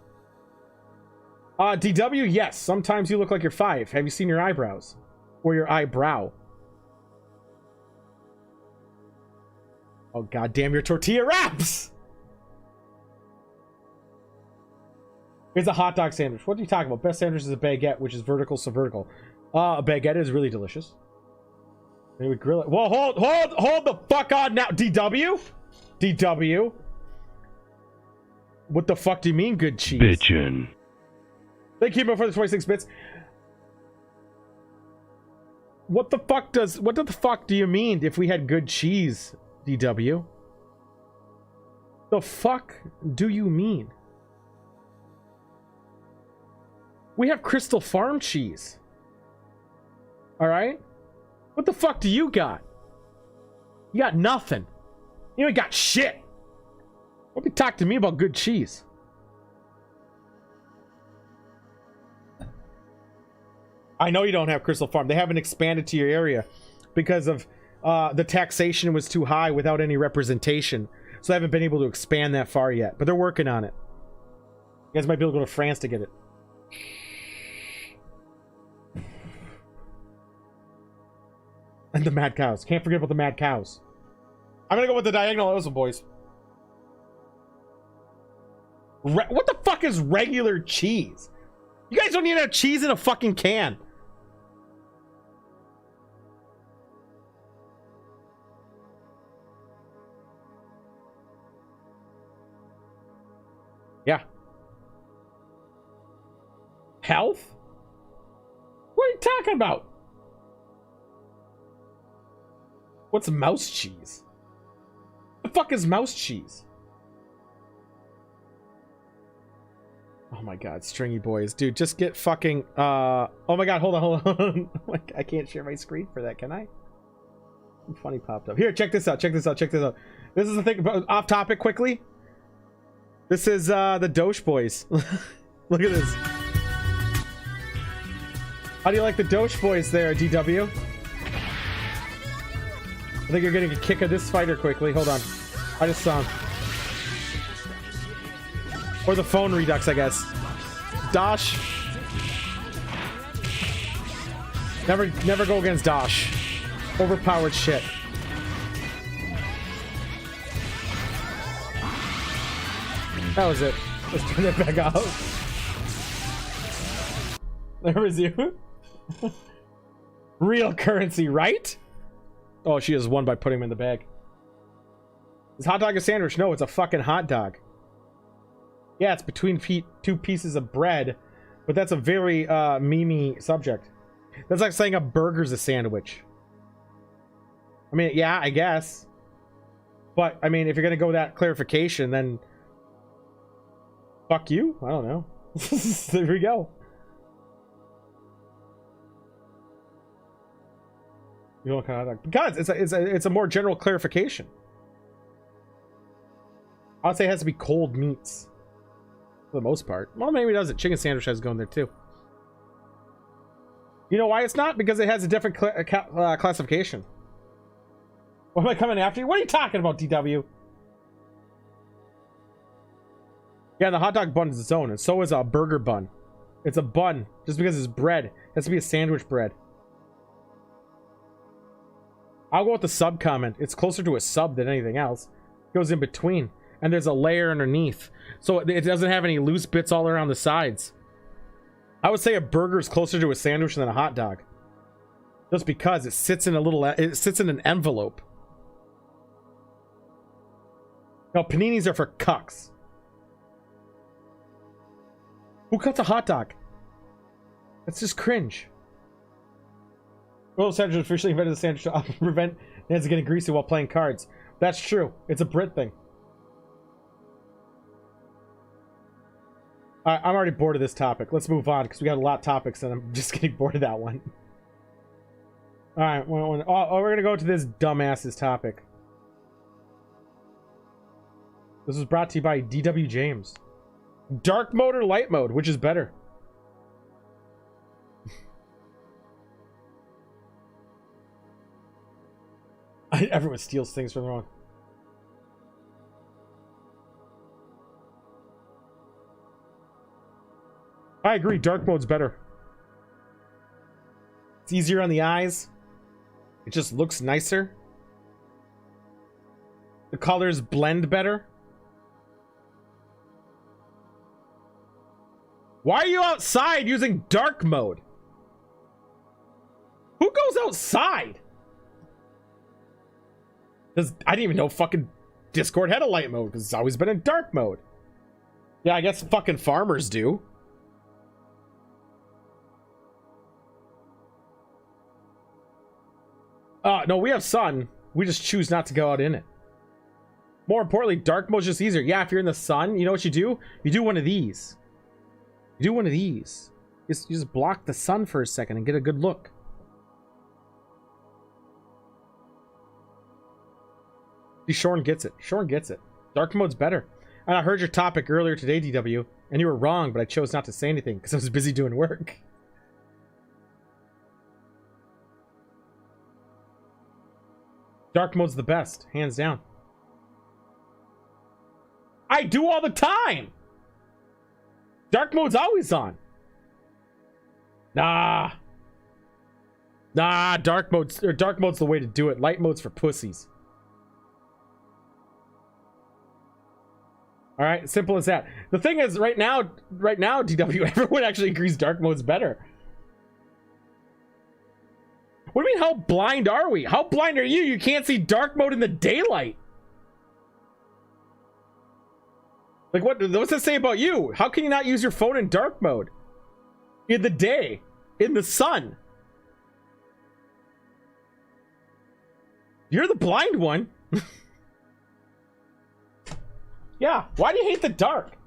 DW, yes. Sometimes you look like you're 5. Have you seen your eyebrows? Or your eyebrow? Oh, goddamn your tortilla wraps! It's a hot dog sandwich. What are you talking about? Best sandwich is a baguette, which is vertical, so vertical. A baguette is really delicious. Maybe we grill it. Well, hold the fuck on now. DW? DW? What the fuck do you mean, good cheese?
Bitchin'.
Thank you for the 26 bits. What the fuck do you mean if we had good cheese, DW? The fuck do you mean? We have Crystal Farm cheese. Alright? What the fuck do you got? You got nothing. You ain't got shit. Don't be talking to me about good cheese. I know you don't have Crystal Farm. They haven't expanded to your area because of the taxation was too high without any representation. So they haven't been able to expand that far yet. But they're working on it. You guys might be able to go to France to get it. And the mad cows. Can't forget about the mad cows. I'm gonna go with the diagonal also, boys. What the fuck is regular cheese? You guys don't need to have cheese in a fucking can. Yeah. Health? What are you talking about? What's mouse cheese? The fuck is mouse cheese? Oh my god, stringy boys. Dude, just get fucking oh my god, hold on. I can't share my screen for that, can I? Something funny popped up. Here, check this out. This is the thing about off topic quickly. This is the Doge boys. Look at this. How do you like the Doge boys there, DW? I think you're getting a kick of this fighter quickly. Hold on. I just saw him. Or the phone redux, I guess. Dosh. Never go against Dosh. Overpowered shit. That was it. Let's turn it back off. There was you. Real currency, right? Oh, she has won by putting him in the bag. Is hot dog a sandwich? No, it's a fucking hot dog. Yeah, it's between two pieces of bread, but that's a very memey subject. That's like saying a burger's a sandwich. I mean, yeah, I guess. But, I mean, if you're gonna go with that clarification, then fuck you? I don't know. There we go. You don't kind of because it's a more general clarification. I would say it has to be cold meats for the most part. Well, maybe it doesn't. Chicken sandwich has going there too. You know why it's not? Because it has a different classification. What am I coming after you? What are you talking about, DW? Yeah, the hot dog bun is its own, and so is a burger bun. It's a bun just because it's bread. It has to be a sandwich bread. I'll go with the sub comment. It's closer to a sub than anything else. It goes in between. And there's a layer underneath. So it doesn't have any loose bits all around the sides. I would say a burger is closer to a sandwich than a hot dog. Just because it sits in an envelope. No, paninis are for cucks. Who cuts a hot dog? That's just cringe. Roll sandwich officially invented the sandwich to prevent hands getting greasy while playing cards. That's true. It's a Brit thing. Alright, I'm already bored of this topic. Let's move on because we got a lot of topics and I'm just getting bored of that one. Alright, we're gonna go to this dumbass's topic. This was brought to you by DW James. Dark mode or light mode, which is better? Everyone steals things from the wrong. I agree, dark mode's better. It's easier on the eyes. It just looks nicer. The colors blend better. Why are you outside using dark mode? Who goes outside? I didn't even know fucking Discord had a light mode because it's always been in dark mode. Yeah, I guess fucking farmers do. No, we have sun. We just choose not to go out in it. More importantly, dark mode's just easier. Yeah, if you're in the sun, you know what you do? You do one of these. You do one of these. You just block the sun for a second and get a good look. See, Shorn gets it. Shorn gets it. Dark mode's better. And I heard your topic earlier today, DW, and you were wrong, but I chose not to say anything because I was busy doing work. Dark mode's the best, hands down. I do all the time. Dark mode's always on. Nah, dark mode's the way to do it. Light mode's for pussies. All right, simple as that. The thing is, right now, DW, everyone actually agrees dark mode's better. What do you mean, how blind are we? How blind are you? You can't see dark mode in the daylight. Like, what's that say about you? How can you not use your phone in dark mode? In the day, in the sun. You're the blind one. Yeah, why do you hate the dark?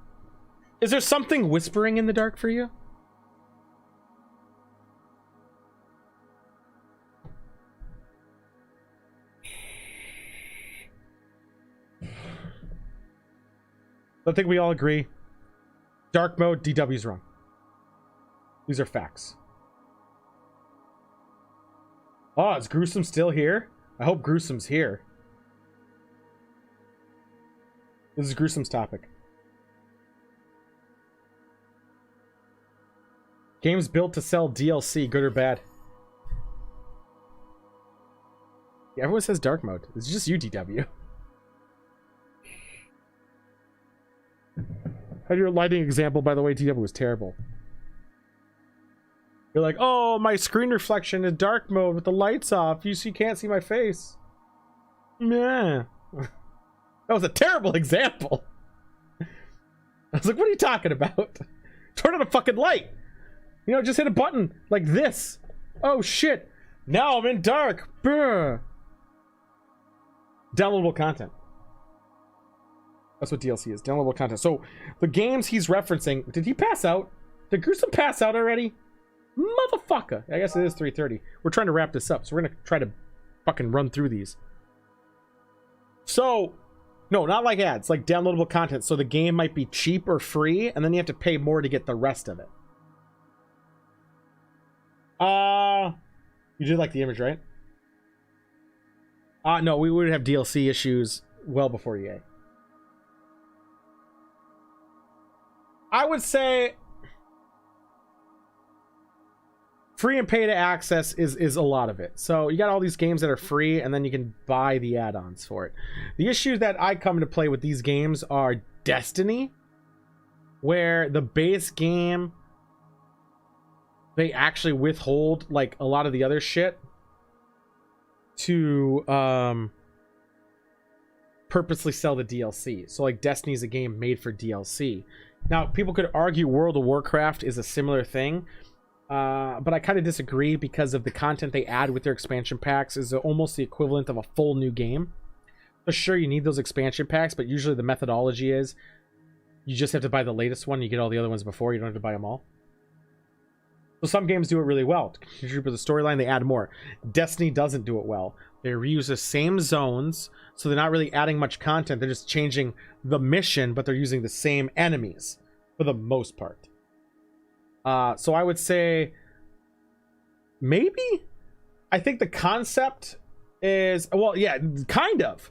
Is there something whispering in the dark for you? I think we all agree. Dark mode, DW's wrong. These are facts. Oh, is Gruesome still here? I hope Gruesome's here. This is Gruesome's topic. Games built to sell DLC, good or bad? Yeah, everyone says dark mode. It's just you, DW. Your lighting example, by the way, DW, was terrible. You're like, oh, my screen reflection in dark mode with the lights off. You can't see my face. Yeah. That was a terrible example. I was like, what are you talking about? Turn on a fucking light. You know, just hit a button like this. Oh, shit. Now I'm in dark. Brr. Downloadable content. That's what DLC is. Downloadable content. So, the games he's referencing... Did he pass out? Did Gruesome pass out already? Motherfucker. I guess it is 3:30. We're trying to wrap this up, so we're going to try to fucking run through these. So... No, not like ads. Like downloadable content. So the game might be cheap or free, and then you have to pay more to get the rest of it. You did like the image, right? No, we would have DLC issues well before EA. I would say free and pay to access is a lot of it. So you got all these games that are free, and then you can buy the add-ons for it. The issues that I come into play with these games are Destiny, where the base game, they actually withhold like a lot of the other shit to purposely sell the DLC. So like Destiny's a game made for DLC. Now people could argue World of Warcraft is a similar thing, but I kind of disagree because of the content they add with their expansion packs is almost the equivalent of a full new game. So sure, you need those expansion packs, but usually the methodology is you just have to buy the latest one. You get all the other ones before. You don't have to buy them all. So some games do it really well. To contribute to the storyline, they add more. Destiny doesn't do it well. They reuse the same zones, so they're not really adding much content. They're just changing the mission, but they're using the same enemies for the most part. So I would say maybe. I think the concept is, well, yeah, kind of.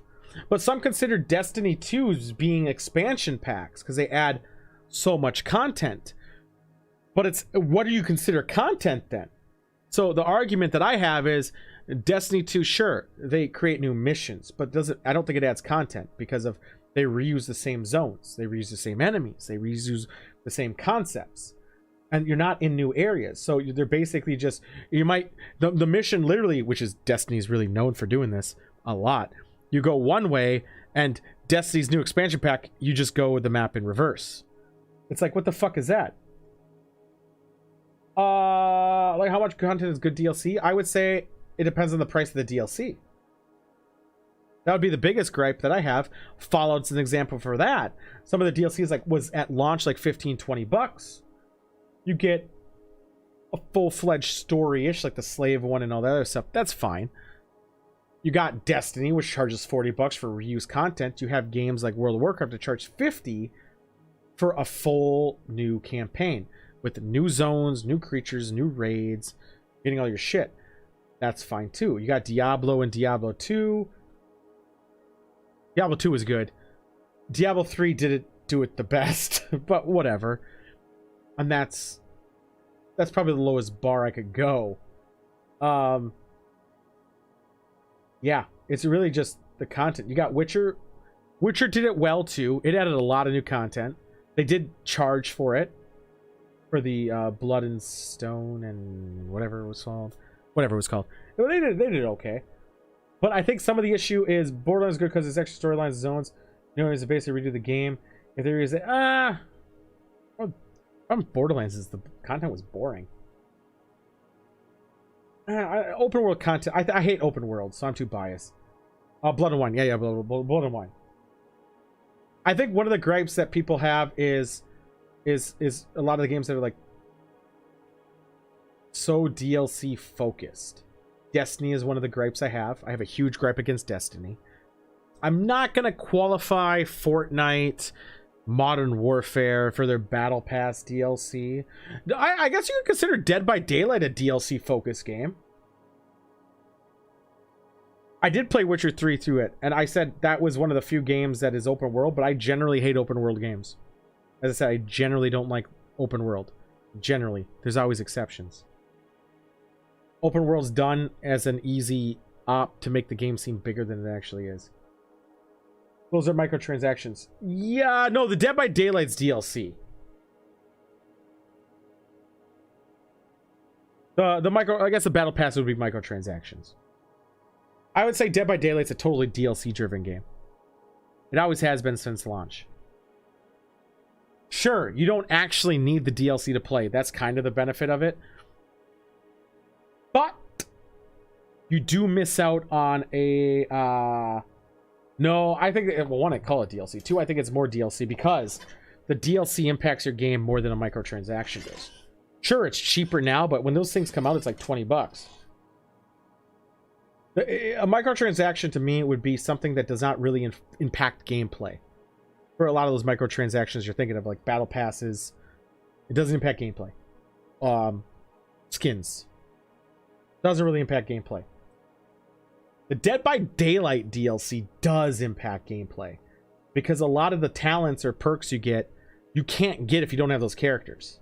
But some consider Destiny 2's being expansion packs because they add so much content. But it's, what do you consider content then? So the argument that I have is Destiny 2, sure, they create new missions, but I don't think it adds content because of they reuse the same zones, they reuse the same enemies, they reuse the same concepts. And you're not in new areas. So they're basically just, you might, the mission literally, which is Destiny's really known for doing this a lot. You go one way, and Destiny's new expansion pack, you just go with the map in reverse. It's like, what the fuck is that? Like how much content is good DLC? I would say it depends on the price of the DLC. That would be the biggest gripe that I have. Fallout's an example for that. Some of the DLCs like was at launch like $15-20. You get a full-fledged story-ish, like the Slave one and all that other stuff. That's fine. You got Destiny, which charges $40 for reuse content. You have games like World of Warcraft that charge $50 for a full new campaign with new zones, new creatures, new raids, getting all your shit. That's fine too. You got Diablo and Diablo 2 Diablo 2 was good. Diablo 3 didn't do it the best, but whatever. And that's probably the lowest bar I could go. Yeah, it's really just the content. You got Witcher. Witcher did it well too. It added a lot of new content. They did charge for it, for the Blood and Stone and whatever it was called. Whatever it was called. They did it okay. But I think some of the issue is Borderlands is good because it's extra storylines, zones. You know, it's basically redo the game. If there is Borderlands is the content was boring. Open world content. I hate open world, so I'm too biased. Blood and Wine. Yeah, Blood and Wine. I think one of the gripes that people have is a lot of the games that are like so DLC focused. Destiny is one of the gripes I have. I have a huge gripe against Destiny. I'm not gonna qualify Fortnite, Modern Warfare for their Battle Pass DLC. I guess you could consider Dead by Daylight a DLC focused game. I did play Witcher 3 through it, and I said that was one of the few games that is open world, but I generally hate open world games. As I said, I generally don't like open world. Generally. There's always exceptions. Open world's done as an easy op to make the game seem bigger than it actually is. Those are microtransactions. Yeah, no, the Dead by Daylight's DLC. I guess the Battle Pass would be microtransactions. I would say Dead by Daylight's a totally DLC-driven game. It always has been since launch. Sure, you don't actually need the DLC to play. That's kind of the benefit of it. But you do miss out on a... No, I think... Well, one, I call it DLC. Two, I think it's more DLC because the DLC impacts your game more than a microtransaction does. Sure, it's cheaper now, but when those things come out, it's like $20. A microtransaction to me would be something that does not really impact gameplay. For a lot of those microtransactions you're thinking of, like battle passes, it doesn't impact gameplay. Skins doesn't really impact gameplay. The Dead by Daylight DLC does impact gameplay because a lot of the talents or perks you get, you can't get if you don't have those characters.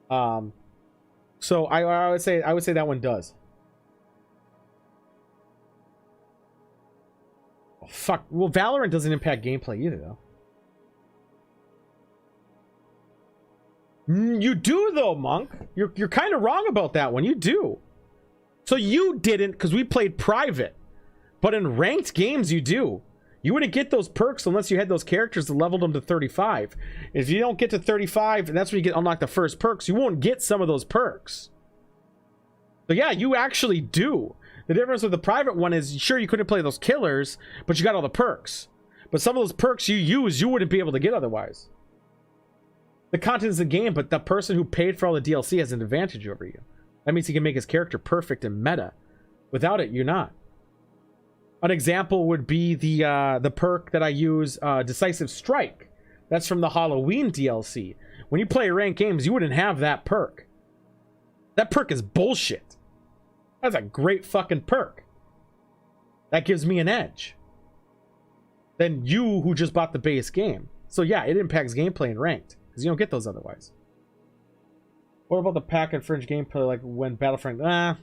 So I would say that one does. Oh, fuck. Well, Valorant doesn't impact gameplay either, though. You do, though, Monk. You're kind of wrong about that one. You do. So you didn't, because we played private. But in ranked games, you do. You wouldn't get those perks unless you had those characters that leveled them to 35. If you don't get to 35, and that's when you get unlock the first perks, you won't get some of those perks. So yeah, you actually do. The difference with the private one is, sure, you couldn't play those killers, but you got all the perks. But some of those perks you use, you wouldn't be able to get otherwise. The content is the game, but the person who paid for all the DLC has an advantage over you. That means he can make his character perfect and meta. Without it, you're not. An example would be the perk that I use, Decisive Strike. That's from the Halloween DLC. When you play ranked games, you wouldn't have that perk. That perk is bullshit. That's a great fucking perk. That gives me an edge than you who just bought the base game. So yeah, it impacts gameplay in ranked, because you don't get those otherwise. What about the pack and fringe gameplay, like when Battlefront? I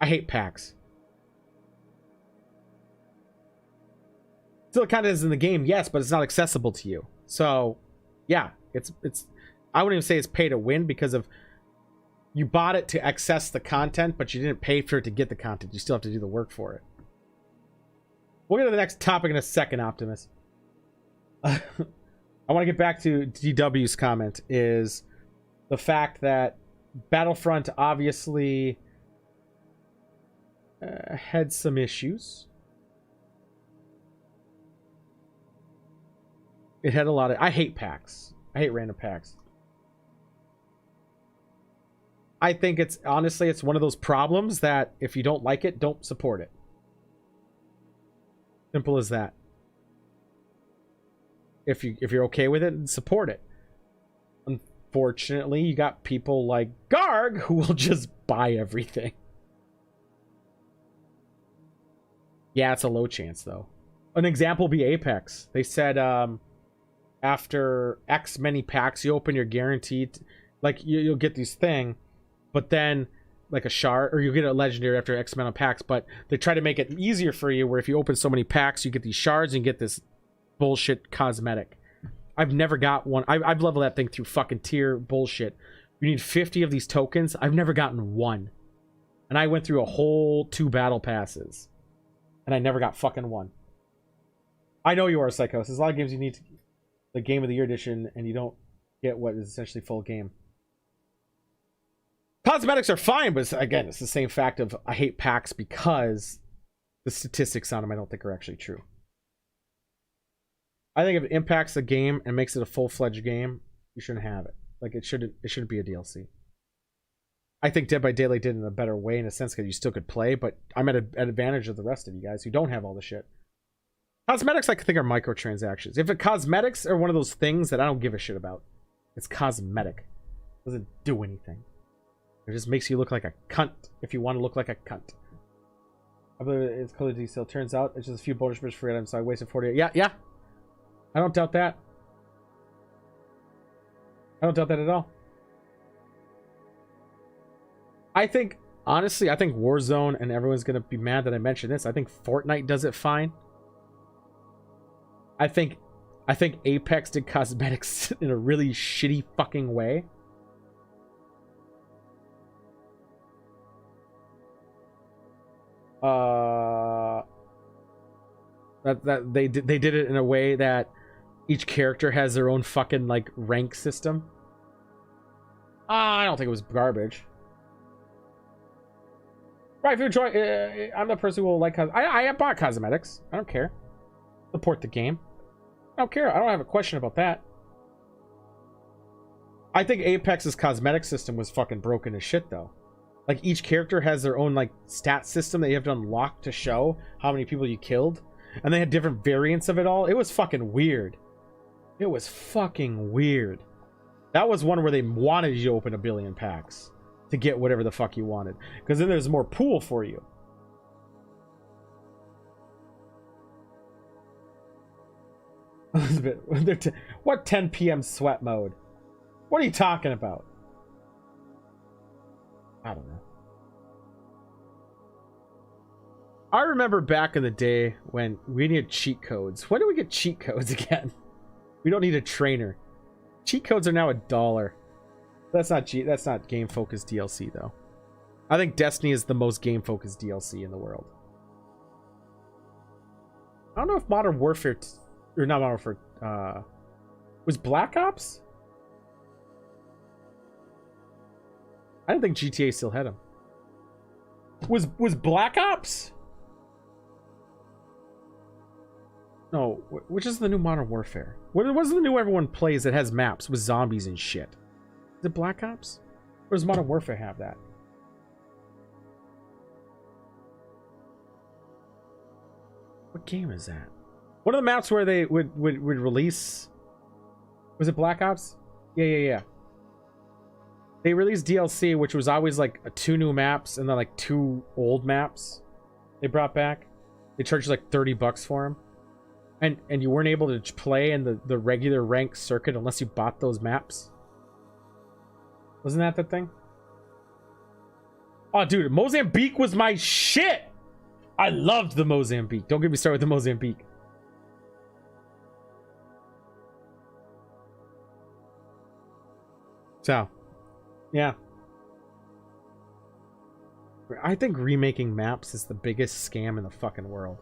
hate packs. Still, it kind of is in the game, yes, but it's not accessible to you. So, yeah, it's. I wouldn't even say it's pay to win because of you bought it to access the content, but you didn't pay for it to get the content. You still have to do the work for it. We'll get to the next topic in a second, Optimus. I want to get back to DW's comment, is the fact that Battlefront obviously had some issues. It had a lot of... I hate packs. I hate random packs. I think it's... Honestly, it's one of those problems that if you don't like it, don't support it. Simple as that. If you're okay with it, support it. Unfortunately, you got people like Garg who will just buy everything. Yeah, it's a low chance though. An example would be Apex. They said after X many packs you open, you're guaranteed, like you'll get this thing, but then like a shard, or you get a legendary after X amount of packs, but they try to make it easier for you where if you open so many packs you get these shards and get this bullshit cosmetic. I've never got one. I've leveled that thing through fucking tier bullshit. You need 50 of these tokens. I've never gotten one, and I went through a whole 2 battle passes and I never got fucking one. I know you are, Psychosis. There's a lot of games you need to, the Game of the Year edition, and you don't get what is essentially full game. Cosmetics are fine, but again, it's the same fact of I hate packs because the statistics on them I don't think are actually true. I think if it impacts the game and makes it a full-fledged game, you shouldn't have it. Like it shouldn't be a DLC. I think Dead by Daylight did it in a better way in a sense because you still could play, but I'm at an advantage of the rest of you guys who don't have all the shit. Cosmetics I think are microtransactions. If cosmetics are one of those things that I don't give a shit about, it's cosmetic. It doesn't do anything. It just makes you look like a cunt if you want to look like a cunt. I believe it's color detail. Turns out it's just a few bonus bits for items, so I wasted 48. Yeah. I don't doubt that. I don't doubt that at all. I think, honestly, I think Warzone, and everyone's going to be mad that I mentioned this, I think Fortnite does it fine. I think Apex did cosmetics in a really shitty fucking way. That they did it in a way that each character has their own fucking like rank system. I don't think it was garbage. Right, if you enjoy, I'm the person who will like. I bought cosmetics. I don't care. Support the game. I don't care. I don't have a question about that. I think Apex's cosmetic system was fucking broken as shit though. Like each character has their own like stat system that you have to unlock to show how many people you killed, and they had different variants of it all. It was fucking weird. It was fucking weird. That was one where they wanted you to open 1 billion packs to get whatever the fuck you wanted, because then there's more pool for you. What 10 p.m. sweat mode? What are you talking about? I don't know. I remember back in the day when we needed cheat codes. When do we get cheat codes again? We don't need a trainer. Cheat codes are now $1. That's not game focused DLC though. I think Destiny is the most game focused DLC in the world. I don't know if Modern Warfare or not Modern Warfare was Black Ops? I don't think GTA still had him. Was Black Ops? No, which is the new Modern Warfare? What was the new everyone plays that has maps with zombies and shit? Is it Black Ops? Or does Modern Warfare have that? What game is that? One of the maps where they would release... Was it Black Ops? Yeah. They released DLC, which was always like 2 new maps and then like 2 old maps they brought back. They charged you like $30 for them. And you weren't able to play in the regular ranked circuit unless you bought those maps. Wasn't that the thing? Oh, dude, Mozambique was my shit! I loved the Mozambique. Don't get me started with the Mozambique. So, yeah. I think remaking maps is the biggest scam in the fucking world.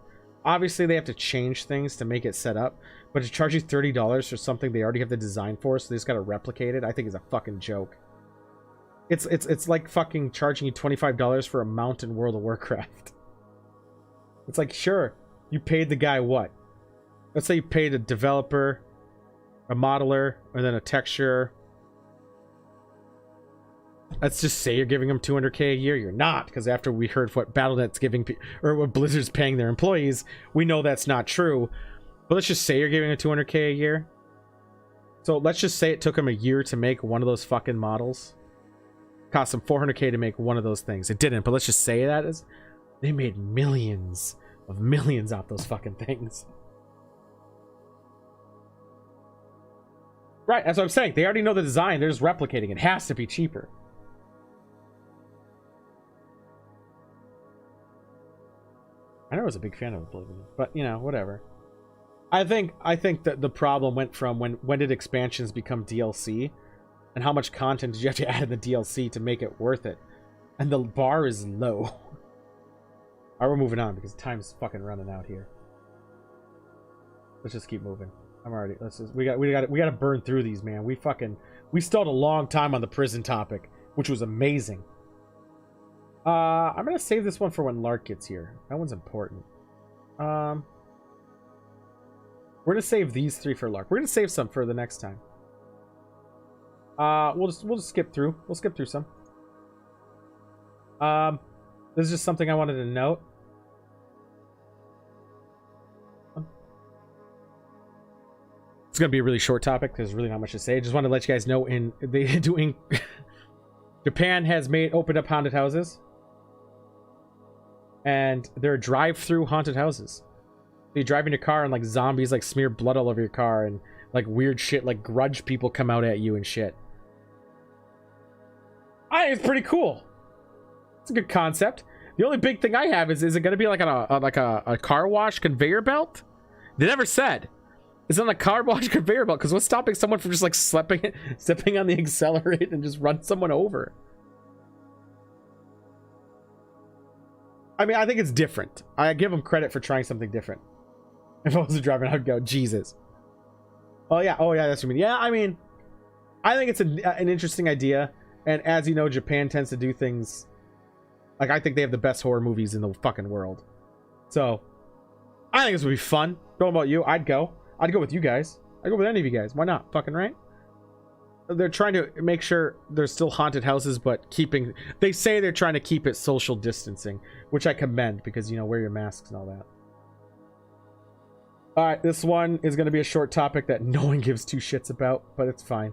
Obviously, they have to change things to make it set up, but to charge you $30 for something they already have the design for, so they just gotta replicate it, I think is a fucking joke. It's like fucking charging you $25 for a mount in World of Warcraft. It's like, sure, you paid the guy what? Let's say you paid a developer, a modeler, and then a texturer. Let's just say you're giving them $200K a year. You're not, because after we heard what Battle.net's giving, or what Blizzard's paying their employees, we know that's not true. But let's just say you're giving them $200K a year. So let's just say it took them a year to make one of those fucking models. Cost them $400K to make one of those things. It didn't, but let's just say that is. They made millions of millions off those fucking things. Right, that's what I'm saying. They already know the design. They're just replicating it. It has to be cheaper. I know I was a big fan of Oblivion, but you know, whatever. I think that the problem went from when did expansions become DLC, and how much content did you have to add in the DLC to make it worth it? And the bar is low. Alright, we're moving on because time's fucking running out here. Let's just keep moving. We got to burn through these, man. We stalled a long time on the prison topic, which was amazing. I'm gonna save this one for when Lark gets here. That one's important. We're gonna save these 3 for Lark. We're gonna save some for the next time. We'll just skip through. We'll skip through some. This is just something I wanted to note. It's gonna be a really short topic. There's really not much to say. I just wanted to let you guys know Japan has opened up haunted houses, and they're drive-through haunted houses. You drive in your car and like zombies like smear blood all over your car, and like weird shit like grudge people come out at you and shit. I think it's pretty cool. It's a good concept. The only big thing I have is it going to be like a car wash conveyor belt? They never said. It's on a car wash conveyor belt, because what's stopping someone from just like stepping on the accelerator and just run someone over? I mean, I think it's different. I give them credit for trying something different. If I was a driver, I'd go, Jesus. Oh yeah, that's what I mean. Yeah, I mean, I think it's an interesting idea. And as you know, Japan tends to do things... Like, I think they have the best horror movies in the fucking world. So, I think this would be fun. Don't know about you. I'd go with you guys. I'd go with any of you guys. Why not? Fucking right? They're trying to make sure there's still haunted houses, but they say they're trying to keep it social distancing, which I commend, because, you know, wear your masks and all that. Alright, this one is going to be a short topic that no one gives 2 shits about, but it's fine.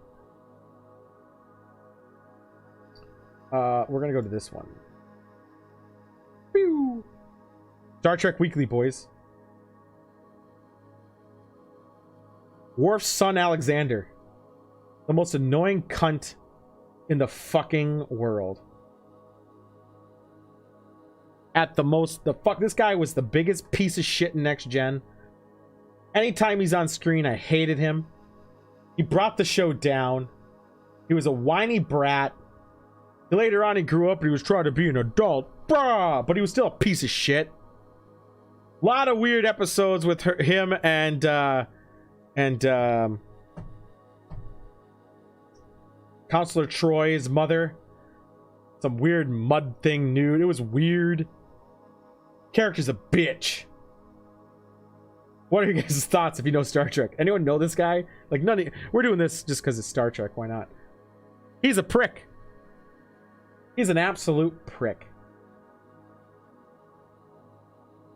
We're going to go to this one. Pew! Star Trek Weekly, boys. Worf's son Alexander. The most annoying cunt in the fucking world. This guy was the biggest piece of shit in Next Gen. Anytime he's on screen, I hated him. He brought the show down. He was a whiny brat. Later on, he grew up and he was trying to be an adult. Bruh! But he was still a piece of shit. A lot of weird episodes with him and Counselor Troy's mother. Some weird mud thing nude. It was weird. Character's a bitch. What are your guys' thoughts if you know Star Trek? Anyone know this guy? Like, we're doing this just because it's Star Trek. Why not? He's a prick. He's an absolute prick.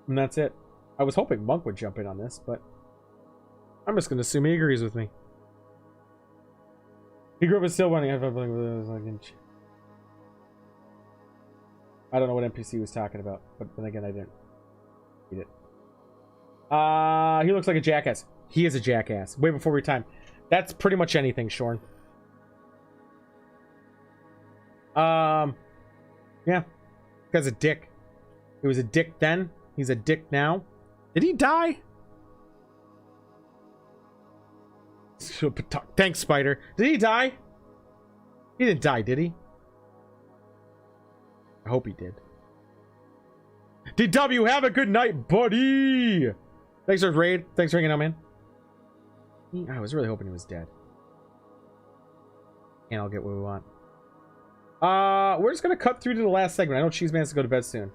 And that's it. I was hoping Monk would jump in on this, but I'm just going to assume he agrees with me. He grew up in still wanting. I don't know what NPC he was talking about, but then again, I didn't read it. He looks like a jackass. He is a jackass. Way before time. That's pretty much anything, Shorn. Yeah. Guy's a dick. He was a dick then. He's a dick now. Did he die? Thanks, Spider. Did he die? He didn't die, did he? I hope he did. DW, have a good night, buddy! Thanks for the raid. Thanks for hanging out, man. I was really hoping he was dead. And I'll get what we want. We're just gonna cut through to the last segment. I know Cheeseman has to go to bed soon.